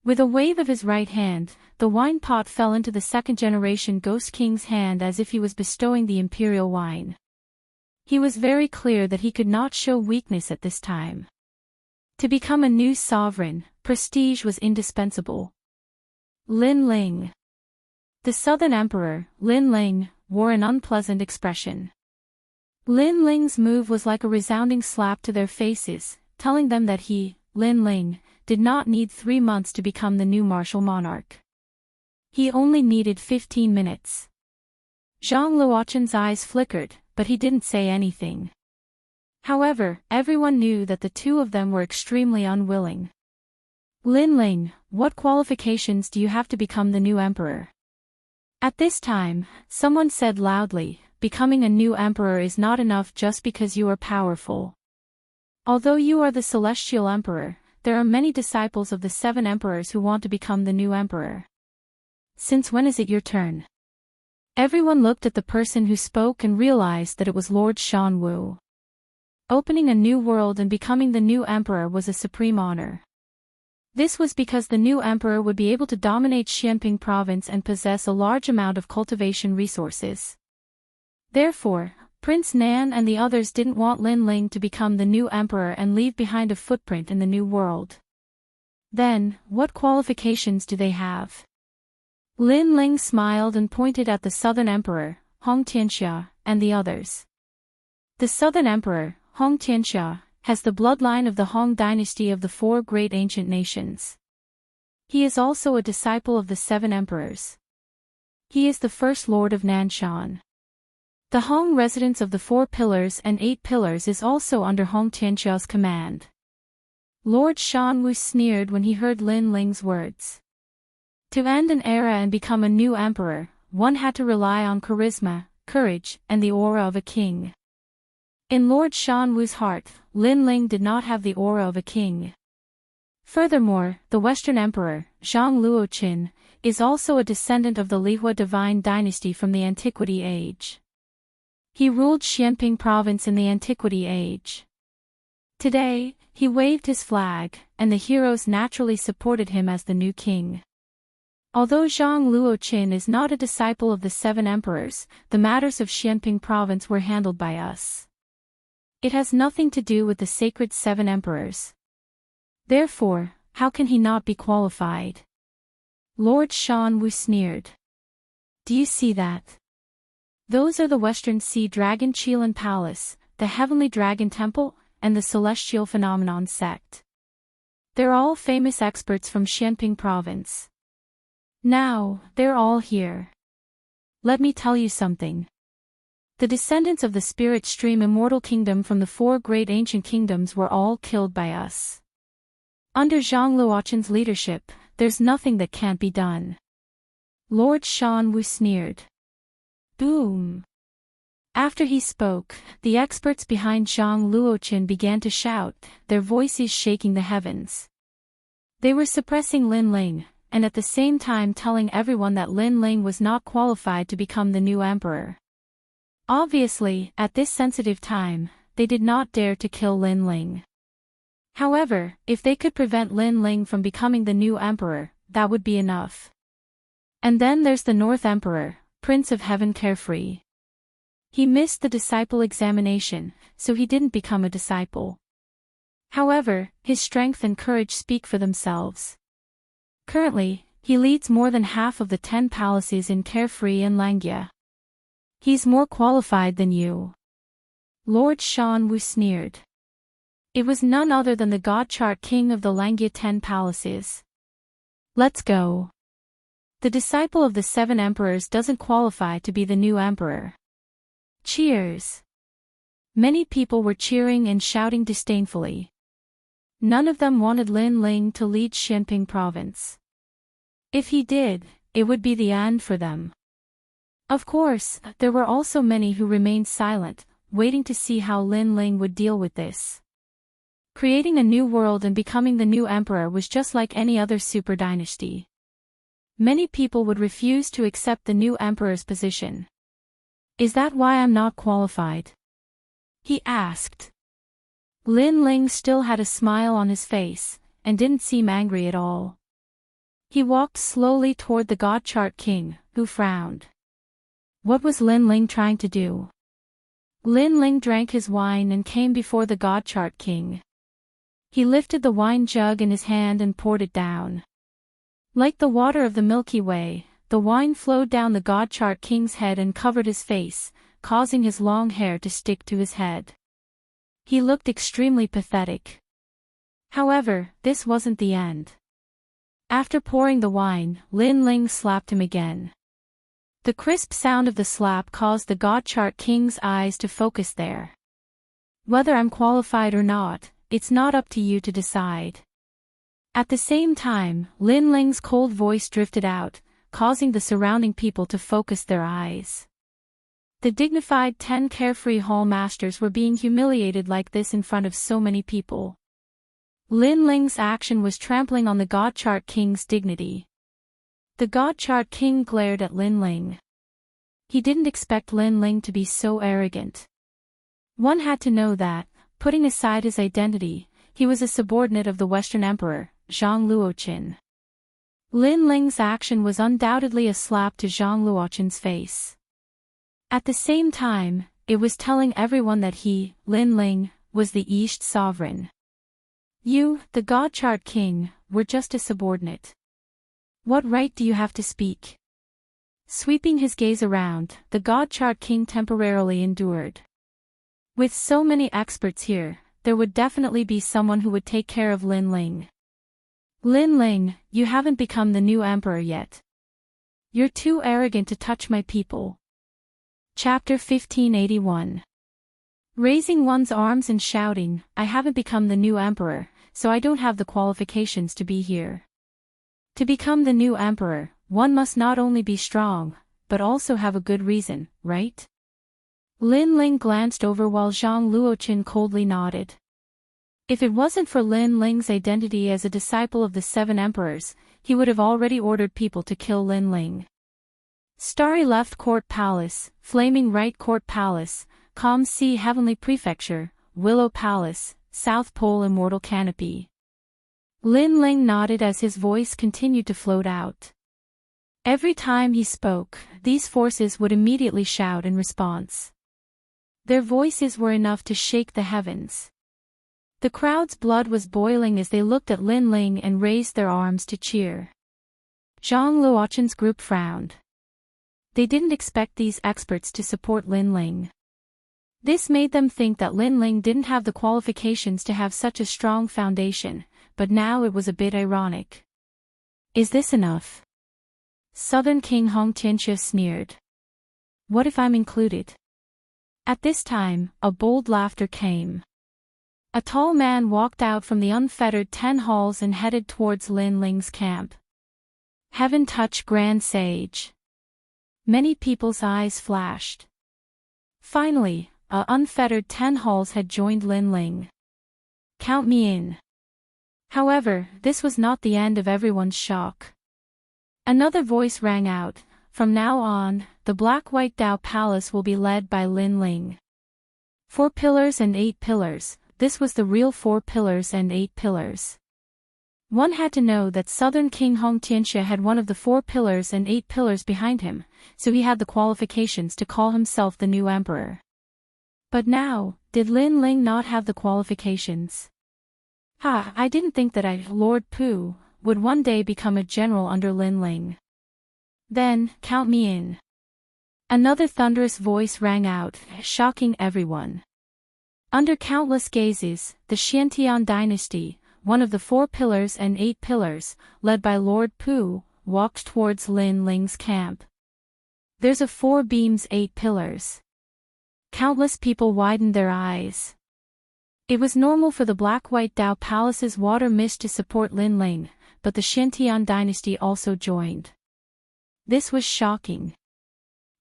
With a wave of his right hand, the wine pot fell into the second-generation Ghost King's hand as if he was bestowing the imperial wine. He was very clear that he could not show weakness at this time. To become a new sovereign, prestige was indispensable. Lin Ling. The Southern Emperor, Lin Ling, wore an unpleasant expression. Lin Ling's move was like a resounding slap to their faces, telling them that he, Lin Ling, did not need 3 months to become the new martial monarch. He only needed 15 minutes. Zhang Luochen's eyes flickered, but he didn't say anything. However, everyone knew that the two of them were extremely unwilling. Lin Ling, what qualifications do you have to become the new emperor? At this time, someone said loudly, becoming a new emperor is not enough just because you are powerful. Although you are the celestial emperor, there are many disciples of the 7 emperors who want to become the new emperor. Since when is it your turn? Everyone looked at the person who spoke and realized that it was Lord Shan Wu. Opening a new world and becoming the new emperor was a supreme honor. This was because the new emperor would be able to dominate Xianping province and possess a large amount of cultivation resources. Therefore, Prince Nan and the others didn't want Lin Ling to become the new emperor and leave behind a footprint in the new world. Then, what qualifications do they have? Lin Ling smiled and pointed at the Southern Emperor, Hong Tianxia, and the others. The Southern Emperor, Hong Tianxia, has the bloodline of the Hong dynasty of the four great ancient nations. He is also a disciple of the seven emperors. He is the first lord of Nanshan. The Hong residence of the four pillars and 8 pillars is also under Hong Tianxia's command. Lord Shan Wu sneered when he heard Lin Ling's words. To end an era and become a new emperor, one had to rely on charisma, courage, and the aura of a king. In Lord Shan Wu's heart, Lin Ling did not have the aura of a king. Furthermore, the Western Emperor, Zhang Luoqin, is also a descendant of the Lihua divine dynasty from the Antiquity Age. He ruled Xianping province in the Antiquity Age. Today, he waved his flag, and the heroes naturally supported him as the new king. Although Zhang Luoqin is not a disciple of the seven emperors, the matters of Xianping province were handled by us. It has nothing to do with the sacred seven emperors. Therefore, how can he not be qualified? Lord Shan Wu sneered. Do you see that? Those are the Western Sea Dragon Qilan Palace, the Heavenly Dragon Temple, and the Celestial Phenomenon sect. They're all famous experts from Xianping province. Now, they're all here. Let me tell you something. The descendants of the spirit stream immortal kingdom from the four great ancient kingdoms were all killed by us. Under Zhang Luoqin's leadership, there's nothing that can't be done. Lord Shan Wu sneered. Boom. After he spoke, the experts behind Zhang Luoqin began to shout, their voices shaking the heavens. They were suppressing Lin Ling, and at the same time telling everyone that Lin Ling was not qualified to become the new emperor. Obviously, at this sensitive time, they did not dare to kill Lin Ling. However, if they could prevent Lin Ling from becoming the new emperor, that would be enough. And then there's the North Emperor, Prince of Heaven Carefree. He missed the disciple examination, so he didn't become a disciple. However, his strength and courage speak for themselves. Currently, he leads more than half of the 10 palaces in Carefree and Langia. He's more qualified than you. Lord Shan Wu sneered. It was none other than the God Chart King of the Langia 10 palaces. Let's go. The disciple of the 7 emperors doesn't qualify to be the new emperor. Cheers. Many people were cheering and shouting disdainfully. None of them wanted Lin Ling to lead Xianping province. If he did, it would be the end for them. Of course, there were also many who remained silent, waiting to see how Lin Ling would deal with this. Creating a new world and becoming the new emperor was just like any other super dynasty. Many people would refuse to accept the new emperor's position. Is that why I'm not qualified? He asked. Lin Ling still had a smile on his face, and didn't seem angry at all. He walked slowly toward the God Chart King, who frowned. What was Lin Ling trying to do? Lin Ling drank his wine and came before the God Chart King. He lifted the wine jug in his hand and poured it down. Like the water of the Milky Way, the wine flowed down the God Chart King's head and covered his face, causing his long hair to stick to his head. He looked extremely pathetic. However, this wasn't the end. After pouring the wine, Lin Ling slapped him again. The crisp sound of the slap caused the God Chart King's eyes to focus there. Whether I'm qualified or not, it's not up to you to decide. At the same time, Lin Ling's cold voice drifted out, causing the surrounding people to focus their eyes. The dignified 10 Carefree Hall Masters were being humiliated like this in front of so many people. Lin Ling's action was trampling on the God Chart King's dignity. The God Chart King glared at Lin Ling. He didn't expect Lin Ling to be so arrogant. One had to know that, putting aside his identity, he was a subordinate of the Western Emperor, Zhang Luoqin. Lin Ling's action was undoubtedly a slap to Zhang Luoqin's face. At the same time, it was telling everyone that he, Lin Ling, was the East Sovereign. You, the God Chart King, we're just a subordinate. What right do you have to speak? Sweeping his gaze around, the God-Chart king temporarily endured. With so many experts here, there would definitely be someone who would take care of Lin Ling. Lin Ling, you haven't become the new emperor yet. You're too arrogant to touch my people. Chapter 1581. Raising one's arms and shouting, I haven't become the new emperor, so I don't have the qualifications to be here. To become the new emperor, one must not only be strong, but also have a good reason, right? Lin Ling glanced over while Zhang Luoqin coldly nodded. If it wasn't for Lin Ling's identity as a disciple of the seven emperors, he would have already ordered people to kill Lin Ling. Starry Left Court Palace, Flaming Right Court Palace, Calm Sea Heavenly Prefecture, Willow Palace, South Pole Immortal Canopy. Lin Ling nodded as his voice continued to float out. Every time he spoke, these forces would immediately shout in response. Their voices were enough to shake the heavens. The crowd's blood was boiling as they looked at Lin Ling and raised their arms to cheer. Zhang Luoqin's group frowned. They didn't expect these experts to support Lin Ling. This made them think that Lin Ling didn't have the qualifications to have such a strong foundation, but now it was a bit ironic. Is this enough? Southern King Hong Tianxia sneered. What if I'm included? At this time, a bold laughter came. A tall man walked out from the unfettered 10 halls and headed towards Lin Ling's camp. Heaven touch Grand Sage. Many people's eyes flashed. Finally, a unfettered 10 halls had joined Lin Ling. Count me in. However, this was not the end of everyone's shock. Another voice rang out, from now on, the Black-White Dao Palace will be led by Lin Ling. 4 pillars and 8 pillars, this was the real 4 pillars and 8 pillars. One had to know that Southern King Hong Tianxia had one of the 4 pillars and 8 pillars behind him, so he had the qualifications to call himself the new emperor. But now, did Lin Ling not have the qualifications? I didn't think that I, Lord Pu, would one day become a general under Lin Ling. Then, count me in. Another thunderous voice rang out, shocking everyone. Under countless gazes, the Xiantian dynasty, one of the 4 pillars and 8 pillars, led by Lord Pu, walked towards Lin Ling's camp. There's a 4 beams 8 pillars. Countless people widened their eyes. It was normal for the Black-White Dao Palace's water mist to support Lin Ling, but the Xiantian dynasty also joined. This was shocking.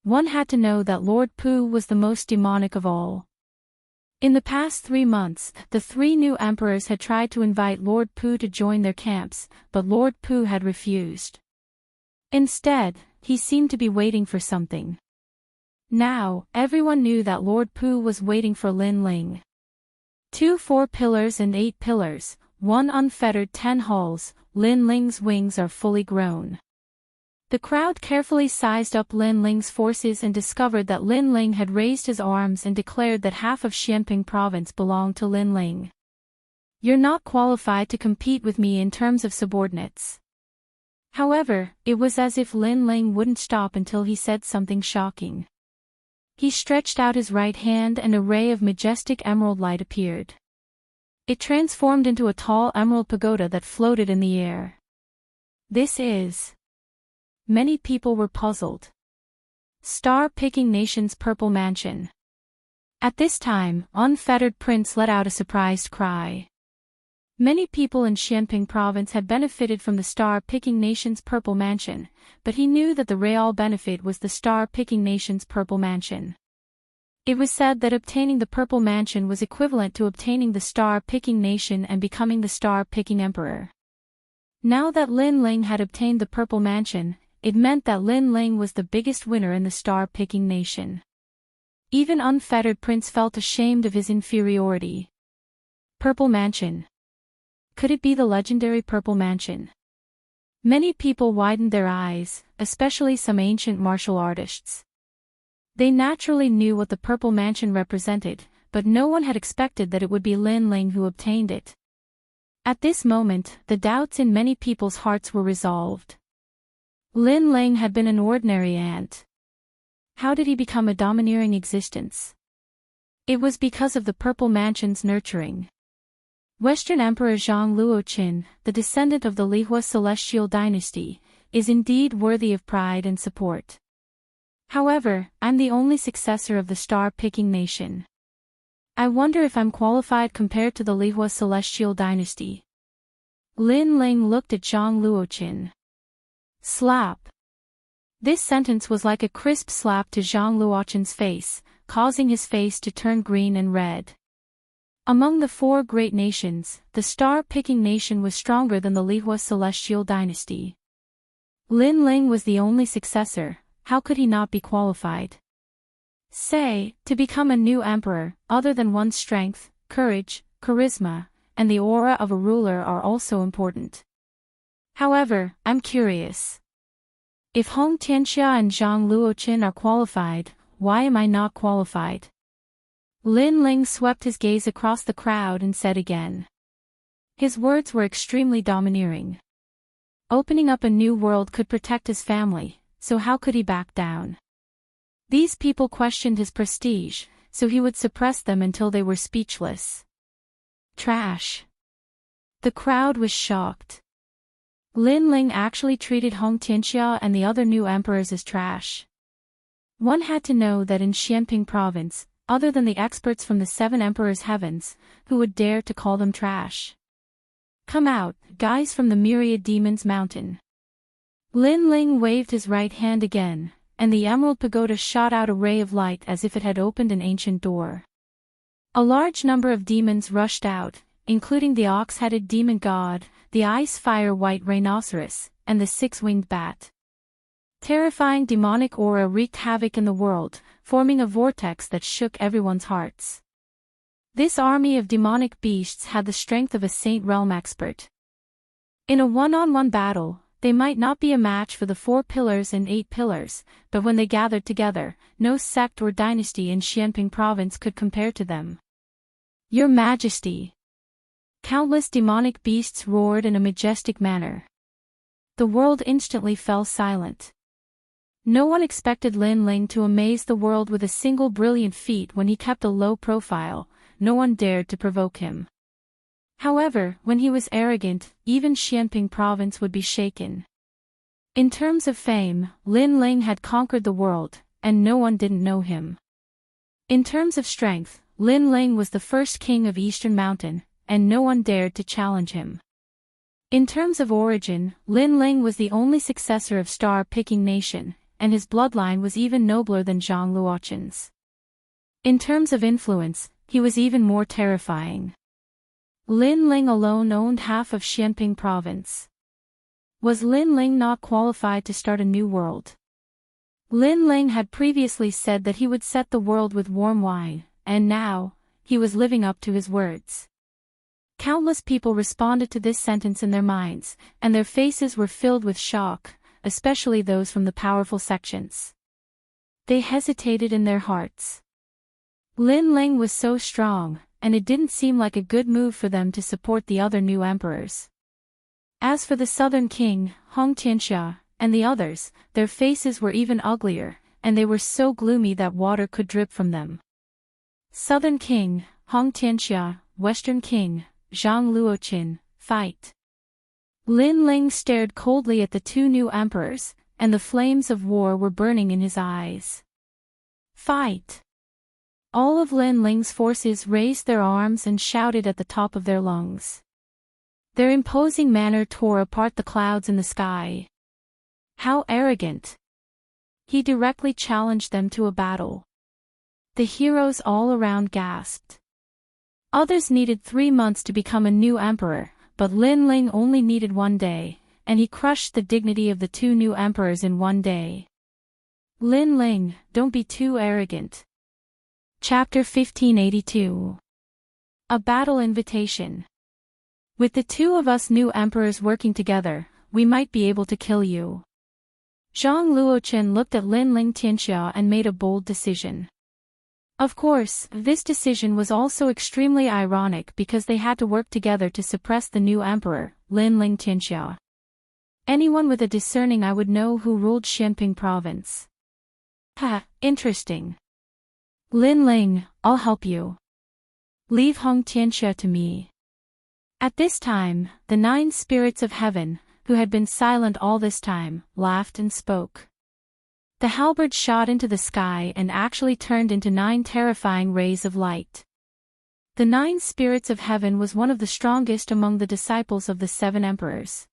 One had to know that Lord Pu was the most demonic of all. In the past 3 months, the 3 new emperors had tried to invite Lord Pu to join their camps, but Lord Pu had refused. Instead, he seemed to be waiting for something. Now, everyone knew that Lord Pu was waiting for Lin Ling. 2 4 pillars and 8 pillars, 1 unfettered 10 halls, Lin Ling's wings are fully grown. The crowd carefully sized up Lin Ling's forces and discovered that Lin Ling had raised his arms and declared that half of Xianping province belonged to Lin Ling. You're not qualified to compete with me in terms of subordinates. However, it was as if Lin Ling wouldn't stop until he said something shocking. He stretched out his right hand and a ray of majestic emerald light appeared. It transformed into a tall emerald pagoda that floated in the air. This is... Many people were puzzled. Star-picking nation's purple mansion. At this time, unfettered Prince let out a surprised cry. Many people in Xianping province had benefited from the star-picking nation's purple mansion, but he knew that the real benefit was the star-picking nation's purple mansion. It was said that obtaining the purple mansion was equivalent to obtaining the star-picking nation and becoming the star-picking emperor. Now that Lin Ling had obtained the purple mansion, it meant that Lin Ling was the biggest winner in the star-picking nation. Even unfettered Prince felt ashamed of his inferiority. Purple Mansion. Could it be the legendary Purple Mansion? Many people widened their eyes, especially some ancient martial artists. They naturally knew what the Purple Mansion represented, but no one had expected that it would be Lin Ling who obtained it. At this moment, the doubts in many people's hearts were resolved. Lin Ling had been an ordinary ant. How did he become a domineering existence? It was because of the Purple Mansion's nurturing. Western Emperor Zhang Luoqin, the descendant of the Lihua celestial dynasty, is indeed worthy of pride and support. However, I'm the only successor of the star-picking nation. I wonder if I'm qualified compared to the Lihua celestial dynasty. Lin Ling looked at Zhang Luoqin. Slap. This sentence was like a crisp slap to Zhang Luoqin's face, causing his face to turn green and red. Among the four great nations, the star-picking nation was stronger than the Lihua celestial dynasty. Lin Ling was the only successor. How could he not be qualified? Say, to become a new emperor, other than one's strength, courage, charisma, and the aura of a ruler are also important. However, I'm curious. If Hong Tianxia and Zhang Luoqin are qualified, why am I not qualified? Lin Ling swept his gaze across the crowd and said again. His words were extremely domineering. Opening up a new world could protect his family, so how could he back down? These people questioned his prestige, so he would suppress them until they were speechless. Trash. The crowd was shocked. Lin Ling actually treated Hong Tianxia and the other new emperors as trash. One had to know that in Xianping province, other than the experts from the Seven Emperors' Heavens, who would dare to call them trash? Come out, guys from the Myriad Demons Mountain. Lin Ling waved his right hand again, and the Emerald Pagoda shot out a ray of light as if it had opened an ancient door. A large number of demons rushed out, including the ox-headed demon god, the ice-fire-white rhinoceros, and the six-winged bat. Terrifying demonic aura wreaked havoc in the world, forming a vortex that shook everyone's hearts. This army of demonic beasts had the strength of a Saint Realm expert. In a one-on-one battle, they might not be a match for the 4 pillars and 8 pillars, but when they gathered together, no sect or dynasty in Xianping province could compare to them. Your Majesty! Countless demonic beasts roared in a majestic manner. The world instantly fell silent. No one expected Lin Ling to amaze the world with a single brilliant feat when he kept a low profile. No one dared to provoke him. However, when he was arrogant, even Xianping province would be shaken. In terms of fame, Lin Ling had conquered the world, and no one didn't know him. In terms of strength, Lin Ling was the first king of Eastern Mountain, and no one dared to challenge him. In terms of origin, Lin Ling was the only successor of star-picking nation, and his bloodline was even nobler than Zhang Luoqin's. In terms of influence, he was even more terrifying. Lin Ling alone owned half of Xianping province. Was Lin Ling not qualified to start a new world? Lin Ling had previously said that he would set the world with warm wine, and now, he was living up to his words. Countless people responded to this sentence in their minds, and their faces were filled with shock, especially those from the powerful sections. They hesitated in their hearts. Lin Ling was so strong, and it didn't seem like a good move for them to support the other new emperors. As for the southern king, Hong Tianxia, and the others, their faces were even uglier, and they were so gloomy that water could drip from them. Southern king, Hong Tianxia, western king, Zhang Luoqin, fight. Lin Ling stared coldly at the 2 new emperors, and the flames of war were burning in his eyes. Fight! All of Lin Ling's forces raised their arms and shouted at the top of their lungs. Their imposing manner tore apart the clouds in the sky. How arrogant! He directly challenged them to a battle. The heroes all around gasped. Others needed 3 months to become a new emperor, but Lin Ling only needed 1 day, and he crushed the dignity of the 2 new emperors in 1 day. Lin Ling, don't be too arrogant. Chapter 1582. A Battle Invitation. With the 2 of us new emperors working together, we might be able to kill you. Zhang Luoqin looked at Lin Ling Tianxia and made a bold decision. Of course, this decision was also extremely ironic because they had to work together to suppress the new emperor, Linling Tianxia. Anyone with a discerning eye would know who ruled Xianping province. Interesting. Linling, I'll help you. Leave Hong Tianxia to me. At this time, the 9 spirits of heaven, who had been silent all this time, laughed and spoke. The halberd shot into the sky and actually turned into 9 terrifying rays of light. The 9 spirits of heaven was one of the strongest among the disciples of the 7 emperors.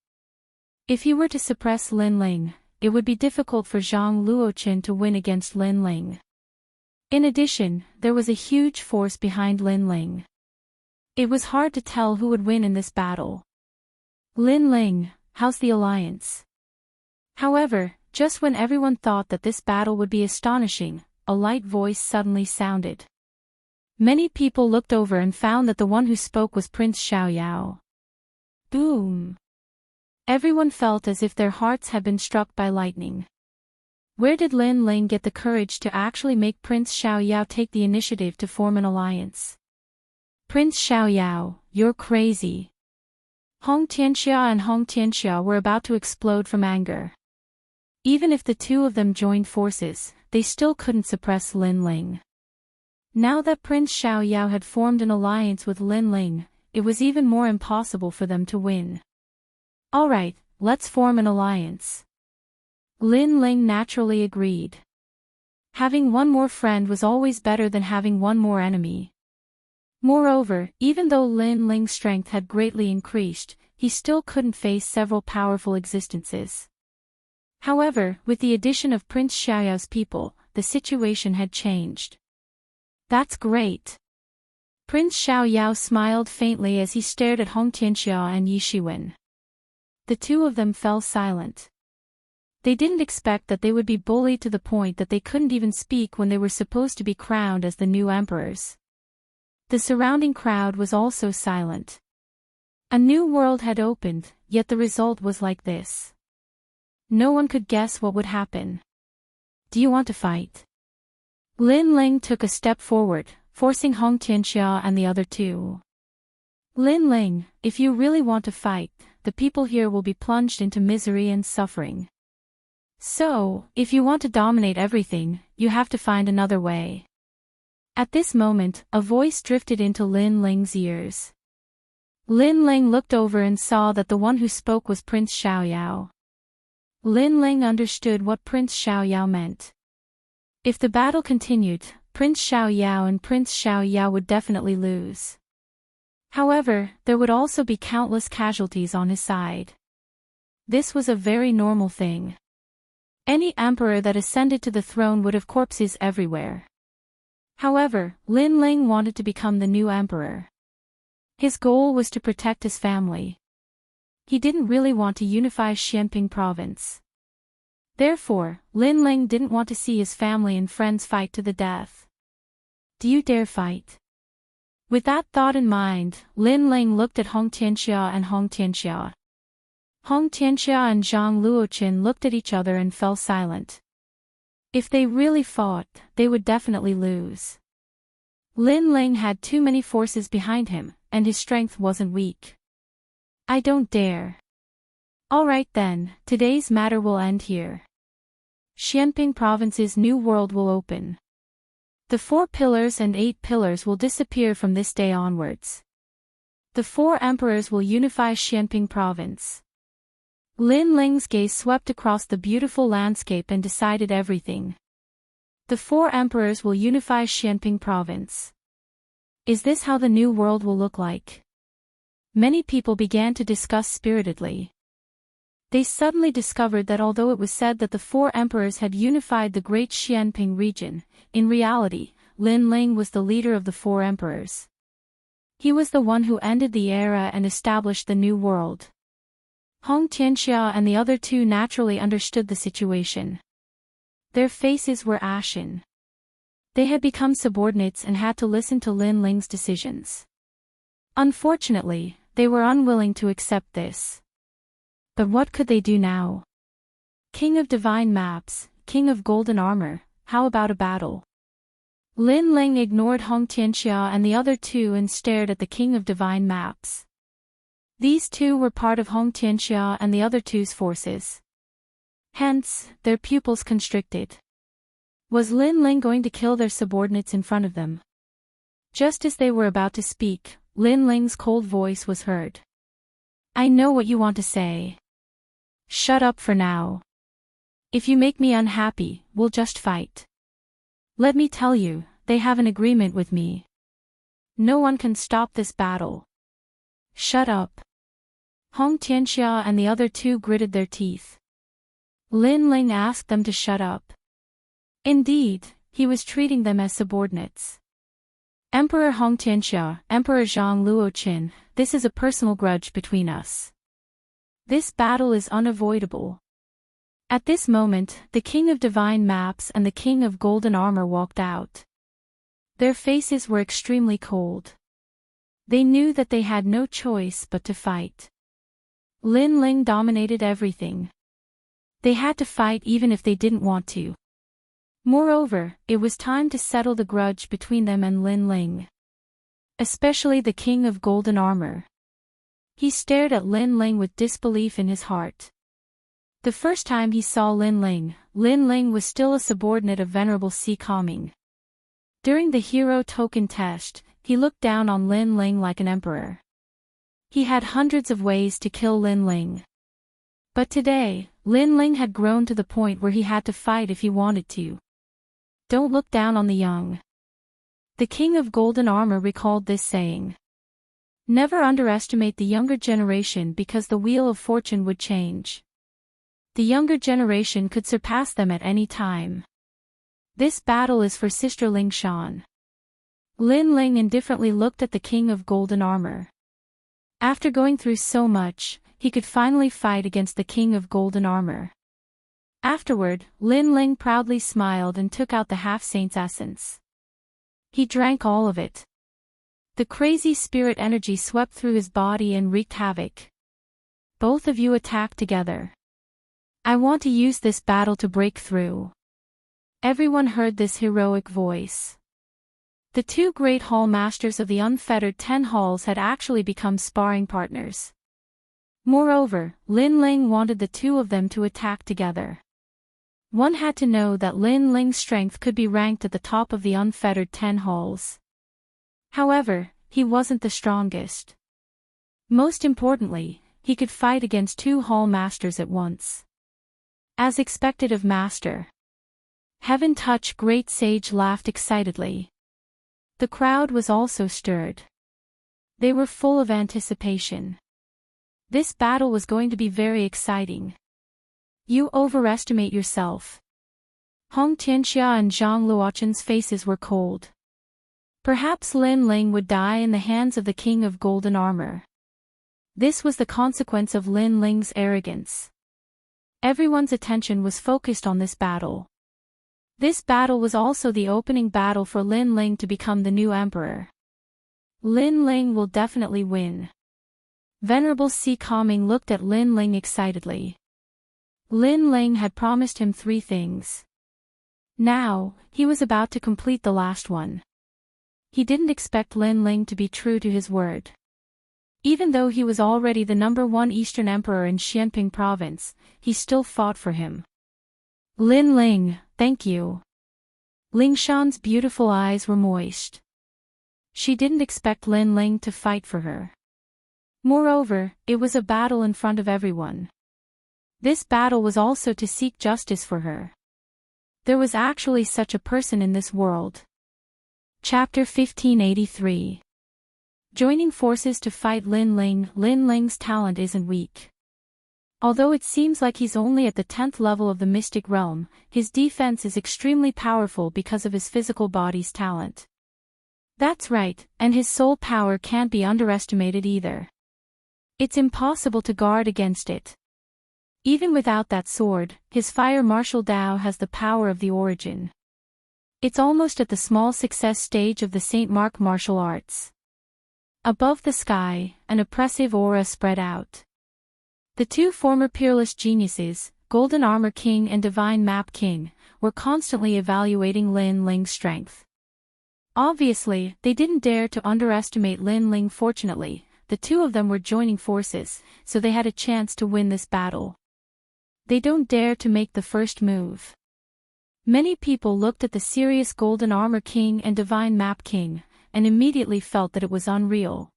If he were to suppress Linling, it would be difficult for Zhang Luoqin to win against Linling. In addition, there was a huge force behind Linling. It was hard to tell who would win in this battle. Linling, how's the alliance? However, just when everyone thought that this battle would be astonishing, a light voice suddenly sounded. Many people looked over and found that the one who spoke was Prince Xiaoyao. Boom! Everyone felt as if their hearts had been struck by lightning. Where did Linling get the courage to actually make Prince Xiaoyao take the initiative to form an alliance? Prince Xiaoyao, you're crazy. Hong Tianxia and Hong Tianxia were about to explode from anger. Even if the two of them joined forces, they still couldn't suppress Linling. Now that Prince Xiaoyao had formed an alliance with Linling, it was even more impossible for them to win. Alright, let's form an alliance. Linling naturally agreed. Having one more friend was always better than having one more enemy. Moreover, even though Linling's strength had greatly increased, he still couldn't face several powerful existences. However, with the addition of Prince Xiaoyao's people, the situation had changed. That's great. Prince Xiaoyao smiled faintly as he stared at Hong Tianxia and Yi Shiwen. The two of them fell silent. They didn't expect that they would be bullied to the point that they couldn't even speak when they were supposed to be crowned as the new emperors. The surrounding crowd was also silent. A new world had opened, yet the result was like this. No one could guess what would happen. Do you want to fight? Linling took a step forward, forcing Hong Tianxia and the other two. Linling, if you really want to fight, the people here will be plunged into misery and suffering. So, if you want to dominate everything, you have to find another way. At this moment, a voice drifted into Linling's ears. Linling looked over and saw that the one who spoke was Prince Xiaoyao. Linling understood what Prince Xiaoyao meant. If the battle continued, Prince Xiaoyao and Prince Xiaoyao would definitely lose. However, there would also be countless casualties on his side. This was a very normal thing. Any emperor that ascended to the throne would have corpses everywhere. However, Linling wanted to become the new emperor. His goal was to protect his family. He didn't really want to unify Xianping province. Therefore, Linling didn't want to see his family and friends fight to the death. Do you dare fight? With that thought in mind, Linling looked at Hong Tianxia and Hong Tianxia. Hong Tianxia and Zhang Luoqin looked at each other and fell silent. If they really fought, they would definitely lose. Linling had too many forces behind him, and his strength wasn't weak. I don't dare. Alright then, today's matter will end here. Xianping province's new world will open. The 4 pillars and 8 pillars will disappear from this day onwards. The 4 emperors will unify Xianping province. Linling's gaze swept across the beautiful landscape and decided everything. The 4 emperors will unify Xianping province. Is this how the new world will look like? Many people began to discuss spiritedly. They suddenly discovered that although it was said that the 4 emperors had unified the great Xianping region, in reality, Linling was the leader of the 4 emperors. He was the one who ended the era and established the new world. Hong Tianxia and the other 2 naturally understood the situation. Their faces were ashen. They had become subordinates and had to listen to Linling's decisions. Unfortunately, they were unwilling to accept this. But what could they do now? King of divine maps, king of golden armor, how about a battle? Lin Ling ignored Hong Tianxia and the other two and stared at the King of Divine Maps. These two were part of Hong Tianxia and the other two's forces. Hence, their pupils constricted. Was Lin Ling going to kill their subordinates in front of them? Just as they were about to speak, Lin Ling's cold voice was heard. I know what you want to say. Shut up for now. If you make me unhappy, we'll just fight. Let me tell you, they have an agreement with me. No one can stop this battle. Shut up. Hong Tianxia and the other two gritted their teeth. Lin Ling asked them to shut up. Indeed, he was treating them as subordinates. Emperor Hong Tianxia, Emperor Zhang Luoqin, this is a personal grudge between us. This battle is unavoidable. At this moment, the King of Divine Maps and the King of Golden Armor walked out. Their faces were extremely cold. They knew that they had no choice but to fight. Lin Ling dominated everything. They had to fight even if they didn't want to. Moreover, it was time to settle the grudge between them and Lin Ling. Especially the King of Golden Armor. He stared at Lin Ling with disbelief in his heart. The first time he saw Lin Ling was still a subordinate of Venerable Si Kaming. During the hero token test, he looked down on Lin Ling like an emperor. He had hundreds of ways to kill Lin Ling. But today, Lin Ling had grown to the point where he had to fight if he wanted to. Don't look down on the young. The King of Golden Armor recalled this saying. Never underestimate the younger generation because the wheel of fortune would change. The younger generation could surpass them at any time. This battle is for Sister Ling Shan. Lin Ling indifferently looked at the King of Golden Armor. After going through so much, he could finally fight against the King of Golden Armor. Afterward, Lin Ling proudly smiled and took out the half-saint's essence. He drank all of it. The crazy spirit energy swept through his body and wreaked havoc. Both of you attack together. I want to use this battle to break through. Everyone heard this heroic voice. The two great hall masters of the unfettered 10 halls had actually become sparring partners. Moreover, Lin Ling wanted the two of them to attack together. One had to know that Lin Ling's strength could be ranked at the top of the unfettered 10 halls. However, he wasn't the strongest. Most importantly, he could fight against 2 hall masters at once. As expected of Master. Heaven Touch Great Sage laughed excitedly. The crowd was also stirred. They were full of anticipation. This battle was going to be very exciting. You overestimate yourself. Hong Tianxia and Zhang Luoqin's faces were cold. Perhaps Lin Ling would die in the hands of the King of Golden Armor. This was the consequence of Lin Ling's arrogance. Everyone's attention was focused on this battle. This battle was also the opening battle for Lin Ling to become the new emperor. Lin Ling will definitely win. Venerable Si Kaming looked at Lin Ling excitedly. Lin Ling had promised him 3 things. Now, he was about to complete the last one. He didn't expect Lin Ling to be true to his word. Even though he was already the #1 Eastern Emperor in Xianping Province, he still fought for him. Lin Ling, thank you. Ling Shan's beautiful eyes were moist. She didn't expect Lin Ling to fight for her. Moreover, it was a battle in front of everyone. This battle was also to seek justice for her. There was actually such a person in this world. Chapter 1583. Joining forces to fight Lin Ling. Lin Ling's talent isn't weak. Although it seems like he's only at the 10th level of the mystic realm, his defense is extremely powerful because of his physical body's talent. That's right, and his soul power can't be underestimated either. It's impossible to guard against it. Even without that sword, his fire martial Dao has the power of the origin. It's almost at the small success stage of the St. Mark martial arts. Above the sky, an oppressive aura spread out. The 2 former peerless geniuses, Golden Armor King and Divine Map King, were constantly evaluating Lin Ling's strength. Obviously, they didn't dare to underestimate Lin Ling. Fortunately, the two of them were joining forces, so they had a chance to win this battle. They don't dare to make the first move. Many people looked at the serious Golden Armor King and Divine Map King, and immediately felt that it was unreal.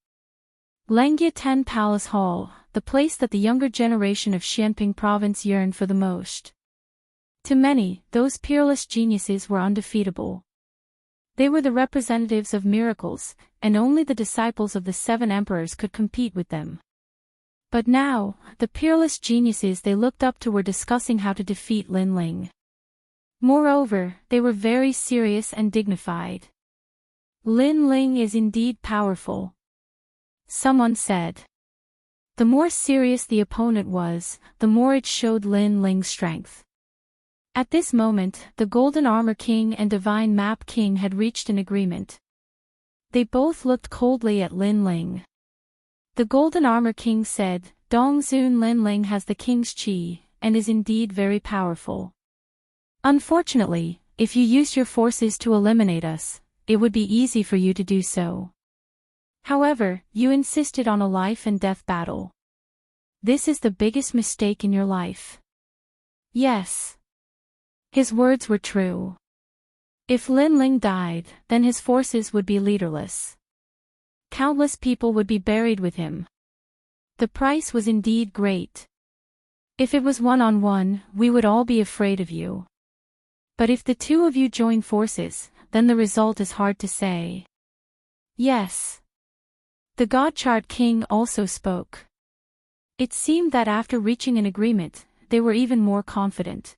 Langia 10 Palace Hall, the place that the younger generation of Xianping province yearned for the most. To many, those peerless geniuses were undefeatable. They were the representatives of miracles, and only the disciples of the 7 emperors could compete with them. But now, the peerless geniuses they looked up to were discussing how to defeat Lin Ling. Moreover, they were very serious and dignified. Lin Ling is indeed powerful, someone said. The more serious the opponent was, the more it showed Lin Ling's strength. At this moment, the Golden Armor King and Divine Map King had reached an agreement. They both looked coldly at Lin Ling. The Golden Armor King said, "Dongzun Lin Ling has the king's qi, and is indeed very powerful. Unfortunately, if you use your forces to eliminate us, it would be easy for you to do so. However, you insisted on a life and death battle. This is the biggest mistake in your life." Yes. His words were true. If Lin Ling died, then his forces would be leaderless. Countless people would be buried with him. The price was indeed great. If it was one-on-one, we would all be afraid of you. But if the two of you join forces, then the result is hard to say. Yes. The God-Chart King also spoke. It seemed that after reaching an agreement, they were even more confident.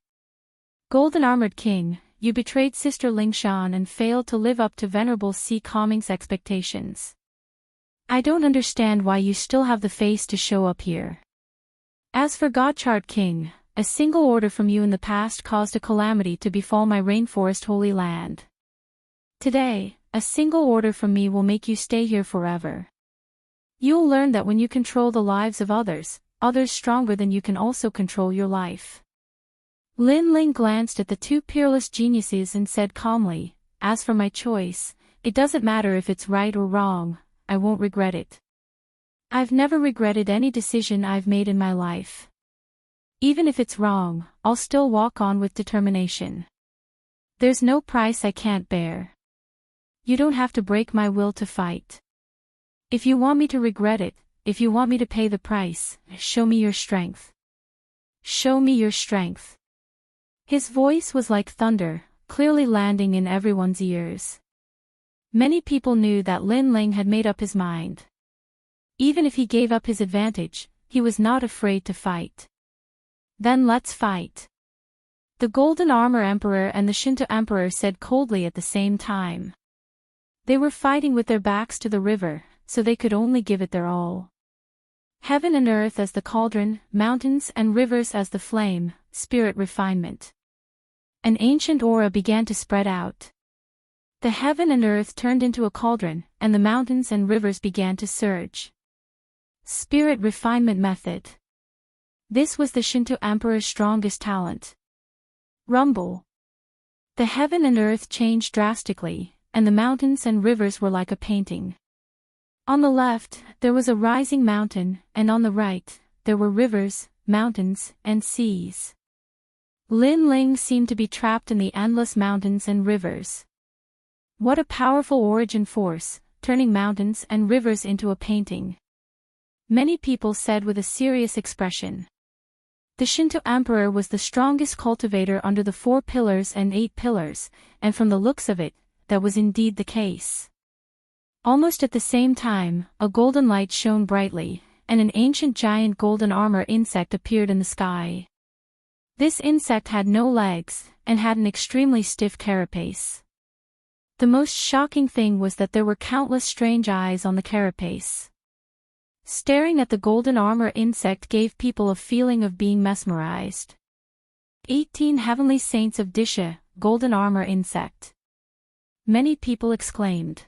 Golden Armored King, you betrayed Sister Lingshan and failed to live up to Venerable Si Kongming's expectations. I don't understand why you still have the face to show up here. As for God-Chart King, a single order from you in the past caused a calamity to befall my rainforest holy land. Today, a single order from me will make you stay here forever. You'll learn that when you control the lives of others, others stronger than you can also control your life. Lin Ling glanced at the two peerless geniuses and said calmly, "As for my choice, it doesn't matter if it's right or wrong, I won't regret it. I've never regretted any decision I've made in my life. Even if it's wrong, I'll still walk on with determination. There's no price I can't bear. You don't have to break my will to fight. If you want me to regret it, if you want me to pay the price, show me your strength. Show me your strength." His voice was like thunder, clearly landing in everyone's ears. Many people knew that Lin Ling had made up his mind. Even if he gave up his advantage, he was not afraid to fight. Then let's fight. The Golden Armor Emperor and the Shinto Emperor said coldly at the same time. They were fighting with their backs to the river, so they could only give it their all. Heaven and earth as the cauldron, mountains and rivers as the flame, spirit refinement. An ancient aura began to spread out. The heaven and earth turned into a cauldron, and the mountains and rivers began to surge. Spirit refinement method. This was the Shinto Emperor's strongest talent. Rumble. The heaven and earth changed drastically, and the mountains and rivers were like a painting. On the left, there was a rising mountain, and on the right, there were rivers, mountains, and seas. Lin Ling seemed to be trapped in the endless mountains and rivers. What a powerful origin force, turning mountains and rivers into a painting. Many people said with a serious expression. The Shinto Emperor was the strongest cultivator under the 4 pillars and 8 pillars, and from the looks of it, that was indeed the case. Almost at the same time, a golden light shone brightly, and an ancient giant golden armor insect appeared in the sky. This insect had no legs, and had an extremely stiff carapace. The most shocking thing was that there were countless strange eyes on the carapace. Staring at the golden armor insect gave people a feeling of being mesmerized. 18 Heavenly Saints of Disha, Golden Armor Insect. Many people exclaimed.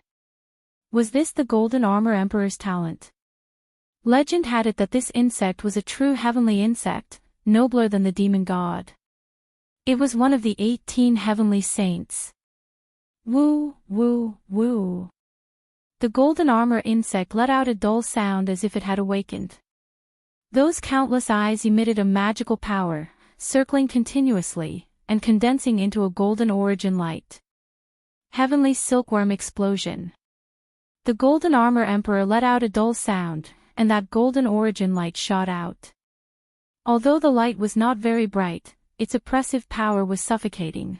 Was this the Golden Armor Emperor's talent? Legend had it that this insect was a true heavenly insect, nobler than the demon god. It was one of the 18 heavenly saints. Woo, woo, woo. The golden armor insect let out a dull sound as if it had awakened. Those countless eyes emitted a magical power, circling continuously, and condensing into a golden origin light. Heavenly silkworm explosion. The golden armor emperor let out a dull sound, and that golden origin light shot out. Although the light was not very bright, its oppressive power was suffocating.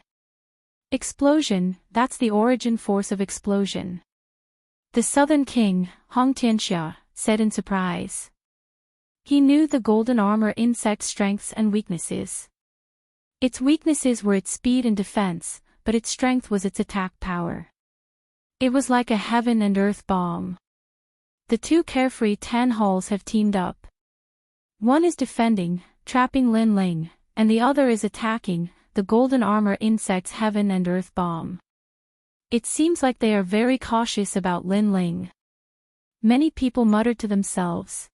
Explosion, that's the origin force of explosion. The Southern King, Hong Tianxia, said in surprise. He knew the golden armor insect's strengths and weaknesses. Its weaknesses were its speed and defense, but its strength was its attack power. It was like a heaven and earth bomb. The two carefree Tan Halls have teamed up. One is defending, trapping Lin Ling, and the other is attacking, the golden armor insect's heaven and earth bomb. It seems like they are very cautious about Lin Ling. Many people muttered to themselves.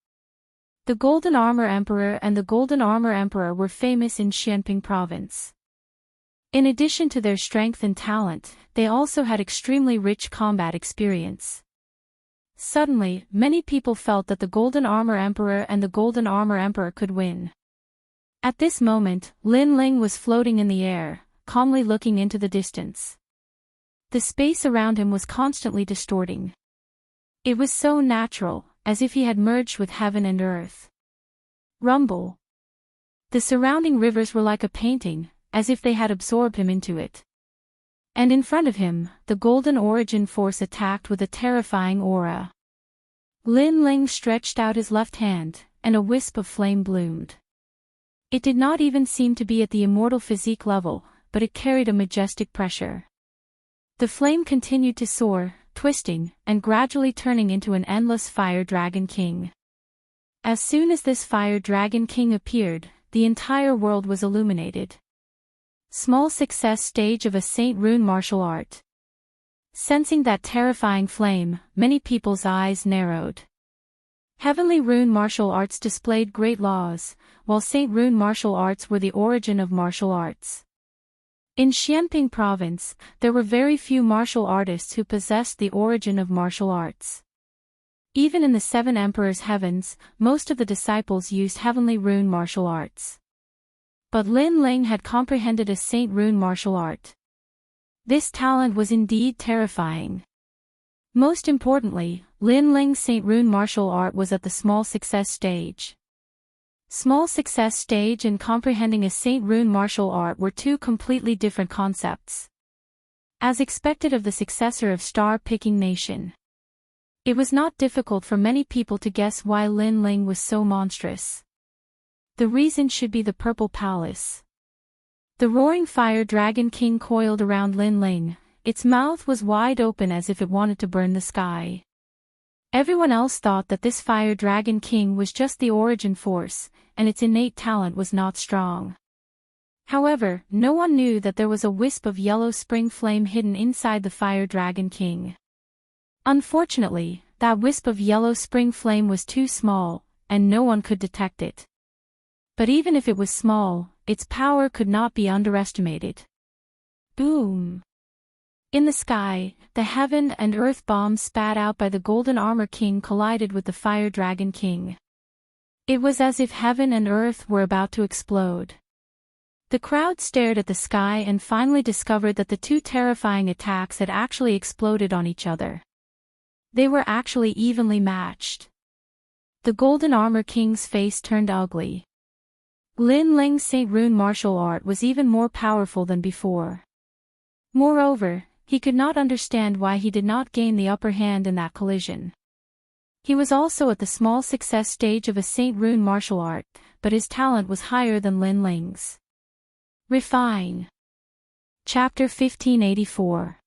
The Golden Armor Emperor and the Golden Armor Emperor were famous in Xianping province. In addition to their strength and talent, they also had extremely rich combat experience. Suddenly, many people felt that the Golden Armor Emperor and the Golden Armor Emperor could win. At this moment, Lin Ling was floating in the air, calmly looking into the distance. The space around him was constantly distorting. It was so natural, as if he had merged with heaven and earth. Rumble. The surrounding rivers were like a painting, as if they had absorbed him into it. And in front of him, the golden origin force attacked with a terrifying aura. Lin Ling stretched out his left hand, and a wisp of flame bloomed. It did not even seem to be at the immortal physique level, but it carried a majestic pressure. The flame continued to soar, twisting, and gradually turning into an endless fire dragon king. As soon as this fire dragon king appeared, the entire world was illuminated. Small success stage of a Saint Rune martial art. Sensing that terrifying flame, many people's eyes narrowed. Heavenly Rune martial arts displayed great laws, while Saint Rune martial arts were the origin of martial arts. In Xianping province, there were very few martial artists who possessed the origin of martial arts. Even in the Seven Emperors' heavens, most of the disciples used Heavenly Rune martial arts. But Lin Ling had comprehended a Saint Rune martial art. This talent was indeed terrifying. Most importantly, Lin Ling's Saint Rune martial art was at the small success stage. Small success stage and comprehending a Saint Rune martial art were two completely different concepts. As expected of the successor of star-picking nation. It was not difficult for many people to guess why Lin Ling was so monstrous. The reason should be the Purple Palace. The roaring fire dragon king coiled around Lin Ling, its mouth was wide open as if it wanted to burn the sky. Everyone else thought that this fire dragon king was just the origin force, and its innate talent was not strong. However, no one knew that there was a wisp of yellow spring flame hidden inside the fire dragon king. Unfortunately, that wisp of yellow spring flame was too small, and no one could detect it. But even if it was small, its power could not be underestimated. Boom! In the sky, the heaven and earth bombs spat out by the Golden Armor King collided with the Fire Dragon King. It was as if heaven and earth were about to explode. The crowd stared at the sky and finally discovered that the two terrifying attacks had actually exploded on each other. They were actually evenly matched. The Golden Armor King's face turned ugly. Lin Ling's Saint Rune martial art was even more powerful than before. Moreover, he could not understand why he did not gain the upper hand in that collision. He was also at the small success stage of a Saint Rune martial art, but his talent was higher than Lin Ling's. Refine. Chapter 1584.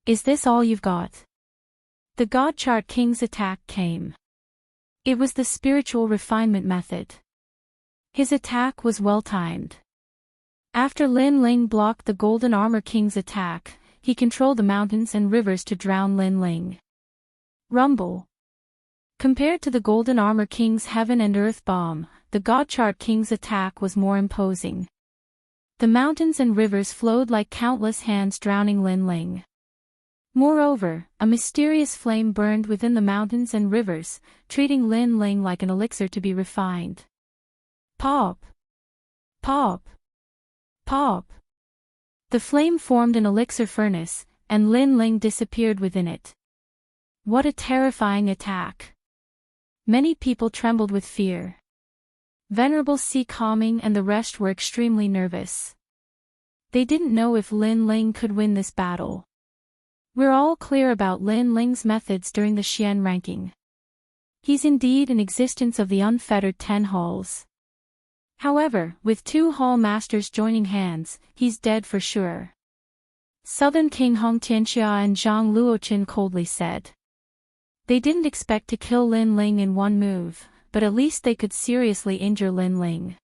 Is this all you've got? The God Chart King's attack came. It was the spiritual refinement method. His attack was well-timed. After Lin Ling blocked the Golden Armor King's attack, he controlled the mountains and rivers to drown Lin Ling. Rumble. Compared to the Golden Armor King's Heaven and Earth Bomb, the God Chart King's attack was more imposing. The mountains and rivers flowed like countless hands drowning Lin Ling. Moreover, a mysterious flame burned within the mountains and rivers, treating Lin Ling like an elixir to be refined. Pop! Pop! Pop! The flame formed an elixir furnace, and Lin Ling disappeared within it. What a terrifying attack! Many people trembled with fear. Venerable Si Calming and the rest were extremely nervous. They didn't know if Lin Ling could win this battle. We're all clear about Lin Ling's methods during the Xian ranking. He's indeed an existence of the unfettered 10 halls. However, with 2 hall masters joining hands, he's dead for sure. Southern King Hong Tianxia and Zhang Luoqin coldly said. They didn't expect to kill Lin Ling in one move, but at least they could seriously injure Lin Ling.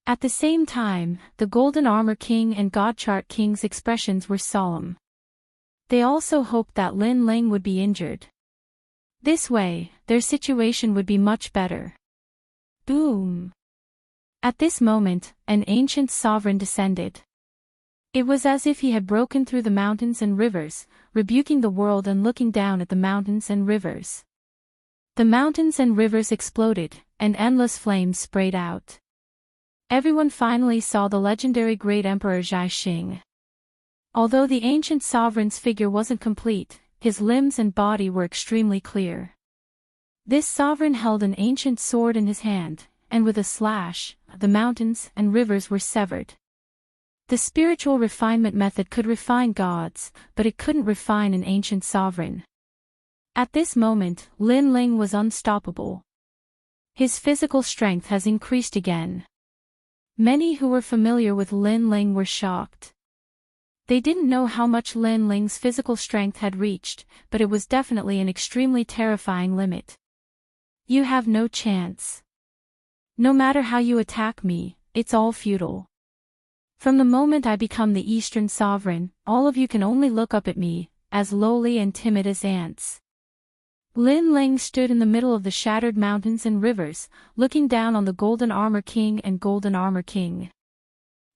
At the same time, the Golden Armor King and Godchart King's expressions were solemn. They also hoped that Lin Ling would be injured. This way, their situation would be much better. Boom! At this moment, an ancient sovereign descended. It was as if he had broken through the mountains and rivers, rebuking the world and looking down at the mountains and rivers. The mountains and rivers exploded, and endless flames sprayed out. Everyone finally saw the legendary Great Emperor Zhai Xing. Although the ancient sovereign's figure wasn't complete, his limbs and body were extremely clear. This sovereign held an ancient sword in his hand, and with a slash, the mountains and rivers were severed. The spiritual refinement method could refine gods, but it couldn't refine an ancient sovereign. At this moment, Lin Ling was unstoppable. His physical strength has increased again. Many who were familiar with Lin Ling were shocked. They didn't know how much Lin Ling's physical strength had reached, but it was definitely an extremely terrifying limit. You have no chance. No matter how you attack me, it's all futile. From the moment I become the Eastern Sovereign, all of you can only look up at me, as lowly and timid as ants. Lin Ling stood in the middle of the shattered mountains and rivers, looking down on the Golden Armor King and Golden Armor King.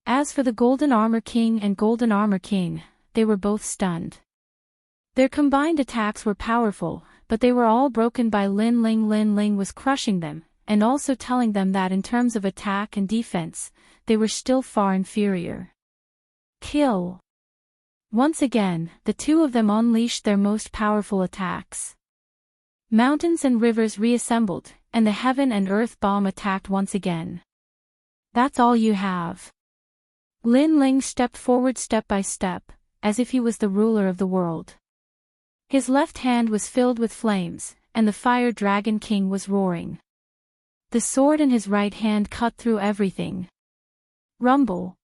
As for the Golden Armor King and Golden Armor King, they were both stunned. Their combined attacks were powerful, but they were all broken by Lin Ling. Lin Ling was crushing them, and also telling them that in terms of attack and defense, they were still far inferior. Kill! Once again, the 2 of them unleashed their most powerful attacks. Mountains and rivers reassembled, and the heaven and earth bomb attacked once again. That's all you have. Lin Ling stepped forward step by step, as if he was the ruler of the world. His left hand was filled with flames, and the Fire Dragon King was roaring. The sword in his right hand cut through everything. Rumble.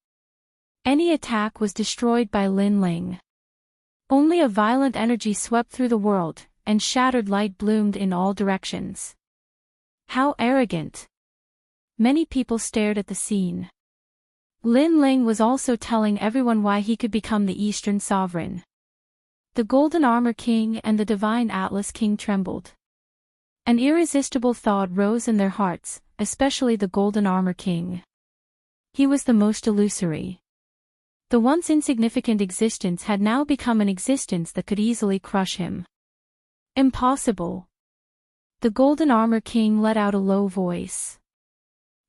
Any attack was destroyed by Lin Ling. Only a violent energy swept through the world, and shattered light bloomed in all directions. How arrogant! Many people stared at the scene. Lin Ling was also telling everyone why he could become the Eastern Sovereign. The Golden Armor King and the Divine Atlas King trembled. An irresistible thought rose in their hearts, especially the Golden Armor King. He was the most illusory. The once insignificant existence had now become an existence that could easily crush him. Impossible. The Golden Armor King let out a low voice.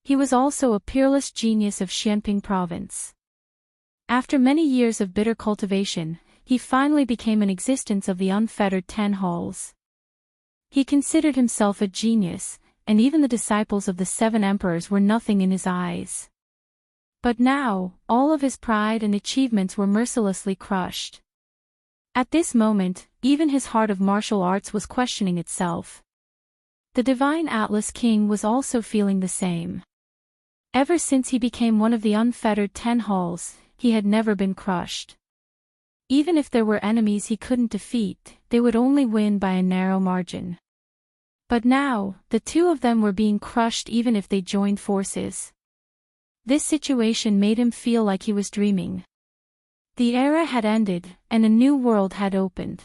He was also a peerless genius of Xianping province. After many years of bitter cultivation, he finally became an existence of the unfettered 10 halls. He considered himself a genius, and even the disciples of the 7 emperors were nothing in his eyes. But now, all of his pride and achievements were mercilessly crushed. At this moment, even his heart of martial arts was questioning itself. The Divine Atlas King was also feeling the same. Ever since he became one of the unfettered 10 halls, he had never been crushed. Even if there were enemies he couldn't defeat, they would only win by a narrow margin. But now, the 2 of them were being crushed even if they joined forces. This situation made him feel like he was dreaming. The era had ended, and a new world had opened.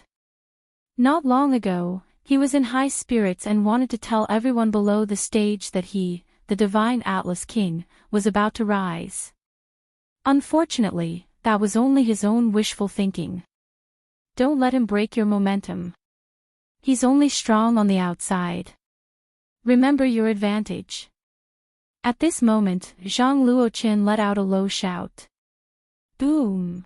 Not long ago, he was in high spirits and wanted to tell everyone below the stage that he, the Divine Atlas King, was about to rise. Unfortunately, that was only his own wishful thinking. Don't let him break your momentum. He's only strong on the outside. Remember your advantage. At this moment, Zhang Luoqin let out a low shout. Boom!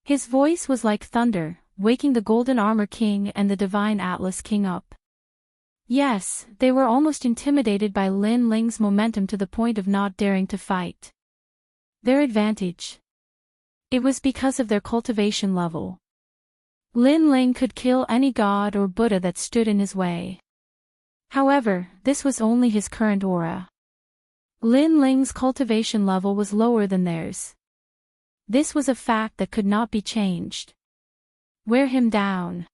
His voice was like thunder, waking the Golden Armor King and the Divine Atlas King up. Yes, they were almost intimidated by Lin Ling's momentum to the point of not daring to fight. Their advantage. It was because of their cultivation level. Lin Ling could kill any god or Buddha that stood in his way. However, this was only his current aura. Lin Ling's cultivation level was lower than theirs. This was a fact that could not be changed. Wear him down.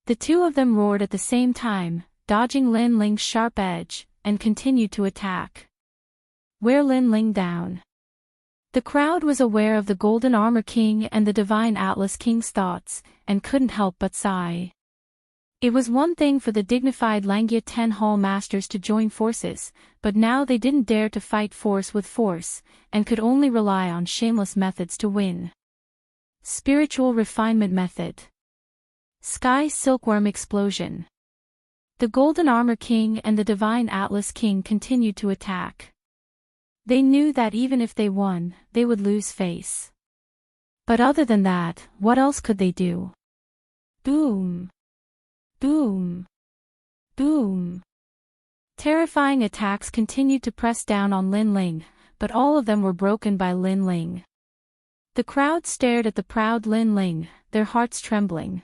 The two of them roared at the same time, dodging Lin Ling's sharp edge, and continued to attack. Wear Lin Ling down. The crowd was aware of the Golden Armor King and the Divine Atlas King's thoughts, and couldn't help but sigh. It was one thing for the dignified Langya 10 Hall Masters to join forces, but now they didn't dare to fight force with force, and could only rely on shameless methods to win. Spiritual Refinement Method. Sky Silkworm Explosion. The Golden Armor King and the Divine Atlas King continued to attack. They knew that even if they won, they would lose face. But other than that, what else could they do? Boom! Boom! Boom! Terrifying attacks continued to press down on Lin Ling, but all of them were broken by Lin Ling. The crowd stared at the proud Lin Ling, their hearts trembling.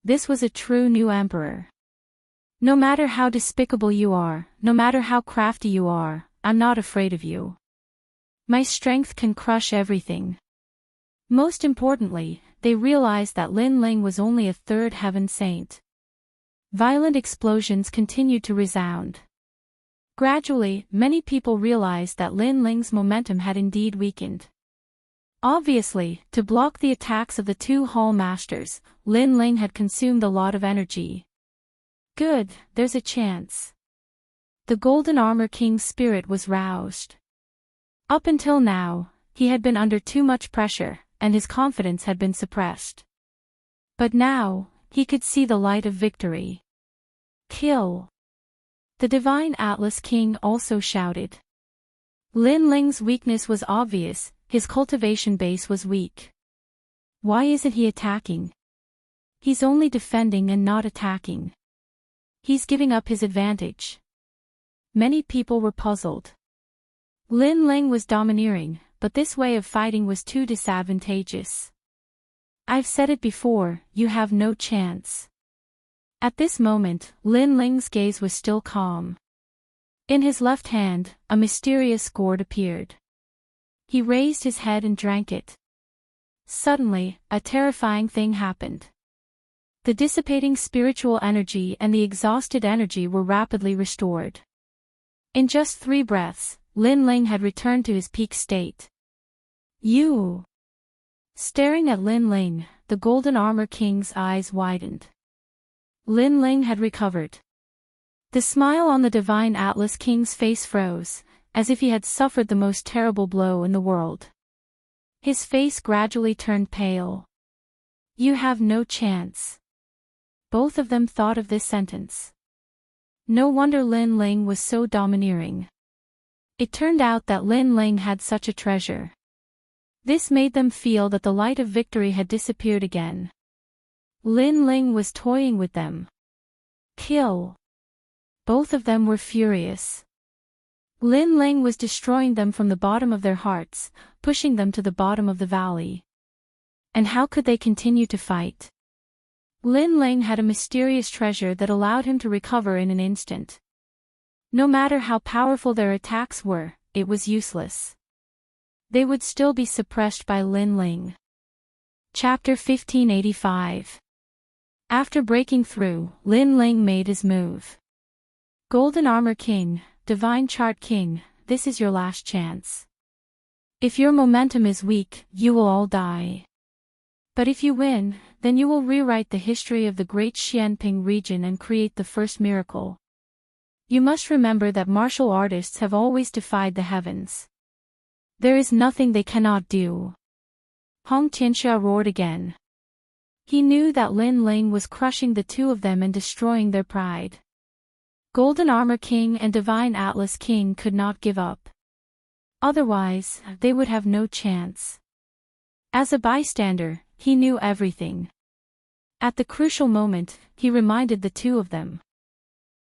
This was a true new emperor. No matter how despicable you are, no matter how crafty you are, I'm not afraid of you. My strength can crush everything. Most importantly, they realized that Lin Ling was only a third heaven saint. Violent explosions continued to resound. Gradually, many people realized that Lin Ling's momentum had indeed weakened. Obviously, to block the attacks of the two Hall Masters, Lin Ling had consumed a lot of energy. Good, there's a chance. The Golden Armor King's spirit was roused. Up until now, he had been under too much pressure, and his confidence had been suppressed. But now, he could see the light of victory. Kill! The Divine Atlas King also shouted. Lin Ling's weakness was obvious, his cultivation base was weak. Why isn't he attacking? He's only defending and not attacking. He's giving up his advantage. Many people were puzzled. Lin Ling was domineering, but this way of fighting was too disadvantageous. I've said it before, you have no chance. At this moment, Lin Ling's gaze was still calm. In his left hand, a mysterious gourd appeared. He raised his head and drank it. Suddenly, a terrifying thing happened. The dissipating spiritual energy and the exhausted energy were rapidly restored. In just 3 breaths, Lin Ling had returned to his peak state. You! Staring at Lin Ling, the Golden Armor King's eyes widened. Lin Ling had recovered. The smile on the Divine Atlas King's face froze, as if he had suffered the most terrible blow in the world. His face gradually turned pale. You have no chance. Both of them thought of this sentence. No wonder Lin Ling was so domineering. It turned out that Lin Ling had such a treasure. This made them feel that the light of victory had disappeared again. Lin Ling was toying with them. Kill! Both of them were furious. Lin Ling was destroying them from the bottom of their hearts, pushing them to the bottom of the valley. And how could they continue to fight? Lin Ling had a mysterious treasure that allowed him to recover in an instant. No matter how powerful their attacks were, it was useless. They would still be suppressed by Lin Ling. Chapter 1585. After breaking through, Lin Ling made his move. Golden Armor King, Divine Chart King, this is your last chance. If your momentum is weak, you will all die. But if you win, then you will rewrite the history of the great Xianping region and create the first miracle. You must remember that martial artists have always defied the heavens. There is nothing they cannot do. Hong Tianxia roared again. He knew that Lin Ling was crushing the two of them and destroying their pride. Golden Armor King and Divine Atlas King could not give up. Otherwise, they would have no chance. As a bystander, he knew everything. At the crucial moment, he reminded the two of them.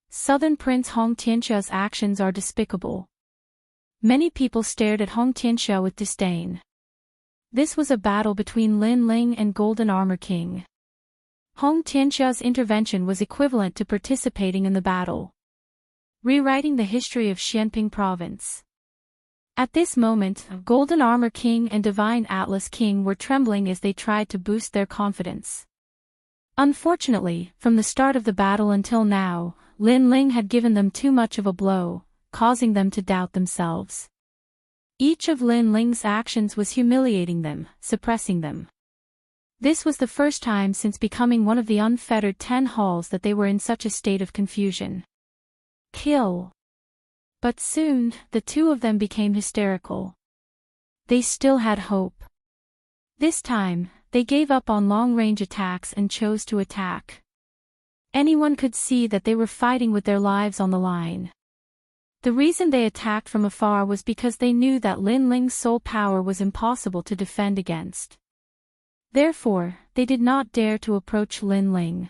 Southern Prince Hong Tianxia's actions are despicable. Many people stared at Hong Tianxia with disdain. This was a battle between Lin Ling and Golden Armor King. Hong Tianxia's intervention was equivalent to participating in the battle, rewriting the history of Xianping Province. At this moment, Golden Armor King and Divine Atlas King were trembling as they tried to boost their confidence. Unfortunately, from the start of the battle until now, Lin Ling had given them too much of a blow, causing them to doubt themselves. Each of Lin Ling's actions was humiliating them, suppressing them. This was the first time since becoming one of the unfettered 10 halls that they were in such a state of confusion. Kill. But soon, the two of them became hysterical. They still had hope. This time, they gave up on long-range attacks and chose to attack. Anyone could see that they were fighting with their lives on the line. The reason they attacked from afar was because they knew that Lin Ling's soul power was impossible to defend against. Therefore, they did not dare to approach Lin Ling.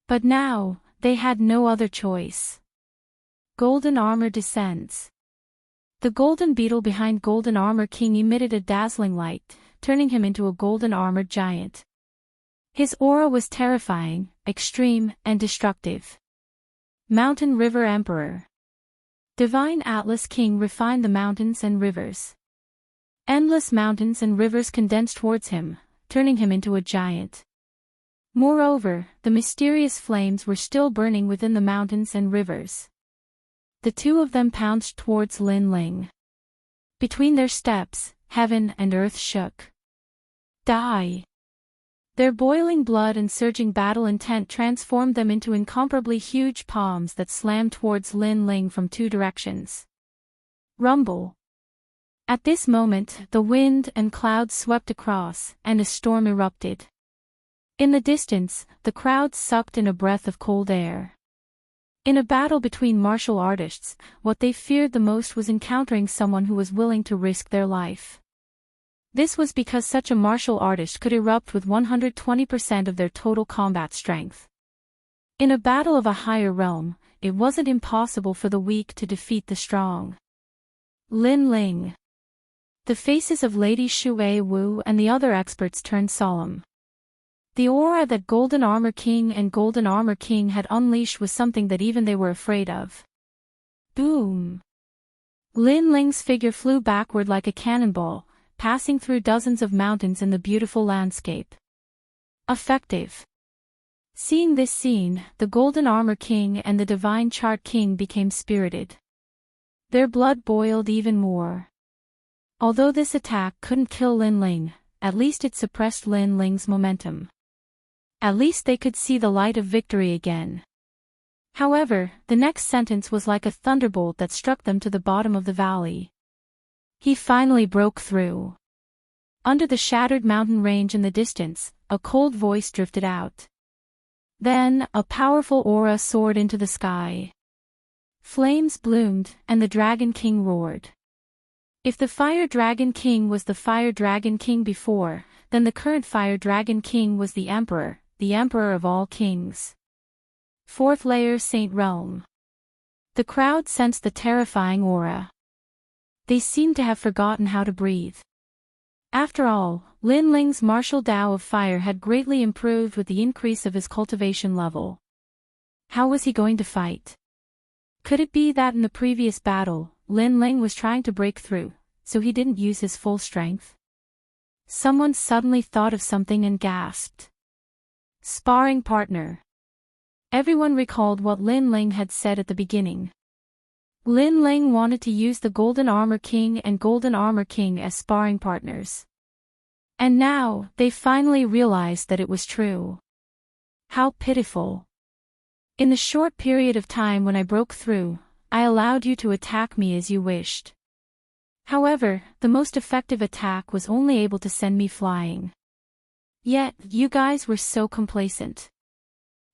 But now, they had no other choice. Golden Armor descends. The golden beetle behind Golden Armor King emitted a dazzling light, turning him into a golden armored giant. His aura was terrifying, extreme, and destructive. Mountain River Emperor. Divine Atlas King refined the mountains and rivers. Endless mountains and rivers condensed towards him, turning him into a giant. Moreover, the mysterious flames were still burning within the mountains and rivers. The two of them pounced towards Lin Ling. Between their steps, heaven and earth shook. Die! Their boiling blood and surging battle intent transformed them into incomparably huge palms that slammed towards Lin Ling from two directions. Rumble. At this moment, the wind and clouds swept across, and a storm erupted. In the distance, the crowd sucked in a breath of cold air. In a battle between martial artists, what they feared the most was encountering someone who was willing to risk their life. This was because such a martial artist could erupt with 120% of their total combat strength. In a battle of a higher realm, it wasn't impossible for the weak to defeat the strong. Lin Ling. The faces of Lady Shui Wu and the other experts turned solemn. The aura that Golden Armor King and Golden Armor King had unleashed was something that even they were afraid of. Boom! Lin Ling's figure flew backward like a cannonball, passing through dozens of mountains in the beautiful landscape. Effective. Seeing this scene, the Golden Armor King and the Divine Chart King became spirited. Their blood boiled even more. Although this attack couldn't kill Lin Ling, at least it suppressed Lin Ling's momentum. At least they could see the light of victory again. However, the next sentence was like a thunderbolt that struck them to the bottom of the valley. He finally broke through. Under the shattered mountain range in the distance, a cold voice drifted out. Then, a powerful aura soared into the sky. Flames bloomed, and the Dragon King roared. If the Fire Dragon King was the Fire Dragon King before, then the current Fire Dragon King was the Emperor of all kings. Fourth layer Saint Realm. The crowd sensed the terrifying aura. They seemed to have forgotten how to breathe. After all, Lin Ling's martial Tao of fire had greatly improved with the increase of his cultivation level. How was he going to fight? Could it be that in the previous battle, Lin Ling was trying to break through, so he didn't use his full strength? Someone suddenly thought of something and gasped. Sparring partner. Everyone recalled what Lin Ling had said at the beginning. Lin Ling wanted to use the Golden Armor King and Golden Armor King as sparring partners. And now, they finally realized that it was true. How pitiful. In the short period of time when I broke through, I allowed you to attack me as you wished. However, the most effective attack was only able to send me flying. Yet, you guys were so complacent.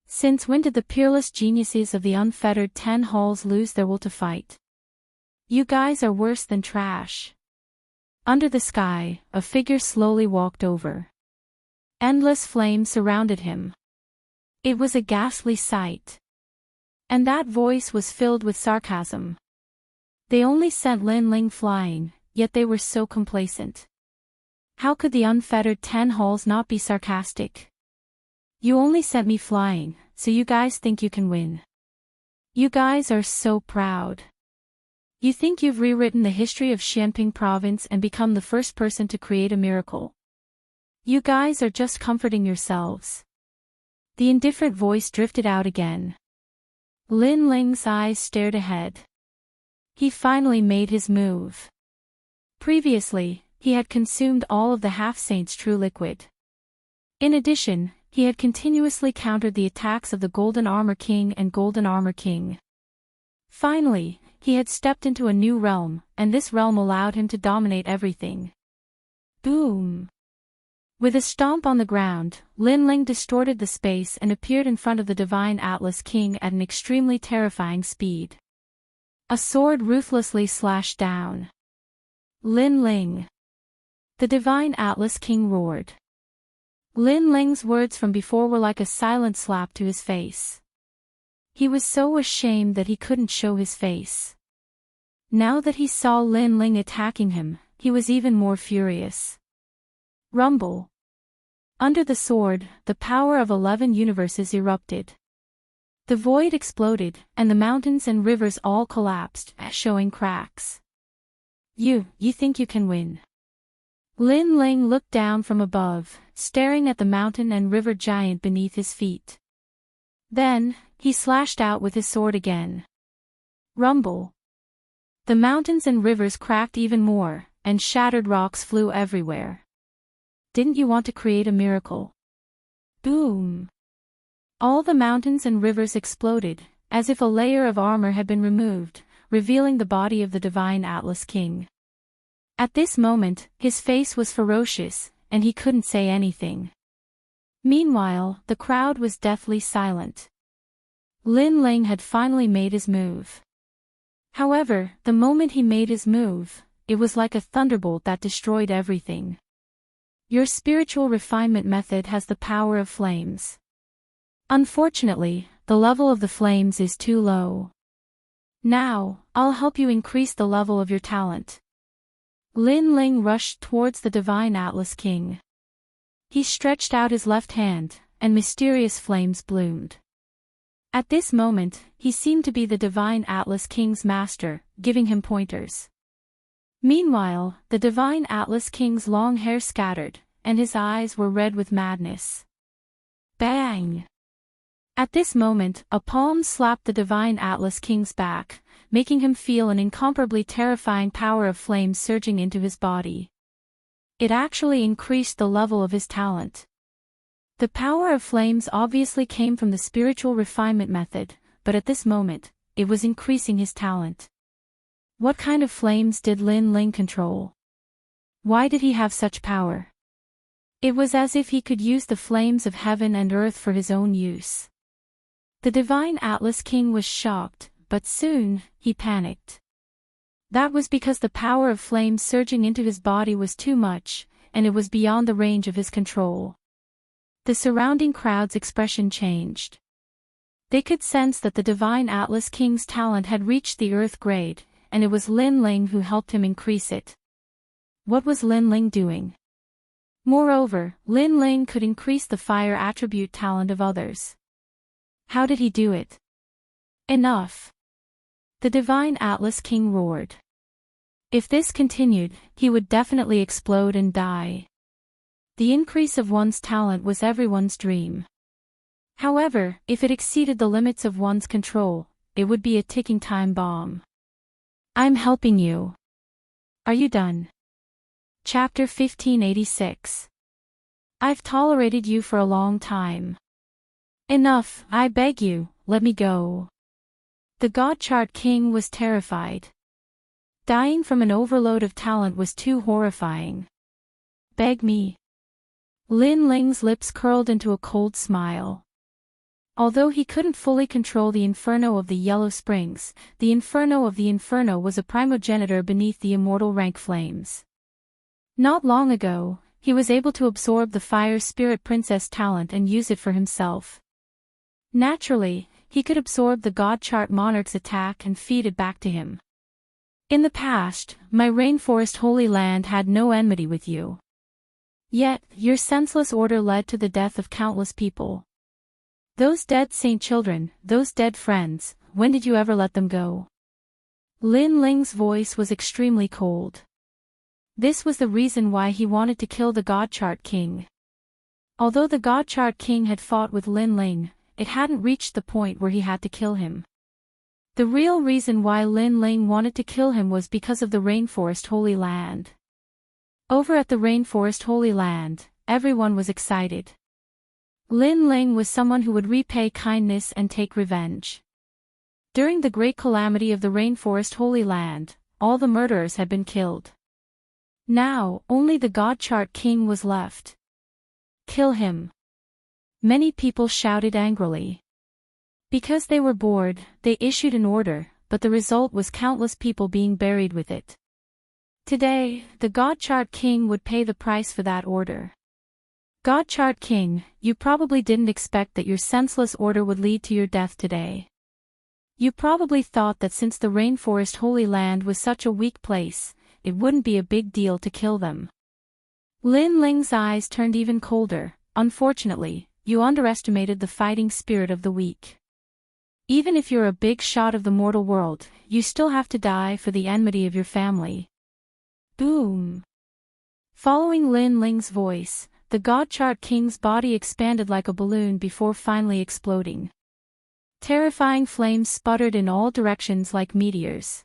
Since when did the peerless geniuses of the unfettered 10 halls lose their will to fight? You guys are worse than trash. Under the sky, a figure slowly walked over. Endless flame surrounded him. It was a ghastly sight. And that voice was filled with sarcasm. They only sent Lin Ling flying, yet they were so complacent. How could the unfettered 10 halls not be sarcastic? You only sent me flying, so you guys think you can win. You guys are so proud. You think you've rewritten the history of Xianping province and become the first person to create a miracle. You guys are just comforting yourselves. The indifferent voice drifted out again. Lin Ling's eyes stared ahead. He finally made his move. Previously, he had consumed all of the half-saint's true liquid. In addition, he had continuously countered the attacks of the Golden Armor King and Golden Armor King. Finally, he had stepped into a new realm, and this realm allowed him to dominate everything. Boom! With a stomp on the ground, Lin Ling distorted the space and appeared in front of the Divine Atlas King at an extremely terrifying speed. A sword ruthlessly slashed down. Lin Ling! The Divine Atlas King roared. Lin Ling's words from before were like a silent slap to his face. He was so ashamed that he couldn't show his face. Now that he saw Lin Ling attacking him, he was even more furious. Rumble. Under the sword, the power of 11 universes erupted. The void exploded, and the mountains and rivers all collapsed, showing cracks. You think you can win? Lin Ling looked down from above, staring at the mountain and river giant beneath his feet. Then, he slashed out with his sword again. Rumble. The mountains and rivers cracked even more, and shattered rocks flew everywhere. Didn't you want to create a miracle? Boom! All the mountains and rivers exploded, as if a layer of armor had been removed, revealing the body of the Divine Atlas King. At this moment, his face was ferocious, and he couldn't say anything. Meanwhile, the crowd was deathly silent. Lin Ling had finally made his move. However, the moment he made his move, it was like a thunderbolt that destroyed everything. Your spiritual refinement method has the power of flames. Unfortunately, the level of the flames is too low. Now, I'll help you increase the level of your talent. Lin Ling rushed towards the Divine Atlas King. He stretched out his left hand, and mysterious flames bloomed. At this moment, he seemed to be the Divine Atlas King's master, giving him pointers. Meanwhile, the Divine Atlas King's long hair scattered, and his eyes were red with madness. Bang! At this moment, a palm slapped the Divine Atlas King's back, making him feel an incomparably terrifying power of flames surging into his body. It actually increased the level of his talent. The power of flames obviously came from the spiritual refinement method, but at this moment, it was increasing his talent. What kind of flames did Lin Ling control? Why did he have such power? It was as if he could use the flames of heaven and earth for his own use. The Divine Atlas King was shocked, but soon, he panicked. That was because the power of flames surging into his body was too much, and it was beyond the range of his control. The surrounding crowd's expression changed. They could sense that the Divine Atlas King's talent had reached the Earth grade, and it was Lin Ling who helped him increase it. What was Lin Ling doing? Moreover, Lin Ling could increase the fire attribute talent of others. How did he do it? Enough! The Divine Atlas King roared. If this continued, he would definitely explode and die. The increase of one's talent was everyone's dream. However, if it exceeded the limits of one's control, it would be a ticking time bomb. I'm helping you. Are you done? Chapter 1586. I've tolerated you for a long time. Enough, I beg you, let me go. The God-Chart King was terrified. Dying from an overload of talent was too horrifying. Beg me. Lin Ling's lips curled into a cold smile. Although he couldn't fully control the inferno of the Yellow Springs, the inferno of the inferno was a primogenitor beneath the immortal rank flames. Not long ago, he was able to absorb the Fire Spirit Princess talent and use it for himself. Naturally, he could absorb the God Chart Monarch's attack and feed it back to him. In the past, my rainforest holy land had no enmity with you. Yet, your senseless order led to the death of countless people. Those dead saint children, those dead friends, when did you ever let them go? Lin Ling's voice was extremely cold. This was the reason why he wanted to kill the God Chart King. Although the God Chart King had fought with Lin Ling, it hadn't reached the point where he had to kill him. The real reason why Lin Ling wanted to kill him was because of the Rainforest Holy Land. Over at the Rainforest Holy Land, everyone was excited. Lin Ling was someone who would repay kindness and take revenge. During the great calamity of the Rainforest Holy Land, all the murderers had been killed. Now, only the God Chart King was left. Kill him. Many people shouted angrily. Because they were bored, they issued an order, but the result was countless people being buried with it. Today, the God Chart King would pay the price for that order. God Chart King, you probably didn't expect that your senseless order would lead to your death today. You probably thought that since the Rainforest Holy Land was such a weak place, it wouldn't be a big deal to kill them. Lin Ling's eyes turned even colder. Unfortunately, you underestimated the fighting spirit of the weak. Even if you're a big shot of the mortal world, you still have to die for the enmity of your family. Boom! Following Lin Ling's voice, the God Chart King's body expanded like a balloon before finally exploding. Terrifying flames sputtered in all directions like meteors.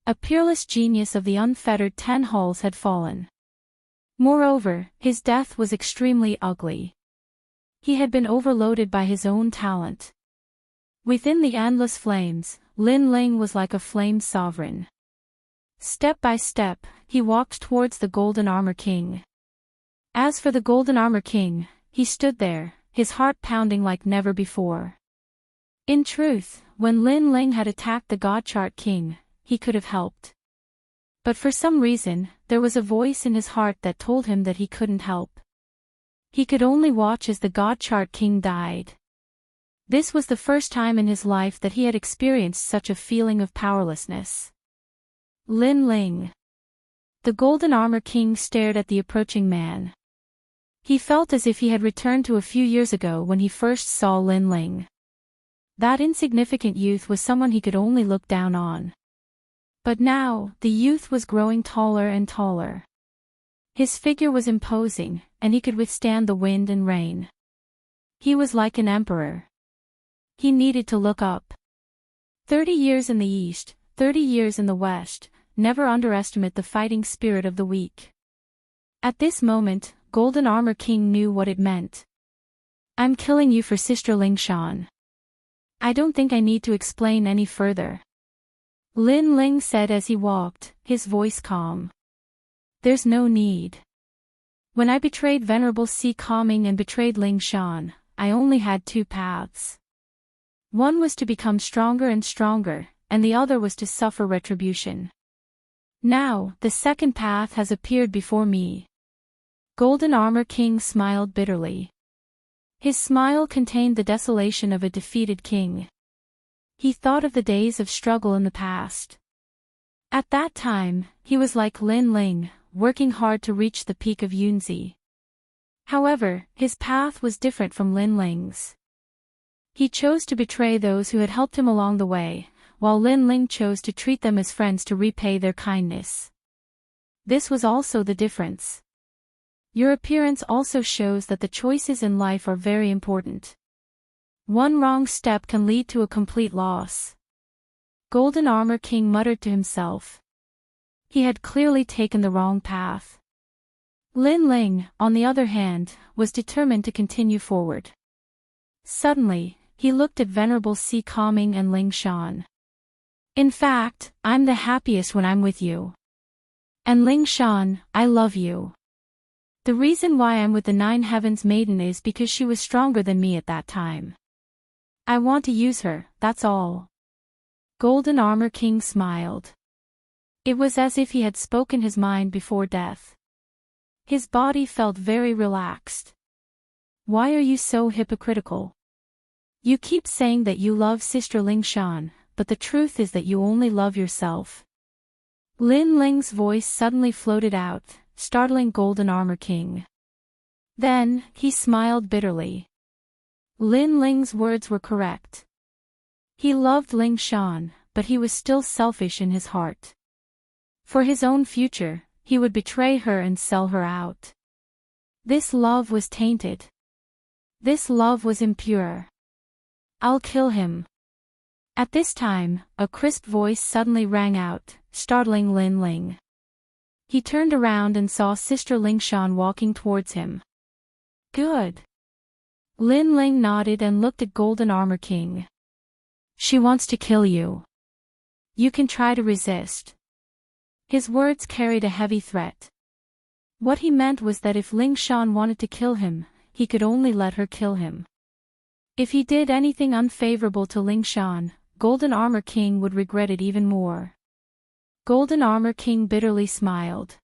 A peerless genius of the unfettered 10 halls had fallen. Moreover, his death was extremely ugly. He had been overloaded by his own talent. Within the endless flames, Lin Ling was like a flame sovereign. Step by step, he walked towards the Golden Armor King. As for the Golden Armor King, he stood there, his heart pounding like never before. In truth, when Lin Ling had attacked the God Chart King, he could have helped. But for some reason, there was a voice in his heart that told him that he couldn't help. He could only watch as the God Chart King died. This was the first time in his life that he had experienced such a feeling of powerlessness. Lin Ling. The Golden Armor King stared at the approaching man. He felt as if he had returned to a few years ago when he first saw Lin Ling. That insignificant youth was someone he could only look down on. But now, the youth was growing taller and taller. His figure was imposing, and he could withstand the wind and rain. He was like an emperor. He needed to look up. 30 years in the east, 30 years in the west, never underestimate the fighting spirit of the weak. At this moment, Golden Armor King knew what it meant. I'm killing you for Sister Lingshan. I don't think I need to explain any further. Lin Ling said as he walked, his voice calm. There's no need. When I betrayed Venerable Si Calming and betrayed Lingshan, I only had 2 paths. One was to become stronger and stronger, and the other was to suffer retribution. Now, the second path has appeared before me. Golden Armor King smiled bitterly. His smile contained the desolation of a defeated king. He thought of the days of struggle in the past. At that time, he was like Lin Ling, working hard to reach the peak of Yunzi. However, his path was different from Lin Ling's. He chose to betray those who had helped him along the way, while Lin Ling chose to treat them as friends to repay their kindness. This was also the difference. Your appearance also shows that the choices in life are very important. One wrong step can lead to a complete loss. Golden Armor King muttered to himself. He had clearly taken the wrong path. Lin Ling, on the other hand, was determined to continue forward. Suddenly, he looked at Venerable Si Calming and Lingshan. In fact, I'm the happiest when I'm with you. And Lingshan, I love you. The reason why I'm with the Nine Heavens Maiden is because she was stronger than me at that time. I want to use her, that's all. Golden Armor King smiled. It was as if he had spoken his mind before death. His body felt very relaxed. Why are you so hypocritical? You keep saying that you love Sister Ling Shan, but the truth is that you only love yourself. Lin Ling's voice suddenly floated out, startling Golden Armor King. Then, he smiled bitterly. Lin Ling's words were correct. He loved Ling Shan, but he was still selfish in his heart. For his own future, he would betray her and sell her out. This love was tainted. This love was impure. I'll kill him. At this time, a crisp voice suddenly rang out, startling Lin Ling. He turned around and saw Sister Ling Shan walking towards him. Good. Lin Ling nodded and looked at Golden Armor King. She wants to kill you. You can try to resist. His words carried a heavy threat. What he meant was that if Ling Shan wanted to kill him, he could only let her kill him. If he did anything unfavorable to Ling Shan, Golden Armor King would regret it even more. Golden Armor King bitterly smiled.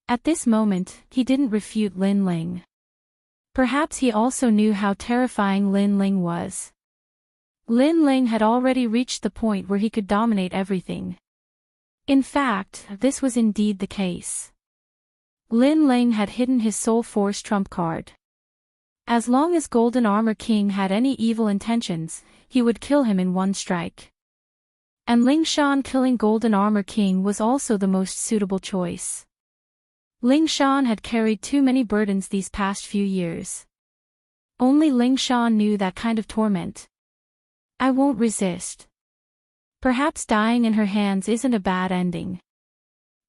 At this moment, he didn't refute Lin Ling. Perhaps he also knew how terrifying Lin Ling was. Lin Ling had already reached the point where he could dominate everything. In fact, this was indeed the case. Lin Ling had hidden his Soul Force trump card. As long as Golden Armor King had any evil intentions, he would kill him in one strike. And Ling Shan killing Golden Armor King was also the most suitable choice. Ling Shan had carried too many burdens these past few years. Only Ling Shan knew that kind of torment. I won't resist. Perhaps dying in her hands isn't a bad ending.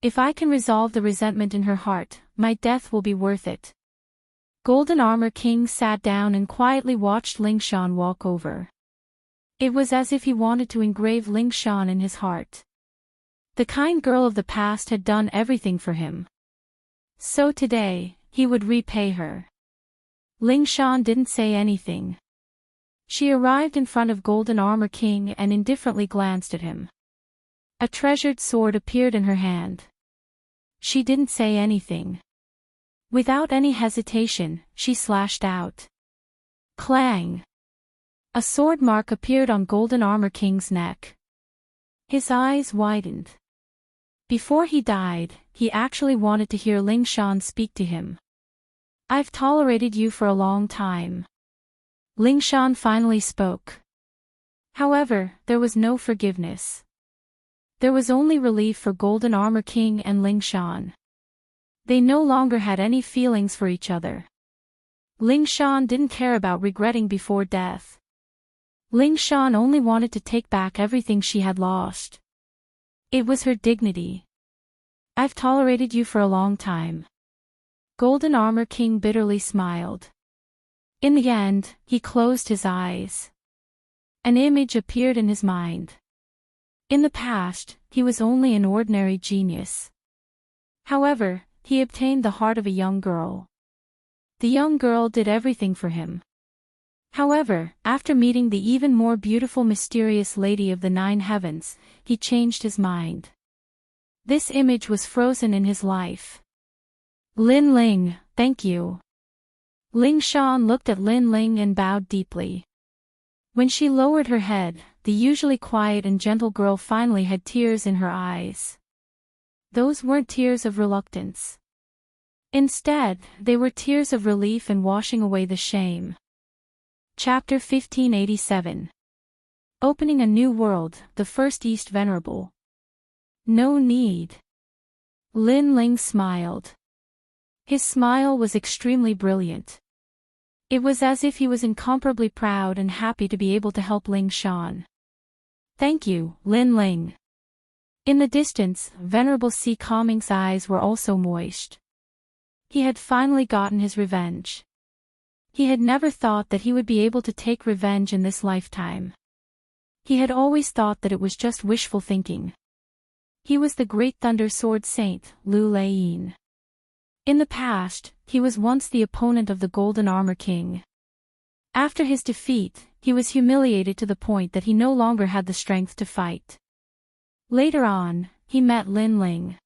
If I can resolve the resentment in her heart, my death will be worth it. Golden Armor King sat down and quietly watched Ling Shan walk over. It was as if he wanted to engrave Ling Shan in his heart. The kind girl of the past had done everything for him. So today, he would repay her. Ling Shan didn't say anything. She arrived in front of Golden Armor King and indifferently glanced at him. A treasured sword appeared in her hand. She didn't say anything. Without any hesitation, she slashed out. Clang! A sword mark appeared on Golden Armor King's neck. His eyes widened. Before he died, he actually wanted to hear Ling Shan speak to him. I've tolerated you for a long time. Ling Shan finally spoke. However, there was no forgiveness. There was only relief for Golden Armor King and Ling Shan. They no longer had any feelings for each other. Ling Shan didn't care about regretting before death. Ling Shan only wanted to take back everything she had lost. It was her dignity. I've tolerated you for a long time. Golden Armor King bitterly smiled. In the end, he closed his eyes. An image appeared in his mind. In the past, he was only an ordinary genius. However, he obtained the heart of a young girl. The young girl did everything for him. However, after meeting the even more beautiful mysterious Lady of the Nine Heavens, he changed his mind. This image was frozen in his life. Lin Ling, thank you. Ling Shan looked at Lin Ling and bowed deeply. When she lowered her head, the usually quiet and gentle girl finally had tears in her eyes. Those weren't tears of reluctance. Instead, they were tears of relief and washing away the shame. Chapter 1587. Opening a New World, the First East Venerable. No need. Lin Ling smiled. His smile was extremely brilliant. It was as if he was incomparably proud and happy to be able to help Ling Shan. Thank you, Lin Ling. In the distance, Venerable Si Kangming's eyes were also moist. He had finally gotten his revenge. He had never thought that he would be able to take revenge in this lifetime. He had always thought that it was just wishful thinking. He was the great Thunder Sword Saint, Lu Laiyin. In the past, he was once the opponent of the Golden Armor King. After his defeat, he was humiliated to the point that he no longer had the strength to fight. Later on, he met Lin Ling.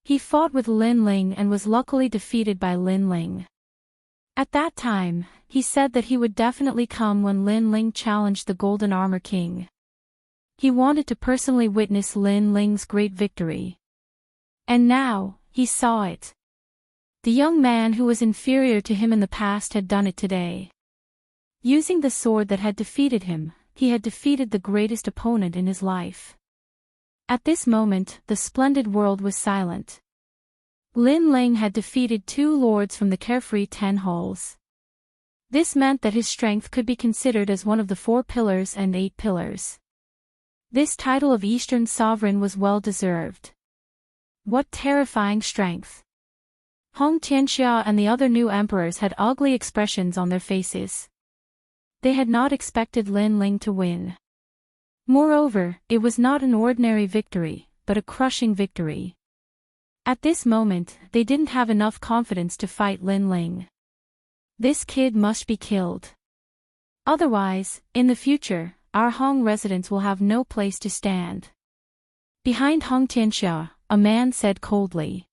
He fought with Lin Ling and was luckily defeated by Lin Ling. At that time, he said that he would definitely come when Lin Ling challenged the Golden Armor King. He wanted to personally witness Lin Ling's great victory. And now, he saw it. The young man who was inferior to him in the past had done it today. Using the sword that had defeated him, he had defeated the greatest opponent in his life. At this moment, the splendid world was silent. Lin Ling had defeated 2 lords from the carefree 10 halls. This meant that his strength could be considered as one of the 4 pillars and 8 pillars. This title of Eastern Sovereign was well deserved. What terrifying strength! Hong Tianxia and the other new emperors had ugly expressions on their faces. They had not expected Lin Ling to win. Moreover, it was not an ordinary victory, but a crushing victory. At this moment, they didn't have enough confidence to fight Lin Ling. This kid must be killed. Otherwise, in the future, our Hong residents will have no place to stand. Behind Hong Tianxia, a man said coldly.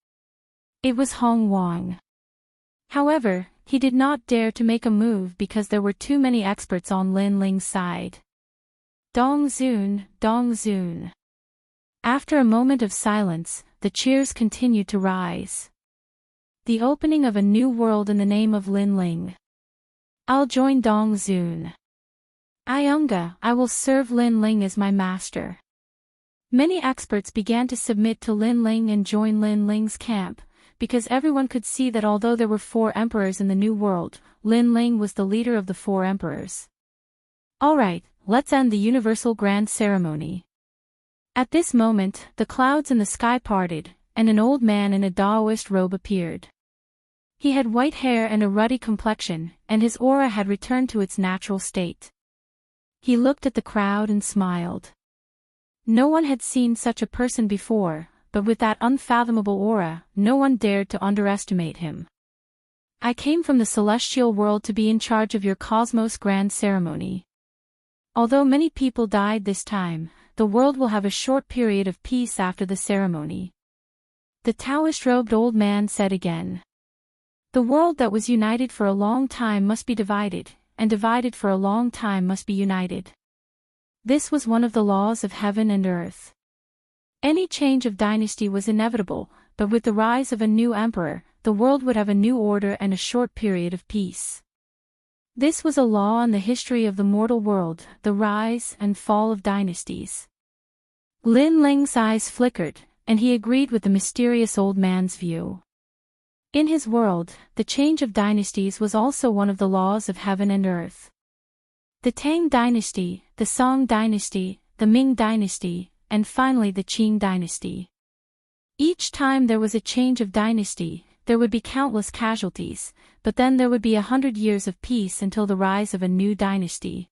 It was Hong Wang. However, he did not dare to make a move because there were too many experts on Lin Ling's side. Dong Zun, Dong Zun. After a moment of silence, the cheers continued to rise. The opening of a new world in the name of Lin Ling. I'll join Dong Zun. Iunga, I will serve Lin Ling as my master. Many experts began to submit to Lin Ling and join Lin Ling's camp, because everyone could see that although there were 4 emperors in the new world, Lin Ling was the leader of the 4 emperors. Alright, let's end the universal grand ceremony. At this moment, the clouds in the sky parted, and an old man in a Taoist robe appeared. He had white hair and a ruddy complexion, and his aura had returned to its natural state. He looked at the crowd and smiled. No one had seen such a person before, but with that unfathomable aura, no one dared to underestimate him. I came from the celestial world to be in charge of your cosmos grand ceremony. Although many people died this time, the world will have a short period of peace after the ceremony. The Taoist-robed old man said again. The world that was united for a long time must be divided, and divided for a long time must be united. This was one of the laws of heaven and earth. Any change of dynasty was inevitable, but with the rise of a new emperor, the world would have a new order and a short period of peace. This was a law in the history of the mortal world, the rise and fall of dynasties. Lin Ling's eyes flickered, and he agreed with the mysterious old man's view. In his world, the change of dynasties was also one of the laws of heaven and earth. The Tang dynasty, the Song dynasty, the Ming dynasty, and finally the Qing dynasty. Each time there was a change of dynasty, there would be countless casualties, but then there would be 100 years of peace until the rise of a new dynasty.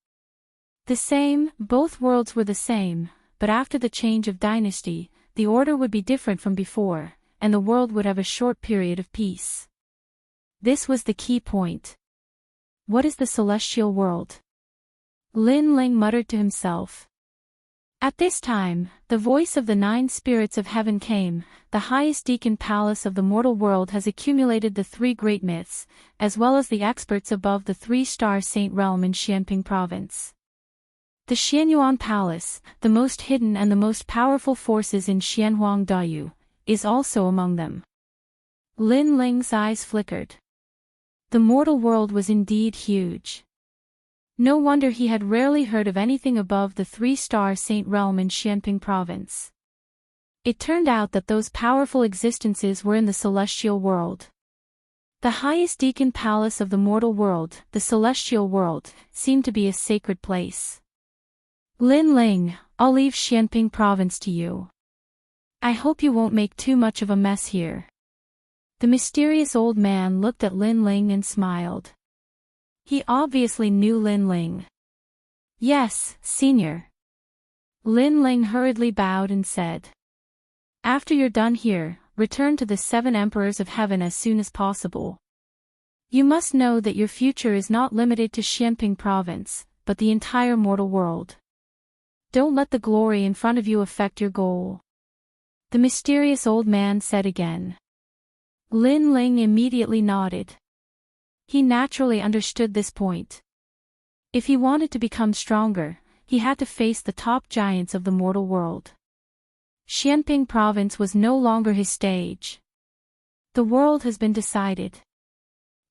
Both worlds were the same, but after the change of dynasty, the order would be different from before, and the world would have a short period of peace. This was the key point. What is the celestial world? Lin Ling muttered to himself. At this time, the voice of the 9 spirits of heaven came. The highest deacon palace of the mortal world has accumulated the 3 great myths, as well as the experts above the 3-star saint realm in Xianping province. The Xianyuan Palace, the most hidden and the most powerful forces in Xianhuang Dayu, is also among them. Lin Ling's eyes flickered. The mortal world was indeed huge. No wonder he had rarely heard of anything above the 3-star saint realm in Xianping province. It turned out that those powerful existences were in the celestial world. The highest deacon palace of the mortal world, the celestial world, seemed to be a sacred place. Lin Ling, I'll leave Xianping province to you. I hope you won't make too much of a mess here. The mysterious old man looked at Lin Ling and smiled. He obviously knew Lin Ling. Yes, senior. Lin Ling hurriedly bowed and said. After you're done here, return to the 7 emperors of heaven as soon as possible. You must know that your future is not limited to Xianping province, but the entire mortal world. Don't let the glory in front of you affect your goal. The mysterious old man said again. Lin Ling immediately nodded. He naturally understood this point. If he wanted to become stronger, he had to face the top giants of the mortal world. Xianping province was no longer his stage. The world has been decided.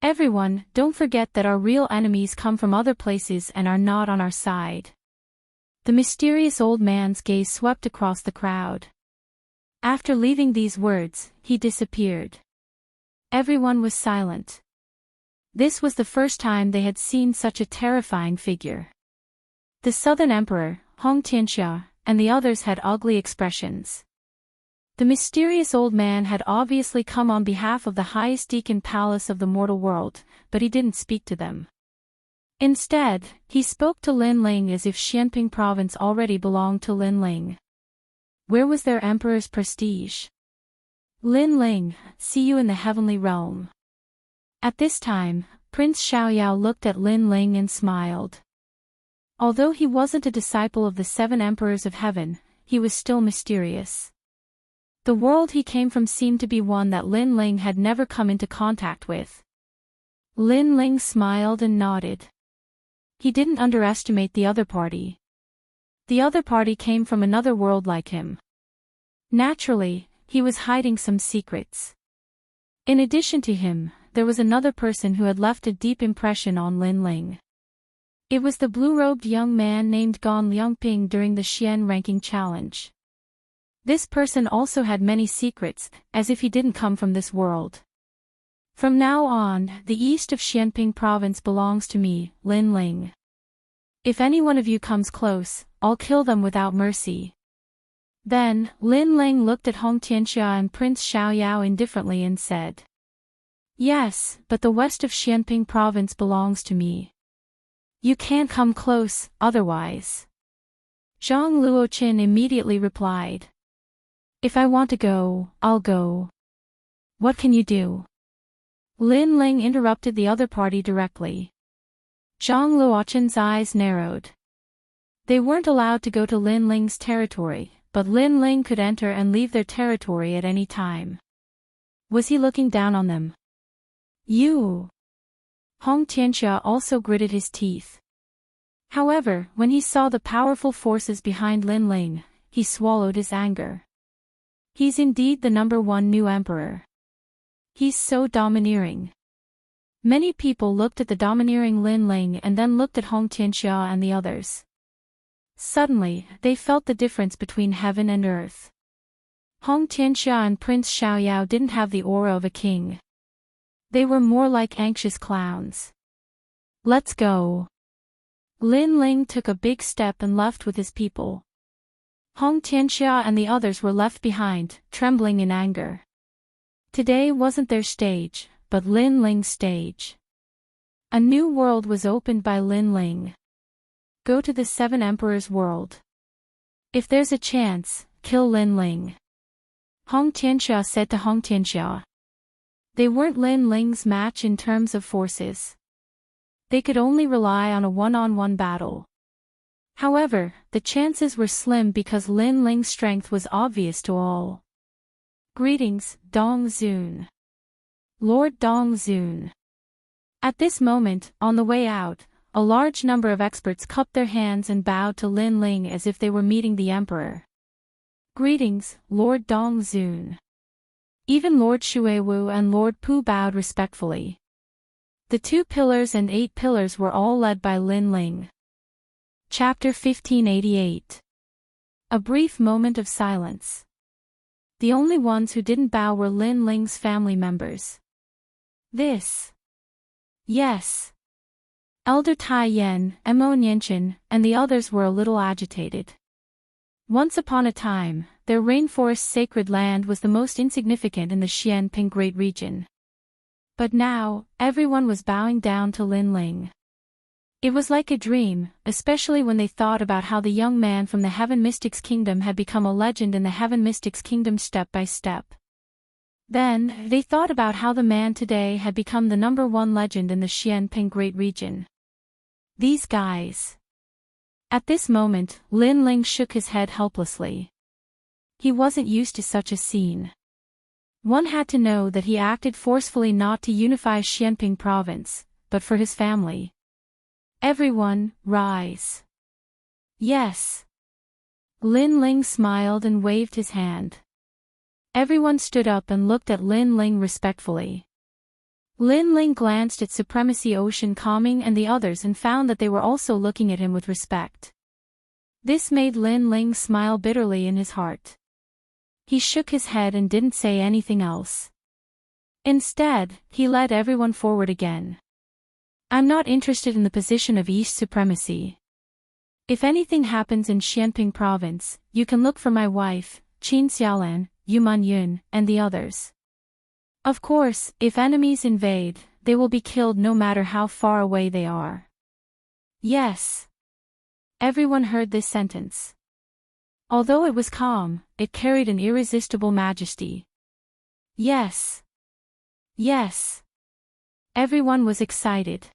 Everyone, don't forget that our real enemies come from other places and are not on our side. The mysterious old man's gaze swept across the crowd. After leaving these words, he disappeared. Everyone was silent. This was the first time they had seen such a terrifying figure. The Southern Emperor, Hong Tianxia, and the others had ugly expressions. The mysterious old man had obviously come on behalf of the highest deacon palace of the mortal world, but he didn't speak to them. Instead, he spoke to Lin Ling as if Xianping province already belonged to Lin Ling. Where was their emperor's prestige? Lin Ling, see you in the heavenly realm. At this time, Prince Xiaoyao looked at Lin Ling and smiled. Although he wasn't a disciple of the 7 emperors of heaven, he was still mysterious. The world he came from seemed to be one that Lin Ling had never come into contact with. Lin Ling smiled and nodded. He didn't underestimate the other party. The other party came from another world like him. Naturally, he was hiding some secrets. In addition to him, there was another person who had left a deep impression on Lin Ling. It was the blue-robed young man named Gan Liangping during the Xian ranking challenge. This person also had many secrets, as if he didn't come from this world. From now on, the east of Xianping province belongs to me, Lin Ling. If any one of you comes close, I'll kill them without mercy. Then, Lin Ling looked at Hong Tianxia and Prince Xiaoyao indifferently and said. Yes, but the west of Xianping province belongs to me. You can't come close, otherwise. Zhang Luoqin immediately replied. If I want to go, I'll go. What can you do? Lin Ling interrupted the other party directly. Zhang Luoqin's eyes narrowed. They weren't allowed to go to Lin Ling's territory, but Lin Ling could enter and leave their territory at any time. Was he looking down on them? You! Hong Tianxia also gritted his teeth. However, when he saw the powerful forces behind Lin Ling, he swallowed his anger. He's indeed the #1 new emperor. He's so domineering. Many people looked at the domineering Lin Ling and then looked at Hong Tianxia and the others. Suddenly, they felt the difference between heaven and earth. Hong Tianxia and Prince Xiaoyao didn't have the aura of a king. They were more like anxious clowns. Let's go. Lin Ling took a big step and left with his people. Hong Tianxia and the others were left behind, trembling in anger. Today wasn't their stage, but Lin Ling's stage. A new world was opened by Lin Ling. Go to the 7 emperors' world. If there's a chance, kill Lin Ling. Hong Tianxia said to Hong Tianxia. They weren't Lin Ling's match in terms of forces. They could only rely on a one-on-one battle. However, the chances were slim because Lin Ling's strength was obvious to all. Greetings, Dong Zun. Lord Dong Zun. At this moment, on the way out, a large number of experts cupped their hands and bowed to Lin Ling as if they were meeting the emperor. Greetings, Lord Dong Zun. Even Lord Shuiwu and Lord Pu bowed respectfully. The 2 pillars and 8 pillars were all led by Lin Ling. Chapter 1588. A brief moment of silence. The only ones who didn't bow were Lin Ling's family members. This. Yes. Elder Tai Yan, Mo Nianchen, and the others were a little agitated. Once upon a time, their rainforest sacred land was the most insignificant in the Xianping Great Region. But now, everyone was bowing down to Lin Ling. It was like a dream, especially when they thought about how the young man from the Heaven Mystics Kingdom had become a legend in the Heaven Mystics Kingdom step by step. Then, they thought about how the man today had become the #1 legend in the Xianping Great Region. These guys. At this moment, Lin Ling shook his head helplessly. He wasn't used to such a scene. One had to know that he acted forcefully not to unify Xianping province, but for his family. Everyone, rise. Yes. Lin Ling smiled and waved his hand. Everyone stood up and looked at Lin Ling respectfully. Lin Ling glanced at Supremacy Ocean Calming and the others and found that they were also looking at him with respect. This made Lin Ling smile bitterly in his heart. He shook his head and didn't say anything else. Instead, he led everyone forward again. I'm not interested in the position of East Supremacy. If anything happens in Xianping province, you can look for my wife, Qin Xiaolan, Yu Yun, and the others. Of course, if enemies invade, they will be killed no matter how far away they are. Yes. Everyone heard this sentence. Although it was calm, it carried an irresistible majesty. Yes. Yes. Everyone was excited.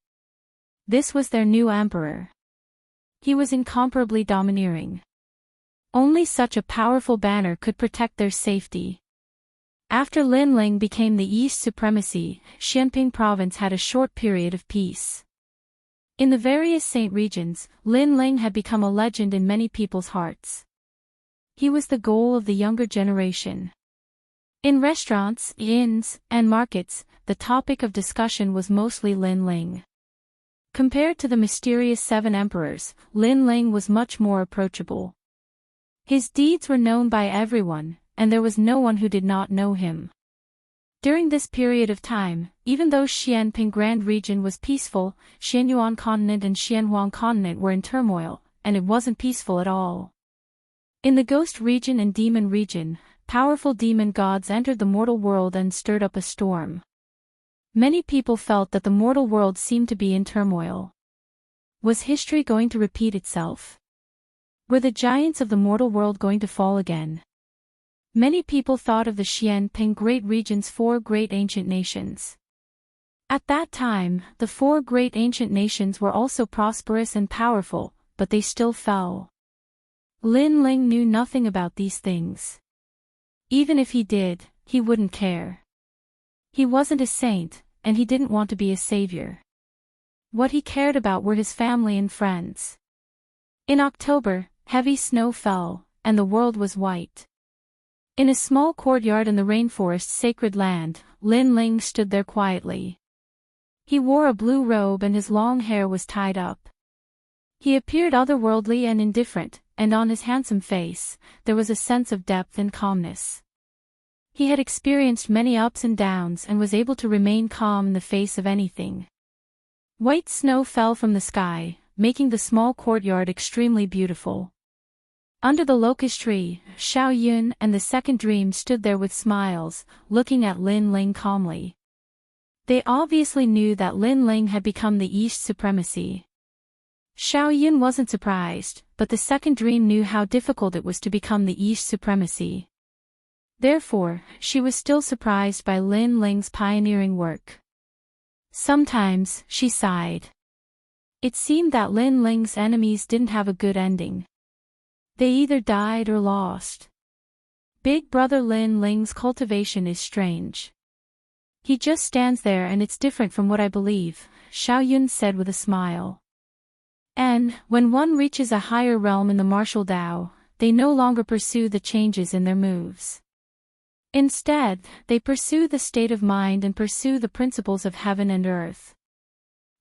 This was their new emperor. He was incomparably domineering. Only such a powerful banner could protect their safety. After Lin Ling became the East Supremacy, Xianping province had a short period of peace. In the various saint regions, Lin Ling had become a legend in many people's hearts. He was the goal of the younger generation. In restaurants, inns, and markets, the topic of discussion was mostly Lin Ling. Compared to the mysterious 7 emperors, Lin Ling was much more approachable. His deeds were known by everyone, and there was no one who did not know him. During this period of time, even though Xianping Grand Region was peaceful, Xianyuan Continent and Xianhuang Continent were in turmoil, and it wasn't peaceful at all. In the Ghost Region and Demon Region, powerful demon gods entered the mortal world and stirred up a storm. Many people felt that the mortal world seemed to be in turmoil. Was history going to repeat itself? Were the giants of the mortal world going to fall again? Many people thought of the Xianping Great Region's 4 great ancient nations. At that time, the 4 great ancient nations were also prosperous and powerful, but they still fell. Lin Ling knew nothing about these things. Even if he did, he wouldn't care. He wasn't a saint, and he didn't want to be a savior. What he cared about were his family and friends. In October, heavy snow fell, and the world was white. In a small courtyard in the rainforest's sacred land, Lin Ling stood there quietly. He wore a blue robe and his long hair was tied up. He appeared otherworldly and indifferent, and on his handsome face, there was a sense of depth and calmness. He had experienced many ups and downs and was able to remain calm in the face of anything. White snow fell from the sky, making the small courtyard extremely beautiful. Under the locust tree, Xiao Yun and the second dream stood there with smiles, looking at Lin Ling calmly. They obviously knew that Lin Ling had become the East Supremacy. Xiao Yun wasn't surprised, but the second dream knew how difficult it was to become the East Supremacy. Therefore, she was still surprised by Lin Ling's pioneering work. Sometimes, she sighed. It seemed that Lin Ling's enemies didn't have a good ending. They either died or lost. Big brother Lin Ling's cultivation is strange. He just stands there and it's different from what I believe, Xiao Yun said with a smile. And, when one reaches a higher realm in the martial Tao, they no longer pursue the changes in their moves. Instead, they pursue the state of mind and pursue the principles of heaven and earth.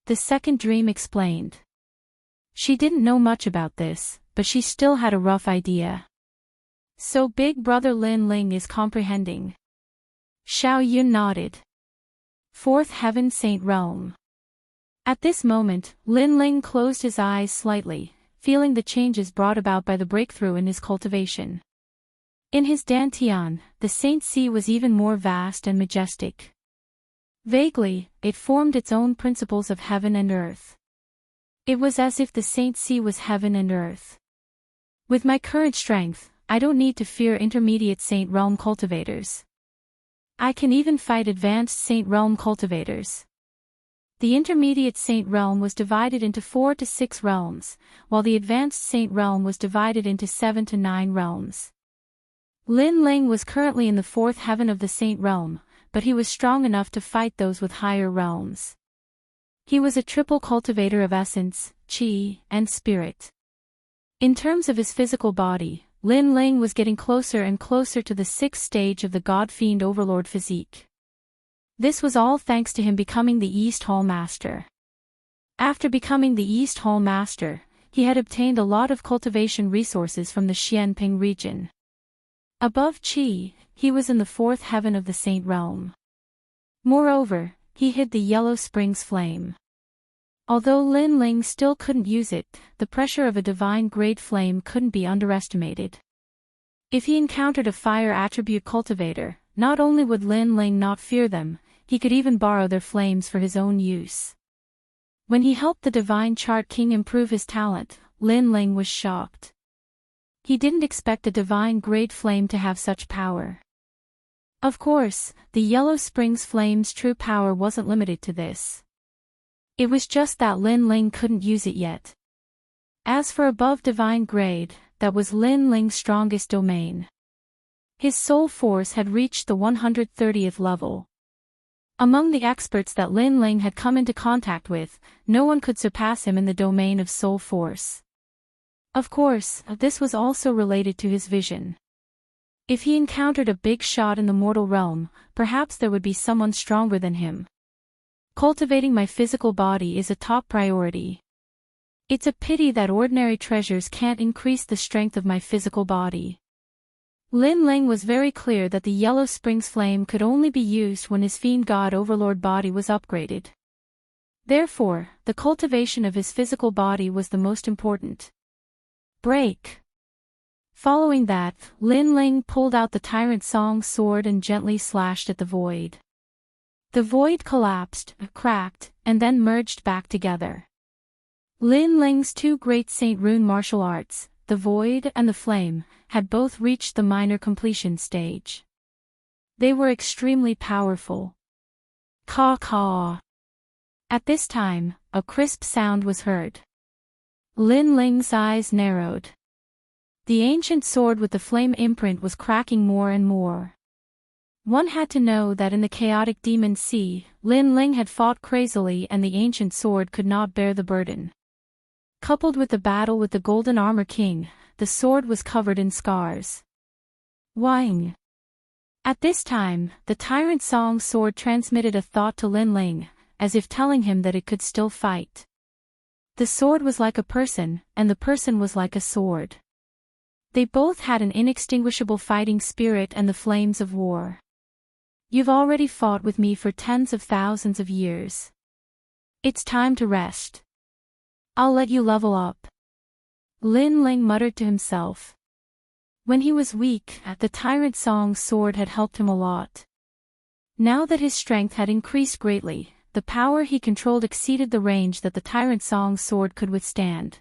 The second dream explained. She didn't know much about this, but she still had a rough idea. So big brother Lin Ling is comprehending. Xiao Yun nodded. 4th Heaven Saint Realm. At this moment, Lin Ling closed his eyes slightly, feeling the changes brought about by the breakthrough in his cultivation. In his dantian, the Saint Sea was even more vast and majestic. Vaguely, it formed its own principles of heaven and earth. It was as if the Saint Sea was heaven and earth. With my current strength, I don't need to fear intermediate Saint Realm cultivators. I can even fight advanced Saint Realm cultivators. The intermediate Saint Realm was divided into 4 to 6 realms, while the advanced Saint Realm was divided into 7 to 9 realms. Lin Ling was currently in the 4th heaven of the Saint Realm, but he was strong enough to fight those with higher realms. He was a triple cultivator of essence, qi, and spirit. In terms of his physical body, Lin Ling was getting closer and closer to the 6th stage of the God-Fiend Overlord physique. This was all thanks to him becoming the East Hall Master. After becoming the East Hall Master, he had obtained a lot of cultivation resources from the Xianping region. Above qi, he was in the 4th heaven of the Saint Realm. Moreover, he hid the Yellow Springs flame. Although Lin Ling still couldn't use it, the pressure of a divine-grade flame couldn't be underestimated. If he encountered a fire attribute cultivator, not only would Lin Ling not fear them, he could even borrow their flames for his own use. When he helped the Divine Chart King improve his talent, Lin Ling was shocked. He didn't expect a divine-grade flame to have such power. Of course, the Yellow Springs flame's true power wasn't limited to this. It was just that Lin Ling couldn't use it yet. As for above divine grade, that was Lin Ling's strongest domain. His soul force had reached the 130th level. Among the experts that Lin Ling had come into contact with, no one could surpass him in the domain of soul force. Of course, this was also related to his vision. If he encountered a big shot in the mortal realm, perhaps there would be someone stronger than him. Cultivating my physical body is a top priority. It's a pity that ordinary treasures can't increase the strength of my physical body. Lin Ling was very clear that the Yellow Springs flame could only be used when his Fiend God Overlord body was upgraded. Therefore, the cultivation of his physical body was the most important. Break. Following that, Lin Ling pulled out the Tyrant Song sword and gently slashed at the void. The void collapsed, cracked, and then merged back together. Lin Ling's 2 great Saint Rune martial arts, the void and the flame, had both reached the minor completion stage. They were extremely powerful. Caw-caw. At this time, a crisp sound was heard. Lin Ling's eyes narrowed. The ancient sword with the flame imprint was cracking more and more. One had to know that in the chaotic demon sea, Lin Ling had fought crazily and the ancient sword could not bear the burden. Coupled with the battle with the Golden Armor King, the sword was covered in scars. Wang. At this time, the Tyrant Song sword transmitted a thought to Lin Ling, as if telling him that it could still fight. The sword was like a person, and the person was like a sword. They both had an inextinguishable fighting spirit and the flames of war. You've already fought with me for tens of thousands of years. It's time to rest. I'll let you level up. Lin Ling muttered to himself. When he was weak, the Tyrant Song sword had helped him a lot. Now that his strength had increased greatly, the power he controlled exceeded the range that the Tyrant Song sword could withstand.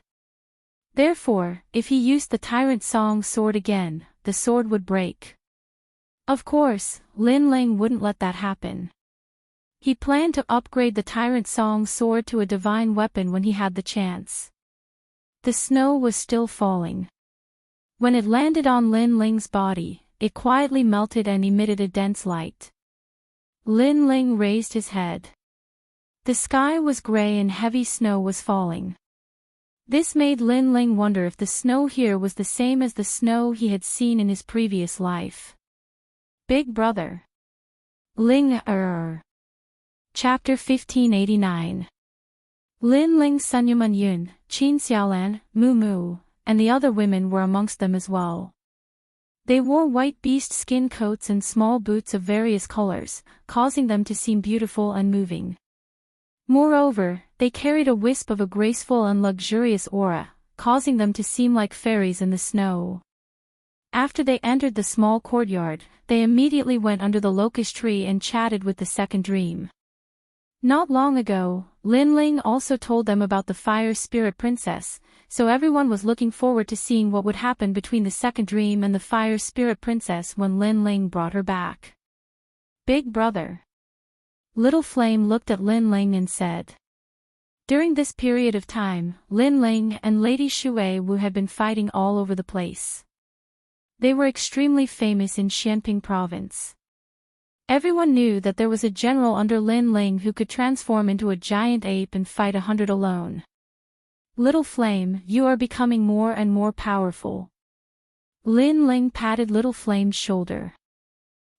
Therefore, if he used the Tyrant Song sword again, the sword would break. Of course, Lin Ling wouldn't let that happen. He planned to upgrade the Tyrant Song sword to a divine weapon when he had the chance. The snow was still falling. When it landed on Lin Ling's body, it quietly melted and emitted a dense light. Lin Ling raised his head. The sky was gray and heavy snow was falling. This made Lin Ling wonder if the snow here was the same as the snow he had seen in his previous life. Big Brother. Ling Chapter 1589. Lin Ling, Sunyuman Yun, Qin Xiaolan, Mu Mu, and the other women were amongst them as well. They wore white beast skin coats and small boots of various colors, causing them to seem beautiful and moving. Moreover, they carried a wisp of a graceful and luxurious aura, causing them to seem like fairies in the snow. After they entered the small courtyard, they immediately went under the locust tree and chatted with the second dream. Not long ago, Lin Ling also told them about the Fire Spirit Princess, so everyone was looking forward to seeing what would happen between the second dream and the Fire Spirit Princess when Lin Ling brought her back. Big brother. Little Flame looked at Lin Ling and said. During this period of time, Lin Ling and Lady Shui Wu had been fighting all over the place. They were extremely famous in Xianping province. Everyone knew that there was a general under Lin Ling who could transform into a giant ape and fight 100 alone. Little Flame, you are becoming more and more powerful. Lin Ling patted Little Flame's shoulder.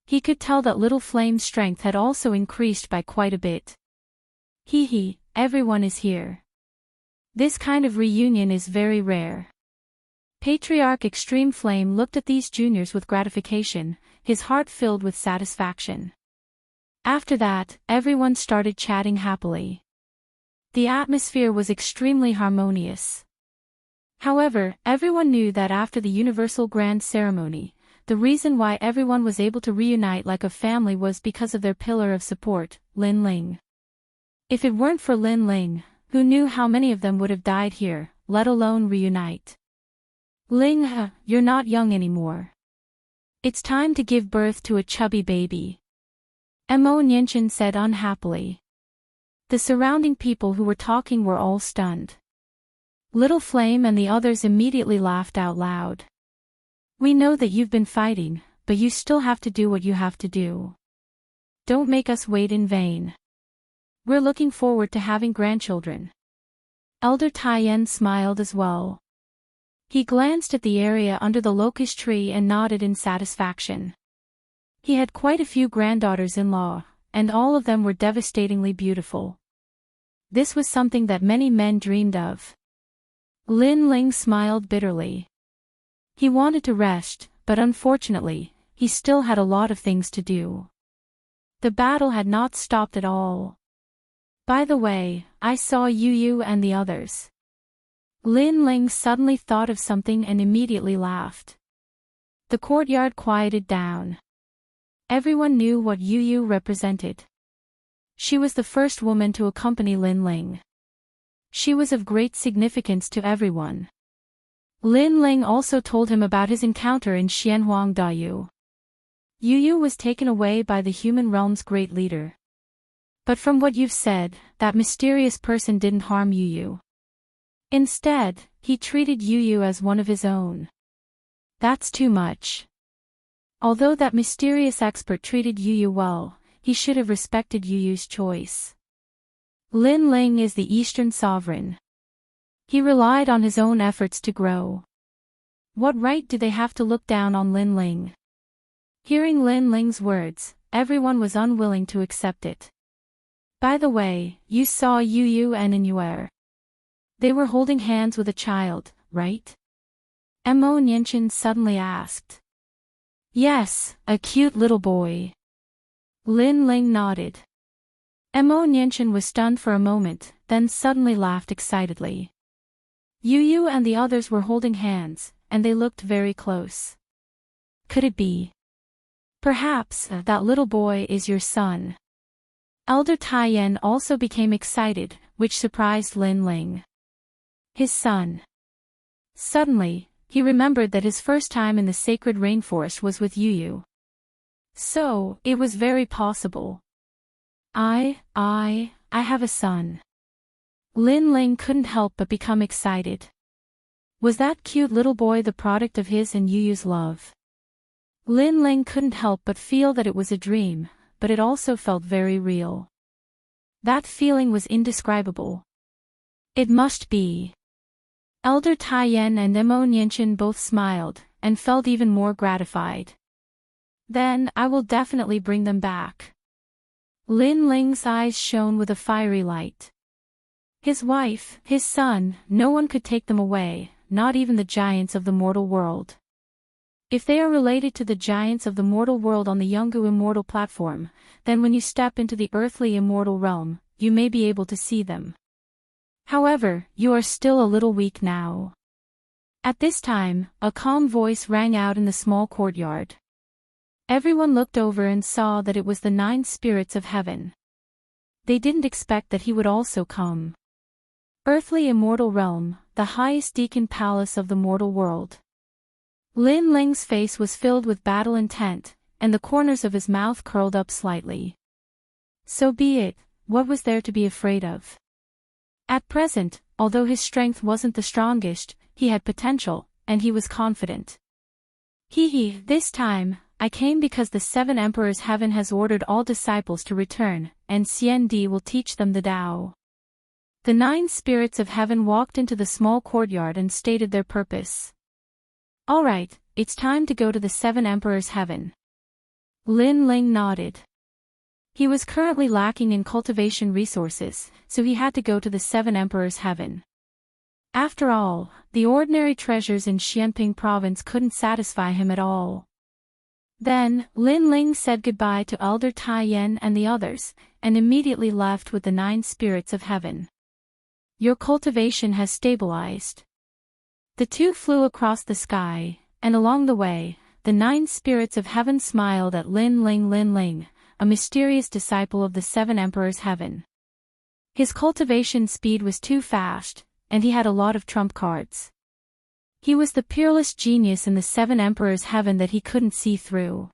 He could tell that Little Flame's strength had also increased by quite a bit. Hee, everyone is here. This kind of reunion is very rare. Patriarch Extreme Flame looked at these juniors with gratification, his heart filled with satisfaction. After that, everyone started chatting happily. The atmosphere was extremely harmonious. However, everyone knew that after the Universal Grand Ceremony, the reason why everyone was able to reunite like a family was because of their pillar of support, Lin Ling. If it weren't for Lin Ling, who knew how many of them would have died here, let alone reunite? Ling, you're not young anymore. It's time to give birth to a chubby baby. Mo Nianchen said unhappily. The surrounding people who were talking were all stunned. Little Flame and the others immediately laughed out loud. We know that you've been fighting, but you still have to do what you have to do. Don't make us wait in vain. We're looking forward to having grandchildren. Elder Taiyan smiled as well. He glanced at the area under the locust tree and nodded in satisfaction. He had quite a few granddaughters-in-law, and all of them were devastatingly beautiful. This was something that many men dreamed of. Lin Ling smiled bitterly. He wanted to rest, but unfortunately, he still had a lot of things to do. The battle had not stopped at all. By the way, I saw Yu and the others. Lin Ling suddenly thought of something and immediately laughed. The courtyard quieted down. Everyone knew what Yu represented. She was the first woman to accompany Lin Ling. She was of great significance to everyone. Lin Ling also told him about his encounter in Xianhuang Dayu. Yu was taken away by the human realm's great leader. But from what you've said, that mysterious person didn't harm Yu. Instead, he treated Yu as one of his own. That's too much. Although that mysterious expert treated Yu well, he should have respected Yu's choice. Lin Ling is the Eastern sovereign. He relied on his own efforts to grow. What right do they have to look down on Lin Ling? Hearing Lin Ling's words, everyone was unwilling to accept it. By the way, you saw Yu and Inuer. They were holding hands with a child, right? Mo Nianchen suddenly asked. Yes, a cute little boy. Lin Ling nodded. Mo Nianchen was stunned for a moment, then suddenly laughed excitedly. Yu and the others were holding hands, and they looked very close. Could it be? Perhaps that little boy is your son. Elder Taiyan also became excited, which surprised Lin Ling. His son. Suddenly, he remembered that his first time in the sacred rainforest was with Yu. So, it was very possible. I have a son. Lin Ling couldn't help but become excited. Was that cute little boy the product of his and Yu's love? Lin Ling couldn't help but feel that it was a dream, but it also felt very real. That feeling was indescribable. It must be. Elder Taiyan and Mo Nianchen both smiled, and felt even more gratified. Then, I will definitely bring them back. Lin Ling's eyes shone with a fiery light. His wife, his son, no one could take them away, not even the giants of the mortal world. If they are related to the giants of the mortal world on the Yungu Immortal platform, then when you step into the earthly immortal realm, you may be able to see them. However, you are still a little weak now. At this time, a calm voice rang out in the small courtyard. Everyone looked over and saw that it was the 9 spirits of heaven. They didn't expect that he would also come. Earthly immortal realm, the highest deacon palace of the mortal world. Lin Ling's face was filled with battle intent, and the corners of his mouth curled up slightly. So be it, what was there to be afraid of? At present, although his strength wasn't the strongest, he had potential, and he was confident. This time, I came because the 7 Emperors Heaven has ordered all disciples to return, and CND will teach them the Tao. The 9 spirits of heaven walked into the small courtyard and stated their purpose. All right, it's time to go to the 7 Emperors Heaven. Lin Ling nodded. He was currently lacking in cultivation resources, so he had to go to the 7 Emperors Heaven. After all, the ordinary treasures in Xianping province couldn't satisfy him at all. Then, Lin Ling said goodbye to Elder Tai Yan and the others, and immediately left with the 9 spirits of heaven. Your cultivation has stabilized. The two flew across the sky, and along the way, the 9 spirits of heaven smiled at Lin Ling, a mysterious disciple of the 7 Emperors Heaven. His cultivation speed was too fast, and he had a lot of trump cards. He was the peerless genius in the 7 Emperors Heaven that he couldn't see through.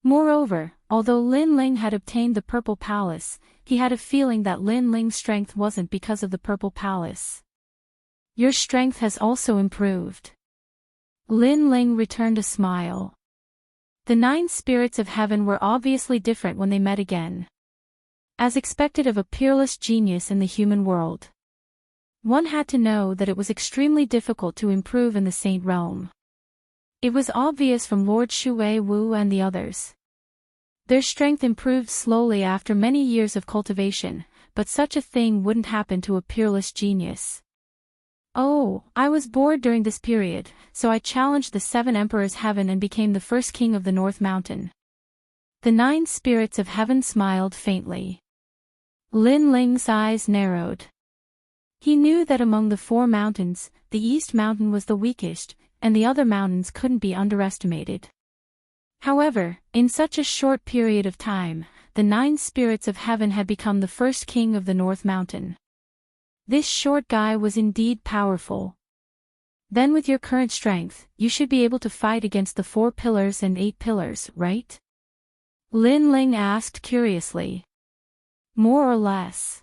Moreover, although Lin Ling had obtained the Purple Palace, he had a feeling that Lin Ling's strength wasn't because of the Purple Palace. Your strength has also improved. Lin Ling returned a smile. The 9 spirits of heaven were obviously different when they met again. As expected of a peerless genius in the human world. One had to know that it was extremely difficult to improve in the Saint Realm. It was obvious from Lord Shui Wu and the others. Their strength improved slowly after many years of cultivation, but such a thing wouldn't happen to a peerless genius. Oh, I was bored during this period, so I challenged the 7 Emperors Heaven and became the first king of the North Mountain. The 9 spirits of heaven smiled faintly. Lin Ling's eyes narrowed. He knew that among the 4 mountains, the East Mountain was the weakest, and the other mountains couldn't be underestimated. However, in such a short period of time, the 9 spirits of heaven had become the first king of the North Mountain. This short guy was indeed powerful. Then with your current strength, you should be able to fight against the 4 pillars and 8 pillars, right? Lin Ling asked curiously. More or less.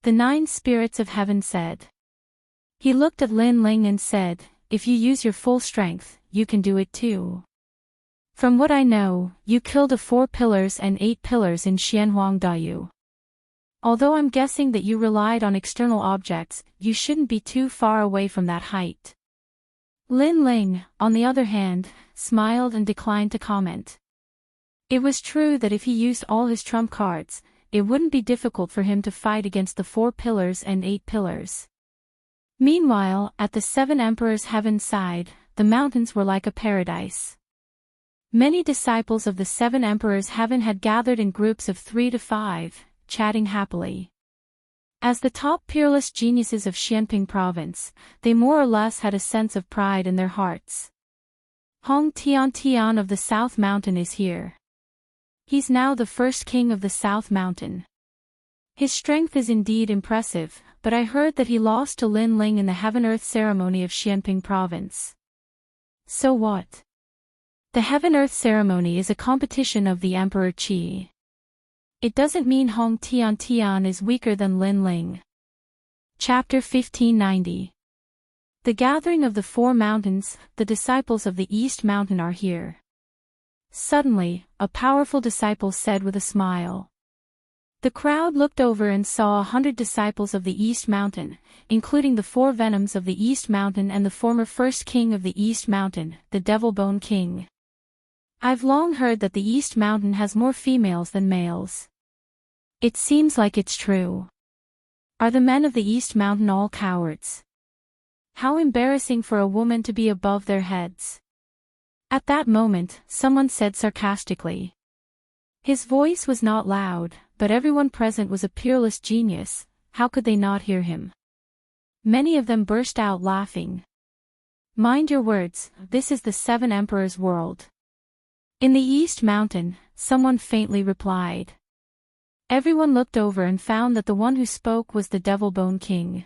The 9 spirits of heaven said. He looked at Lin Ling and said, if you use your full strength, you can do it too. From what I know, you killed the 4 pillars and 8 pillars in Xianhuang Dayu. Although I'm guessing that you relied on external objects, you shouldn't be too far away from that height. Lin Ling, on the other hand, smiled and declined to comment. It was true that if he used all his trump cards, it wouldn't be difficult for him to fight against the 4 pillars and 8 pillars. Meanwhile, at the 7 Emperors Heaven side, the mountains were like a paradise. Many disciples of the 7 Emperors Heaven had gathered in groups of 3 to 5, chatting happily. As the top peerless geniuses of Xianping province, they more or less had a sense of pride in their hearts. Hong Tian of the South Mountain is here. He's now the first king of the South Mountain. His strength is indeed impressive, but I heard that he lost to Lin Ling in the Heaven-Earth ceremony of Xianping province. So what? The Heaven-Earth ceremony is a competition of the Emperor Qi. It doesn't mean Hong Tian is weaker than Lin Ling. Chapter 1590. The gathering of the 4 mountains, the disciples of the East Mountain are here. Suddenly, a powerful disciple said with a smile. The crowd looked over and saw 100 disciples of the East Mountain, including the 4 venoms of the East Mountain and the former first king of the East Mountain, the Devil Bone King. I've long heard that the East Mountain has more females than males. It seems like it's true. Are the men of the East Mountain all cowards? How embarrassing for a woman to be above their heads. At that moment, someone said sarcastically. His voice was not loud, but everyone present was a peerless genius, how could they not hear him? Many of them burst out laughing. Mind your words, this is the 7 Emperors' world. In the East Mountain, someone faintly replied. Everyone looked over and found that the one who spoke was the Devil Bone King.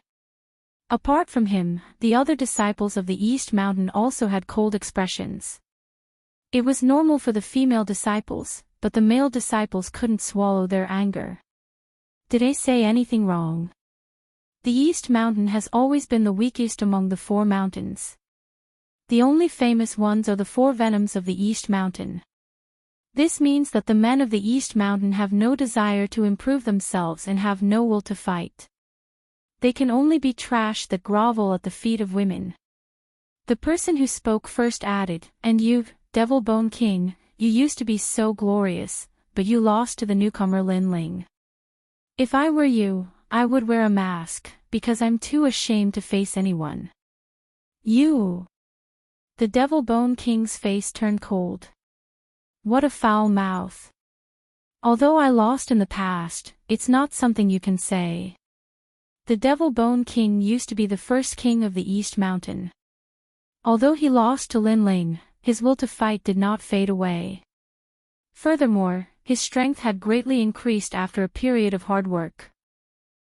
Apart from him, the other disciples of the East Mountain also had cold expressions. It was normal for the female disciples, but the male disciples couldn't swallow their anger. Did I say anything wrong? The East Mountain has always been the weakest among the 4 mountains. The only famous ones are the 4 venoms of the East Mountain. This means that the men of the East Mountain have no desire to improve themselves and have no will to fight. They can only be trash that grovel at the feet of women. The person who spoke first added, "And you, Devil Bone King, you used to be so glorious, but you lost to the newcomer Lin Ling. If I were you, I would wear a mask, because I'm too ashamed to face anyone." "You!" The Devil Bone King's face turned cold. What a foul mouth. Although I lost in the past, it's not something you can say. The Devil Bone King used to be the first king of the East Mountain. Although he lost to Lin Ling, his will to fight did not fade away. Furthermore, his strength had greatly increased after a period of hard work.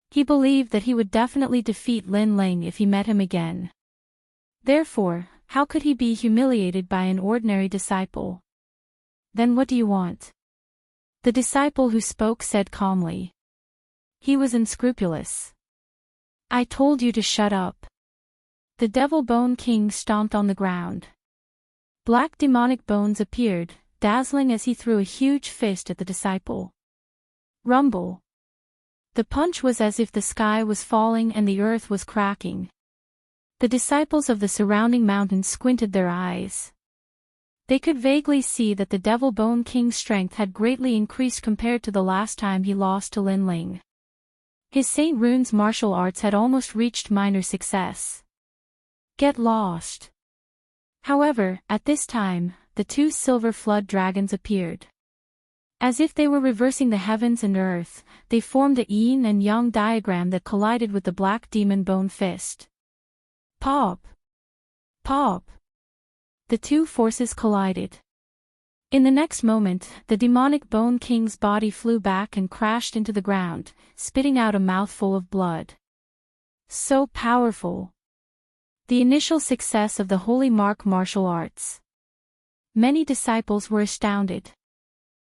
He believed that he would definitely defeat Lin Ling if he met him again. Therefore, how could he be humiliated by an ordinary disciple? "Then what do you want?" The disciple who spoke said calmly. He was unscrupulous. "I told you to shut up." The Devil Bone King stomped on the ground. Black demonic bones appeared, dazzling as he threw a huge fist at the disciple. Rumble. The punch was as if the sky was falling and the earth was cracking. The disciples of the surrounding mountains squinted their eyes. They could vaguely see that the Devil Bone King's strength had greatly increased compared to the last time he lost to Lin Ling. His Saint Rune's martial arts had almost reached minor success. Get lost. However, at this time, the 2 silver flood dragons appeared. As if they were reversing the heavens and earth, they formed a yin and yang diagram that collided with the black demon bone fist. Pop! Pop! The 2 forces collided. In the next moment, the demonic Bone King's body flew back and crashed into the ground, spitting out a mouthful of blood. So powerful. The initial success of the Holy Mark martial arts. Many disciples were astounded.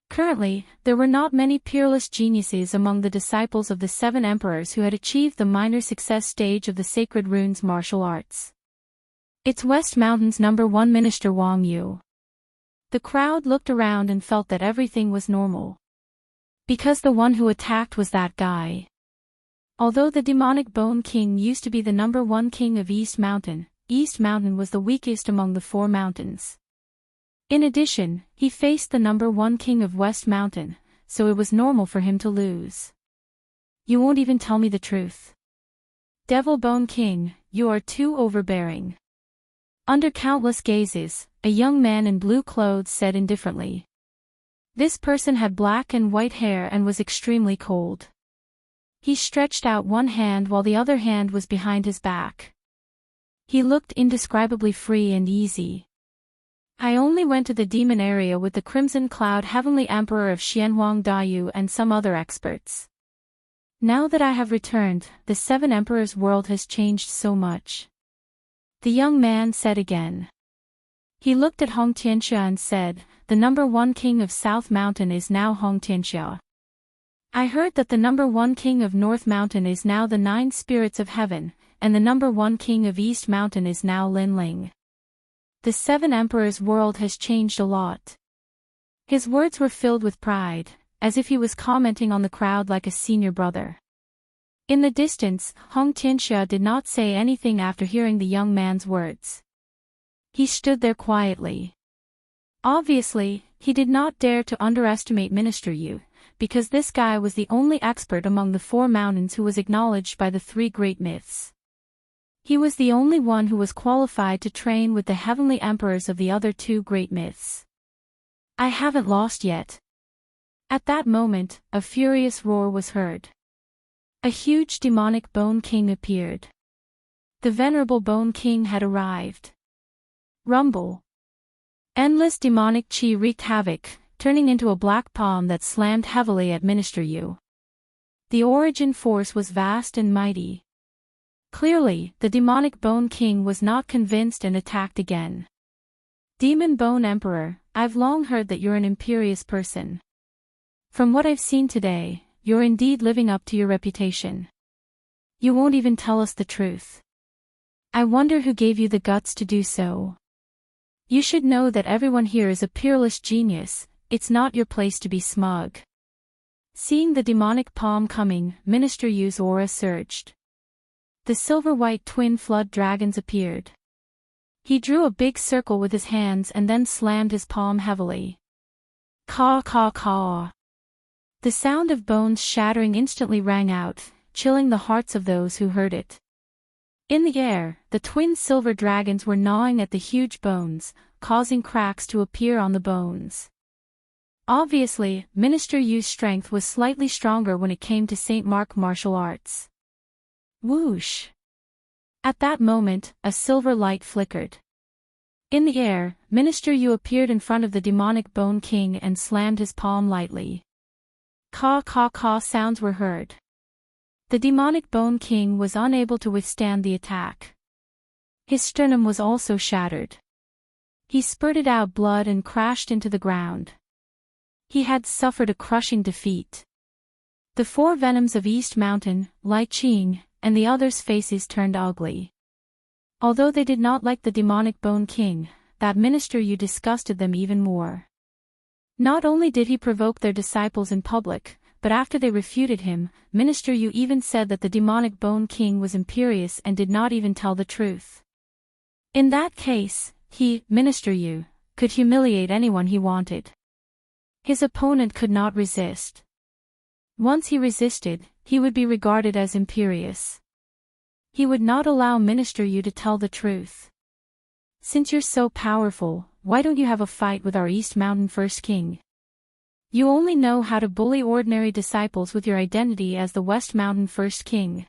Currently, there were not many peerless geniuses among the disciples of the 7 emperors who had achieved the minor success stage of the Sacred Runes martial arts. It's West Mountain's #1 Minister Wang Yu. The crowd looked around and felt that everything was normal. Because the one who attacked was that guy. Although the demonic Bone King used to be the #1 king of East Mountain was the weakest among the 4 mountains. In addition, he faced the #1 king of West Mountain, so it was normal for him to lose. "You won't even tell me the truth. Devil Bone King, you are too overbearing." Under countless gazes, a young man in blue clothes said indifferently. This person had black and white hair and was extremely cold. He stretched out one hand while the other hand was behind his back. He looked indescribably free and easy. "I only went to the demon area with the Crimson Cloud Heavenly Emperor of Xianhuang Dayu and some other experts. Now that I have returned, the 7 Emperors' world has changed so much." The young man said again. He looked at Hong Tianxia and said, "The #1 king of South Mountain is now Hong Tianxia. I heard that the #1 king of North Mountain is now the 9 spirits of heaven, and the #1 king of East Mountain is now Lin Ling. The 7 Emperors' world has changed a lot." His words were filled with pride, as if he was commenting on the crowd like a senior brother. In the distance, Hong Tianxia did not say anything after hearing the young man's words. He stood there quietly. Obviously, he did not dare to underestimate Minister Yu, because this guy was the only expert among the 4 mountains who was acknowledged by the 3 great myths. He was the only one who was qualified to train with the heavenly emperors of the other 2 great myths. "I haven't lost yet." At that moment, a furious roar was heard. A huge demonic Bone King appeared. The venerable Bone King had arrived. Rumble. Endless demonic chi wreaked havoc, turning into a black palm that slammed heavily at Minister Yu. The origin force was vast and mighty. Clearly, the demonic Bone King was not convinced and attacked again. Demon Bone Emperor, I've long heard that you're an imperious person. From what I've seen today, you're indeed living up to your reputation. You won't even tell us the truth. I wonder who gave you the guts to do so. You should know that everyone here is a peerless genius, it's not your place to be smug. Seeing the demonic palm coming, Minister Yu's aura surged. The silver-white twin flood dragons appeared. He drew a big circle with his hands and then slammed his palm heavily. Caw caw caw. The sound of bones shattering instantly rang out, chilling the hearts of those who heard it. In the air, the twin silver dragons were gnawing at the huge bones, causing cracks to appear on the bones. Obviously, Minister Yu's strength was slightly stronger when it came to St. Mark martial arts. Whoosh! At that moment, a silver light flickered. In the air, Minister Yu appeared in front of the demonic Bone King and slammed his palm lightly. Caw caw caw sounds were heard. The demonic Bone King was unable to withstand the attack. His sternum was also shattered. He spurted out blood and crashed into the ground. He had suffered a crushing defeat. The four venoms of East Mountain, Lai Qing, and the others' faces turned ugly. Although they did not like the demonic Bone King, that Minister Yu disgusted them even more. Not only did he provoke their disciples in public, but after they refuted him, Minister Yu even said that the demonic Bone King was imperious and did not even tell the truth. In that case, he, Minister Yu, could humiliate anyone he wanted. His opponent could not resist. Once he resisted, he would be regarded as imperious. He would not allow Minister Yu to tell the truth. Since you're so powerful, why don't you have a fight with our East Mountain First King? You only know how to bully ordinary disciples with your identity as the West Mountain First King.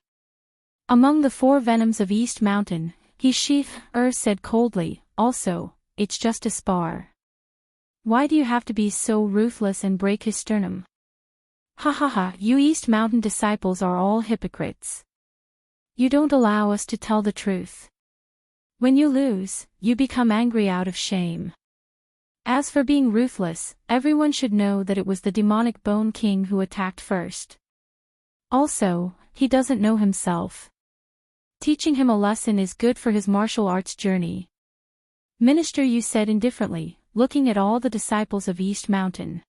Among the four venoms of East Mountain, he said coldly, also, it's just a spar. Why do you have to be so ruthless and break his sternum? Ha ha ha, you East Mountain disciples are all hypocrites. You don't allow us to tell the truth. When you lose, you become angry out of shame. As for being ruthless, everyone should know that it was the demonic Bone King who attacked first. Also, he doesn't know himself. Teaching him a lesson is good for his martial arts journey. Minister Yu said indifferently, looking at all the disciples of East Mountain.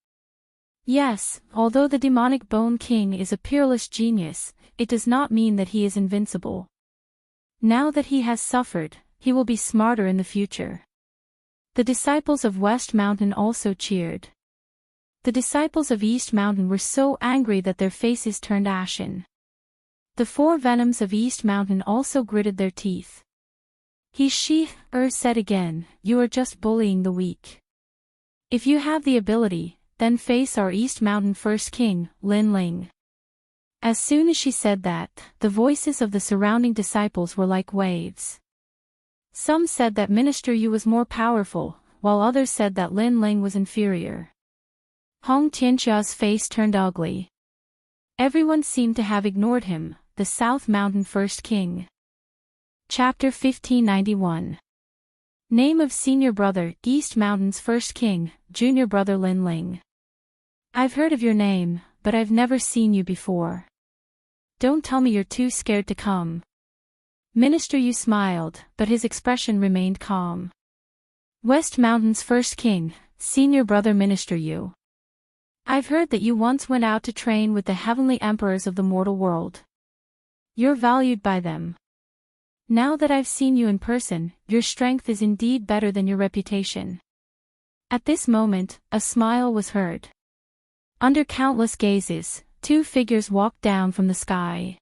Yes, although the demonic Bone King is a peerless genius, it does not mean that he is invincible. Now that he has suffered, he will be smarter in the future. The disciples of West Mountain also cheered. The disciples of East Mountain were so angry that their faces turned ashen. The four venoms of East Mountain also gritted their teeth. He said again, you are just bullying the weak. If you have the ability, then face our East Mountain First King, Lin Ling. As soon as she said that, the voices of the surrounding disciples were like waves. Some said that Minister Yu was more powerful, while others said that Lin Ling was inferior. Hong Tianxia's face turned ugly. Everyone seemed to have ignored him, the South Mountain First King. Chapter 1591. Name of Senior Brother, East Mountain's First King, Junior Brother Lin Ling. I've heard of your name, but I've never seen you before. Don't tell me you're too scared to come. Minister Yu smiled, but his expression remained calm. West Mountain's First King, Senior Brother Minister Yu. I've heard that you once went out to train with the heavenly emperors of the mortal world. You're valued by them. Now that I've seen you in person, your strength is indeed better than your reputation. At this moment, a smile was heard. Under countless gazes, two figures walked down from the sky.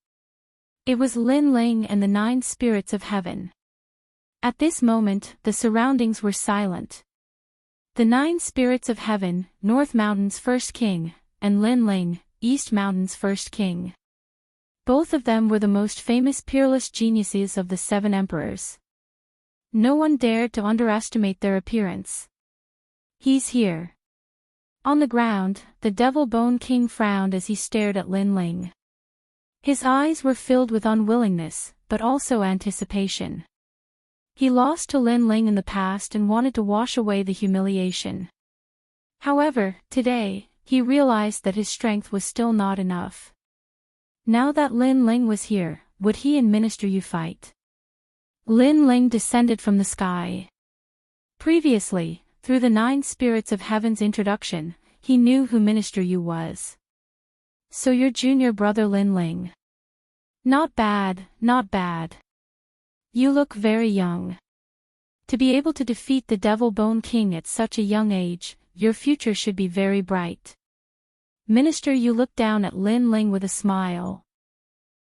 It was Lin Ling and the 9 spirits of heaven. At this moment, the surroundings were silent. The 9 spirits of heaven, North Mountain's First King, and Lin Ling, East Mountain's First King. Both of them were the most famous peerless geniuses of the 7 emperors. No one dared to underestimate their appearance. He's here. On the ground, the Devil Bone King frowned as he stared at Lin Ling. His eyes were filled with unwillingness, but also anticipation. He lost to Lin Ling in the past and wanted to wash away the humiliation. However, today, he realized that his strength was still not enough. Now that Lin Ling was here, would he and Minister Yu fight? Lin Ling descended from the sky. Previously, through the 9 spirits of heaven's introduction, he knew who Minister Yu was. So your junior brother Lin Ling. Not bad, not bad. You look very young. To be able to defeat the Devil Bone King at such a young age, your future should be very bright. Minister Yu looked down at Lin Ling with a smile.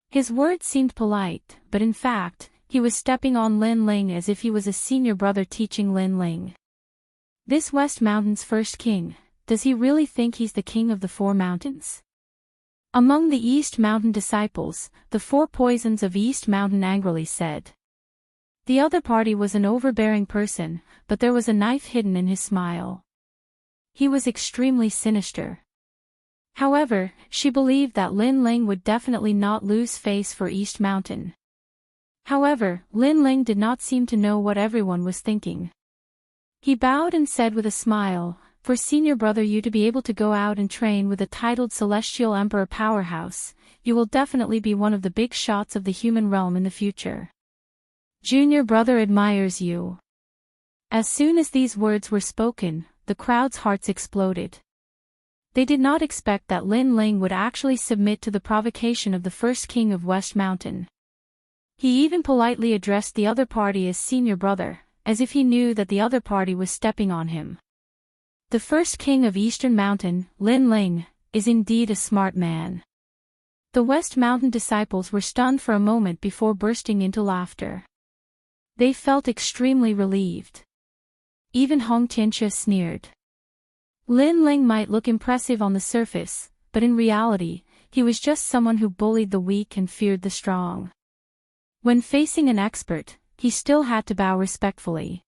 His words seemed polite, but in fact, he was stepping on Lin Ling as if he was a senior brother teaching Lin Ling. This West Mountain's first king, does he really think he's the king of the 4 mountains? Among the East Mountain disciples, the 4 poisons of East Mountain angrily said. The other party was an overbearing person, but there was a knife hidden in his smile. He was extremely sinister. However, she believed that Lin Ling would definitely not lose face for East Mountain. However, Lin Ling did not seem to know what everyone was thinking. He bowed and said with a smile, for senior brother you to be able to go out and train with a titled Celestial Emperor powerhouse, you will definitely be one of the big shots of the human realm in the future. Junior brother admires you. As soon as these words were spoken, the crowd's hearts exploded. They did not expect that Lin Ling would actually submit to the provocation of the first king of West Mountain. He even politely addressed the other party as senior brother, as if he knew that the other party was stepping on him. The first king of Eastern Mountain, Lin Ling, is indeed a smart man. The West Mountain disciples were stunned for a moment before bursting into laughter. They felt extremely relieved. Even Hong Tianxia sneered. Lin Ling might look impressive on the surface, but in reality, he was just someone who bullied the weak and feared the strong. When facing an expert, he still had to bow respectfully.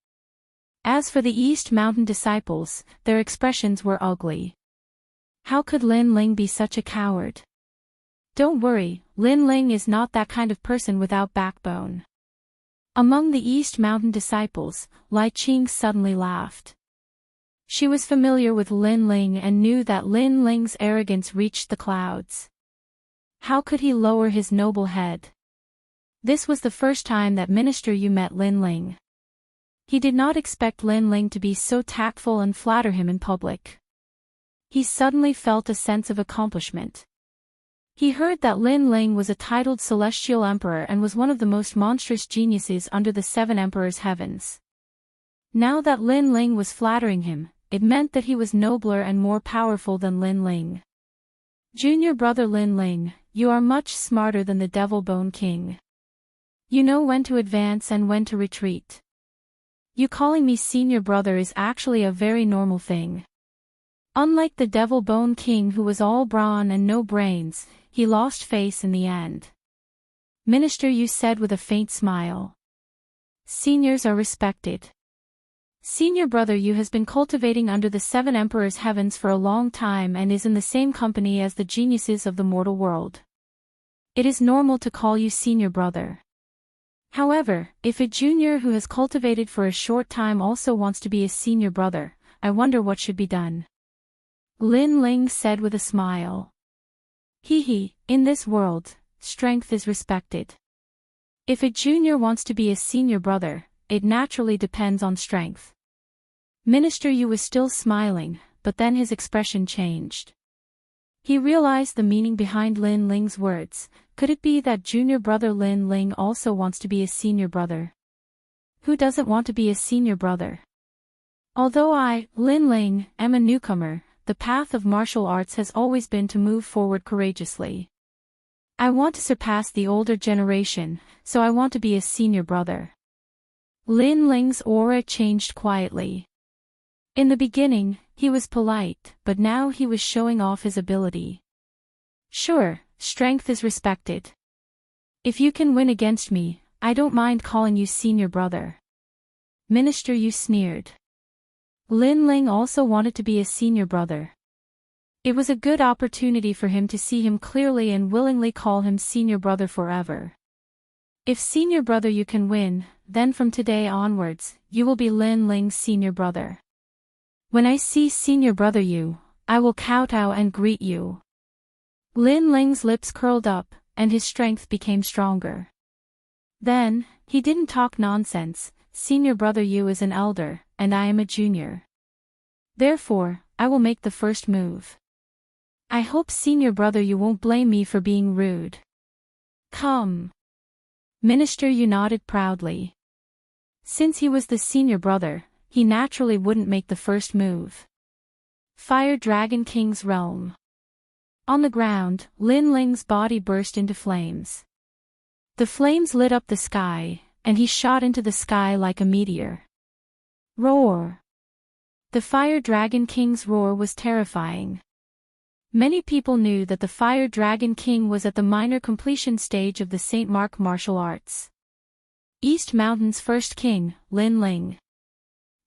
As for the East Mountain disciples, their expressions were ugly. How could Lin Ling be such a coward? Don't worry, Lin Ling is not that kind of person without backbone. Among the East Mountain disciples, Lai Qing suddenly laughed. She was familiar with Lin Ling and knew that Lin Ling's arrogance reached the clouds. How could he lower his noble head? This was the first time that Minister Yu met Lin Ling. He did not expect Lin Ling to be so tactful and flatter him in public. He suddenly felt a sense of accomplishment. He heard that Lin Ling was a titled Celestial Emperor and was one of the most monstrous geniuses under the 7 Emperors' heavens. Now that Lin Ling was flattering him, it meant that he was nobler and more powerful than Lin Ling. Junior brother Lin Ling, you are much smarter than the Devil Bone King. You know when to advance and when to retreat. You calling me senior brother is actually a very normal thing. Unlike the Devil Bone King who was all brawn and no brains, he lost face in the end. Minister Yu said with a faint smile. Seniors are respected. Senior brother Yu has been cultivating under the 7 Emperors' heavens for a long time and is in the same company as the geniuses of the mortal world. It is normal to call you senior brother. However, if a junior who has cultivated for a short time also wants to be a senior brother, I wonder what should be done. Lin Ling said with a smile. In this world, strength is respected. If a junior wants to be a senior brother, it naturally depends on strength. Minister Yu was still smiling, but then his expression changed. He realized the meaning behind Lin Ling's words. Could it be that junior brother Lin Ling also wants to be a senior brother? Who doesn't want to be a senior brother? Although I, Lin Ling, am a newcomer, the path of martial arts has always been to move forward courageously. I want to surpass the older generation, so I want to be a senior brother. Lin Ling's aura changed quietly. In the beginning, he was polite, but now he was showing off his ability. Sure, strength is respected. If you can win against me, I don't mind calling you senior brother. Minister Yu sneered. Lin Ling also wanted to be a senior brother. It was a good opportunity for him to see him clearly and willingly call him senior brother forever. If senior brother you can win, then from today onwards, you will be Lin Ling's senior brother. When I see senior brother you, I will kowtow and greet you. Lin Ling's lips curled up, and his strength became stronger. Then, he didn't talk nonsense. Senior brother you is an elder, and I am a junior. Therefore, I will make the first move. I hope senior brother you won't blame me for being rude. Come. Minister Yu nodded proudly. Since he was the senior brother, he naturally wouldn't make the first move. Fire Dragon King's realm. On the ground, Lin Ling's body burst into flames. The flames lit up the sky, and he shot into the sky like a meteor. Roar! The Fire Dragon King's roar was terrifying. Many people knew that the Fire Dragon King was at the minor completion stage of the St. Mark martial arts. East Mountain's first king, Lin Ling.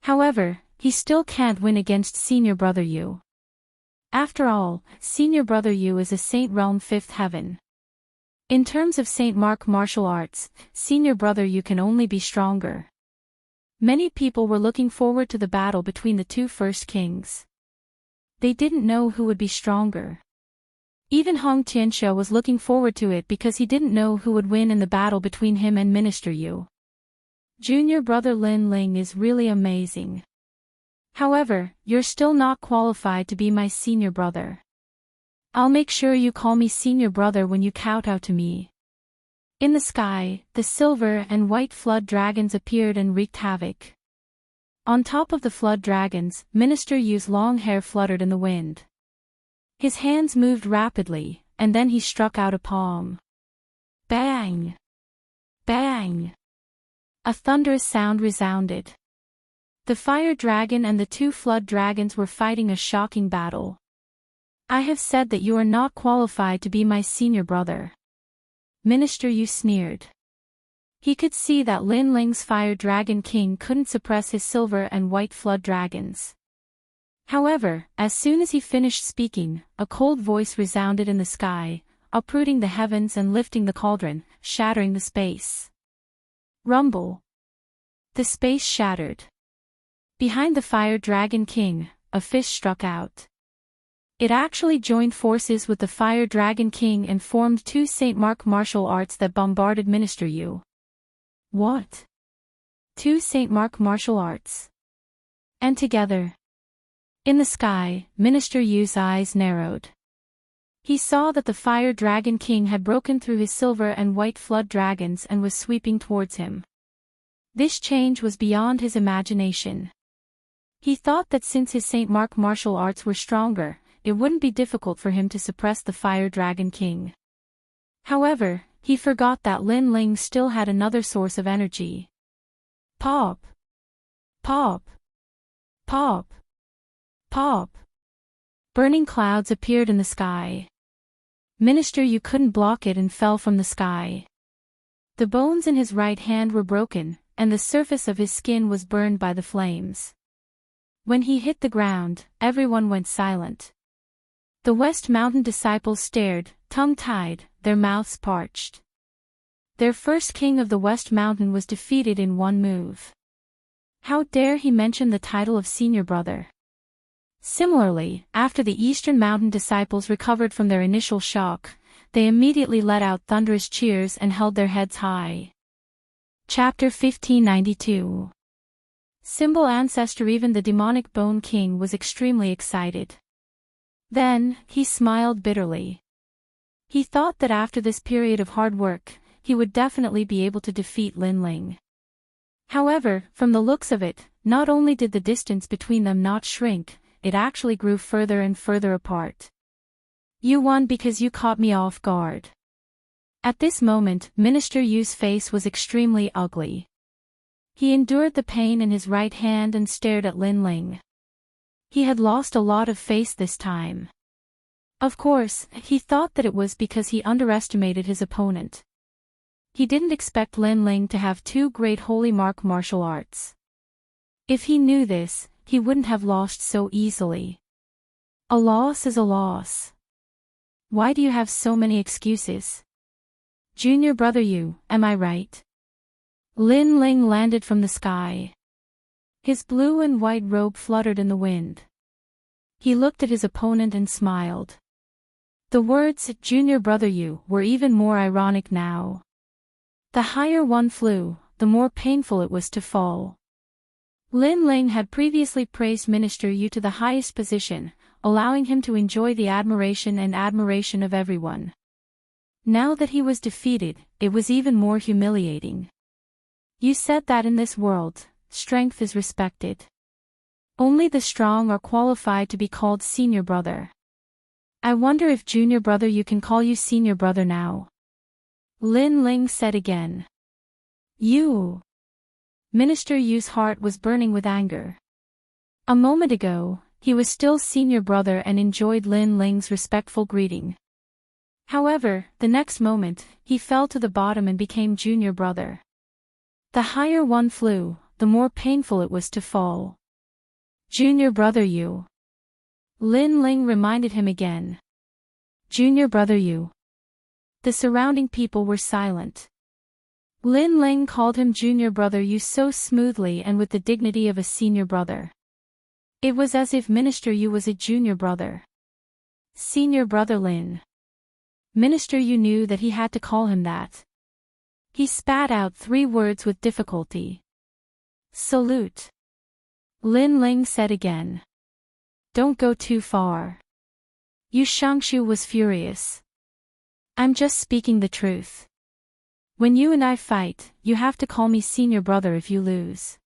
However, he still can't win against Senior Brother Yu. After all, Senior Brother Yu is a Saint Realm 5th Heaven. In terms of St. Mark martial arts, Senior Brother Yu can only be stronger. Many people were looking forward to the battle between the two first kings. They didn't know who would be stronger. Even Hong Tianxia was looking forward to it because he didn't know who would win in the battle between him and Minister Yu. Junior brother Lin Ling is really amazing. However, you're still not qualified to be my senior brother. I'll make sure you call me senior brother when you kowtow to me. In the sky, the silver and white flood dragons appeared and wreaked havoc. On top of the flood dragons, Minister Yu's long hair fluttered in the wind. His hands moved rapidly, and then he struck out a palm. Bang! Bang! A thunderous sound resounded. The fire dragon and the two flood dragons were fighting a shocking battle. I have said that you are not qualified to be my senior brother. Minister Yu sneered. He could see that Lin Ling's Fire Dragon King couldn't suppress his silver and white flood dragons. However, as soon as he finished speaking, a cold voice resounded in the sky, uprooting the heavens and lifting the cauldron, shattering the space. Rumble. The space shattered. Behind the Fire Dragon King, a fish struck out. It actually joined forces with the Fire Dragon King and formed two St. Mark martial arts that bombarded Minister Yu. What? Two St. Mark martial arts. And together. In the sky, Minister Yu's eyes narrowed. He saw that the Fire Dragon King had broken through his silver and white flood dragons and was sweeping towards him. This change was beyond his imagination. He thought that since his St. Mark martial arts were stronger, it wouldn't be difficult for him to suppress the Fire Dragon King. However, he forgot that Lin Ling still had another source of energy. Pop! Pop! Pop! Pop! Burning clouds appeared in the sky. Minister Yu couldn't block it and fell from the sky. The bones in his right hand were broken, and the surface of his skin was burned by the flames. When he hit the ground, everyone went silent. The West Mountain disciples stared, tongue-tied, their mouths parched. Their first king of the West Mountain was defeated in one move. How dare he mention the title of senior brother? Similarly, after the Eastern Mountain disciples recovered from their initial shock, they immediately let out thunderous cheers and held their heads high. Chapter 1592. Symbol Ancestor. Even the demonic Bone King was extremely excited. Then, he smiled bitterly. He thought that after this period of hard work, he would definitely be able to defeat Lin Ling. However, from the looks of it, not only did the distance between them not shrink, it actually grew further and further apart. You won because you caught me off guard. At this moment, Minister Yu's face was extremely ugly. He endured the pain in his right hand and stared at Lin Ling. He had lost a lot of face this time. Of course, he thought that it was because he underestimated his opponent. He didn't expect Lin Ling to have two great holy mark martial arts. If he knew this, he wouldn't have lost so easily. A loss is a loss. Why do you have so many excuses? Junior brother you, am I right? Lin Ling landed from the sky. His blue and white robe fluttered in the wind. He looked at his opponent and smiled. The words, junior brother you, were even more ironic now. The higher one flew, the more painful it was to fall. Lin Ling had previously praised Minister Yu to the highest position, allowing him to enjoy the admiration of everyone. Now that he was defeated, it was even more humiliating. You said that in this world, strength is respected. Only the strong are qualified to be called senior brother. I wonder if junior brother you can call you senior brother now. Lin Ling said again. You. Minister Yu's heart was burning with anger. A moment ago, he was still senior brother and enjoyed Lin Ling's respectful greeting. However, the next moment, he fell to the bottom and became junior brother. The higher one flew, the more painful it was to fall. Junior brother you. Lin Ling reminded him again. Junior brother you. The surrounding people were silent. Lin Ling called him junior brother you so smoothly and with the dignity of a senior brother. It was as if Minister Yu was a junior brother. Senior brother Lin. Minister Yu knew that he had to call him that. He spat out 3 words with difficulty. Salute. Lin Ling said again. Don't go too far. Yu Shangshu was furious. I'm just speaking the truth. When you and I fight, you have to call me senior brother if you lose.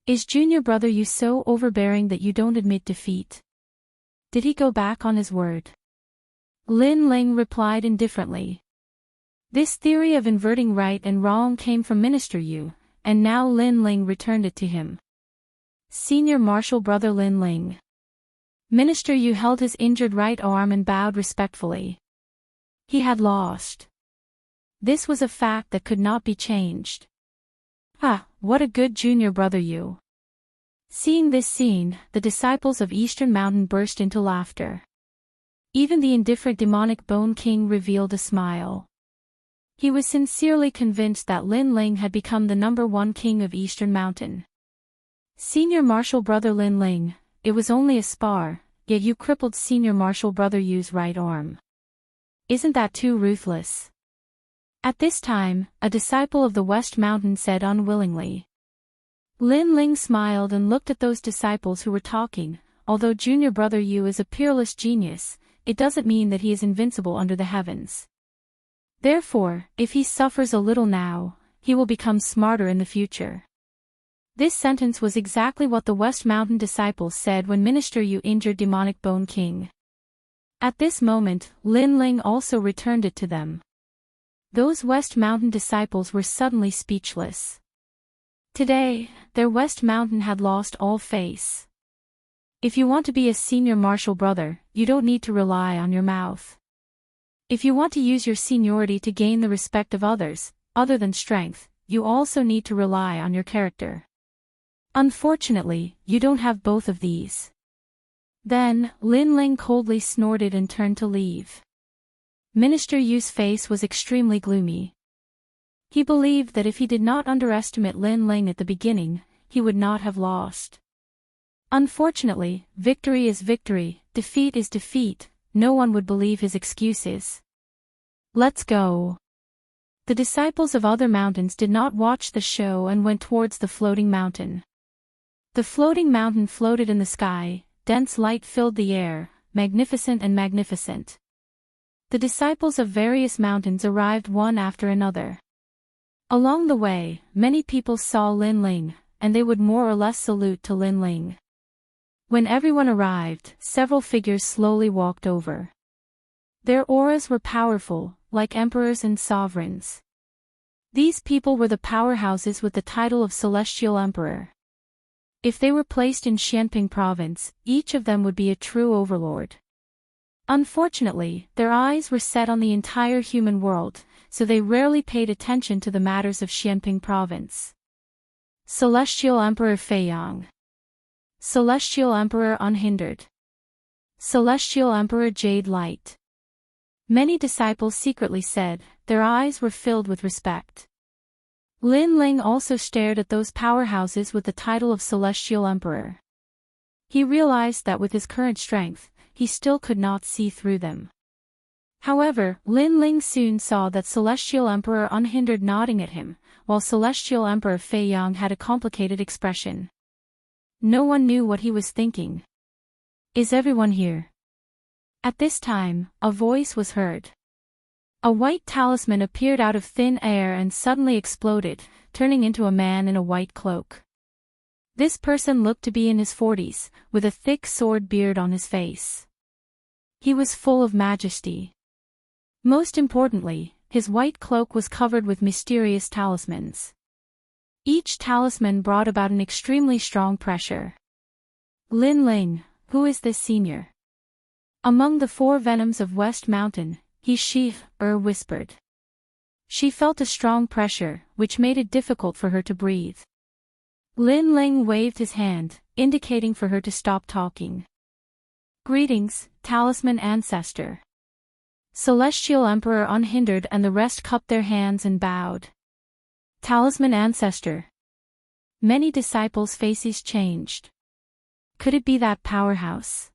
Is junior brother you so overbearing that you don't admit defeat? Did he go back on his word? Lin Ling replied indifferently. This theory of inverting right and wrong came from Minister Yu, and now Lin Ling returned it to him. Senior Marshal Brother Lin Ling. Minister Yu held his injured right arm and bowed respectfully. He had lost. This was a fact that could not be changed. Ah, what a good junior brother you. Seeing this scene, the disciples of Eastern Mountain burst into laughter. Even the indifferent demonic Bone King revealed a smile. He was sincerely convinced that Lin Ling had become the #1 king of Eastern Mountain. Senior Marshal Brother Lin Ling, it was only a spar, yet you crippled Senior Marshal Brother Yu's right arm. Isn't that too ruthless? At this time, a disciple of the West Mountain said unwillingly. Lin Ling smiled and looked at those disciples who were talking. Although Junior Brother Yu is a peerless genius, it doesn't mean that he is invincible under the heavens. Therefore, if he suffers a little now, he will become smarter in the future. This sentence was exactly what the West Mountain disciples said when Minister Yu injured demonic Bone King. At this moment, Lin Ling also returned it to them. Those West Mountain disciples were suddenly speechless. Today, their West Mountain had lost all face. If you want to be a senior martial brother, you don't need to rely on your mouth. If you want to use your seniority to gain the respect of others, other than strength, you also need to rely on your character. Unfortunately, you don't have both of these. Then, Lin Ling coldly snorted and turned to leave. Minister Yu's face was extremely gloomy. He believed that if he did not underestimate Lin Ling at the beginning, he would not have lost. Unfortunately, victory is victory, defeat is defeat, no one would believe his excuses. Let's go. The disciples of other mountains did not watch the show and went towards the floating mountain. The floating mountain floated in the sky, dense light filled the air, magnificent and magnificent. The disciples of various mountains arrived one after another. Along the way, many people saw Lin Ling, and they would more or less salute to Lin Ling. When everyone arrived, several figures slowly walked over. Their auras were powerful, like emperors and sovereigns. These people were the powerhouses with the title of Celestial Emperor. If they were placed in Xianping province, each of them would be a true overlord. Unfortunately, their eyes were set on the entire human world, so they rarely paid attention to the matters of Xianping province. Celestial Emperor Feiyang. Celestial Emperor Unhindered. Celestial Emperor Jade Light. Many disciples secretly said, their eyes were filled with respect. Lin Ling also stared at those powerhouses with the title of Celestial Emperor. He realized that with his current strength, he still could not see through them. However, Lin Ling soon saw that Celestial Emperor unhindered nodding at him, while Celestial Emperor Fei Yang had a complicated expression. No one knew what he was thinking. Is everyone here? At this time, a voice was heard. A white talisman appeared out of thin air and suddenly exploded, turning into a man in a white cloak. This person looked to be in his 40s, with a thick sword beard on his face. He was full of majesty. Most importantly, his white cloak was covered with mysterious talismans. Each talisman brought about an extremely strong pressure. Lin Ling, who is this senior? Among the 4 venoms of West Mountain, he whispered. She felt a strong pressure, which made it difficult for her to breathe. Lin Ling waved his hand, indicating for her to stop talking. Greetings, Talisman Ancestor. Celestial Emperor unhindered and the rest cupped their hands and bowed. Talisman Ancestor. Many disciples' faces changed. Could it be that powerhouse?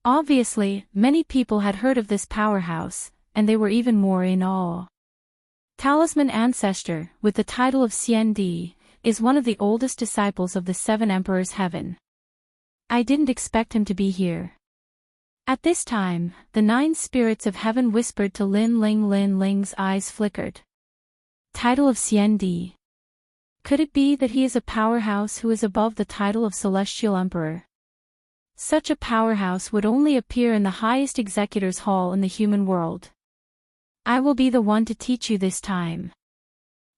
Obviously, many people had heard of this powerhouse, and they were even more in awe. Talisman Ancestor, with the title of Xian Di, is one of the oldest disciples of the 7 Emperors Heaven. I didn't expect him to be here. At this time, the 9 spirits of heaven whispered to Lin Ling. Lin Ling's eyes flickered. Title of Xian Di. Could it be that he is a powerhouse who is above the title of Celestial Emperor? Such a powerhouse would only appear in the highest executor's hall in the human world. I will be the one to teach you this time.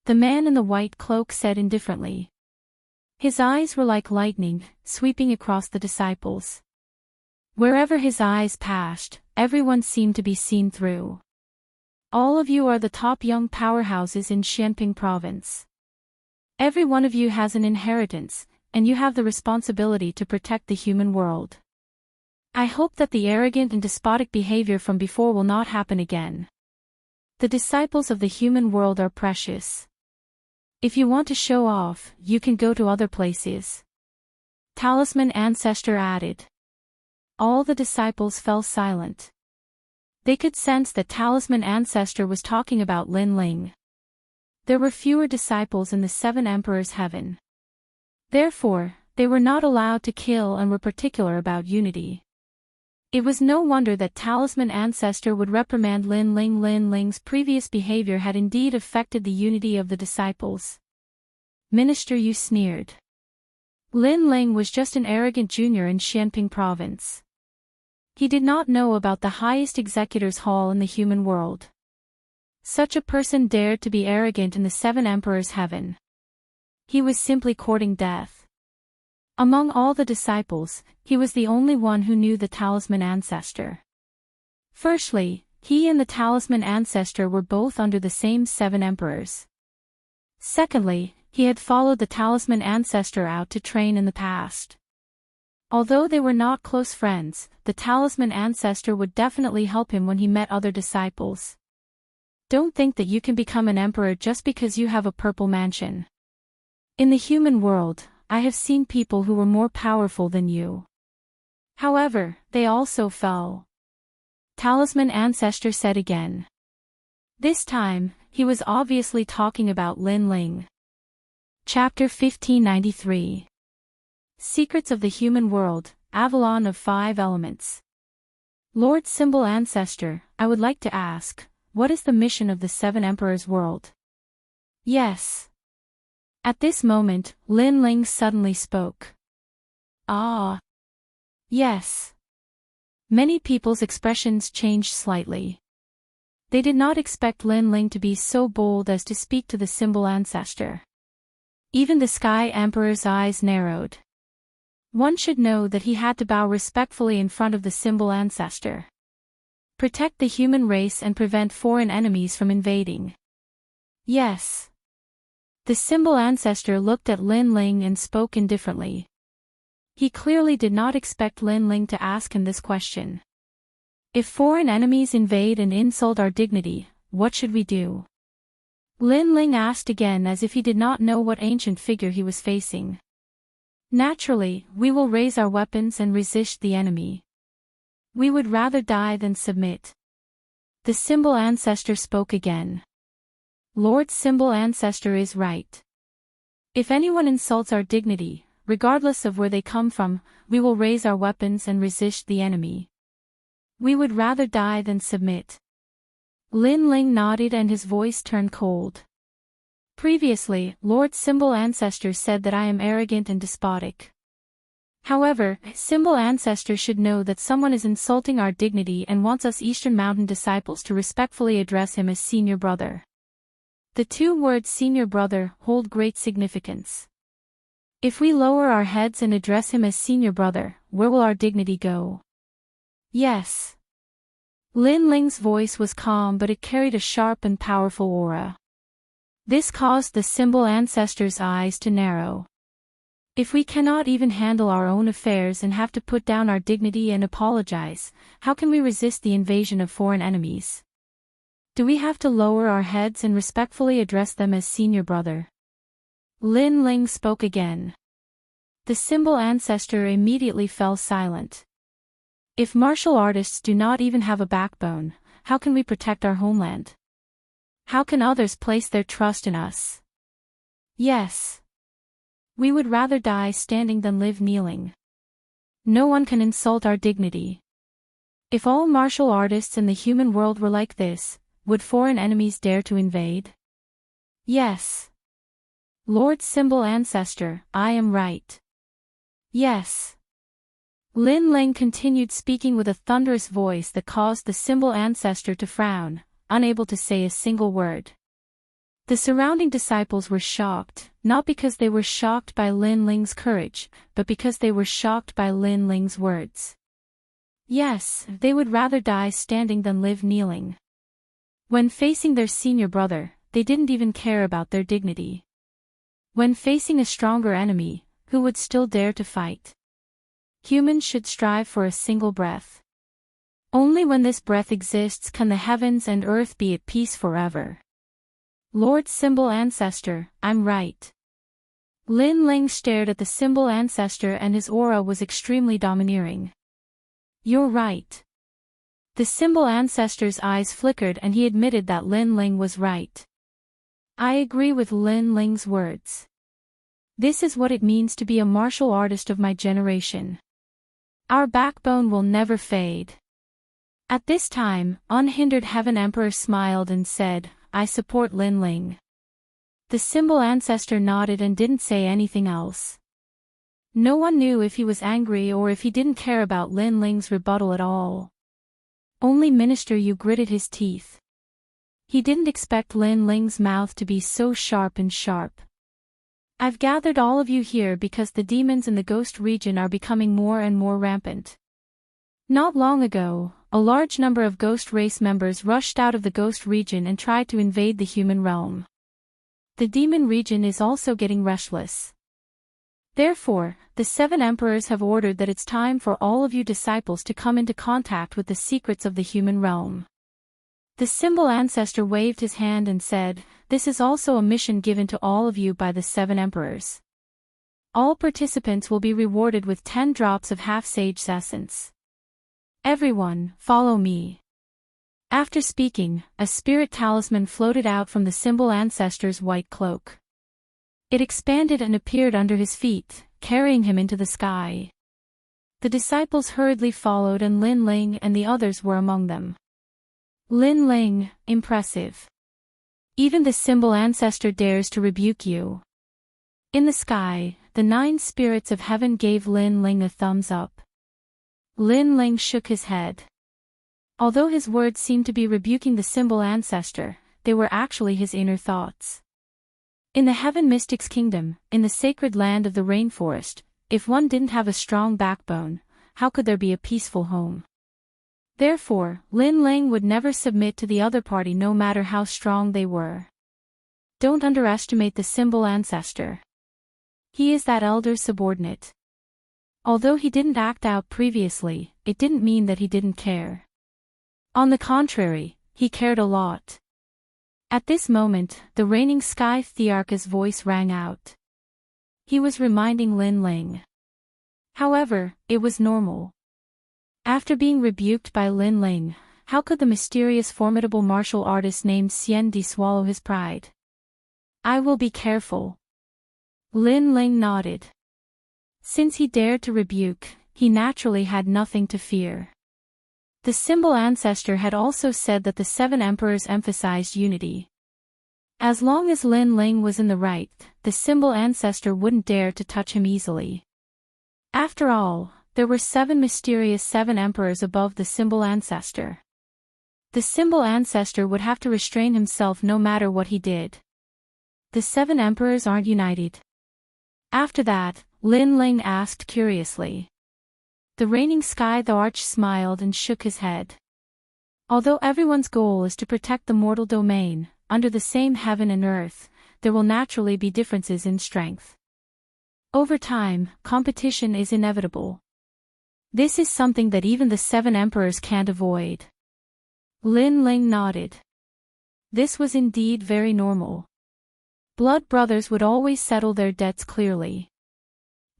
The man in the white cloak said indifferently. His eyes were like lightning, sweeping across the disciples. Wherever his eyes passed, everyone seemed to be seen through. All of you are the top young powerhouses in Xianping province. Every one of you has an inheritance, and you have the responsibility to protect the human world. I hope that the arrogant and despotic behavior from before will not happen again. The disciples of the human world are precious. If you want to show off, you can go to other places. Talisman Ancestor added. All the disciples fell silent. They could sense that Talisman Ancestor was talking about Lin Ling. There were fewer disciples in the 7 Emperors Heaven. Therefore, they were not allowed to kill and were particular about unity. It was no wonder that Talisman Ancestor would reprimand Lin Ling. Lin Ling's previous behavior had indeed affected the unity of the disciples. Minister, you sneered. Lin Ling was just an arrogant junior in Xianping province. He did not know about the highest executor's hall in the human world. Such a person dared to be arrogant in the 7 Emperors Heaven. He was simply courting death. Among all the disciples, he was the only one who knew the Talisman Ancestor. Firstly, he and the Talisman Ancestor were both under the same 7 emperors. Secondly, he had followed the Talisman Ancestor out to train in the past. Although they were not close friends, the Talisman Ancestor would definitely help him when he met other disciples. Don't think that you can become an emperor just because you have a purple mansion. In the human world, I have seen people who were more powerful than you. However, they also fell. Talisman Ancestor said again. This time, he was obviously talking about Lin Ling. Chapter 1593. Secrets of the Human World, Avalon of 5 Elements. Lord Symbol Ancestor, I would like to ask, what is the mission of the 7 Emperors' world? Yes. At this moment, Lin Ling suddenly spoke. Ah. Yes. Many people's expressions changed slightly. They did not expect Lin Ling to be so bold as to speak to the Symbol Ancestor. Even the Sky Emperor's eyes narrowed. One should know that he had to bow respectfully in front of the Symbol Ancestor. Protect the human race and prevent foreign enemies from invading. Yes. The Symbol Ancestor looked at Lin Ling and spoke indifferently. He clearly did not expect Lin Ling to ask him this question. If foreign enemies invade and insult our dignity, what should we do? Lin Ling asked again as if he did not know what ancient figure he was facing. Naturally, we will raise our weapons and resist the enemy. We would rather die than submit. The symbol ancestor spoke again. Lord Symbol Ancestor is right. If anyone insults our dignity, regardless of where they come from, we will raise our weapons and resist the enemy. We would rather die than submit. Lin Ling nodded and his voice turned cold. Previously, Lord Symbol Ancestor said that I am arrogant and despotic. However, Symbol Ancestor should know that someone is insulting our dignity and wants us Eastern Mountain disciples to respectfully address him as senior brother. The two words senior brother hold great significance. If we lower our heads and address him as senior brother, where will our dignity go? Yes. Lin Ling's voice was calm, but it carried a sharp and powerful aura. This caused the symbol ancestor's eyes to narrow. If we cannot even handle our own affairs and have to put down our dignity and apologize, how can we resist the invasion of foreign enemies? Do we have to lower our heads and respectfully address them as senior brother? Lin Ling spoke again. The symbol ancestor immediately fell silent. If martial artists do not even have a backbone, how can we protect our homeland? How can others place their trust in us? Yes. We would rather die standing than live kneeling. No one can insult our dignity. If all martial artists in the human world were like this, would foreign enemies dare to invade? Yes. Lord Symbol Ancestor, I am right. Yes. Lin Ling continued speaking with a thunderous voice that caused the symbol ancestor to frown, unable to say a single word. The surrounding disciples were shocked, not because they were shocked by Lin Ling's courage, but because they were shocked by Lin Ling's words. Yes, they would rather die standing than live kneeling. When facing their senior brother, they didn't even care about their dignity. When facing a stronger enemy, who would still dare to fight? Humans should strive for a single breath. Only when this breath exists can the heavens and earth be at peace forever. Lord Symbol Ancestor, I'm right. Lin Ling stared at the symbol ancestor and his aura was extremely domineering. You're right. The symbol ancestor's eyes flickered and he admitted that Lin Ling was right. I agree with Lin Ling's words. This is what it means to be a martial artist of my generation. Our backbone will never fade. At this time, Unhindered Heaven Emperor smiled and said, I support Lin Ling. The symbol ancestor nodded and didn't say anything else. No one knew if he was angry or if he didn't care about Lin Ling's rebuttal at all. Only Minister Yu gritted his teeth. He didn't expect Lin Ling's mouth to be so sharp and sharp. I've gathered all of you here because the demons in the ghost region are becoming more and more rampant. Not long ago, a large number of ghost race members rushed out of the ghost region and tried to invade the human realm. The demon region is also getting restless. Therefore, the 7 emperors have ordered that it's time for all of you disciples to come into contact with the secrets of the human realm. The symbol ancestor waved his hand and said, this is also a mission given to all of you by the 7 emperors. All participants will be rewarded with 10 drops of half-sage essence. Everyone, follow me. After speaking, a spirit talisman floated out from the symbol ancestor's white cloak. It expanded and appeared under his feet, carrying him into the sky. The disciples hurriedly followed and Lin Ling and the others were among them. Lin Ling, impressive. Even the symbol ancestor dares to rebuke you. In the sky, the 9 spirits of heaven gave Lin Ling a thumbs up. Lin Ling shook his head. Although his words seemed to be rebuking the symbol ancestor, they were actually his inner thoughts. In the Heaven Mystics Kingdom, in the sacred land of the rainforest, if one didn't have a strong backbone, how could there be a peaceful home? Therefore, Lin Ling would never submit to the other party no matter how strong they were. Don't underestimate the symbol ancestor. He is that elder subordinate. Although he didn't act out previously, it didn't mean that he didn't care. On the contrary, he cared a lot. At this moment, the reigning Sky Thearch's voice rang out. He was reminding Lin Ling. However, it was normal. After being rebuked by Lin Ling, how could the mysterious formidable martial artist named Xian Di swallow his pride? I will be careful. Lin Ling nodded. Since he dared to rebuke, he naturally had nothing to fear. The symbol ancestor had also said that the seven emperors emphasized unity. As long as Lin Ling was in the right, the symbol ancestor wouldn't dare to touch him easily. After all, there were seven mysterious seven emperors above the symbol ancestor. The symbol ancestor would have to restrain himself no matter what he did. The seven emperors aren't united. After that, Lin Ling asked curiously. The reigning Sky Thearch smiled and shook his head. Although everyone's goal is to protect the mortal domain, under the same heaven and earth, there will naturally be differences in strength. Over time, competition is inevitable. This is something that even the seven emperors can't avoid. Lin Ling nodded. This was indeed very normal. Blood brothers would always settle their debts clearly.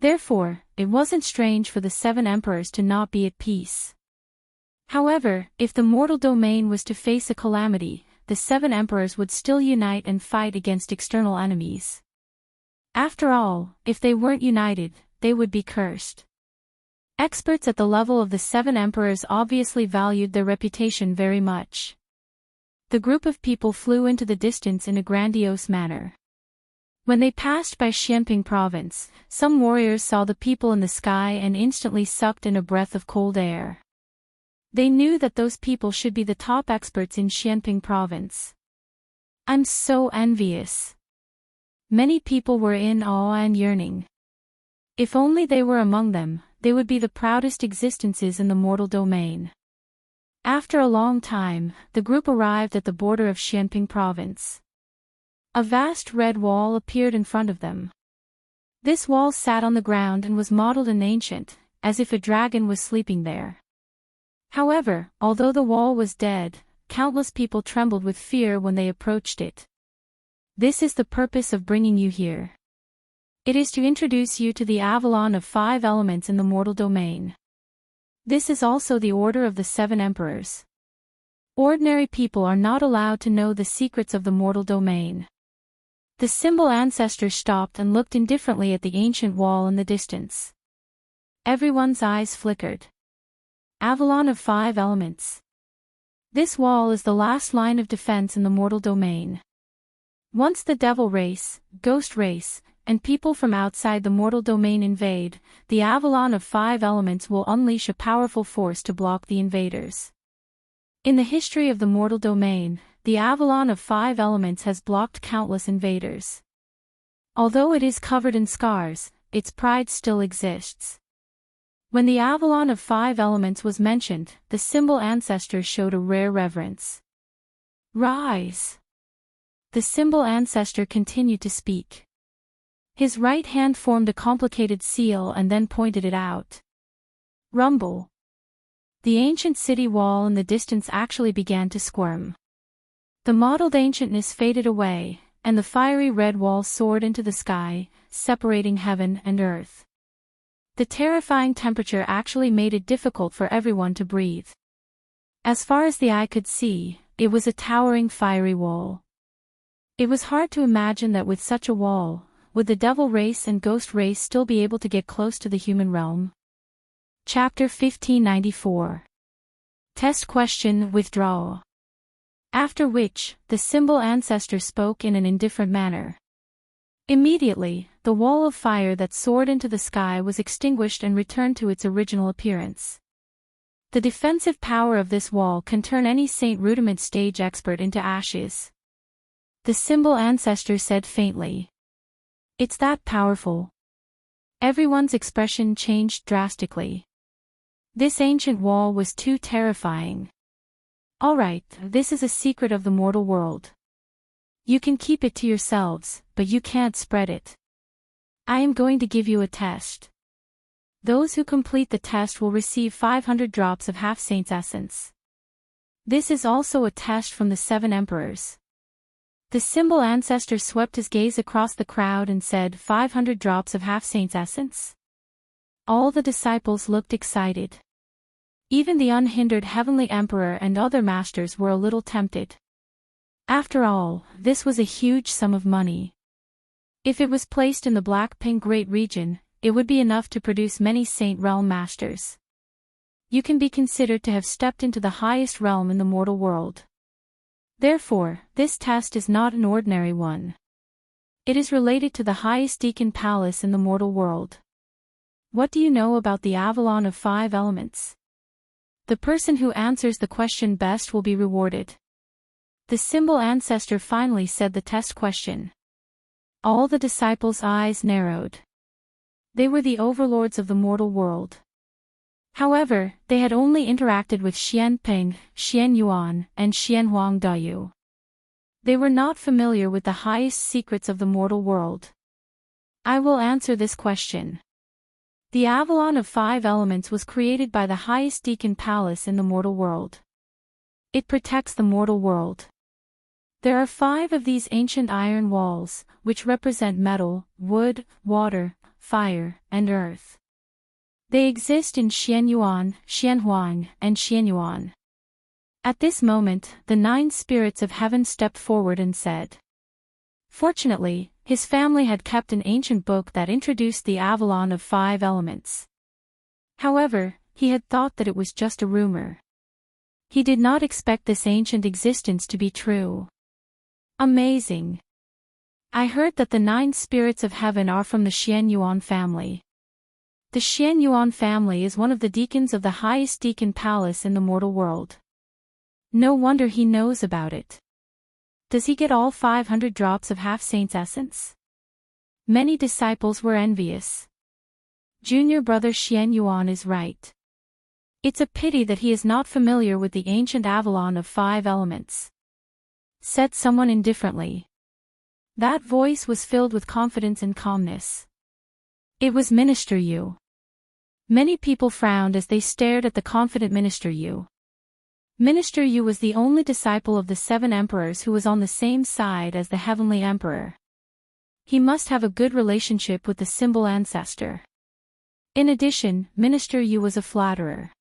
Therefore, it wasn't strange for the seven emperors to not be at peace. However, if the mortal domain was to face a calamity, the seven emperors would still unite and fight against external enemies. After all, if they weren't united, they would be cursed. Experts at the level of the seven emperors obviously valued their reputation very much. The group of people flew into the distance in a grandiose manner. When they passed by Xianping province, some warriors saw the people in the sky and instantly sucked in a breath of cold air. They knew that those people should be the top experts in Xianping province. I'm so envious. Many people were in awe and yearning. If only they were among them, they would be the proudest existences in the mortal domain. After a long time, the group arrived at the border of Xianping province. A vast red wall appeared in front of them. This wall sat on the ground and was modeled and ancient, as if a dragon was sleeping there. However, although the wall was dead, countless people trembled with fear when they approached it. This is the purpose of bringing you here. It is to introduce you to the Avalon of 5 elements in the mortal domain. This is also the order of the 7 emperors. Ordinary people are not allowed to know the secrets of the mortal domain. The symbol ancestor stopped and looked indifferently at the ancient wall in the distance. Everyone's eyes flickered. Avalon of 5 elements. This wall is the last line of defense in the mortal domain. Once the devil race, ghost race, and people from outside the mortal domain invade, the Avalon of 5 elements will unleash a powerful force to block the invaders. In the history of the mortal domain, the Avalon of 5 elements has blocked countless invaders. Although it is covered in scars, its pride still exists. When the Avalon of 5 elements was mentioned, the symbol ancestor showed a rare reverence. Rise! The symbol ancestor continued to speak. His right hand formed a complicated seal and then pointed it out. Rumble. The ancient city wall in the distance actually began to squirm. The mottled ancientness faded away, and the fiery red wall soared into the sky, separating heaven and earth. The terrifying temperature actually made it difficult for everyone to breathe. As far as the eye could see, it was a towering fiery wall. It was hard to imagine that with such a wall, would the devil race and ghost race still be able to get close to the human realm? Chapter 1594. Test question: Withdraw. After which, the symbol ancestor spoke in an indifferent manner. Immediately, the wall of fire that soared into the sky was extinguished and returned to its original appearance. The defensive power of this wall can turn any Saint Rudiment stage expert into ashes. The symbol ancestor said faintly. It's that powerful. Everyone's expression changed drastically. This ancient wall was too terrifying. Alright, this is a secret of the mortal world. You can keep it to yourselves, but you can't spread it. I am going to give you a test. Those who complete the test will receive 500 drops of half-saint's essence. This is also a test from the 7 emperors. The symbol ancestor swept his gaze across the crowd and said, 500 drops of half-saint's essence? All the disciples looked excited. Even the unhindered heavenly emperor and other masters were a little tempted. After all, this was a huge sum of money. If it was placed in the Black-Pink Great Region, it would be enough to produce many Saint Realm masters. You can be considered to have stepped into the highest realm in the mortal world. Therefore, this test is not an ordinary one. It is related to the highest deacon palace in the mortal world. What do you know about the Avalon of 5 elements? The person who answers the question best will be rewarded. The symbol ancestor finally said the test question. All the disciples' eyes narrowed. They were the overlords of the mortal world. However, they had only interacted with Xian Ping, Xian Yuan, and Xian Huang Dayu. They were not familiar with the highest secrets of the mortal world. I will answer this question. The Avalon of 5 elements was created by the highest deacon palace in the mortal world. It protects the mortal world. There are 5 of these ancient iron walls, which represent metal, wood, water, fire, and earth. They exist in Xianyuan, Xianhuang, and Xianyuan. At this moment, the 9 spirits of heaven stepped forward and said. Fortunately, his family had kept an ancient book that introduced the Avalon of 5 elements. However, he had thought that it was just a rumor. He did not expect this ancient existence to be true. Amazing. I heard that the 9 spirits of heaven are from the Xianyuan family. The Xianyuan family is one of the deacons of the highest deacon palace in the mortal world. No wonder he knows about it. Does he get all 500 drops of half-saint's essence? Many disciples were envious. Junior brother Xianyuan is right. It's a pity that he is not familiar with the ancient Avalon of 5 elements. Said someone indifferently. That voice was filled with confidence and calmness. It was Minister Yu. Many people frowned as they stared at the confident Minister Yu. Minister Yu was the only disciple of the 7 emperors who was on the same side as the heavenly emperor. He must have a good relationship with the symbol ancestor. In addition, Minister Yu was a flatterer.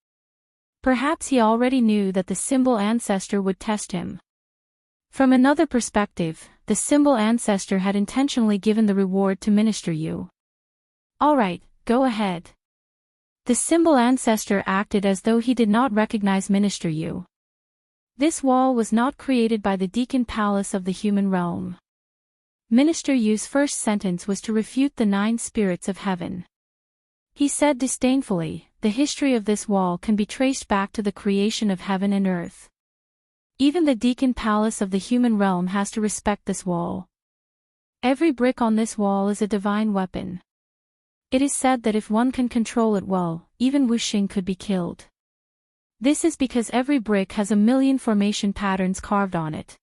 Perhaps he already knew that the symbol ancestor would test him. From another perspective, the symbol ancestor had intentionally given the reward to Minister Yu. Alright, go ahead. The symbol ancestor acted as though he did not recognize Minister Yu. This wall was not created by the deacon palace of the human realm. Minister Yu's first sentence was to refute the 9 spirits of heaven. He said disdainfully, the history of this wall can be traced back to the creation of heaven and earth. Even the deacon palace of the human realm has to respect this wall. Every brick on this wall is a divine weapon. It is said that if one can control it well, even Wuxing could be killed. This is because every brick has a million formation patterns carved on it.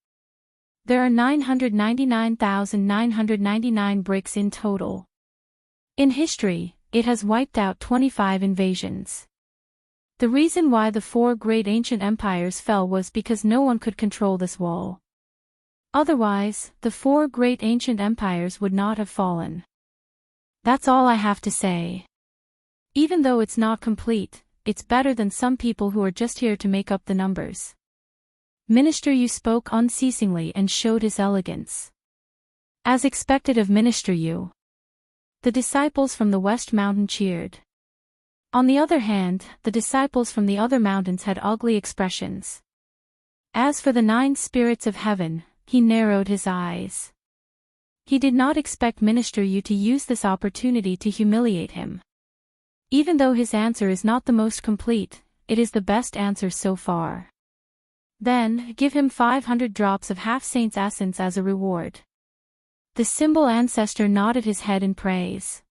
There are 999,999 bricks in total. In history, it has wiped out 25 invasions. The reason why the 4 great ancient empires fell was because no one could control this wall. Otherwise, the 4 great ancient empires would not have fallen. That's all I have to say. Even though it's not complete, it's better than some people who are just here to make up the numbers. Minister Yu spoke unceasingly and showed his elegance. As expected of Minister Yu. The disciples from the West Mountain cheered. On the other hand, the disciples from the other mountains had ugly expressions. As for the 9 spirits of heaven, he narrowed his eyes. He did not expect Minister Yu to use this opportunity to humiliate him. Even though his answer is not the most complete, it is the best answer so far. Then, give him 500 drops of half-saint's essence as a reward. The symbol ancestor nodded his head in praise.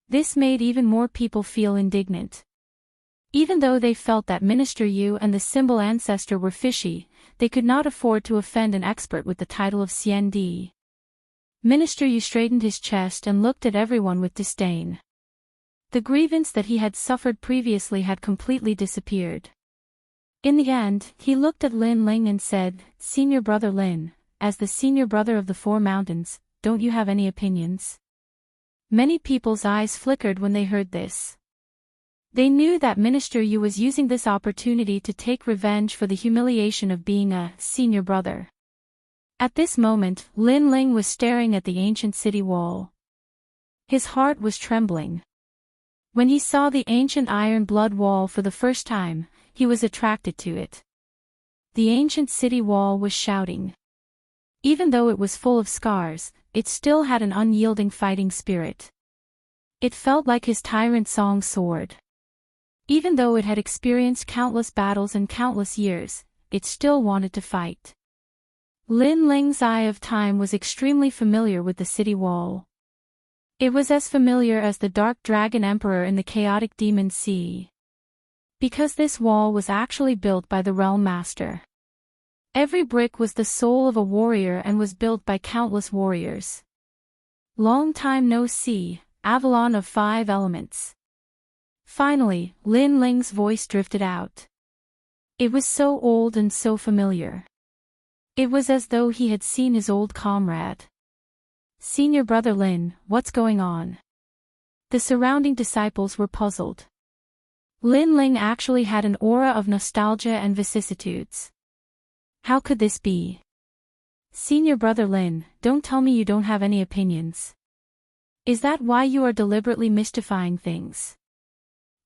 This made even more people feel indignant. Even though they felt that Minister Yu and the symbol ancestor were fishy, they could not afford to offend an expert with the title of Xian Di. Minister Yu straightened his chest and looked at everyone with disdain. The grievance that he had suffered previously had completely disappeared. In the end, he looked at Lin Ling and said, Senior brother Lin, as the senior brother of the Four Mountains, don't you have any opinions? Many people's eyes flickered when they heard this. They knew that Minister Yu was using this opportunity to take revenge for the humiliation of being a senior brother. At this moment, Lin Ling was staring at the ancient city wall. His heart was trembling. When he saw the ancient iron blood wall for the first time, he was attracted to it. The ancient city wall was shouting. Even though it was full of scars, it still had an unyielding fighting spirit. It felt like his tyrant song soared. Even though it had experienced countless battles and countless years, it still wanted to fight. Lin Ling's Eye of Time was extremely familiar with the city wall. It was as familiar as the Dark Dragon Emperor in the Chaotic Demon Sea. Because this wall was actually built by the Realm Master. Every brick was the soul of a warrior and was built by countless warriors. Long time no see, Avalon of 5 Elements. Finally, Lin Ling's voice drifted out. It was so old and so familiar. It was as though he had seen his old comrade. Senior brother Lin, what's going on? The surrounding disciples were puzzled. Lin Ling actually had an aura of nostalgia and vicissitudes. How could this be? Senior brother Lin, don't tell me you don't have any opinions. Is that why you are deliberately mystifying things?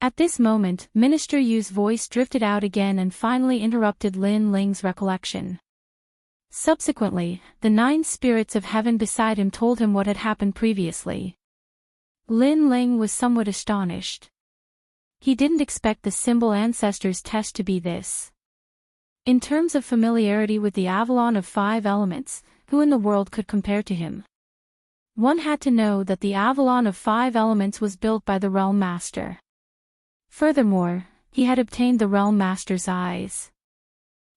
At this moment, Minister Yu's voice drifted out again and finally interrupted Lin Ling's recollection. Subsequently, the 9 spirits of heaven beside him told him what had happened previously. Lin Ling was somewhat astonished. He didn't expect the symbol ancestors test to be this. In terms of familiarity with the Avalon of 5 Elements, who in the world could compare to him? One had to know that the Avalon of 5 Elements was built by the Realm Master. Furthermore, he had obtained the Realm Master's eyes.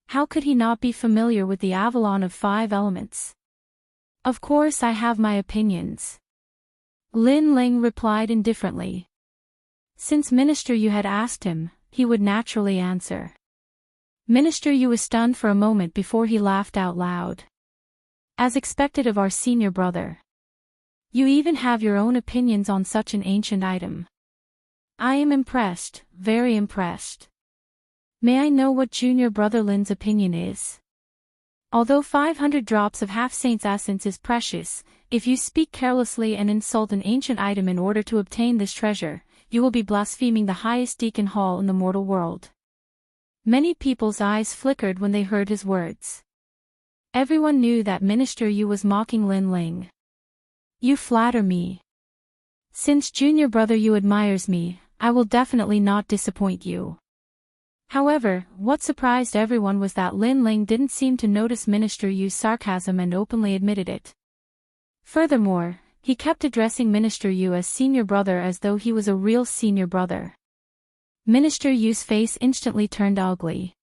How could he not be familiar with the Avalon of 5 Elements? Of course I have my opinions. Lin Ling replied indifferently. Since Minister Yu had asked him, he would naturally answer. Minister Yu was stunned for a moment before he laughed out loud. As expected of our senior brother. You even have your own opinions on such an ancient item. I am impressed, very impressed. May I know what junior brother Lin's opinion is? Although 500 drops of half-saint's essence is precious, if you speak carelessly and insult an ancient item in order to obtain this treasure, you will be blaspheming the highest deacon hall in the mortal world. Many people's eyes flickered when they heard his words. Everyone knew that Minister Yu was mocking Lin Ling. You flatter me. Since junior brother Yu admires me, I will definitely not disappoint you. However, what surprised everyone was that Lin Ling didn't seem to notice Minister Yu's sarcasm and openly admitted it. Furthermore, he kept addressing Minister Yu as senior brother as though he was a real senior brother. Minister Yu's face instantly turned ugly.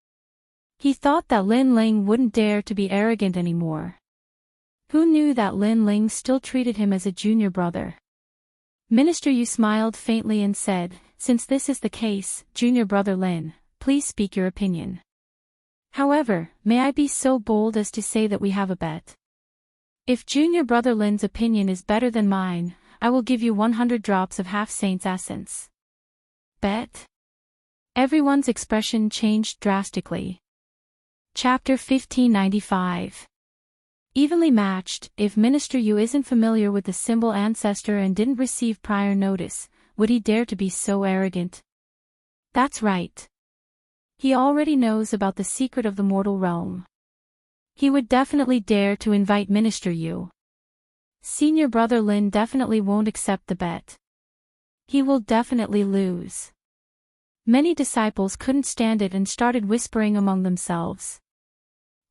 He thought that Lin Ling wouldn't dare to be arrogant anymore. Who knew that Lin Ling still treated him as a junior brother? Minister Yu smiled faintly and said, since this is the case, junior brother Lin, please speak your opinion. However, may I be so bold as to say that we have a bet? If junior brother Lin's opinion is better than mine, I will give you 100 drops of half-saint's essence. Bet? Everyone's expression changed drastically. Chapter 1595. Evenly matched. If Minister Yu isn't familiar with the symbol ancestor and didn't receive prior notice, would he dare to be so arrogant? That's right. He already knows about the secret of the mortal realm. He would definitely dare to invite Minister Yu. Senior brother Lin definitely won't accept the bet. He will definitely lose. Many disciples couldn't stand it and started whispering among themselves.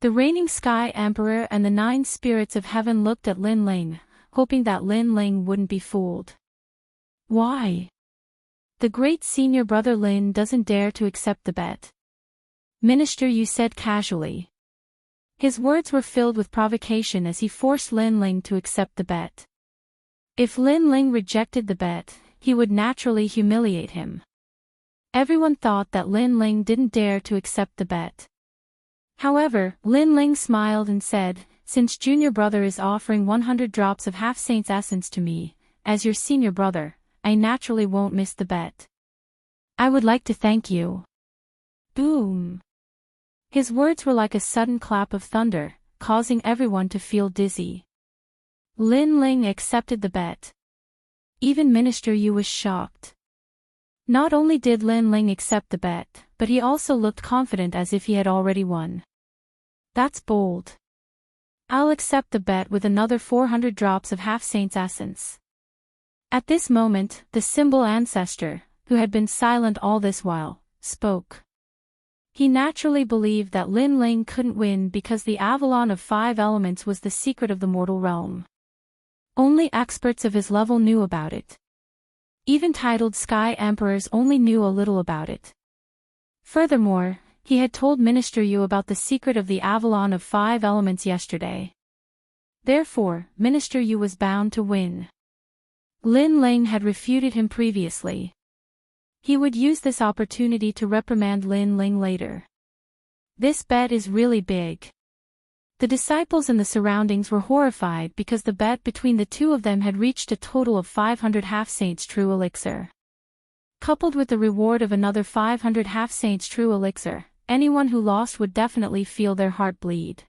The reigning Sky Emperor and the 9 spirits of heaven looked at Lin Ling, hoping that Lin Ling wouldn't be fooled. Why? The great senior brother Lin doesn't dare to accept the bet. Minister Yu said casually. His words were filled with provocation as he forced Lin Ling to accept the bet. If Lin Ling rejected the bet, he would naturally humiliate him. Everyone thought that Lin Ling didn't dare to accept the bet. However, Lin Ling smiled and said, since junior brother is offering 100 drops of half-saint's essence to me, as your senior brother, I naturally won't miss the bet. I would like to thank you. Boom. His words were like a sudden clap of thunder, causing everyone to feel dizzy. Lin Ling accepted the bet. Even Minister Yu was shocked. Not only did Lin Ling accept the bet, but he also looked confident as if he had already won. That's bold. I'll accept the bet with another 400 drops of half-saint's essence. At this moment, the symbol ancestor, who had been silent all this while, spoke. He naturally believed that Lin Ling couldn't win because the Avalon of 5 elements was the secret of the mortal realm. Only experts of his level knew about it. Even titled Sky Emperors only knew a little about it. Furthermore, he had told Minister Yu about the secret of the Avalon of 5 elements yesterday. Therefore, Minister Yu was bound to win. Lin Ling had refuted him previously. He would use this opportunity to reprimand Lin Ling later. This bet is really big. The disciples and the surroundings were horrified because the bet between the two of them had reached a total of 500 half-saints true elixir. Coupled with the reward of another 500 half-saints true elixir, anyone who lost would definitely feel their heart bleed.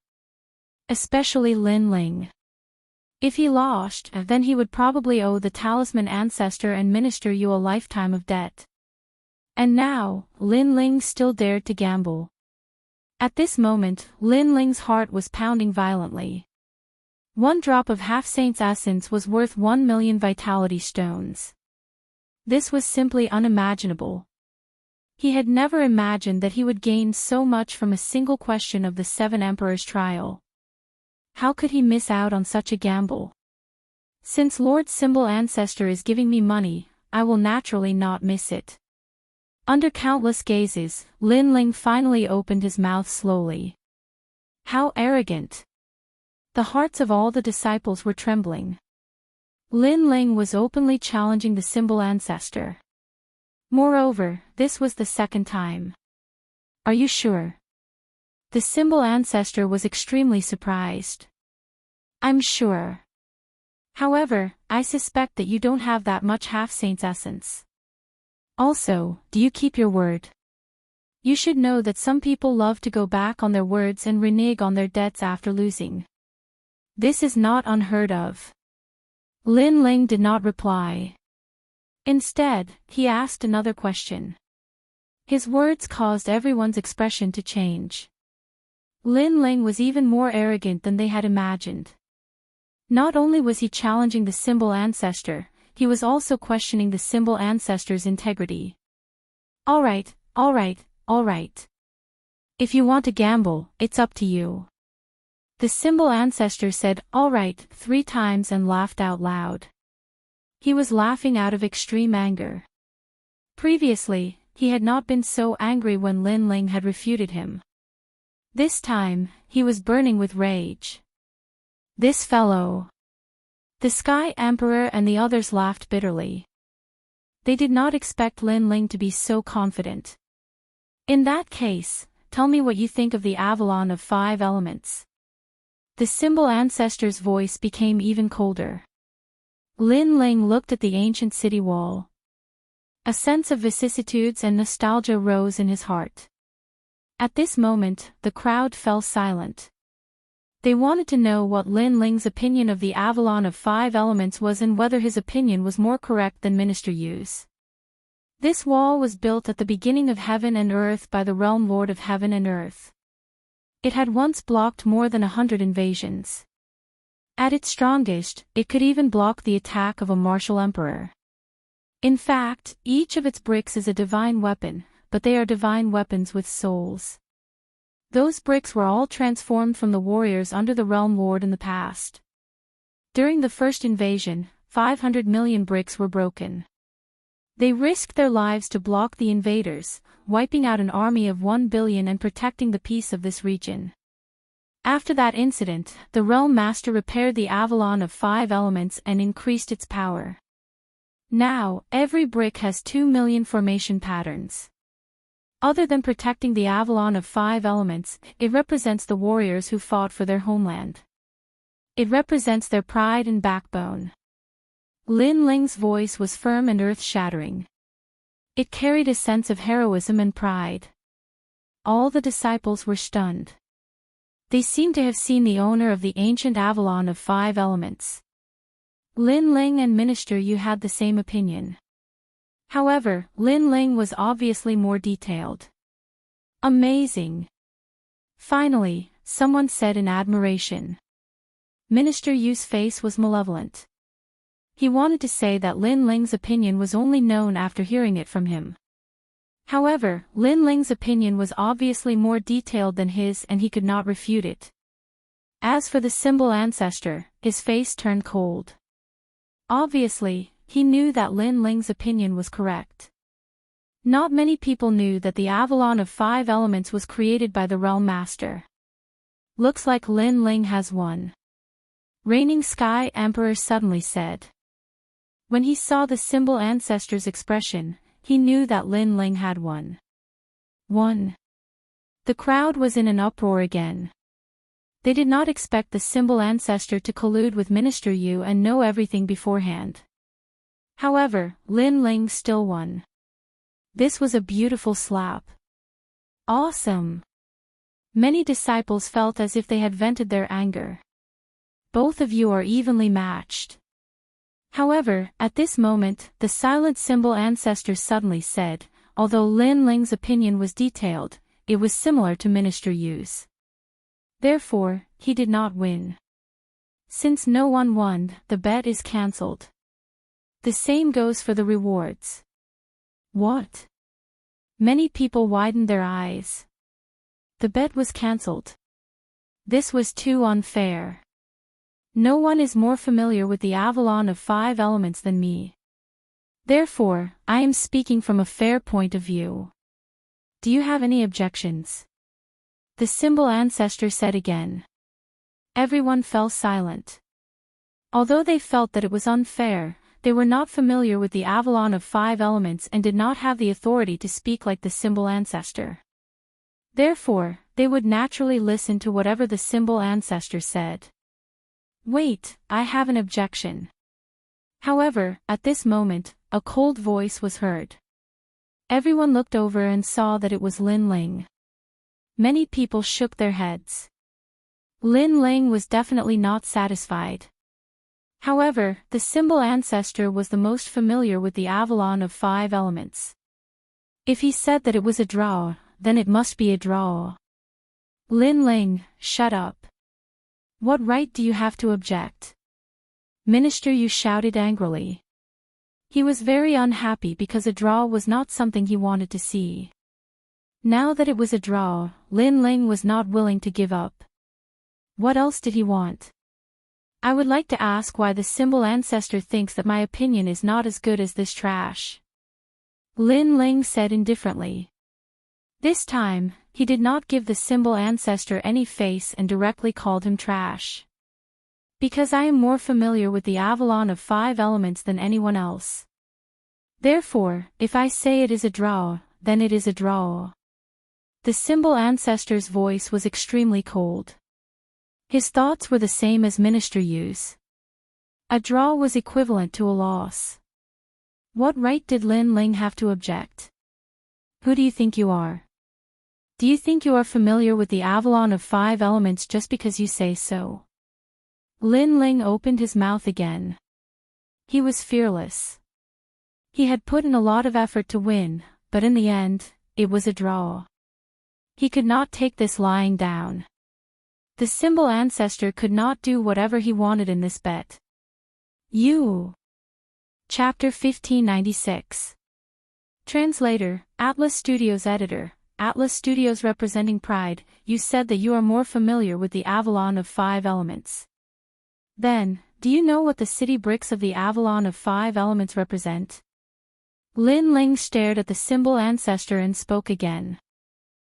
Especially Lin Ling. If he lost, then he would probably owe the talisman ancestor and Minister Yu a lifetime of debt. And now, Lin Ling still dared to gamble. At this moment, Lin Ling's heart was pounding violently. 1 drop of half-saint's essence was worth 1 million vitality stones. This was simply unimaginable. He had never imagined that he would gain so much from a single question of the 7 Emperors' trial. How could he miss out on such a gamble? Since Lord Symbol Ancestor is giving me money, I will naturally not miss it. Under countless gazes, Lin Ling finally opened his mouth slowly. How arrogant! The hearts of all the disciples were trembling. Lin Ling was openly challenging the symbol ancestor. Moreover, this was the second time. Are you sure? The symbol ancestor was extremely surprised. I'm sure. However, I suspect that you don't have that much half-saint's essence. Also, do you keep your word? You should know that some people love to go back on their words and renege on their debts after losing. This is not unheard of. Lin Ling did not reply. Instead, he asked another question. His words caused everyone's expression to change. Lin Ling was even more arrogant than they had imagined. Not only was he challenging the symbol ancestor, he was also questioning the symbol ancestor's integrity. Alright. If you want to gamble, it's up to you. The symbol ancestor said alright 3 times and laughed out loud. He was laughing out of extreme anger. Previously, he had not been so angry when Lin Ling had refuted him. This time, he was burning with rage. This fellow. The Sky Emperor and the others laughed bitterly. They did not expect Lin Ling to be so confident. In that case, tell me what you think of the Avalon of 5 elements. The symbol ancestor's voice became even colder. Lin Ling looked at the ancient city wall. A sense of vicissitudes and nostalgia rose in his heart. At this moment, the crowd fell silent. They wanted to know what Lin Ling's opinion of the Avalon of 5 elements was and whether his opinion was more correct than Minister Yu's. This wall was built at the beginning of heaven and earth by the realm lord of heaven and earth. It had once blocked more than 100 invasions. At its strongest, it could even block the attack of a martial emperor. In fact, each of its bricks is a divine weapon, but they are divine weapons with souls. Those bricks were all transformed from the warriors under the realm lord in the past. During the first invasion, 500 million bricks were broken. They risked their lives to block the invaders, wiping out an army of 1 billion and protecting the peace of this region. After that incident, the realm master repaired the Avalon of 5 elements and increased its power. Now, every brick has 2 million formation patterns. Other than protecting the Avalon of 5 elements, it represents the warriors who fought for their homeland. It represents their pride and backbone. Lin Ling's voice was firm and earth-shattering. It carried a sense of heroism and pride. All the disciples were stunned. They seemed to have seen the owner of the ancient Avalon of 5 elements. Lin Ling and Minister Yu had the same opinion. However, Lin Ling was obviously more detailed. Amazing! Finally, someone said in admiration. Minister Yu's face was malevolent. He wanted to say that Lin Ling's opinion was only known after hearing it from him. However, Lin Ling's opinion was obviously more detailed than his and he could not refute it. As for the symbol ancestor, his face turned cold. Obviously, he knew that Lin Ling's opinion was correct. Not many people knew that the Avalon of 5 elements was created by the Realm Master. Looks like Lin Ling has won. Reigning Sky Emperor suddenly said. When he saw the symbol ancestor's expression, he knew that Lin Ling had won. The crowd was in an uproar again. They did not expect the symbol ancestor to collude with Minister Yu and know everything beforehand. However, Lin Ling still won. This was a beautiful slap. Awesome! Many disciples felt as if they had vented their anger. Both of you are evenly matched. However, at this moment, the silent symbol ancestor suddenly said, although Lin Ling's opinion was detailed, it was similar to Minister Yu's. Therefore, he did not win. Since no one won, the bet is cancelled. The same goes for the rewards. What? Many people widened their eyes. The bet was cancelled. This was too unfair. No one is more familiar with the Avalon of 5 elements than me. Therefore, I am speaking from a fair point of view. Do you have any objections? The symbol ancestor said again. Everyone fell silent. Although they felt that it was unfair, they were not familiar with the Avalon of 5 elements and did not have the authority to speak like the symbol ancestor. Therefore, they would naturally listen to whatever the symbol ancestor said. Wait, I have an objection. However, at this moment, a cold voice was heard. Everyone looked over and saw that it was Lin Ling. Many people shook their heads. Lin Ling was definitely not satisfied. However, the symbol ancestor was the most familiar with the Avalon of 5 elements. If he said that it was a draw, then it must be a draw. Lin Ling, shut up. What right do you have to object? Minister Yu shouted angrily. He was very unhappy because a draw was not something he wanted to see. Now that it was a draw, Lin Ling was not willing to give up. What else did he want? I would like to ask why the symbol ancestor thinks that my opinion is not as good as this trash. Lin Ling said indifferently. This time, he did not give the symbol ancestor any face and directly called him trash. Because I am more familiar with the Avalon of 5 elements than anyone else. Therefore, if I say it is a draw, then it is a draw. The symbol ancestor's voice was extremely cold. His thoughts were the same as Minister Yu's. A draw was equivalent to a loss. What right did Lin Ling have to object? Who do you think you are? Do you think you are familiar with the Avalon of 5 elements just because you say so? Lin Ling opened his mouth again. He was fearless. He had put in a lot of effort to win, but in the end, it was a draw. He could not take this lying down. The symbol ancestor could not do whatever he wanted in this bet. Chapter 1596. Translator, Atlas Studios Editor, Atlas Studios representing Pride, you said that you are more familiar with the Avalon of 5 elements. Then, do you know what the city bricks of the Avalon of 5 elements represent? Lin Ling stared at the symbol ancestor and spoke again.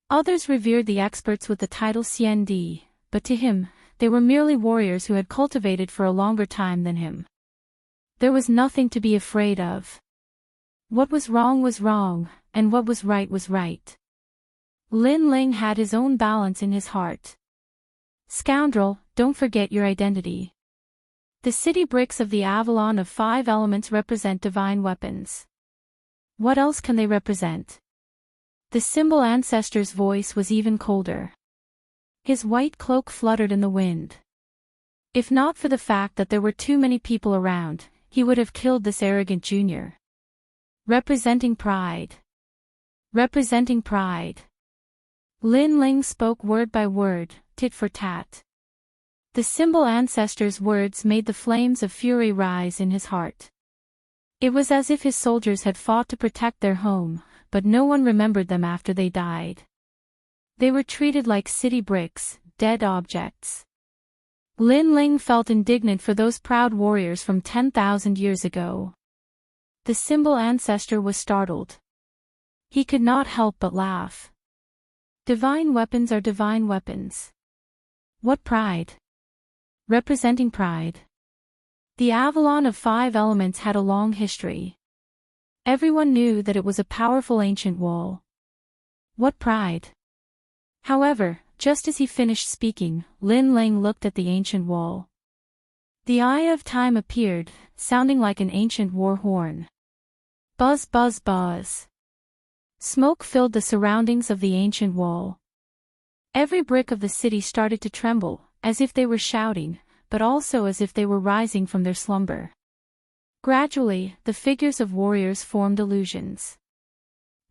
Others revered the experts with the title CND, but to him, they were merely warriors who had cultivated for a longer time than him. There was nothing to be afraid of. What was wrong, and what was right. Lin Ling had his own balance in his heart. Scoundrel, don't forget your identity. The city bricks of the Avalon of 5 elements represent divine weapons. What else can they represent? The symbol ancestor's voice was even colder. His white cloak fluttered in the wind. If not for the fact that there were too many people around, he would have killed this arrogant junior. Representing pride. Representing pride. Lin Ling spoke word by word, tit for tat. The symbol ancestor's words made the flames of fury rise in his heart. It was as if his soldiers had fought to protect their home, but no one remembered them after they died. They were treated like city bricks, dead objects. Lin Ling felt indignant for those proud warriors from 10,000 years ago. The symbol ancestor was startled. He could not help but laugh. Divine weapons are divine weapons. What pride? Representing pride. The Avalon of 5 elements had a long history. Everyone knew that it was a powerful ancient wall. What pride? However, just as he finished speaking, Lin Ling looked at the ancient wall. The eye of time appeared, sounding like an ancient war horn. Buzz buzz buzz. Smoke filled the surroundings of the ancient wall. Every brick of the city started to tremble, as if they were shouting, but also as if they were rising from their slumber. Gradually, the figures of warriors formed illusions.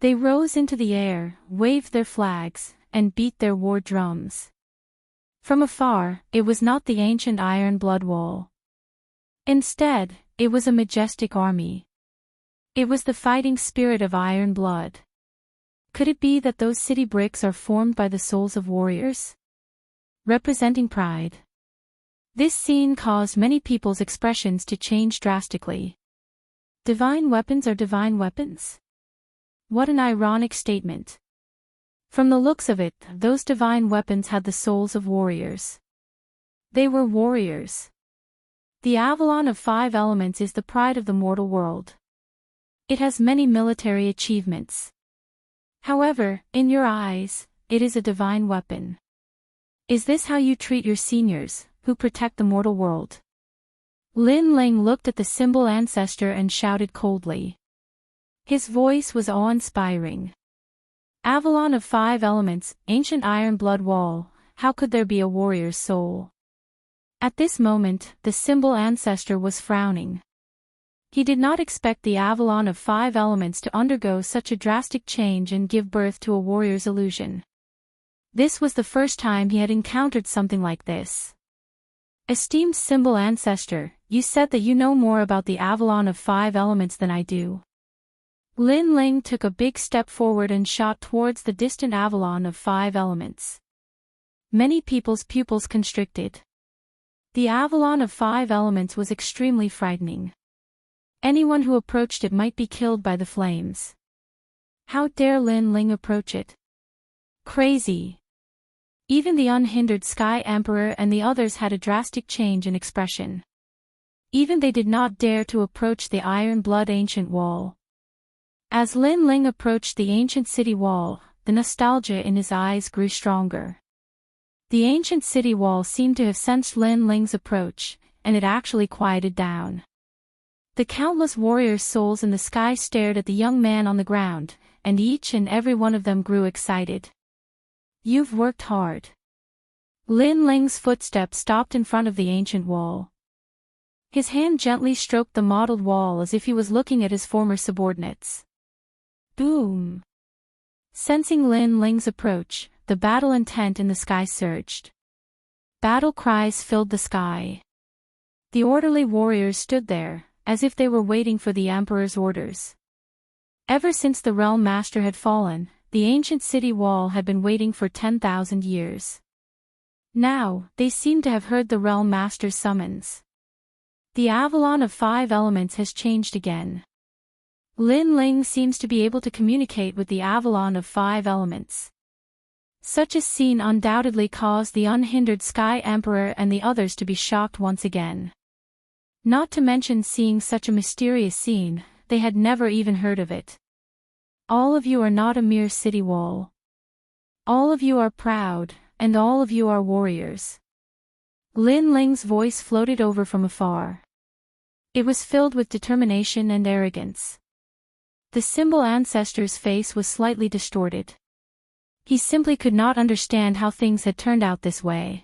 They rose into the air, waved their flags, and beat their war drums. From afar, it was not the ancient iron blood wall. Instead, it was a majestic army. It was the fighting spirit of iron blood. Could it be that those city bricks are formed by the souls of warriors? Representing pride. This scene caused many people's expressions to change drastically. Divine weapons are divine weapons? What an ironic statement. From the looks of it, those divine weapons had the souls of warriors. They were warriors. The Avalon of 5 elements is the pride of the mortal world. It has many military achievements. However, in your eyes, it is a divine weapon. Is this how you treat your seniors, who protect the mortal world? Lin Ling looked at the symbol ancestor and shouted coldly. His voice was awe-inspiring. Avalon of 5 elements, ancient iron blood wall, how could there be a warrior's soul? At this moment, the symbol ancestor was frowning. He did not expect the Avalon of 5 elements to undergo such a drastic change and give birth to a warrior's illusion. This was the first time he had encountered something like this. Esteemed symbol ancestor, you said that you know more about the Avalon of 5 elements than I do. Lin Ling took a big step forward and shot towards the distant Avalon of 5 elements. Many people's pupils constricted. The Avalon of 5 elements was extremely frightening. Anyone who approached it might be killed by the flames. How dare Lin Ling approach it? Crazy. Even the unhindered Sky Emperor and the others had a drastic change in expression. Even they did not dare to approach the iron blood ancient wall. As Lin Ling approached the ancient city wall, the nostalgia in his eyes grew stronger. The ancient city wall seemed to have sensed Lin Ling's approach, and it actually quieted down. The countless warriors' souls in the sky stared at the young man on the ground, and each and every one of them grew excited. You've worked hard. Lin Ling's footsteps stopped in front of the ancient wall. His hand gently stroked the mottled wall as if he was looking at his former subordinates. Boom! Sensing Lin Ling's approach, the battle intent in the sky surged. Battle cries filled the sky. The orderly warriors stood there, as if they were waiting for the Emperor's orders. Ever since the Realm Master had fallen, the ancient city wall had been waiting for 10,000 years. Now, they seemed to have heard the Realm Master's summons. The Avalon of 5 elements has changed again. Lin Ling seems to be able to communicate with the Avalon of 5 elements. Such a scene undoubtedly caused the unhindered Sky Emperor and the others to be shocked once again. Not to mention seeing such a mysterious scene, they had never even heard of it. All of you are not a mere city wall. All of you are proud, and all of you are warriors. Lin Ling's voice floated over from afar. It was filled with determination and arrogance. The symbol ancestor's face was slightly distorted. He simply could not understand how things had turned out this way.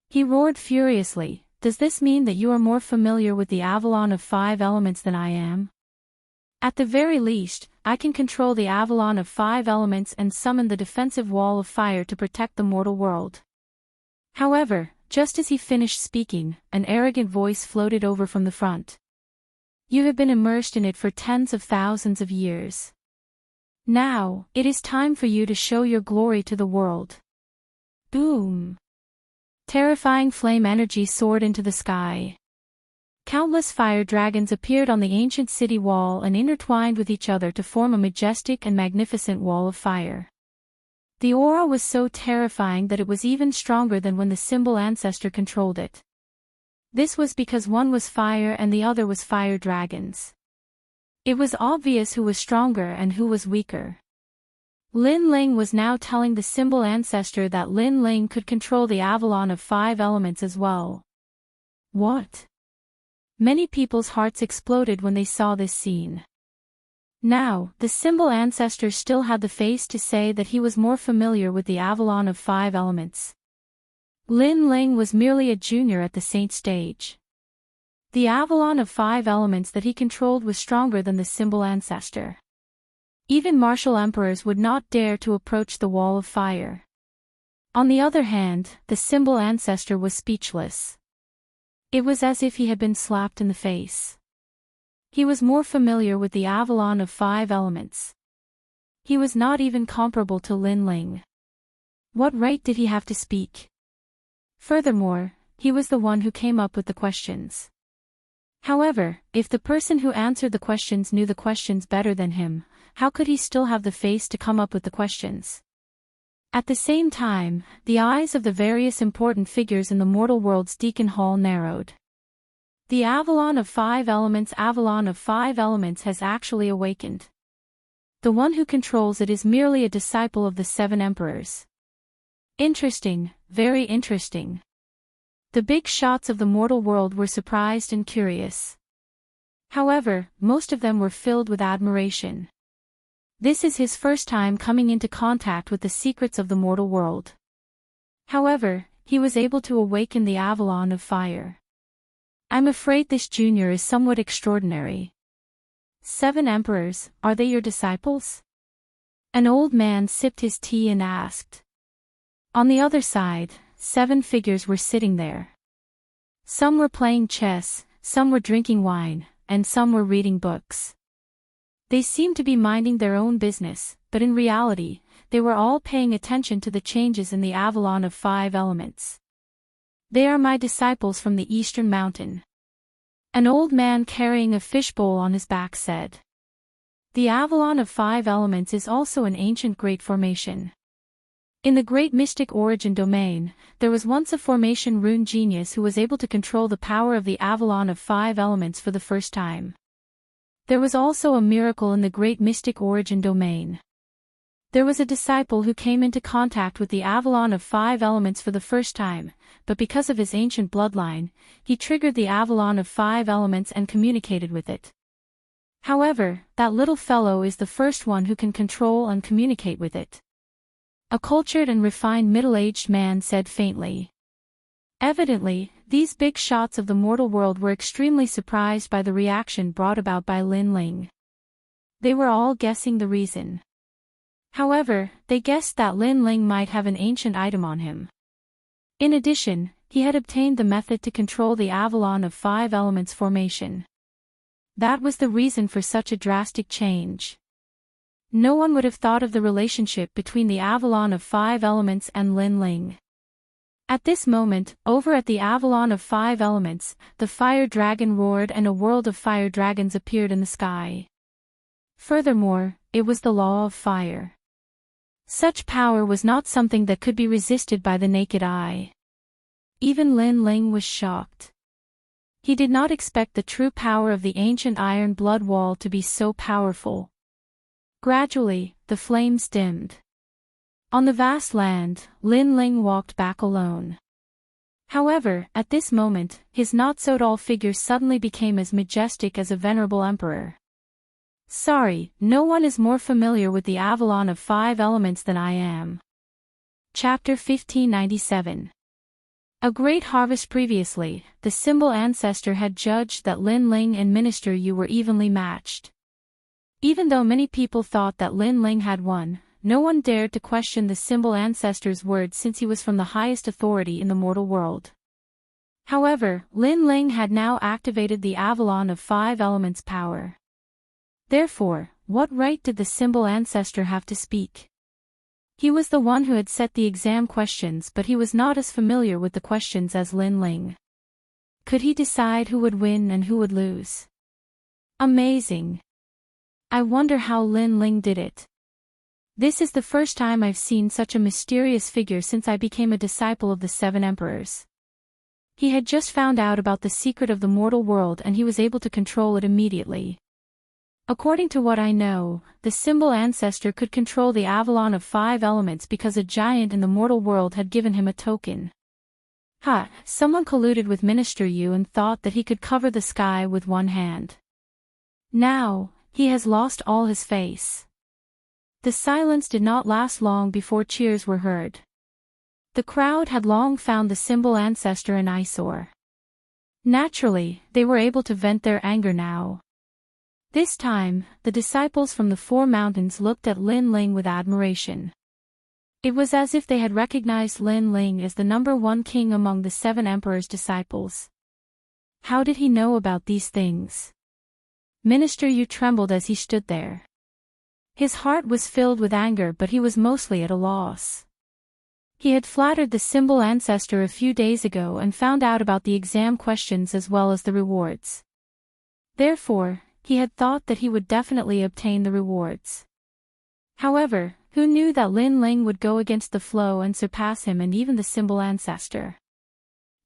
He roared furiously, "Does this mean that you are more familiar with the Avalon of 5 elements than I am? At the very least, I can control the Avalon of 5 elements and summon the defensive wall of fire to protect the mortal world." However, just as he finished speaking, an arrogant voice floated over from the front. "You have been immersed in it for tens of thousands of years. Now, it is time for you to show your glory to the world." Boom! Terrifying flame energy soared into the sky. Countless fire dragons appeared on the ancient city wall and intertwined with each other to form a majestic and magnificent wall of fire. The aura was so terrifying that it was even stronger than when the symbol ancestor controlled it. This was because one was fire and the other was fire dragons. It was obvious who was stronger and who was weaker. Lin Ling was now telling the symbol ancestor that Lin Ling could control the Avalon of 5 elements as well. What? Many people's hearts exploded when they saw this scene. Now, the symbol ancestor still had the face to say that he was more familiar with the Avalon of 5 elements. Lin Ling was merely a junior at the saint stage. The Avalon of 5 elements that he controlled was stronger than the symbol ancestor. Even martial emperors would not dare to approach the wall of fire. On the other hand, the symbol ancestor was speechless. It was as if he had been slapped in the face. He was more familiar with the Avalon of 5 elements. He was not even comparable to Lin Ling. What right did he have to speak? Furthermore, he was the one who came up with the questions. However, if the person who answered the questions knew the questions better than him, how could he still have the face to come up with the questions? At the same time, the eyes of the various important figures in the mortal world's Deacon Hall narrowed. The Avalon of 5 elements has actually awakened. The one who controls it is merely a disciple of the 7 emperors. Interesting, very interesting. The big shots of the mortal world were surprised and curious. However, most of them were filled with admiration. This is his first time coming into contact with the secrets of the mortal world. However, he was able to awaken the Avalon of fire. I'm afraid this junior is somewhat extraordinary. 7 emperors, are they your disciples? An old man sipped his tea and asked. On the other side, 7 figures were sitting there. Some were playing chess, some were drinking wine, and some were reading books. They seemed to be minding their own business, but in reality, they were all paying attention to the changes in the Avalon of 5 elements. They are my disciples from the eastern mountain. An old man carrying a fishbowl on his back said. The Avalon of 5 elements is also an ancient great formation. In the great mystic origin domain, there was once a formation rune genius who was able to control the power of the Avalon of 5 elements for the first time. There was also a miracle in the great mystic origin domain. There was a disciple who came into contact with the Avalon of 5 elements for the first time, but because of his ancient bloodline, he triggered the Avalon of 5 elements and communicated with it. However, that little fellow is the first one who can control and communicate with it. A cultured and refined middle-aged man said faintly. Evidently, these big shots of the mortal world were extremely surprised by the reaction brought about by Lin Ling. They were all guessing the reason. However, they guessed that Lin Ling might have an ancient item on him. In addition, he had obtained the method to control the Avalon of 5 elements formation. That was the reason for such a drastic change. No one would have thought of the relationship between the Avalon of 5 elements and Lin Ling. At this moment, over at the Avalon of 5 elements, the fire dragon roared and a world of fire dragons appeared in the sky. Furthermore, it was the law of fire. Such power was not something that could be resisted by the naked eye. Even Lin Ling was shocked. He did not expect the true power of the ancient iron blood wall to be so powerful. Gradually, the flames dimmed. On the vast land, Lin Ling walked back alone. However, at this moment, his not-so-tall figure suddenly became as majestic as a venerable emperor. Sorry, no one is more familiar with the Avalon of 5 elements than I am. Chapter 1597. A great harvest previously, the symbol ancestor had judged that Lin Ling and Minister Yu were evenly matched. Even though many people thought that Lin Ling had won, no one dared to question the symbol ancestor's words since he was from the highest authority in the mortal world. However, Lin Ling had now activated the Avalon of 5 elements power. Therefore, what right did the symbol ancestor have to speak? He was the one who had set the exam questions, but he was not as familiar with the questions as Lin Ling. Could he decide who would win and who would lose? Amazing. I wonder how Lin Ling did it. This is the first time I've seen such a mysterious figure since I became a disciple of the 7 emperors. He had just found out about the secret of the mortal world and he was able to control it immediately. According to what I know, the symbol ancestor could control the Avalon of 5 elements because a giant in the mortal world had given him a token. Someone colluded with Minister Yu and thought that he could cover the sky with one hand. Now, he has lost all his face. The silence did not last long before cheers were heard. The crowd had long found the symbol ancestor an eyesore. Naturally, they were able to vent their anger now. This time, the disciples from the 4 mountains looked at Lin Ling with admiration. It was as if they had recognized Lin Ling as the #1 king among the 7 emperors' disciples. How did he know about these things? Minister Yu trembled as he stood there. His heart was filled with anger, but he was mostly at a loss. He had flattered the symbol ancestor a few days ago and found out about the exam questions as well as the rewards. Therefore, he had thought that he would definitely obtain the rewards. However, who knew that Lin Ling would go against the flow and surpass him and even the symbol ancestor?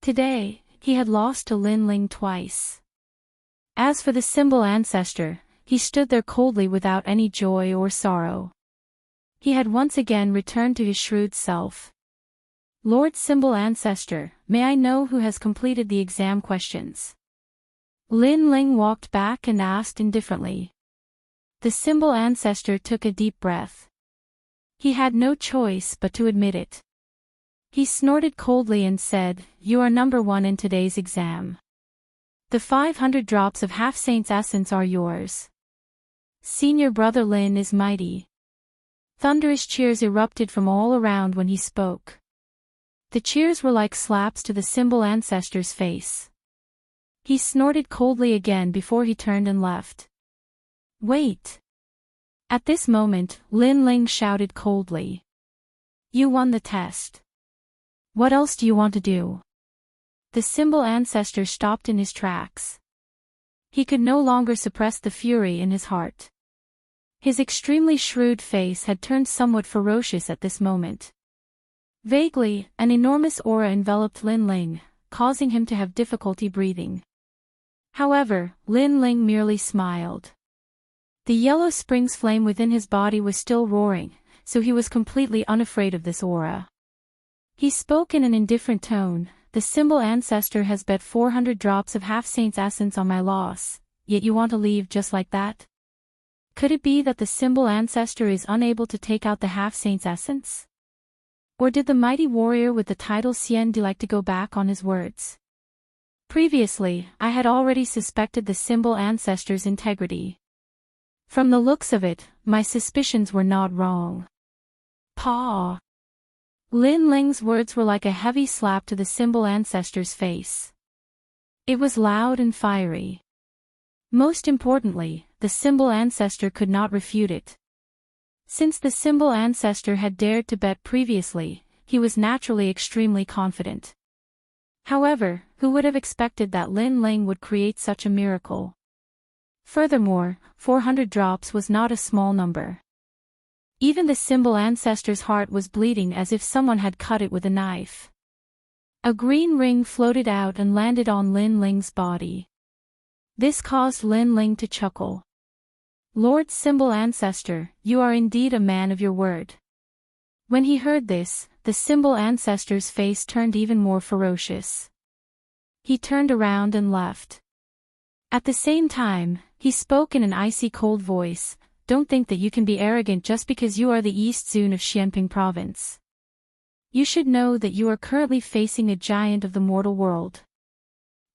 Today, he had lost to Lin Ling twice. As for the symbol ancestor, he stood there coldly without any joy or sorrow. He had once again returned to his shrewd self. Lord Symbol Ancestor, may I know who has completed the exam questions? Lin Ling walked back and asked indifferently. The symbol ancestor took a deep breath. He had no choice but to admit it. He snorted coldly and said, "You are #1 in today's exam. The 500 drops of Half-Saint's essence are yours. Senior brother Lin is mighty." Thunderous cheers erupted from all around when he spoke. The cheers were like slaps to the symbol ancestor's face. He snorted coldly again before he turned and left. Wait. At this moment, Lin Ling shouted coldly. You won the test. What else do you want to do? The symbol ancestor stopped in his tracks. He could no longer suppress the fury in his heart. His extremely shrewd face had turned somewhat ferocious at this moment. Vaguely, an enormous aura enveloped Lin Ling, causing him to have difficulty breathing. However, Lin Ling merely smiled. The yellow springs flame within his body was still roaring, so he was completely unafraid of this aura. He spoke in an indifferent tone, "The symbol ancestor has bet 400 drops of Half-Saint's essence on my loss, yet you want to leave just like that? Could it be that the symbol ancestor is unable to take out the Half-Saint's essence? Or did the mighty warrior with the title Xian like to go back on his words? Previously, I had already suspected the symbol ancestor's integrity. From the looks of it, my suspicions were not wrong." Paw! Lin Ling's words were like a heavy slap to the symbol ancestor's face. It was loud and fiery. Most importantly, the symbol ancestor could not refute it. Since the symbol ancestor had dared to bet previously, he was naturally extremely confident. However, who would have expected that Lin Ling would create such a miracle? Furthermore, 400 drops was not a small number. Even the symbol ancestor's heart was bleeding as if someone had cut it with a knife. A green ring floated out and landed on Lin Ling's body. This caused Lin Ling to chuckle. Lord Symbol Ancestor, you are indeed a man of your word. When he heard this, the symbol ancestor's face turned even more ferocious. He turned around and left. At the same time, he spoke in an icy cold voice, "Don't think that you can be arrogant just because you are the East Zone of Xianping province. You should know that you are currently facing a giant of the mortal world.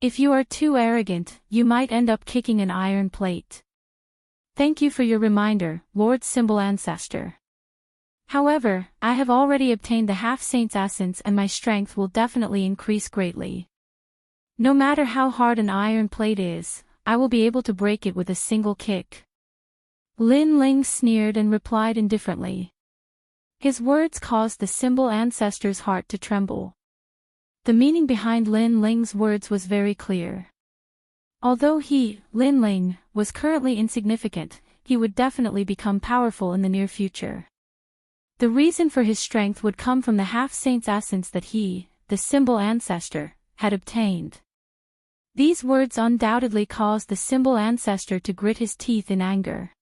If you are too arrogant, you might end up kicking an iron plate. Thank you for your reminder, Lord Symbol Ancestor. However, I have already obtained the half-saint's essence and my strength will definitely increase greatly. No matter how hard an iron plate is, I will be able to break it with a single kick." Lin Ling sneered and replied indifferently. His words caused the symbol ancestor's heart to tremble. The meaning behind Lin Ling's words was very clear. Although he, Lin Ling, was currently insignificant, he would definitely become powerful in the near future. The reason for his strength would come from the half-saint's essence that he, the symbol ancestor, had obtained. These words undoubtedly caused the symbol ancestor to grit his teeth in anger.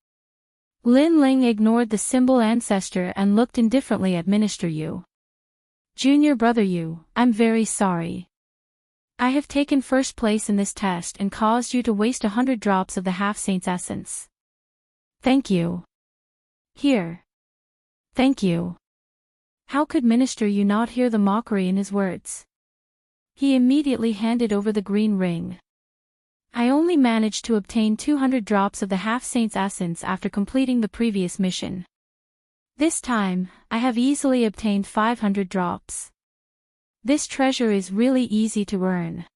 Lin Ling ignored the symbol ancestor and looked indifferently at Minister Yu. "Junior brother Yu, I'm very sorry. I have taken first place in this test and caused you to waste 100 drops of the half-saint's essence. Thank you. Here. Thank you." How could Minister Yu not hear the mockery in his words? He immediately handed over the green ring. "I only managed to obtain 200 drops of the half-saint's essence after completing the previous mission. This time, I have easily obtained 500 drops. This treasure is really easy to earn."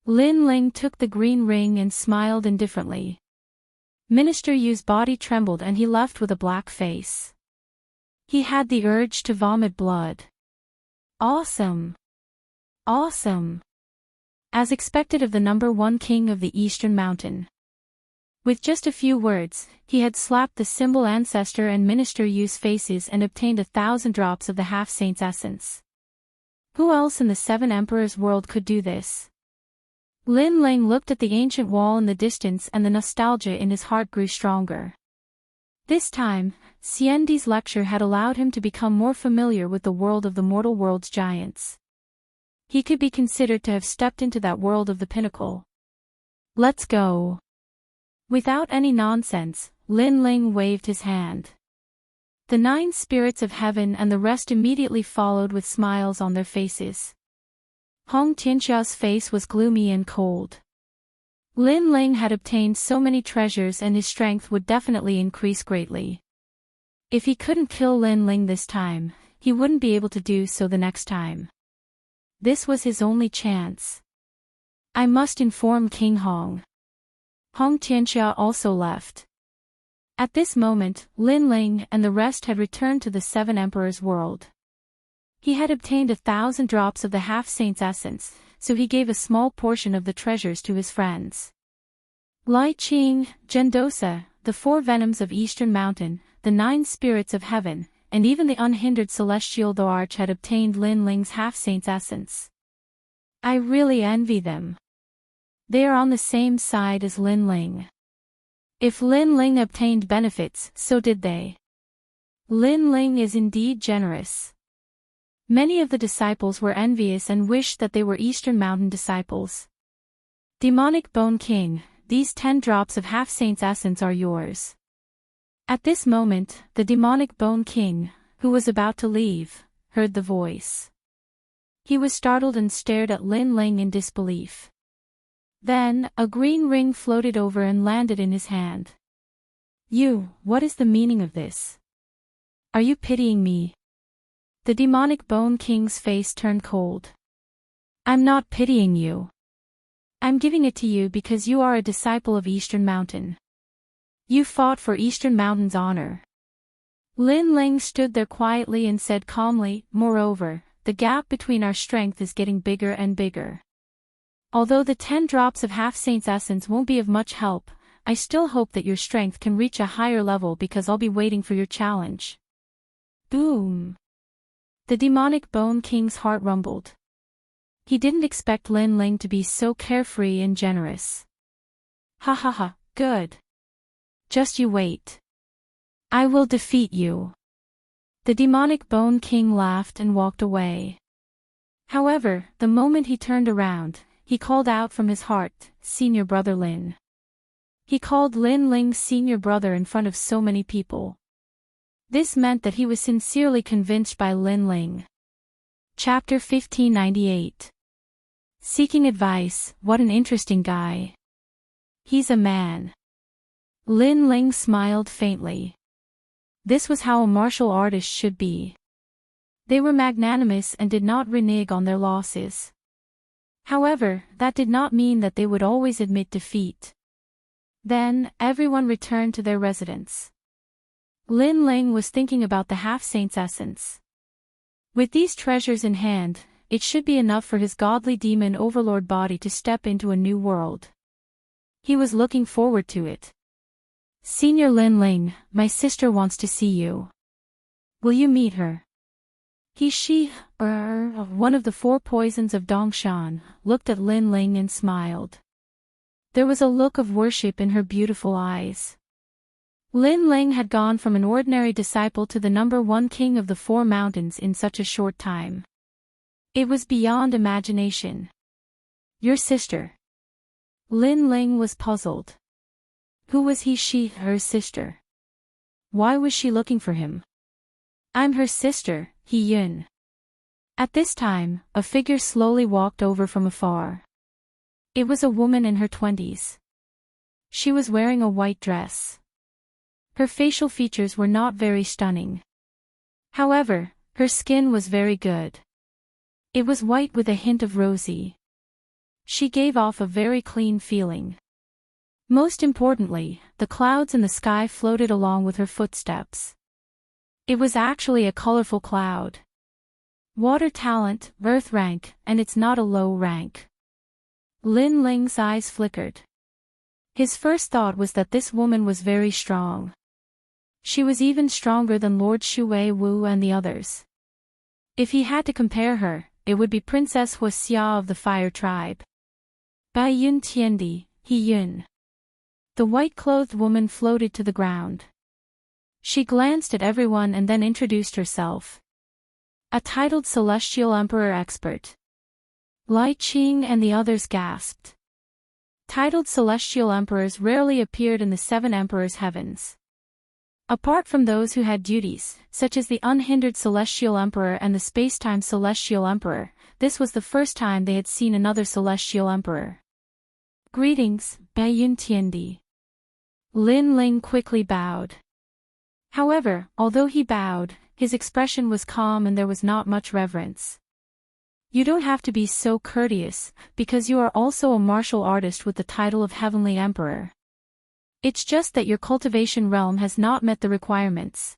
Lin Ling took the green ring and smiled indifferently. Minister Yu's body trembled and he left with a black face. He had the urge to vomit blood. Awesome! Awesome! As expected of the #1 king of the Eastern Mountain. With just a few words, he had slapped the symbol ancestor and Minister Yu's faces and obtained 1,000 drops of the half-saint's essence. Who else in the Seven Emperors world could do this? Lin Ling looked at the ancient wall in the distance and the nostalgia in his heart grew stronger. This time, Xiandi's lecture had allowed him to become more familiar with the world of the mortal world's giants. He could be considered to have stepped into that world of the pinnacle. "Let's go." Without any nonsense, Lin Ling waved his hand. The 9 spirits of heaven and the rest immediately followed with smiles on their faces. Hong Tianxia's face was gloomy and cold. Lin Ling had obtained so many treasures and his strength would definitely increase greatly. If he couldn't kill Lin Ling this time, he wouldn't be able to do so the next time. This was his only chance. "I must inform King Hong." Hong Tianxia also left. At this moment, Lin Ling and the rest had returned to the Seven Emperors world. He had obtained 1,000 drops of the half-saint's essence, so he gave a small portion of the treasures to his friends. Lai Qing, Gendosa, the 4 venoms of Eastern Mountain, the 9 spirits of heaven, and even the unhindered celestial the Arch had obtained Lin Ling's half-saint's essence. I really envy them. They are on the same side as Lin Ling. If Lin Ling obtained benefits, so did they. Lin Ling is indeed generous. Many of the disciples were envious and wished that they were Eastern Mountain disciples. Demonic Bone King, these 10 drops of half-saint's essence are yours. At this moment, the demonic Bone King, who was about to leave, heard the voice. He was startled and stared at Lin Ling in disbelief. Then, a green ring floated over and landed in his hand. What is the meaning of this? Are you pitying me? The demonic Bone King's face turned cold. I'm not pitying you. I'm giving it to you because you are a disciple of Eastern Mountain. You fought for Eastern Mountain's honor. Lin Ling stood there quietly and said calmly, moreover, the gap between our strength is getting bigger and bigger. Although the 10 drops of half-saint's essence won't be of much help, I still hope that your strength can reach a higher level because I'll be waiting for your challenge. Boom! The demonic Bone King's heart rumbled. He didn't expect Lin Ling to be so carefree and generous. Ha ha ha, good. Just you wait. I will defeat you. The demonic Bone King laughed and walked away. However, the moment he turned around, he called out from his heart, "Senior Brother Lin." He called Lin Ling senior brother in front of so many people. This meant that he was sincerely convinced by Lin Ling. Chapter 1598. Seeking advice, what an interesting guy. He's a man. Lin Ling smiled faintly. This was how a martial artist should be. They were magnanimous and did not renege on their losses. However, that did not mean that they would always admit defeat. Then, everyone returned to their residence. Lin Ling was thinking about the half-saint's essence. With these treasures in hand, it should be enough for his godly demon overlord body to step into a new world. He was looking forward to it. "Senior Lin Ling, my sister wants to see you. Will you meet her?" One of the four poisons of Dongshan, looked at Lin Ling and smiled. There was a look of worship in her beautiful eyes. Lin Ling had gone from an ordinary disciple to the #1 king of the Four Mountains in such a short time. It was beyond imagination. "Your sister?" Lin Ling was puzzled. Who was her sister? Why was she looking for him? "I'm her sister, Yun." At this time, a figure slowly walked over from afar. It was a woman in her 20s. She was wearing a white dress. Her facial features were not very stunning. However, her skin was very good. It was white with a hint of rosy. She gave off a very clean feeling. Most importantly, the clouds in the sky floated along with her footsteps. It was actually a colorful cloud. Water talent, earth rank, and it's not a low rank. Lin Ling's eyes flickered. His first thought was that this woman was very strong. She was even stronger than Lord Shui Wu and the others. If he had to compare her, it would be Princess Huaxia of the Fire Tribe. Bai Yun Tiandi, Yun. The white-clothed woman floated to the ground. She glanced at everyone and then introduced herself. A titled Celestial Emperor expert. Lai Qing and the others gasped. Titled Celestial Emperors rarely appeared in the Seven Emperors' heavens. Apart from those who had duties, such as the Unhindered Celestial Emperor and the Spacetime Celestial Emperor, this was the first time they had seen another Celestial Emperor. "Greetings, Bai Yun Tiandi." Lin Ling quickly bowed. However, although he bowed, his expression was calm and there was not much reverence. "You don't have to be so courteous, because you are also a martial artist with the title of Heavenly Emperor. It's just that your cultivation realm has not met the requirements."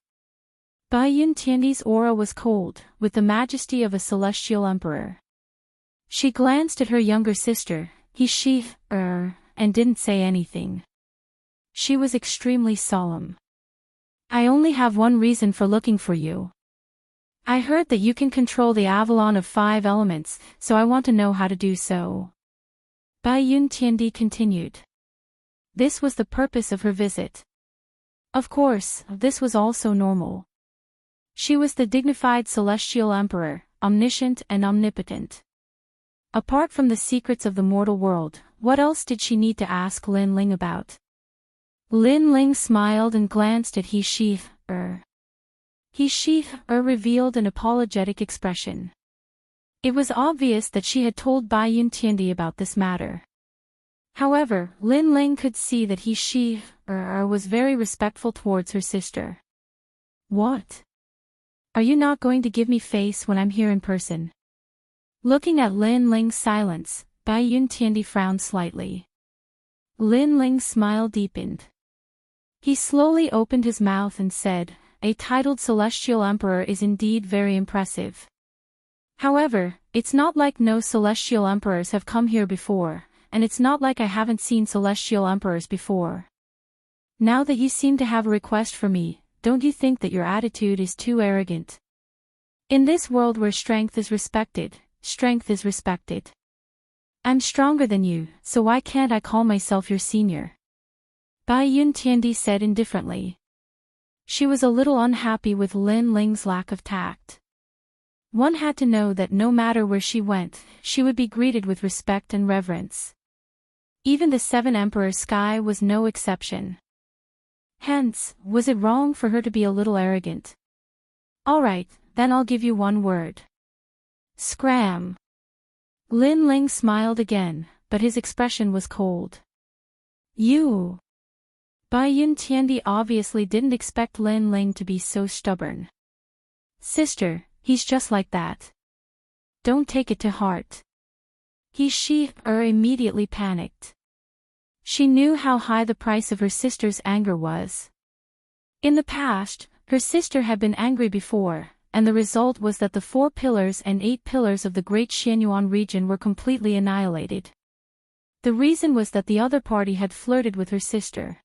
Bai Yun Tiandi's aura was cold, with the majesty of a celestial emperor. She glanced at her younger sister, and didn't say anything. She was extremely solemn. "I only have one reason for looking for you. I heard that you can control the Avalon of 5 elements, so I want to know how to do so." Bai Yun Tiandi continued. This was the purpose of her visit. Of course, this was also normal. She was the dignified celestial emperor, omniscient and omnipotent. Apart from the secrets of the mortal world, what else did she need to ask Lin Ling about? Lin Ling smiled and glanced at He revealed an apologetic expression. It was obvious that she had told Bai Yun Tiandi about this matter. However, Lin Ling could see that he was very respectful towards her sister. "What? Are you not going to give me face when I'm here in person?" Looking at Lin Ling's silence, Bai Yun Tiandi frowned slightly. Lin Ling's smile deepened. He slowly opened his mouth and said, "A titled celestial emperor is indeed very impressive. However, it's not like no celestial emperors have come here before, and it's not like I haven't seen celestial emperors before. Now that you seem to have a request for me, don't you think that your attitude is too arrogant? In this world where strength is respected, strength is respected. I'm stronger than you, so why can't I call myself your senior?" Bai Yun Tiandi said indifferently. She was a little unhappy with Lin Ling's lack of tact. One had to know that no matter where she went, she would be greeted with respect and reverence. Even the Seven Emperors' sky was no exception. Hence, was it wrong for her to be a little arrogant? Alright, then I'll give you one word. Scram. Lin Ling smiled again, but his expression was cold. You. Bai Yun Tiandi obviously didn't expect Lin Ling to be so stubborn. Sister, he's just like that. Don't take it to heart. She immediately panicked. She knew how high the price of her sister's anger was. In the past, her sister had been angry before, and the result was that the 4 pillars and 8 pillars of the Great Xianyuan region were completely annihilated. The reason was that the other party had flirted with her sister.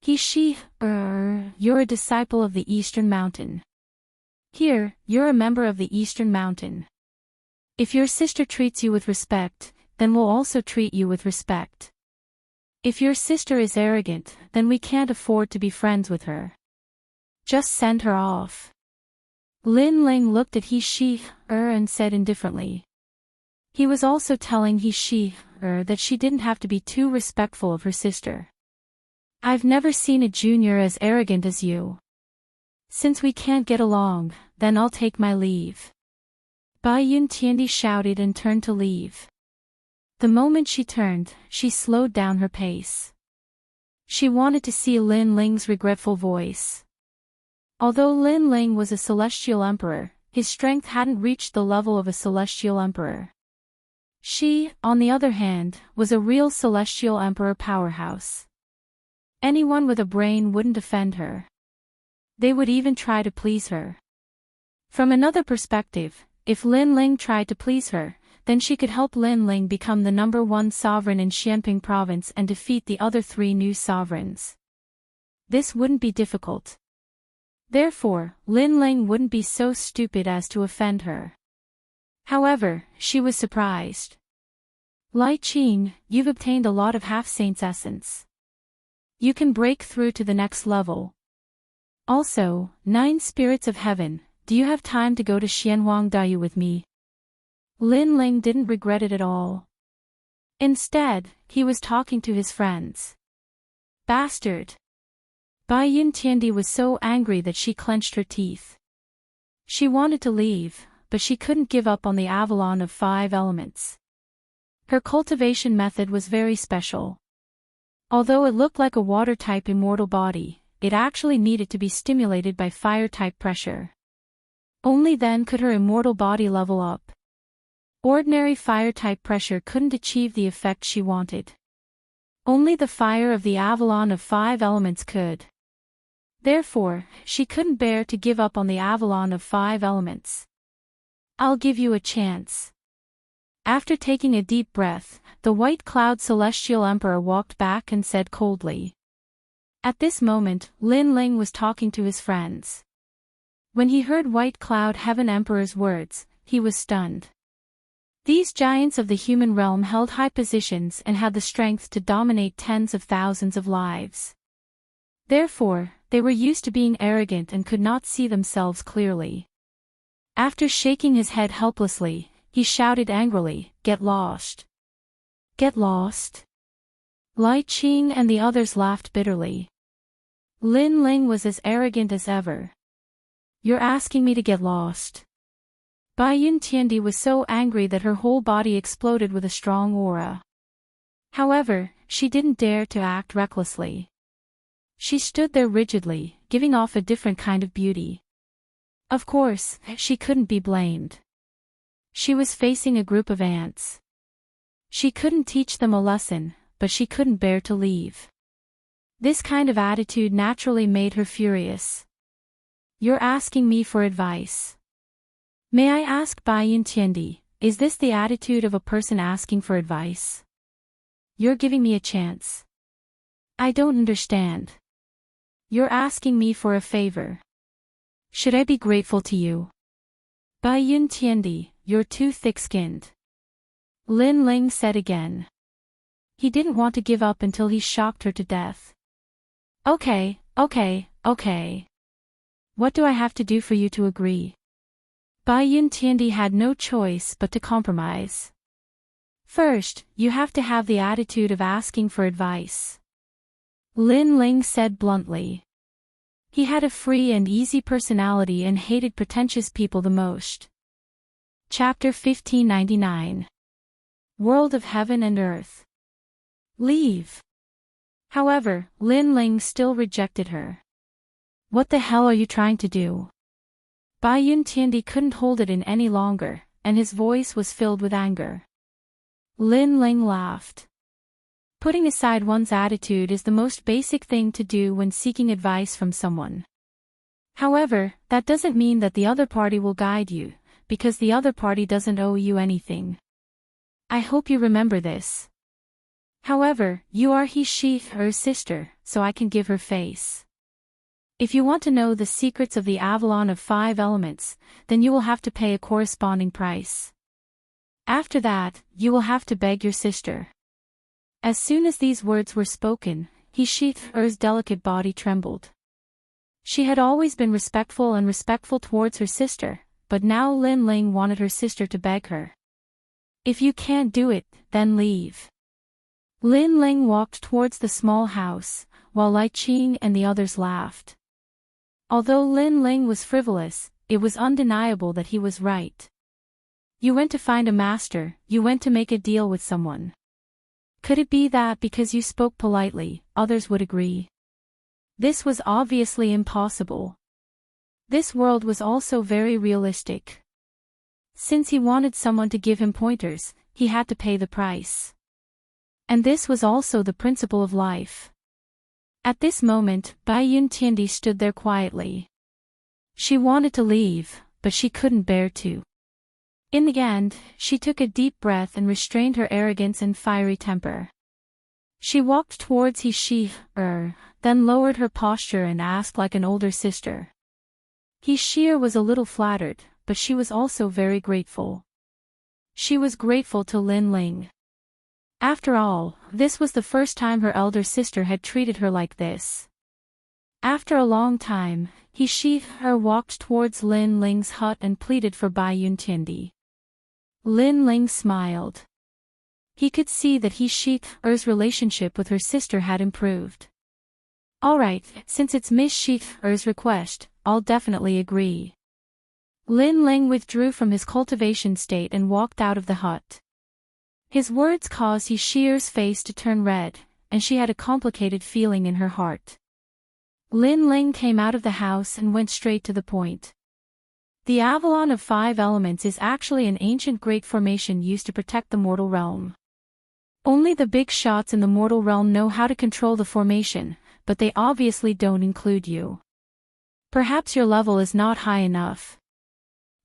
You're a disciple of the Eastern Mountain. Here, you're a member of the Eastern Mountain. If your sister treats you with respect, then we'll also treat you with respect. If your sister is arrogant, then we can't afford to be friends with her. Just send her off. Lin Ling looked at and said indifferently. He was also telling that she didn't have to be too respectful of her sister. I've never seen a junior as arrogant as you. Since we can't get along, then I'll take my leave. Bai Yun Tiandi shouted and turned to leave. The moment she turned, she slowed down her pace. She wanted to see Lin Ling's regretful voice. Although Lin Ling was a celestial emperor, his strength hadn't reached the level of a celestial emperor. She, on the other hand, was a real celestial emperor powerhouse. Anyone with a brain wouldn't offend her. They would even try to please her. From another perspective, if Lin Ling tried to please her, then she could help Lin Ling become the #1 sovereign in Xianping province and defeat the other 3 new sovereigns. This wouldn't be difficult. Therefore, Lin Ling wouldn't be so stupid as to offend her. However, she was surprised. Lai Qing, you've obtained a lot of half-saint's essence. You can break through to the next level. Also, 9 spirits of heaven, do you have time to go to Xianhuang Daiyu with me? Lin Ling didn't regret it at all. Instead, he was talking to his friends. Bastard! Bai Yun Tiandi was so angry that she clenched her teeth. She wanted to leave, but she couldn't give up on the Avalon of 5 elements. Her cultivation method was very special. Although it looked like a water-type immortal body, it actually needed to be stimulated by fire-type pressure. Only then could her immortal body level up. Ordinary fire-type pressure couldn't achieve the effect she wanted. Only the fire of the Avalon of 5 elements could. Therefore, she couldn't bear to give up on the Avalon of 5 elements. I'll give you a chance. After taking a deep breath, the White Cloud Celestial Emperor walked back and said coldly. At this moment, Lin Ling was talking to his friends. When he heard White Cloud Heaven Emperor's words, he was stunned. These giants of the human realm held high positions and had the strength to dominate tens of thousands of lives. Therefore, they were used to being arrogant and could not see themselves clearly. After shaking his head helplessly, he shouted angrily, "Get lost! Get lost!" Lai Qing and the others laughed bitterly. Lin Ling was as arrogant as ever. You're asking me to get lost? Bai Yun Tiandi was so angry that her whole body exploded with a strong aura. However, she didn't dare to act recklessly. She stood there rigidly, giving off a different kind of beauty. Of course, she couldn't be blamed. She was facing a group of ants. She couldn't teach them a lesson, but she couldn't bear to leave. This kind of attitude naturally made her furious. You're asking me for advice. May I ask Bai Yun Tiandi, is this the attitude of a person asking for advice? You're giving me a chance. I don't understand. You're asking me for a favor. Should I be grateful to you? Bai Yun Tiandi, you're too thick-skinned. Lin Ling said again. He didn't want to give up until he shocked her to death. Okay, Okay, okay. What do I have to do for you to agree? Bai Yun Tiandi had no choice but to compromise. First, you have to have the attitude of asking for advice. Lin Ling said bluntly. He had a free and easy personality and hated pretentious people the most. Chapter 1599. World of Heaven and Earth. Leave. However, Lin Ling still rejected her. What the hell are you trying to do? Bai Yun Tiandi couldn't hold it in any longer, and his voice was filled with anger. Lin Ling laughed. Putting aside one's attitude is the most basic thing to do when seeking advice from someone. However, that doesn't mean that the other party will guide you, because the other party doesn't owe you anything. I hope you remember this. However, you are her sister, so I can give her face. If you want to know the secrets of the Avalon of 5 elements, then you will have to pay a corresponding price. After that, you will have to beg your sister. As soon as these words were spoken, Her's delicate body trembled. She had always been respectful towards her sister, but now Lin Ling wanted her sister to beg her. If you can't do it, then leave. Lin Ling walked towards the small house, while Lai Qing and the others laughed. Although Lin Ling was frivolous, it was undeniable that he was right. You went to find a master, you went to make a deal with someone. Could it be that because you spoke politely, others would agree? This was obviously impossible. This world was also very realistic. Since he wanted someone to give him pointers, he had to pay the price. And this was also the principle of life. At this moment, Bai Yun Tiandi stood there quietly. She wanted to leave, but she couldn't bear to. In the end, she took a deep breath and restrained her arrogance and fiery temper. She walked towards then lowered her posture and asked like an older sister. Was a little flattered, but she was also very grateful. She was grateful to Lin Ling. After all, this was the first time her elder sister had treated her like this. After a long time, walked towards Lin Ling's hut and pleaded for Bai Yun Tiandi. Lin Ling smiled. He could see that Her's relationship with her sister had improved. Alright, since it's Miss Her's request, I'll definitely agree. Lin Ling withdrew from his cultivation state and walked out of the hut. His words caused Her's face to turn red, and she had a complicated feeling in her heart. Lin Ling came out of the house and went straight to the point. The Avalon of 5 elements is actually an ancient great formation used to protect the mortal realm. Only the big shots in the mortal realm know how to control the formation, but they obviously don't include you. Perhaps your level is not high enough.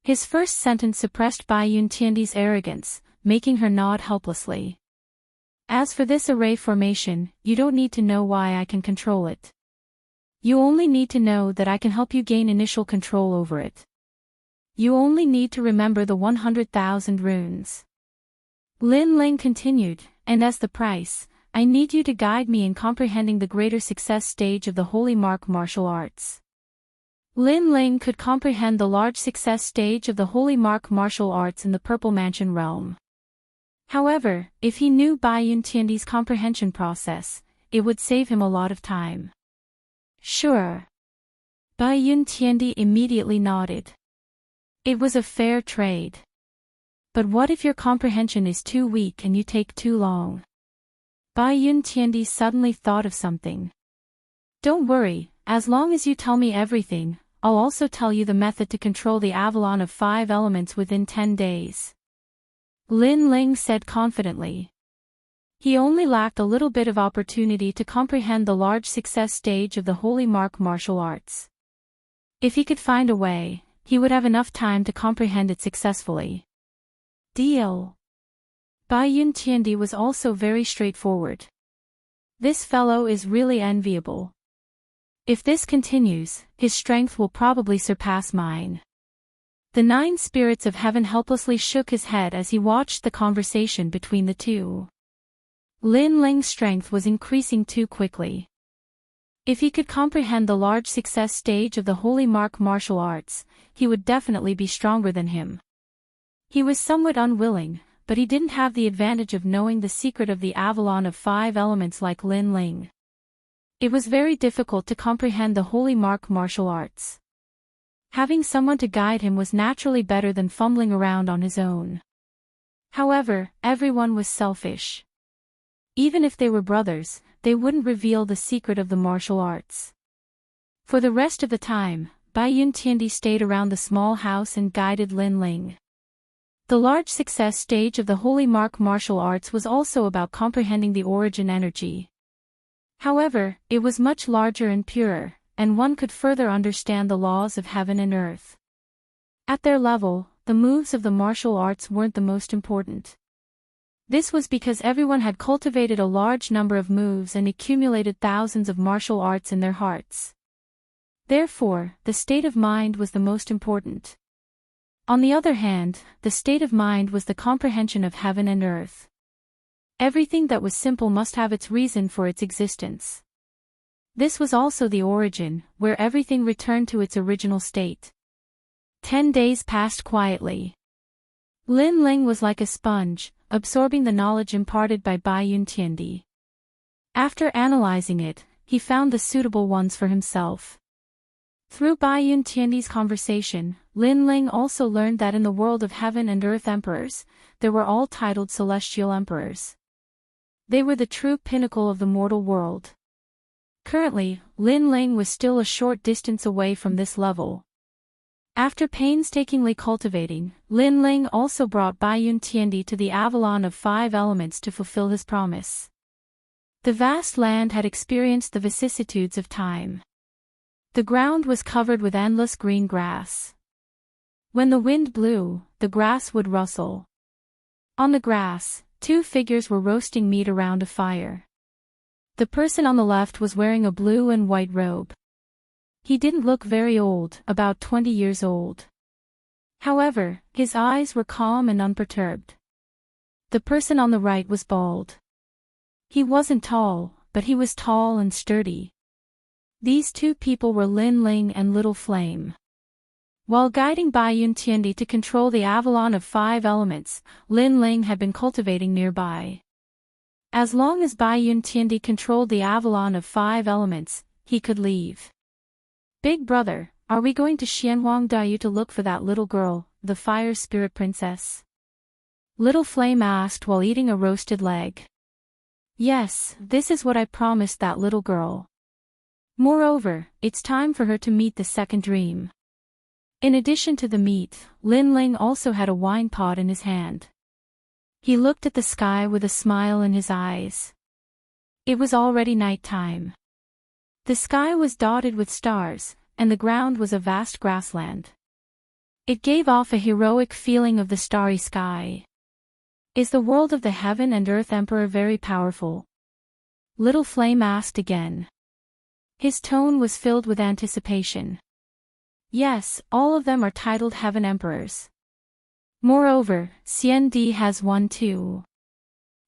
His first sentence suppressed Bai Yun Tiandi's arrogance, making her nod helplessly. As for this array formation, you don't need to know why I can control it. You only need to know that I can help you gain initial control over it. You only need to remember the 100,000 runes. Lin Ling continued, and as the price, I need you to guide me in comprehending the greater success stage of the Holy Mark martial arts. Lin Ling could comprehend the large success stage of the Holy Mark martial arts in the Purple Mansion realm. However, if he knew Bai Yun Tiandi's comprehension process, it would save him a lot of time. Sure. Bai Yun Tiandi immediately nodded. It was a fair trade. But what if your comprehension is too weak and you take too long? Bai Yun Tiandi suddenly thought of something. Don't worry, as long as you tell me everything, I'll also tell you the method to control the Avalon of 5 elements within 10 days. Lin Ling said confidently. He only lacked a little bit of opportunity to comprehend the large success stage of the Holy Mark martial arts. If he could find a way, he would have enough time to comprehend it successfully. Deal. Bai Yun Tiandi was also very straightforward. This fellow is really enviable. If this continues, his strength will probably surpass mine. The 9 spirits of heaven helplessly shook his head as he watched the conversation between the two. Lin Ling's strength was increasing too quickly. If he could comprehend the large success stage of the holy martial arts, he would definitely be stronger than him. He was somewhat unwilling, but he didn't have the advantage of knowing the secret of the Avalon of 5 elements like Lin Ling. It was very difficult to comprehend the holy martial arts. Having someone to guide him was naturally better than fumbling around on his own. However, everyone was selfish. Even if they were brothers, they wouldn't reveal the secret of the martial arts. For the rest of the time, Bai Yun Tiandi stayed around the small house and guided Lin Ling. The large success stage of the holy martial arts was also about comprehending the origin energy. However, it was much larger and purer, and one could further understand the laws of heaven and earth. At their level, the moves of the martial arts weren't the most important. This was because everyone had cultivated a large number of moves and accumulated thousands of martial arts in their hearts. Therefore, the state of mind was the most important. On the other hand, the state of mind was the comprehension of heaven and earth. Everything that was simple must have its reason for its existence. This was also the origin, where everything returned to its original state. 10 days passed quietly. Lin Ling was like a sponge, absorbing the knowledge imparted by Bai Yun Tiandi. After analyzing it, he found the suitable ones for himself. Through Bai Yun Tiandi's conversation, Lin Ling also learned that in the world of heaven and earth emperors, there were all titled celestial emperors. They were the true pinnacle of the mortal world. Currently, Lin Ling was still a short distance away from this level. After painstakingly cultivating, Lin Ling also brought Bai Yun Tiandi to the Avalon of 5 elements to fulfill his promise. The vast land had experienced the vicissitudes of time. The ground was covered with endless green grass. When the wind blew, the grass would rustle. On the grass, 2 figures were roasting meat around a fire. The person on the left was wearing a blue and white robe. He didn't look very old, about 20 years old. However, his eyes were calm and unperturbed. The person on the right was bald. He wasn't tall, but he was tall and sturdy. These 2 people were Lin Ling and Little Flame. While guiding Bai Yun Tiandi to control the Avalon of 5 elements, Lin Ling had been cultivating nearby. As long as Bai Yun Tiandi controlled the Avalon of 5 elements, he could leave. Big brother, are we going to Xianhuang Daiyu to look for that little girl, the fire spirit princess? Little Flame asked while eating a roasted leg. Yes, this is what I promised that little girl. Moreover, it's time for her to meet the second dream. In addition to the meat, Lin Ling also had a wine pot in his hand. He looked at the sky with a smile in his eyes. It was already night time. The sky was dotted with stars, and the ground was a vast grassland. It gave off a heroic feeling of the starry sky. Is the world of the heaven and earth emperor very powerful? Little Flame asked again. His tone was filled with anticipation. Yes, all of them are titled heaven emperors. Moreover, Xian Di has one too.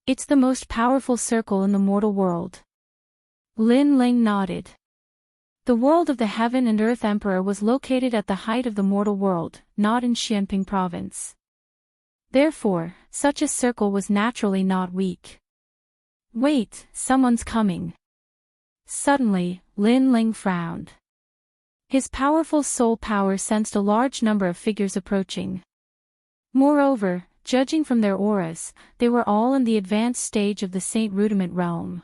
It's the most powerful circle in the mortal world. Lin Ling nodded. The world of the heaven and earth emperor was located at the height of the mortal world, not in Xianping province. Therefore, such a circle was naturally not weak. Wait, someone's coming. Suddenly, Lin Ling frowned. His powerful soul power sensed a large number of figures approaching. Moreover, judging from their auras, they were all in the advanced stage of the Saint Rudiment realm.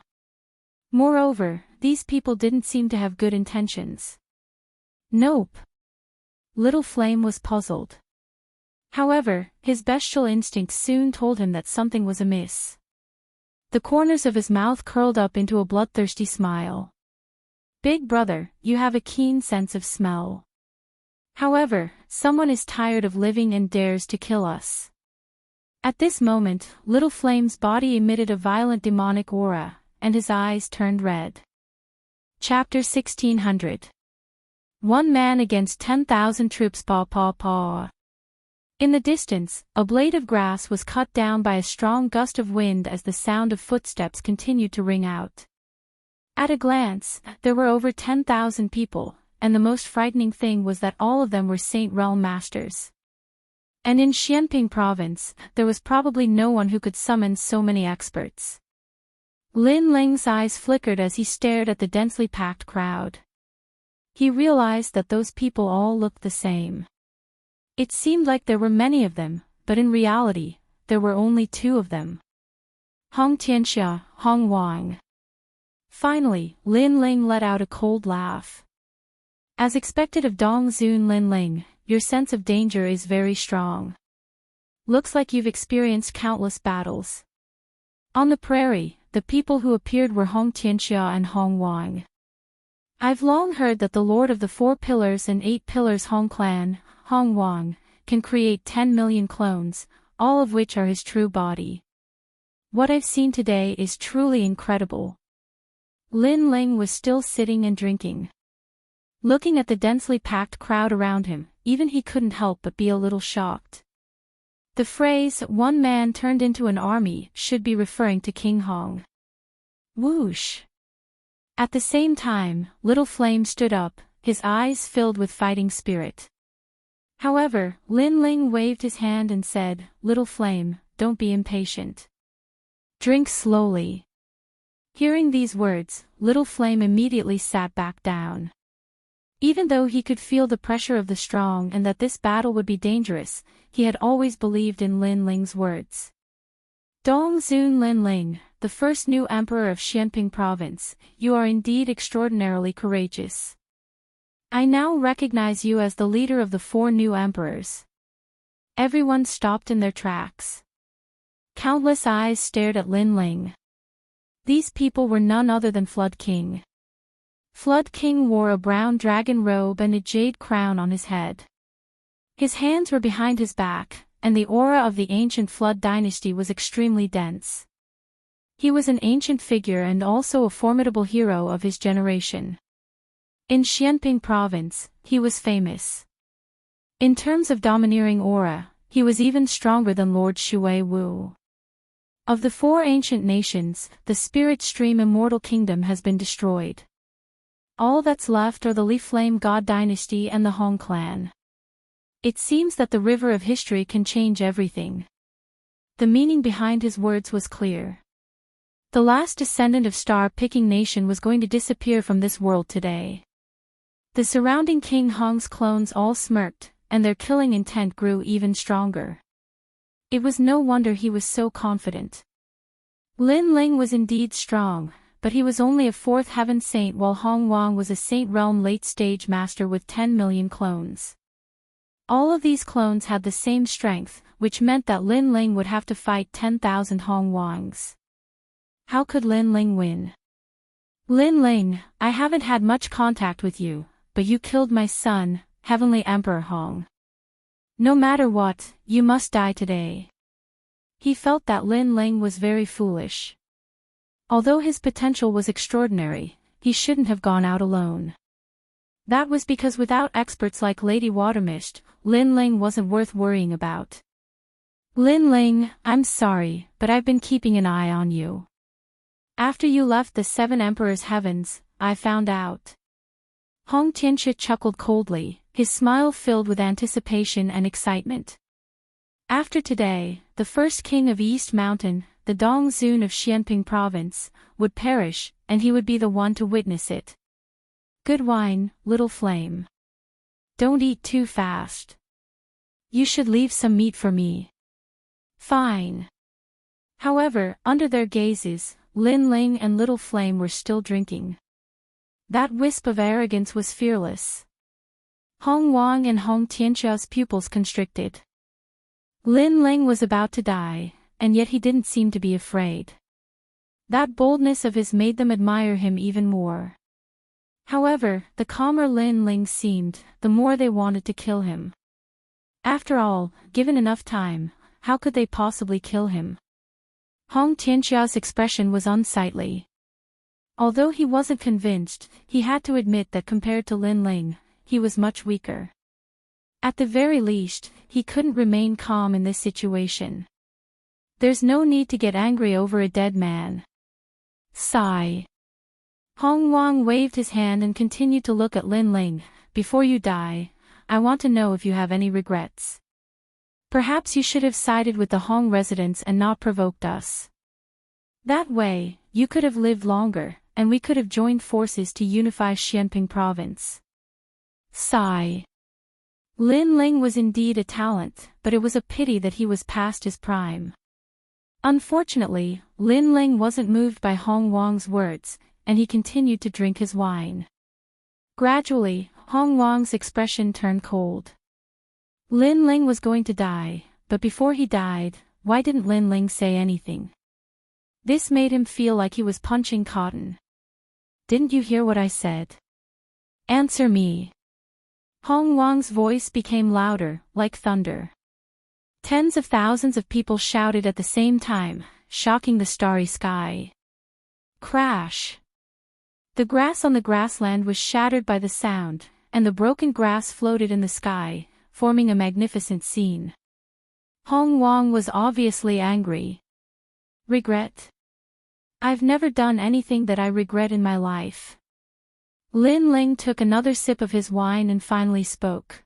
Moreover, these people didn't seem to have good intentions. Nope. Little Flame was puzzled. However, his bestial instincts soon told him that something was amiss. The corners of his mouth curled up into a bloodthirsty smile. Big brother, you have a keen sense of smell. However, someone is tired of living and dares to kill us. At this moment, Little Flame's body emitted a violent demonic aura, and his eyes turned red. Chapter 1600. One man against 10,000 troops. Paw paw paw. In the distance, a blade of grass was cut down by a strong gust of wind as the sound of footsteps continued to ring out. At a glance, there were over 10,000 people, and the most frightening thing was that all of them were Saint Realm Masters. And in Xianping Province, there was probably no one who could summon so many experts. Lin Ling's eyes flickered as he stared at the densely packed crowd. He realized that those people all looked the same. It seemed like there were many of them, but in reality, there were only two of them. Hong Tianxia, Hong Wang. Finally, Lin Ling let out a cold laugh. As expected of Dong Zun Lin Ling, your sense of danger is very strong. Looks like you've experienced countless battles. On the prairie, the people who appeared were Hong Tianxia and Hong Wang. I've long heard that the Lord of the 4 Pillars and 8 Pillars Hong Clan, Hong Wang, can create 10 million clones, all of which are his true body. What I've seen today is truly incredible. Lin Ling was still sitting and drinking. Looking at the densely packed crowd around him, even he couldn't help but be a little shocked. The phrase, "one man turned into an army," should be referring to King Hong. Whoosh! At the same time, Little Flame stood up, his eyes filled with fighting spirit. However, Lin Ling waved his hand and said, "Little Flame, don't be impatient. Drink slowly." Hearing these words, Little Flame immediately sat back down. Even though he could feel the pressure of the strong and that this battle would be dangerous, he had always believed in Lin Ling's words. Dong Zun Lin Ling, the first new emperor of Xianping Province, you are indeed extraordinarily courageous. I now recognize you as the leader of the 4 new emperors. Everyone stopped in their tracks. Countless eyes stared at Lin Ling. These people were none other than Flood King. Flood King wore a brown dragon robe and a jade crown on his head. His hands were behind his back, and the aura of the ancient Flood dynasty was extremely dense. He was an ancient figure and also a formidable hero of his generation. In Xianping Province, he was famous. In terms of domineering aura, he was even stronger than Lord Shui Wu. Of the 4 ancient nations, the spirit stream Immortal Kingdom has been destroyed. All that's left are the Li Flame God dynasty and the Hong clan. It seems that the river of history can change everything. The meaning behind his words was clear. The last descendant of Star-Picking Nation was going to disappear from this world today. The surrounding King Hong's clones all smirked, and their killing intent grew even stronger. It was no wonder he was so confident. Lin Ling was indeed strong, but he was only a 4th heaven saint while Hong Wang was a Saint Realm late-stage master with 10 million clones. All of these clones had the same strength, which meant that Lin Ling would have to fight 10,000 Hong Wangs. How could Lin Ling win? Lin Ling, I haven't had much contact with you, but you killed my son, Heavenly Emperor Hong. No matter what, you must die today. He felt that Lin Ling was very foolish. Although his potential was extraordinary, he shouldn't have gone out alone. That was because without experts like Lady Watermist, Lin Ling wasn't worth worrying about. Lin Ling, I'm sorry, but I've been keeping an eye on you. After you left the 7 Emperors' heavens, I found out. Hong Tianxia chuckled coldly, his smile filled with anticipation and excitement. After today, the first king of East Mountain, the Dong Zun of Xianping Province, would perish, and he would be the one to witness it. Good wine, Little Flame. Don't eat too fast. You should leave some meat for me. Fine. However, under their gazes, Lin Ling and Little Flame were still drinking. That wisp of arrogance was fearless. Hong Wang and Hong Tianxia's pupils constricted. Lin Ling was about to die, and yet he didn't seem to be afraid. That boldness of his made them admire him even more. However, the calmer Lin Ling seemed, the more they wanted to kill him. After all, given enough time, how could they possibly kill him? Hong Tianxia's expression was unsightly. Although he wasn't convinced, he had to admit that compared to Lin Ling, he was much weaker. At the very least, he couldn't remain calm in this situation. There's no need to get angry over a dead man. Sigh. Hong Wang waved his hand and continued to look at Lin Ling. Before you die, I want to know if you have any regrets. Perhaps you should have sided with the Hong residents and not provoked us. That way, you could have lived longer, and we could have joined forces to unify Xianping province. Sigh. Lin Ling was indeed a talent, but it was a pity that he was past his prime. Unfortunately, Lin Ling wasn't moved by Hong Wang's words, and he continued to drink his wine. Gradually, Hong Wang's expression turned cold. Lin Ling was going to die, but before he died, why didn't Lin Ling say anything? This made him feel like he was punching cotton. Didn't you hear what I said? Answer me. Hong Wang's voice became louder, like thunder. Tens of thousands of people shouted at the same time, shocking the starry sky. Crash! The grass on the grassland was shattered by the sound, and the broken grass floated in the sky, forming a magnificent scene. Hong Wang was obviously angry. Regret? I've never done anything that I regret in my life. Lin Ling took another sip of his wine and finally spoke.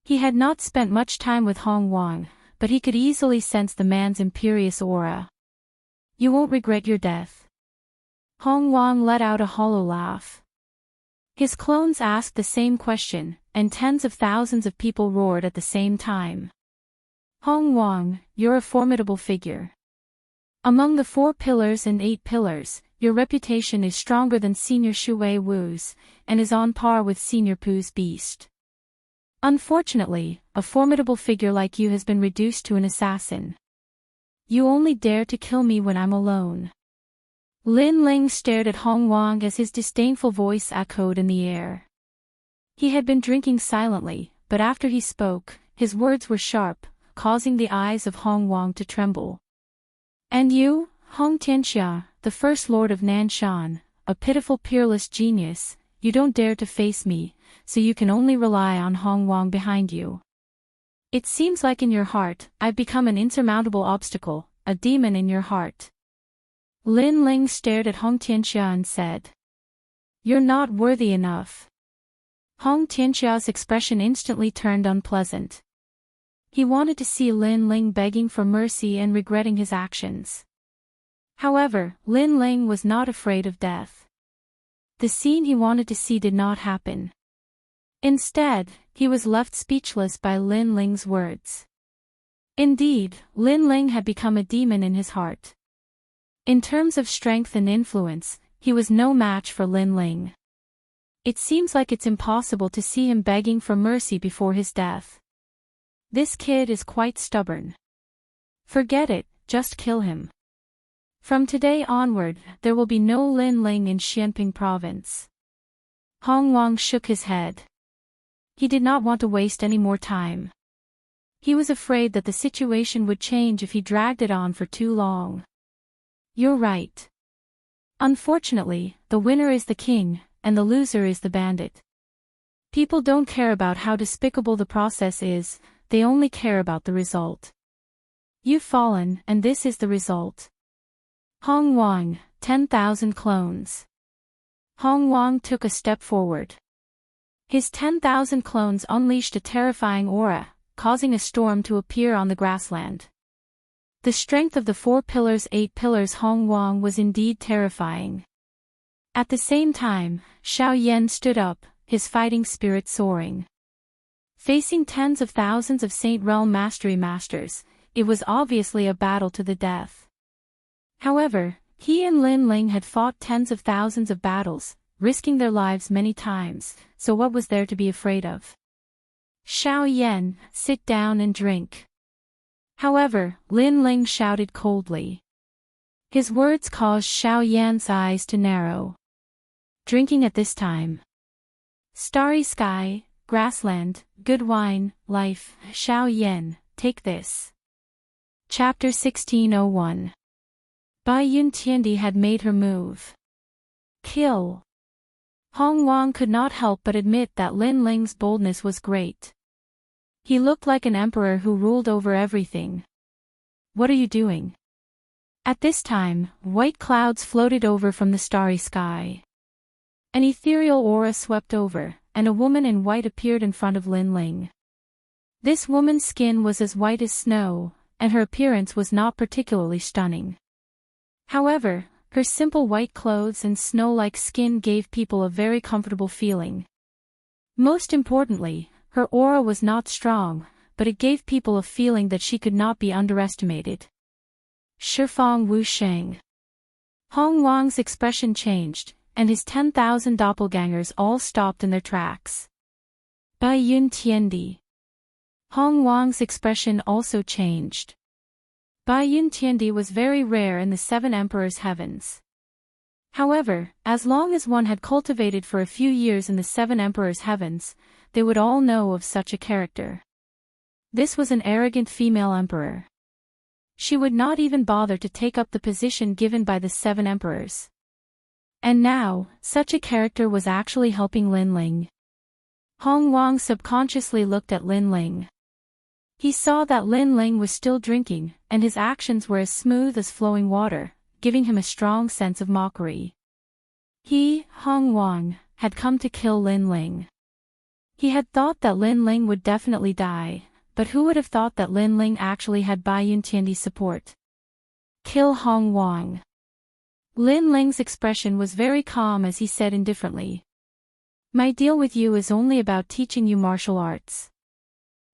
He had not spent much time with Hong Wang, but he could easily sense the man's imperious aura. You won't regret your death. Hong Wang let out a hollow laugh. His clones asked the same question, and tens of thousands of people roared at the same time. Hong Wang, you're a formidable figure. Among the 4 pillars and 8 pillars, your reputation is stronger than Senior Shui Wu's, and is on par with Senior Pu's beast. Unfortunately, a formidable figure like you has been reduced to an assassin. You only dare to kill me when I'm alone. Lin Ling stared at Hong Wang as his disdainful voice echoed in the air. He had been drinking silently, but after he spoke, his words were sharp, causing the eyes of Hong Wang to tremble. And you, Hong Tianxia, the first lord of Nanshan, a pitiful peerless genius, you don't dare to face me, so you can only rely on Hong Wang behind you. It seems like in your heart, I've become an insurmountable obstacle, a demon in your heart. Lin Ling stared at Hong Tianxia and said. You're not worthy enough. Hong Tianxia's expression instantly turned unpleasant. He wanted to see Lin Ling begging for mercy and regretting his actions. However, Lin Ling was not afraid of death. The scene he wanted to see did not happen. Instead, he was left speechless by Lin Ling's words. Indeed, Lin Ling had become a demon in his heart. In terms of strength and influence, he was no match for Lin Ling. It seems like it's impossible to see him begging for mercy before his death. This kid is quite stubborn. Forget it, just kill him. From today onward, there will be no Lin Ling in Xianping province. Hong Wang shook his head. He did not want to waste any more time. He was afraid that the situation would change if he dragged it on for too long. You're right. Unfortunately, the winner is the king, and the loser is the bandit. People don't care about how despicable the process is, they only care about the result. You've fallen, and this is the result. Hong Wang, 10,000 clones. Hong Wang took a step forward. His 10,000 clones unleashed a terrifying aura, causing a storm to appear on the grassland. The strength of the 4 pillars 8 pillars Hong Wang was indeed terrifying. At the same time, Xiao Yan stood up, his fighting spirit soaring. Facing tens of thousands of Saint Realm Mastery Masters, it was obviously a battle to the death. However, he and Lin Ling had fought tens of thousands of battles, risking their lives many times, so what was there to be afraid of? Xiao Yan, sit down and drink. However, Lin Ling shouted coldly. His words caused Xiao Yan's eyes to narrow. Drinking at this time. Starry sky, grassland, good wine, life, Xiao Yan, take this. Chapter 1601. Bai Yun Tiandi had made her move. Kill. Hong Wang could not help but admit that Lin Ling's boldness was great. He looked like an emperor who ruled over everything. What are you doing? At this time, white clouds floated over from the starry sky. An ethereal aura swept over, and a woman in white appeared in front of Lin Ling. This woman's skin was as white as snow, and her appearance was not particularly stunning. However, her simple white clothes and snow-like skin gave people a very comfortable feeling. Most importantly, her aura was not strong, but it gave people a feeling that she could not be underestimated. Shifang Wu Sheng. Hong Wang's expression changed, and his 10,000 doppelgangers all stopped in their tracks. Bai Yun Tiandi. Hong Wang's expression also changed. Bai Yun Tiandi was very rare in the Seven Emperors' heavens. However, as long as one had cultivated for a few years in the Seven Emperors' heavens, they would all know of such a character. This was an arrogant female emperor. She would not even bother to take up the position given by the Seven Emperors. And now, such a character was actually helping Lin Ling. Hong Wang subconsciously looked at Lin Ling. He saw that Lin Ling was still drinking, and his actions were as smooth as flowing water, giving him a strong sense of mockery. He, Hong Wang, had come to kill Lin Ling. He had thought that Lin Ling would definitely die, but who would have thought that Lin Ling actually had Bai Yun Tiandi's support? Kill Hong Wang. Lin Ling's expression was very calm as he said indifferently. My deal with you is only about teaching you martial arts.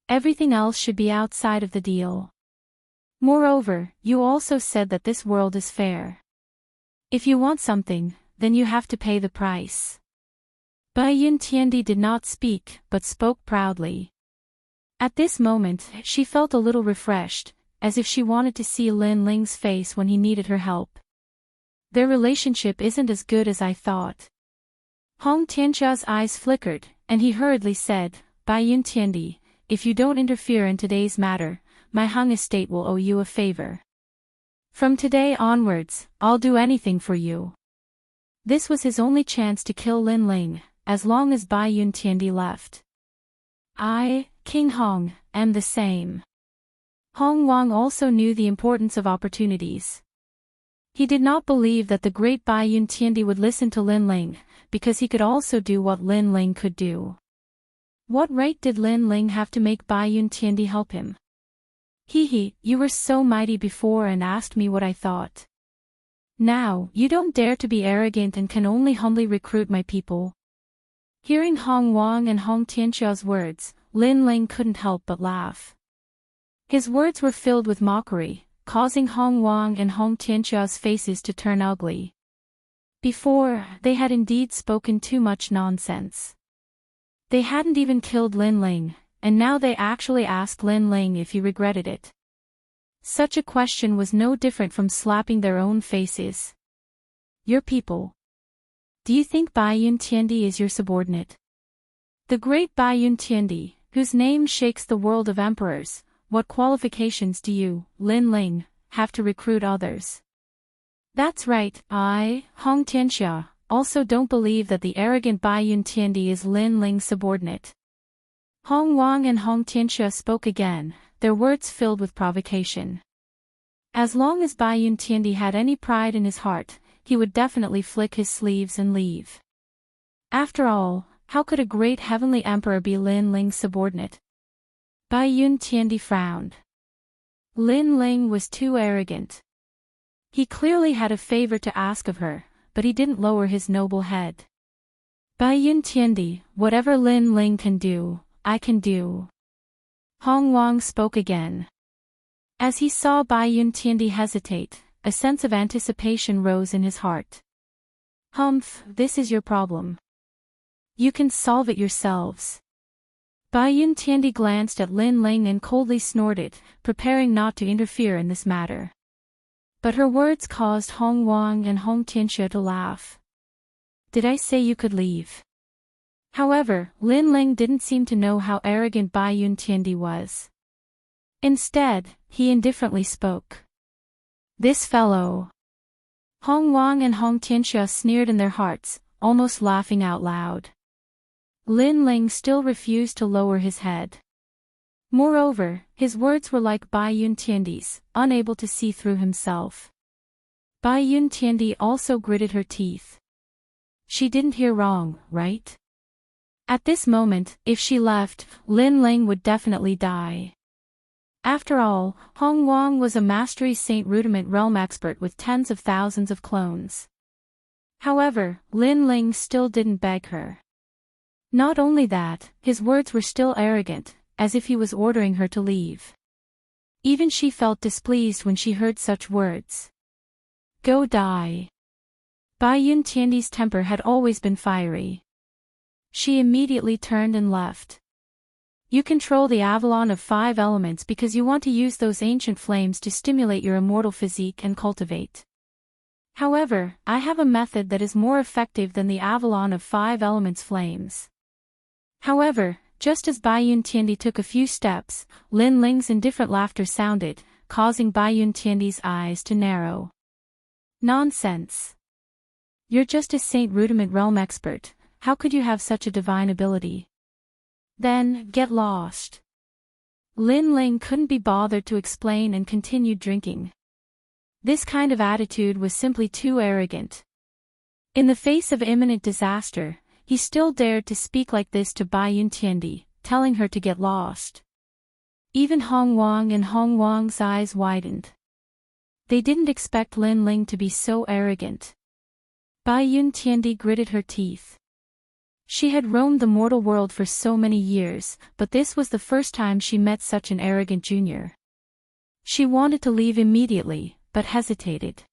Everything else should be outside of the deal. Moreover, you also said that this world is fair. If you want something, then you have to pay the price. Bai Yun Tiandi did not speak, but spoke proudly. At this moment, she felt a little refreshed, as if she wanted to see Lin Ling's face when he needed her help. Their relationship isn't as good as I thought. Hong Tianxia's eyes flickered, and he hurriedly said, Bai Yun Tiandi, if you don't interfere in today's matter, my Hung estate will owe you a favor. From today onwards, I'll do anything for you. This was his only chance to kill Lin Ling, as long as Bai Yun Tiandi left. I, King Hong, am the same. Hong Wang also knew the importance of opportunities. He did not believe that the great Bai Yun Tiandi would listen to Lin Ling, because he could also do what Lin Ling could do. What right did Lin Ling have to make Bai Yun Tiandi help him? You were so mighty before and asked me what I thought. Now, you don't dare to be arrogant and can only humbly recruit my people. Hearing Hong Wang and Hong Tianxia's words, Lin Ling couldn't help but laugh. His words were filled with mockery, causing Hong Wang and Hong Tianxia's faces to turn ugly. Before, they had indeed spoken too much nonsense. They hadn't even killed Lin Ling, and now they actually asked Lin Ling if he regretted it. Such a question was no different from slapping their own faces. Your people. Do you think Bai Yun Tiandi is your subordinate? The great Bai Yun Tiandi, whose name shakes the world of emperors, what qualifications do you, Lin Ling, have to recruit others? That's right, I, Hong Tianxia, also don't believe that the arrogant Bai Yun Tiandi is Lin Ling's subordinate. Hong Wang and Hong Tianxia spoke again, their words filled with provocation. As long as Bai Yun Tiandi had any pride in his heart, he would definitely flick his sleeves and leave. After all, how could a great heavenly emperor be Lin Ling's subordinate? Bai Yun Tiandi frowned. Lin Ling was too arrogant. He clearly had a favor to ask of her, but he didn't lower his noble head. Bai Yun Tiandi, whatever Lin Ling can do, I can do. Hong Wang spoke again. As he saw Bai Yun Tiandi hesitate, a sense of anticipation rose in his heart. Humph, this is your problem. You can solve it yourselves. Bai Yun Tiandi glanced at Lin Ling and coldly snorted, preparing not to interfere in this matter. But her words caused Hong Wang and Hong Tianxia to laugh. Did I say you could leave? However, Lin Ling didn't seem to know how arrogant Bai Yun Tiandi was. Instead, he indifferently spoke. This fellow. Hong Wang and Hong Tianxia sneered in their hearts, almost laughing out loud. Lin Ling still refused to lower his head. Moreover, his words were like Bai Yun Tiandi's, unable to see through himself. Bai Yun Tiandi also gritted her teeth. She didn't hear wrong, right? At this moment, if she left, Lin Ling would definitely die. After all, Hong Wang was a Mastery Saint Rudiment realm expert with tens of thousands of clones. However, Lin Ling still didn't beg her. Not only that, his words were still arrogant, as if he was ordering her to leave. Even she felt displeased when she heard such words. Go die. Bai Yun Tiandi's temper had always been fiery. She immediately turned and left. You control the Avalon of 5 elements because you want to use those ancient flames to stimulate your immortal physique and cultivate. However, I have a method that is more effective than the Avalon of 5 elements flames. However, just as Bai Yun Tiandi took a few steps, Lin Ling's indifferent laughter sounded, causing Bai Yun Tiandi's eyes to narrow. Nonsense. You're just a Saint Rudiment realm expert, how could you have such a divine ability? Then, get lost. Lin Ling couldn't be bothered to explain and continued drinking. This kind of attitude was simply too arrogant. In the face of imminent disaster, he still dared to speak like this to Bai Yun Tiandi, telling her to get lost. Even Hong Wang and Hong Wang's eyes widened. They didn't expect Lin Ling to be so arrogant. Bai Yun Tiandi gritted her teeth. She had roamed the mortal world for so many years, but this was the first time she met such an arrogant junior. She wanted to leave immediately, but hesitated.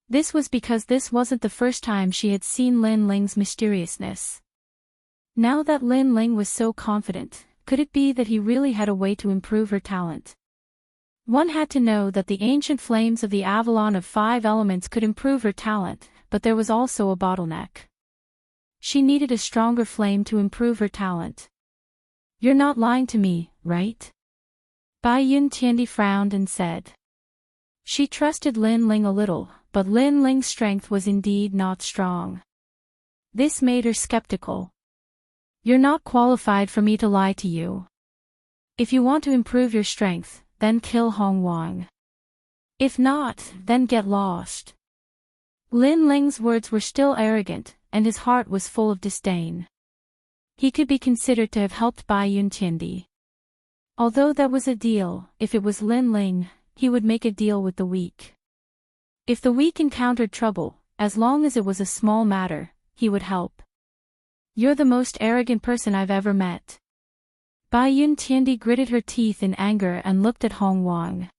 This was because this wasn't the first time she had seen Lin Ling's mysteriousness. Now that Lin Ling was so confident, could it be that he really had a way to improve her talent? One had to know that the ancient flames of the Avalon of 5 elements could improve her talent, but there was also a bottleneck. She needed a stronger flame to improve her talent. You're not lying to me, right? Bai Yun Tiandi frowned and said. She trusted Lin Ling a little, but Lin Ling's strength was indeed not strong. This made her skeptical. You're not qualified for me to lie to you. If you want to improve your strength, then kill Hong Wang. If not, then get lost. Lin Ling's words were still arrogant, and his heart was full of disdain. He could be considered to have helped Bai Yun Tiandi. Although that was a deal, if it was Lin Ling, he would make a deal with the weak. If the weak encountered trouble, as long as it was a small matter, he would help. You're the most arrogant person I've ever met. Bai Yun Tiandi gritted her teeth in anger and looked at Hong Wang.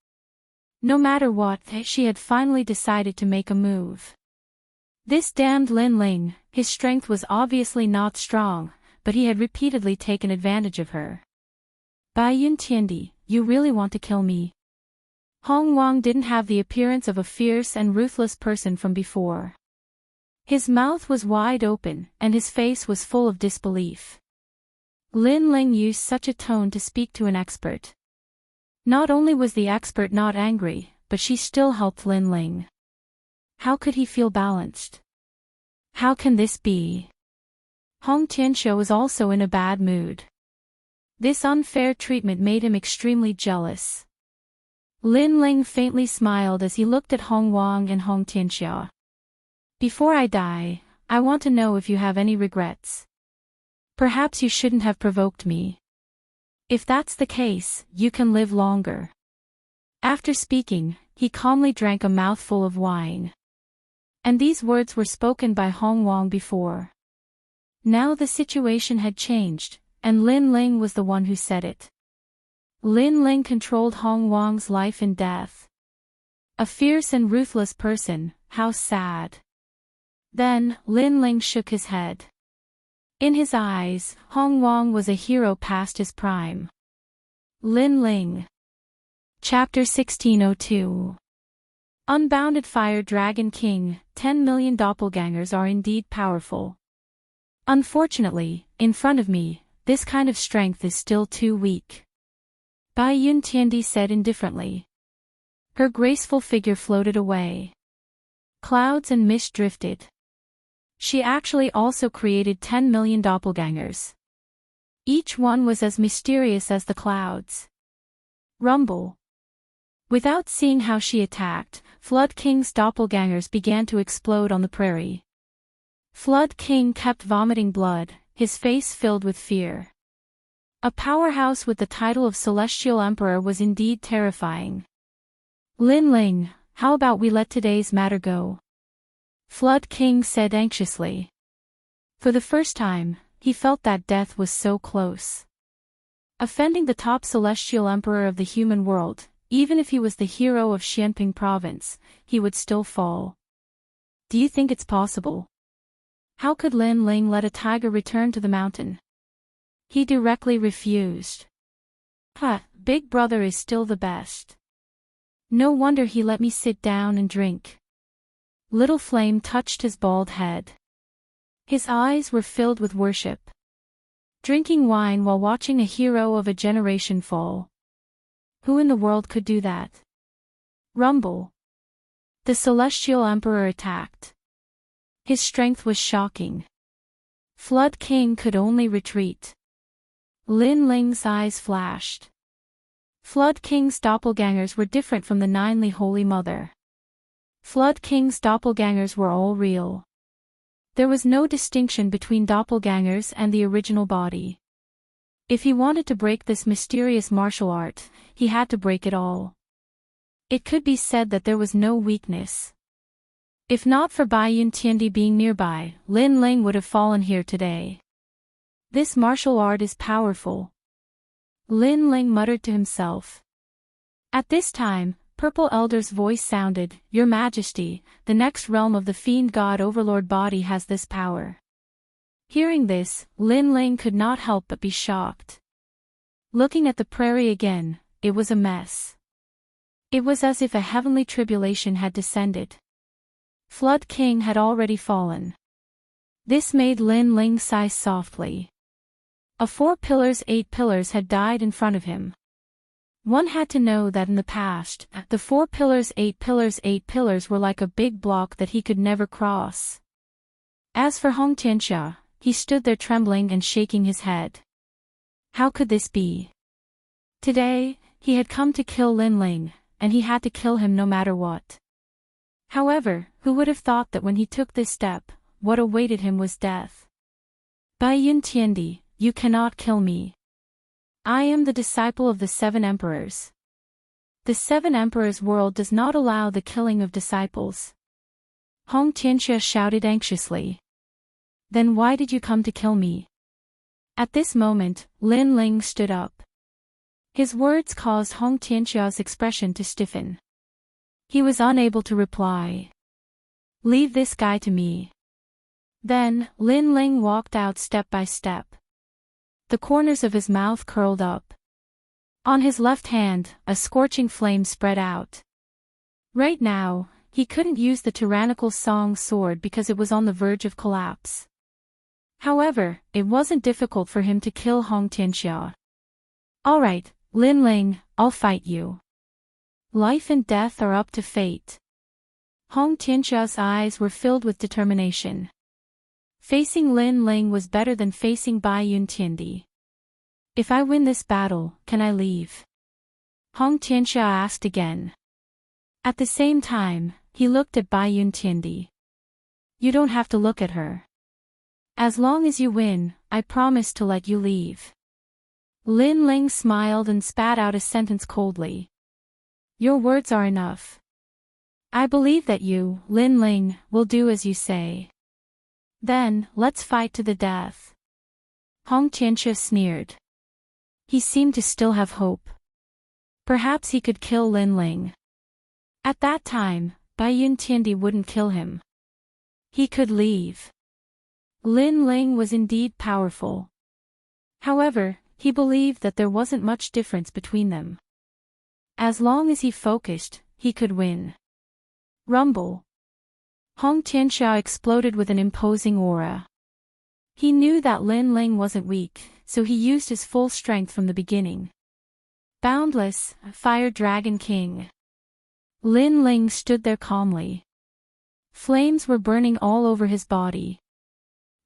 No matter what, she had finally decided to make a move. This damned Lin Ling, his strength was obviously not strong, but he had repeatedly taken advantage of her. Bai Yun Tiandi, you really want to kill me? Hong Wang didn't have the appearance of a fierce and ruthless person from before. His mouth was wide open, and his face was full of disbelief. Lin Ling used such a tone to speak to an expert. Not only was the expert not angry, but she still helped Lin Ling. How could he feel balanced? How can this be? Hong Tianxiu was also in a bad mood. This unfair treatment made him extremely jealous. Lin Ling faintly smiled as he looked at Hong Wang and Hong Tianxiu. Before I die, I want to know if you have any regrets. Perhaps you shouldn't have provoked me. If that's the case, you can live longer. After speaking, he calmly drank a mouthful of wine. And these words were spoken by Hong Wang before. Now the situation had changed, and Lin Ling was the one who said it. Lin Ling controlled Hong Wang's life and death. A fierce and ruthless person, how sad. Then, Lin Ling shook his head. In his eyes, Hong Wang was a hero past his prime. Lin Ling. Chapter 1602. Unbounded Fire Dragon King, 10 million doppelgangers are indeed powerful. Unfortunately, in front of me, this kind of strength is still too weak. Bai Yun Tiandi said indifferently. Her graceful figure floated away. Clouds and mist drifted. She actually also created 10 million doppelgangers. Each one was as mysterious as the clouds. Rumble. Without seeing how she attacked, Flood King's doppelgangers began to explode on the prairie. Flood King kept vomiting blood, his face filled with fear. A powerhouse with the title of Celestial Emperor was indeed terrifying. Lin Ling, how about we let today's matter go? Flood King said anxiously. For the first time, he felt that death was so close. Offending the top Celestial Emperor of the human world, even if he was the hero of Xianping province, he would still fall. Do you think it's possible? How could Lin Ling let a tiger return to the mountain? He directly refused. Big brother is still the best. No wonder he let me sit down and drink. Little Flame touched his bald head. His eyes were filled with worship. Drinking wine while watching a hero of a generation fall. Who in the world could do that? Rumble. The Celestial Emperor attacked. His strength was shocking. Flood King could only retreat. Lin Ling's eyes flashed. Flood King's doppelgangers were different from the Ninely Holy Mother. Flood King's doppelgangers were all real. There was no distinction between doppelgangers and the original body. If he wanted to break this mysterious martial art, he had to break it all. It could be said that there was no weakness. If not for Bai Yun Tiandi being nearby, Lin Ling would have fallen here today. This martial art is powerful. Lin Ling muttered to himself. At this time, Purple Elder's voice sounded, "Your Majesty, the next realm of the Fiend God Overlord body has this power." Hearing this, Lin Ling could not help but be shocked. Looking at the prairie again, it was a mess. It was as if a heavenly tribulation had descended. Flood King had already fallen. This made Lin Ling sigh softly. Of 4 pillars, 8 pillars had died in front of him. One had to know that in the past, the 4 pillars, 8 pillars, 8 pillars were like a big block that he could never cross. As for Hong Tianxia, he stood there trembling and shaking his head. How could this be? Today, he had come to kill Lin Ling, and he had to kill him no matter what. However, who would have thought that when he took this step, what awaited him was death? Bai Yun Tiandi, you cannot kill me. I am the disciple of the 7 emperors. The 7 emperors' world does not allow the killing of disciples. Hong Tianxia shouted anxiously. Then why did you come to kill me? At this moment, Lin Ling stood up. His words caused Hong Tianxia's expression to stiffen. He was unable to reply. Leave this guy to me. Then, Lin Ling walked out step by step. The corners of his mouth curled up. On his left hand, a scorching flame spread out. Right now, he couldn't use the tyrannical Song sword because it was on the verge of collapse. However, it wasn't difficult for him to kill Hong Tianxia. Alright, Lin Ling, I'll fight you. Life and death are up to fate. Hong Tianxia's eyes were filled with determination. Facing Lin Ling was better than facing Bai Yun Tiandi. If I win this battle, can I leave? Hong Tianxia asked again. At the same time, he looked at Bai Yun Tiandi. You don't have to look at her. As long as you win, I promise to let you leave. Lin Ling smiled and spat out a sentence coldly. Your words are enough. I believe that you, Lin Ling, will do as you say. Then, let's fight to the death. Hong Tianxia sneered. He seemed to still have hope. Perhaps he could kill Lin Ling. At that time, Bai Yun Tiandi wouldn't kill him. He could leave. Lin Ling was indeed powerful. However, he believed that there wasn't much difference between them. As long as he focused, he could win. Rumble. Hong Tianxia exploded with an imposing aura. He knew that Lin Ling wasn't weak, so he used his full strength from the beginning. Boundless, Fire Dragon King. Lin Ling stood there calmly. Flames were burning all over his body.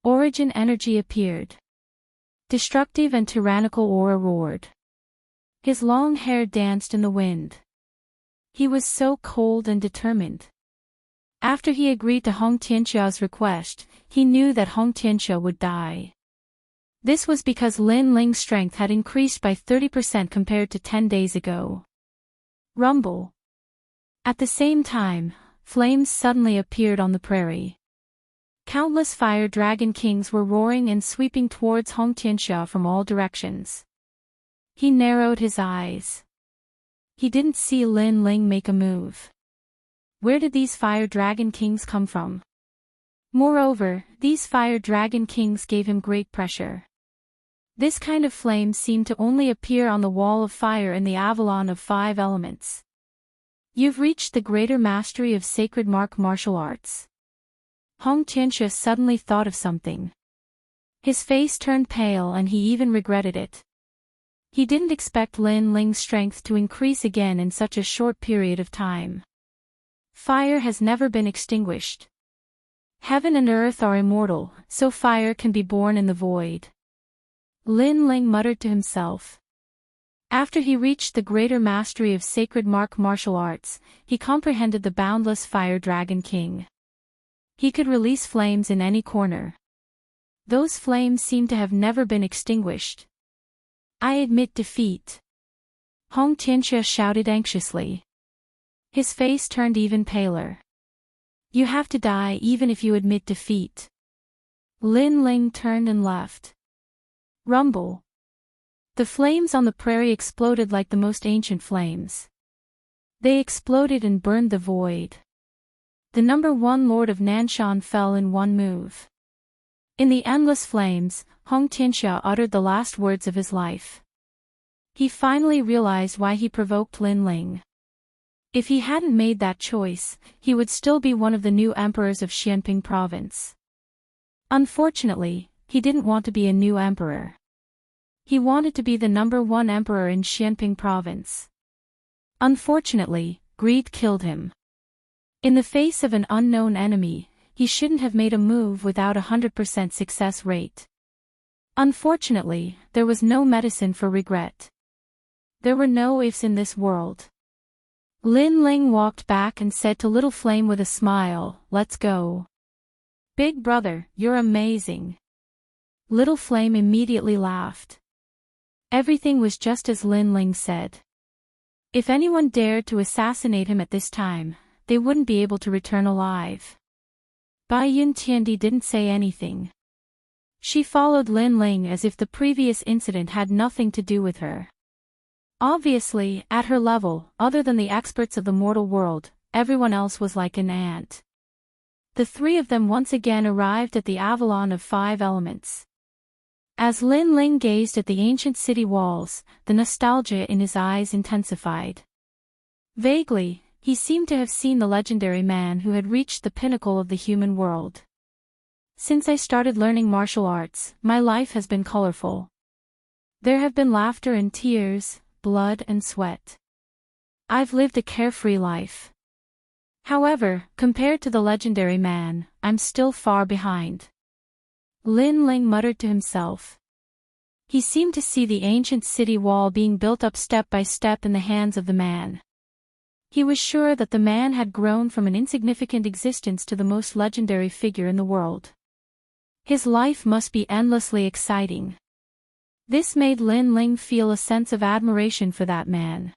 Origin energy appeared. Destructive and tyrannical aura roared. His long hair danced in the wind. He was so cold and determined. After he agreed to Hong Tianxia's request, he knew that Hong Tianxia would die. This was because Lin Ling's strength had increased by 30% compared to 10 days ago. Rumble. At the same time, flames suddenly appeared on the prairie. Countless fire dragon kings were roaring and sweeping towards Hong Tianxia from all directions. He narrowed his eyes. He didn't see Lin Ling make a move. Where did these fire dragon kings come from? Moreover, these fire dragon kings gave him great pressure. This kind of flame seemed to only appear on the wall of fire in the Avalon of 5 elements. You've reached the greater mastery of sacred martial arts. Hong Tianxia suddenly thought of something. His face turned pale and he even regretted it. He didn't expect Lin Ling's strength to increase again in such a short period of time. Fire has never been extinguished. Heaven and earth are immortal, so fire can be born in the void. Lin Ling muttered to himself. After he reached the greater mastery of sacred martial arts, he comprehended the boundless fire dragon king. He could release flames in any corner. Those flames seemed to have never been extinguished. I admit defeat. Hong Tianxia shouted anxiously. His face turned even paler. You have to die even if you admit defeat. Lin Ling turned and left. Rumble. The flames on the prairie exploded like the most ancient flames. They exploded and burned the void. The number 1 Lord of Nanshan fell in one move. In the endless flames, Hong Tianxia uttered the last words of his life. He finally realized why he provoked Lin Ling. If he hadn't made that choice, he would still be one of the new emperors of Xianping province. Unfortunately, he didn't want to be a new emperor. He wanted to be the number 1 emperor in Xianping province. Unfortunately, greed killed him. In the face of an unknown enemy, he shouldn't have made a move without a 100% success rate. Unfortunately, there was no medicine for regret. There were no ifs in this world. Lin Ling walked back and said to Little Flame with a smile, "Let's go. Big brother, you're amazing." Little Flame immediately laughed. Everything was just as Lin Ling said. If anyone dared to assassinate him at this time, they wouldn't be able to return alive. Bai Yun Tiandi didn't say anything. She followed Lin Ling as if the previous incident had nothing to do with her. Obviously, at her level, other than the experts of the mortal world, everyone else was like an ant. The 3 of them once again arrived at the Avalon of 5 elements. As Lin Ling gazed at the ancient city walls, the nostalgia in his eyes intensified. Vaguely, he seemed to have seen the legendary man who had reached the pinnacle of the human world. Since I started learning martial arts, my life has been colorful. There have been laughter and tears, blood and sweat. I've lived a carefree life. However, compared to the legendary man, I'm still far behind. Lin Ling muttered to himself. He seemed to see the ancient city wall being built up step by step in the hands of the man. He was sure that the man had grown from an insignificant existence to the most legendary figure in the world. His life must be endlessly exciting. This made Lin Ling feel a sense of admiration for that man.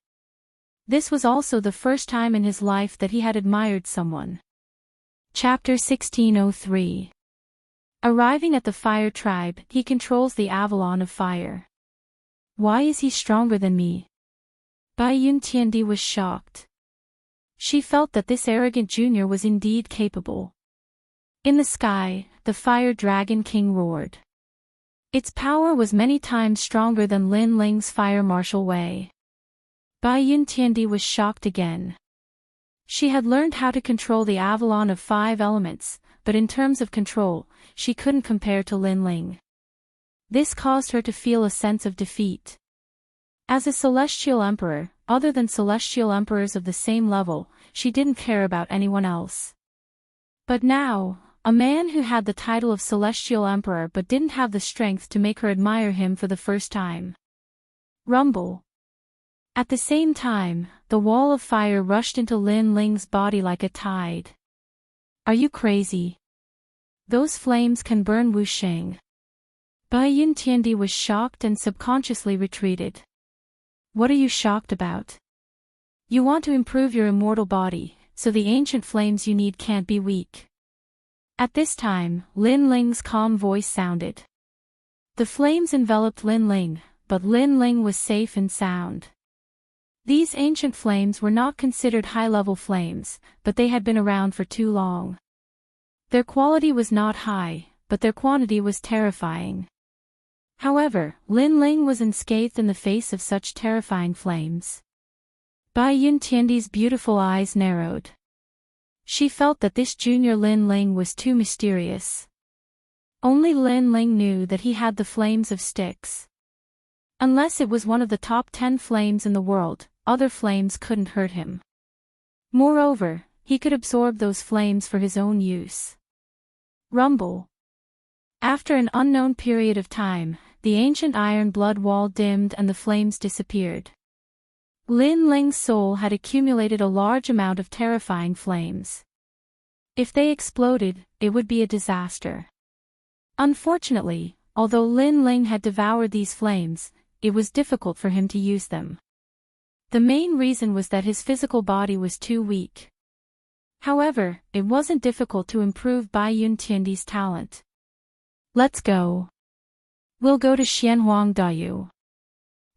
This was also the first time in his life that he had admired someone. Chapter 1603. Arriving at the fire tribe, he controls the Avalon of fire. Why is he stronger than me? Bai Yun Tiandi was shocked. She felt that this arrogant junior was indeed capable. In the sky, the fire dragon king roared. Its power was many times stronger than Lin Ling's fire martial way. Bai Yun Tiandi was shocked again. She had learned how to control the Avalon of 5 elements, but in terms of control, she couldn't compare to Lin Ling. This caused her to feel a sense of defeat. As a celestial emperor, other than celestial emperors of the same level, she didn't care about anyone else. But now, a man who had the title of celestial emperor but didn't have the strength to make her admire him for the first time. Rumble. At the same time, the wall of fire rushed into Lin Ling's body like a tide. Are you crazy? Those flames can burn Wusheng. Bai Yuntiandi was shocked and subconsciously retreated. What are you shocked about? You want to improve your immortal body, so the ancient flames you need can't be weak. At this time, Lin Ling's calm voice sounded. The flames enveloped Lin Ling, but Lin Ling was safe and sound. These ancient flames were not considered high-level flames, but they had been around for too long. Their quality was not high, but their quantity was terrifying. However, Lin Ling was unscathed in the face of such terrifying flames. Bai Yuntiandi's beautiful eyes narrowed. She felt that this junior Lin Ling was too mysterious. Only Lin Ling knew that he had the flames of Styx. Unless it was one of the top 10 flames in the world, other flames couldn't hurt him. Moreover, he could absorb those flames for his own use. Rumble. After an unknown period of time, the ancient iron blood wall dimmed and the flames disappeared. Lin Ling's soul had accumulated a large amount of terrifying flames. If they exploded, it would be a disaster. Unfortunately, although Lin Ling had devoured these flames, it was difficult for him to use them. The main reason was that his physical body was too weak. However, it wasn't difficult to improve Bai Yuntiandi's talent. Let's go. We'll go to Xianhuang Dayu.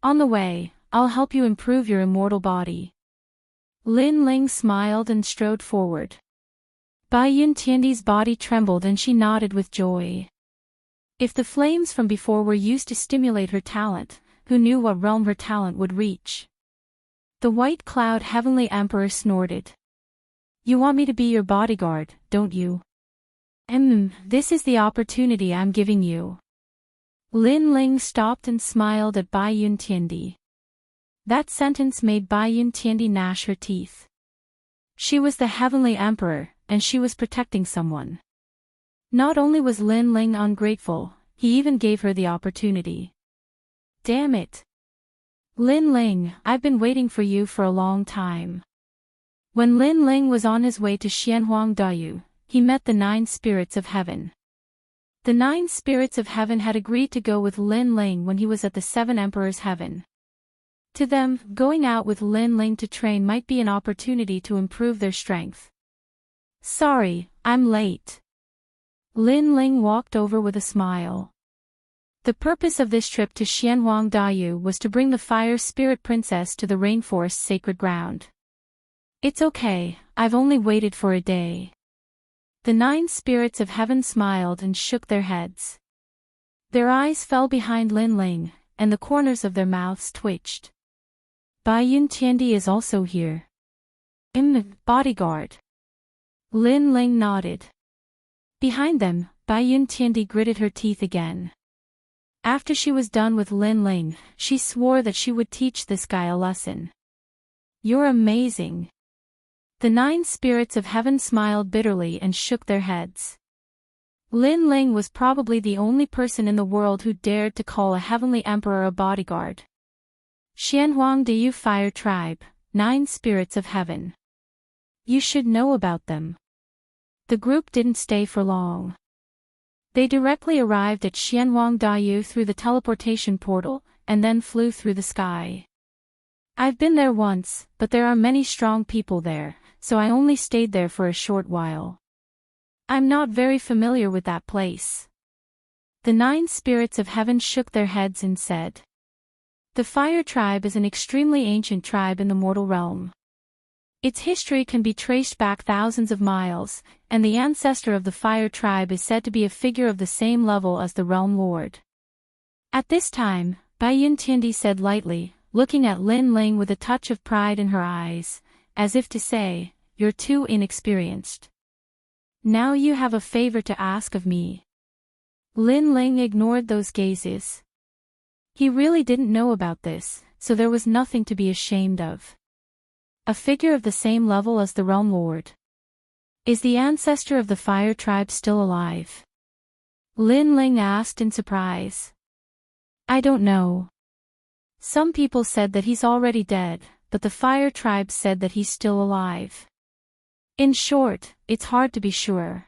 On the way, I'll help you improve your immortal body. Lin Ling smiled and strode forward. Bai Yuntiandi's body trembled and she nodded with joy. If the flames from before were used to stimulate her talent, who knew what realm her talent would reach? The white cloud heavenly emperor snorted. You want me to be your bodyguard, don't you? This is the opportunity I'm giving you. Lin Ling stopped and smiled at Bai Yuntiandi. That sentence made Bai Yuntiandi gnash her teeth. She was the heavenly emperor, and she was protecting someone. Not only was Lin Ling ungrateful, he even gave her the opportunity. Damn it. Lin Ling, I've been waiting for you for a long time. When Lin Ling was on his way to Xianhuang Dayu, he met the 9 spirits of heaven. The 9 spirits of heaven had agreed to go with Lin Ling when he was at the 7 emperors' heaven. To them, going out with Lin Ling to train might be an opportunity to improve their strength. Sorry, I'm late. Lin Ling walked over with a smile. The purpose of this trip to Xianhuang Dayu was to bring the Fire Spirit Princess to the rainforest's sacred ground. It's okay, I've only waited for a day. The 9 spirits of heaven smiled and shook their heads. Their eyes fell behind Lin Ling, and the corners of their mouths twitched. Bai Yuntiandi is also here. Bodyguard. Lin Ling nodded. Behind them, Bai Yuntiandi gritted her teeth again. After she was done with Lin Ling, she swore that she would teach this guy a lesson. You're amazing. The 9 spirits of heaven smiled bitterly and shook their heads. Lin Ling was probably the only person in the world who dared to call a heavenly emperor a bodyguard. Xianhuang Dayu Fire Tribe, 9 spirits of heaven. You should know about them. The group didn't stay for long. They directly arrived at Xianhuang Dayu through the teleportation portal, and then flew through the sky. I've been there once, but there are many strong people there, so I only stayed there for a short while. I'm not very familiar with that place. The 9 spirits of heaven shook their heads and said. The Fire Tribe is an extremely ancient tribe in the mortal realm. Its history can be traced back thousands of miles, and the ancestor of the Fire Tribe is said to be a figure of the same level as the Realm Lord. At this time, Bai Yuntiandi said lightly, looking at Lin Ling with a touch of pride in her eyes, as if to say, you're too inexperienced. Now you have a favor to ask of me. Lin Ling ignored those gazes. He really didn't know about this, so there was nothing to be ashamed of. A figure of the same level as the Realm Lord. Is the ancestor of the Fire Tribe still alive? Lin Ling asked in surprise. I don't know. Some people said that he's already dead, but the Fire Tribe said that he's still alive. In short, it's hard to be sure.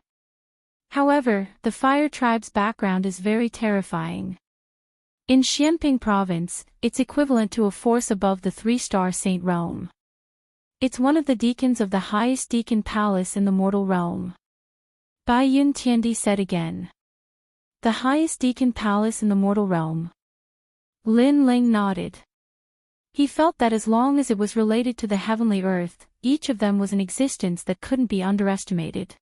However, the fire tribe's background is very terrifying. In Xianping province, it's equivalent to a force above the 3-star Saint Rome. It's one of the deacons of the highest deacon palace in the mortal realm. Bai Yun Tiandi said again. The highest deacon palace in the mortal realm. Lin Ling nodded. He felt that as long as it was related to the heavenly earth, each of them was an existence that couldn't be underestimated.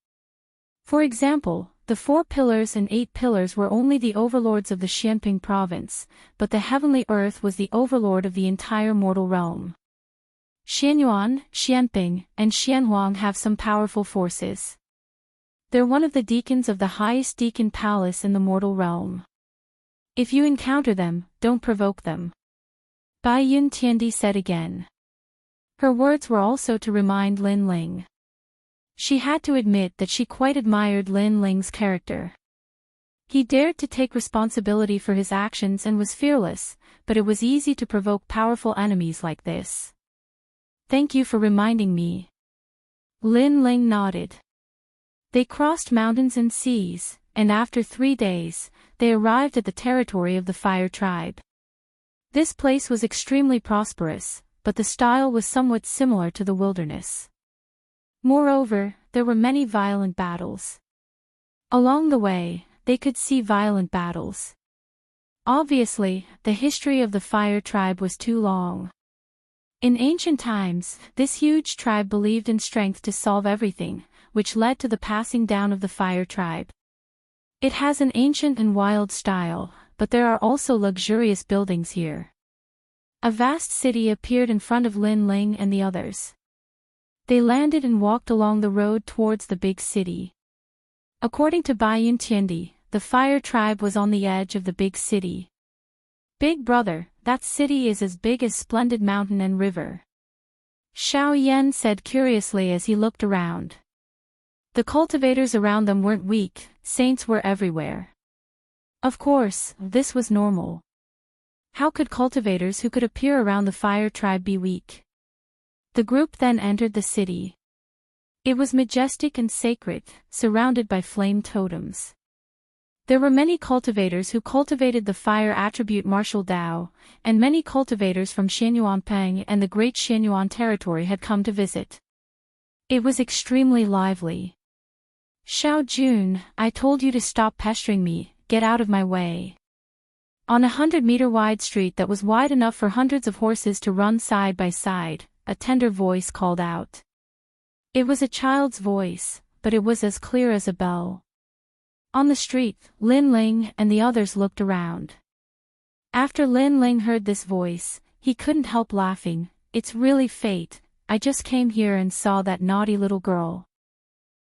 For example, the 4 pillars and 8 pillars were only the overlords of the Xianping province, but the heavenly earth was the overlord of the entire mortal realm. Xianyuan, Xianping, and Xianhuang have some powerful forces. They're one of the deacons of the highest deacon palace in the mortal realm. If you encounter them, don't provoke them. Bai Yun Tiandi said again. Her words were also to remind Lin Ling. She had to admit that she quite admired Lin Ling's character. He dared to take responsibility for his actions and was fearless, but it was easy to provoke powerful enemies like this. Thank you for reminding me. Lin Ling nodded. They crossed mountains and seas, and after 3 days, they arrived at the territory of the Fire Tribe. This place was extremely prosperous, but the style was somewhat similar to the wilderness. Moreover, there were many violent battles. Along the way, they could see violent battles. Obviously, the history of the Fire Tribe was too long. In ancient times, this huge tribe believed in strength to solve everything, which led to the passing down of the Fire Tribe. It has an ancient and wild style, but there are also luxurious buildings here. A vast city appeared in front of Lin Ling and the others. They landed and walked along the road towards the big city. According to Bai Yun Tiandi, the Fire Tribe was on the edge of the big city. Big brother, that city is as big as splendid mountain and river. Xiao Yan said curiously as he looked around. The cultivators around them weren't weak, saints were everywhere. Of course, this was normal. How could cultivators who could appear around the Fire Tribe be weak? The group then entered the city. It was majestic and sacred, surrounded by flame totems. There were many cultivators who cultivated the fire attribute martial Dao, and many cultivators from Xianyuanpeng and the Great Xianyuan territory had come to visit. It was extremely lively. Xiao Jun, I told you to stop pestering me, get out of my way. On a 100-meter wide street that was wide enough for hundreds of horses to run side by side, a tender voice called out. It was a child's voice, but it was as clear as a bell. On the street, Lin Ling and the others looked around. After Lin Ling heard this voice, he couldn't help laughing. It's really fate, I just came here and saw that naughty little girl.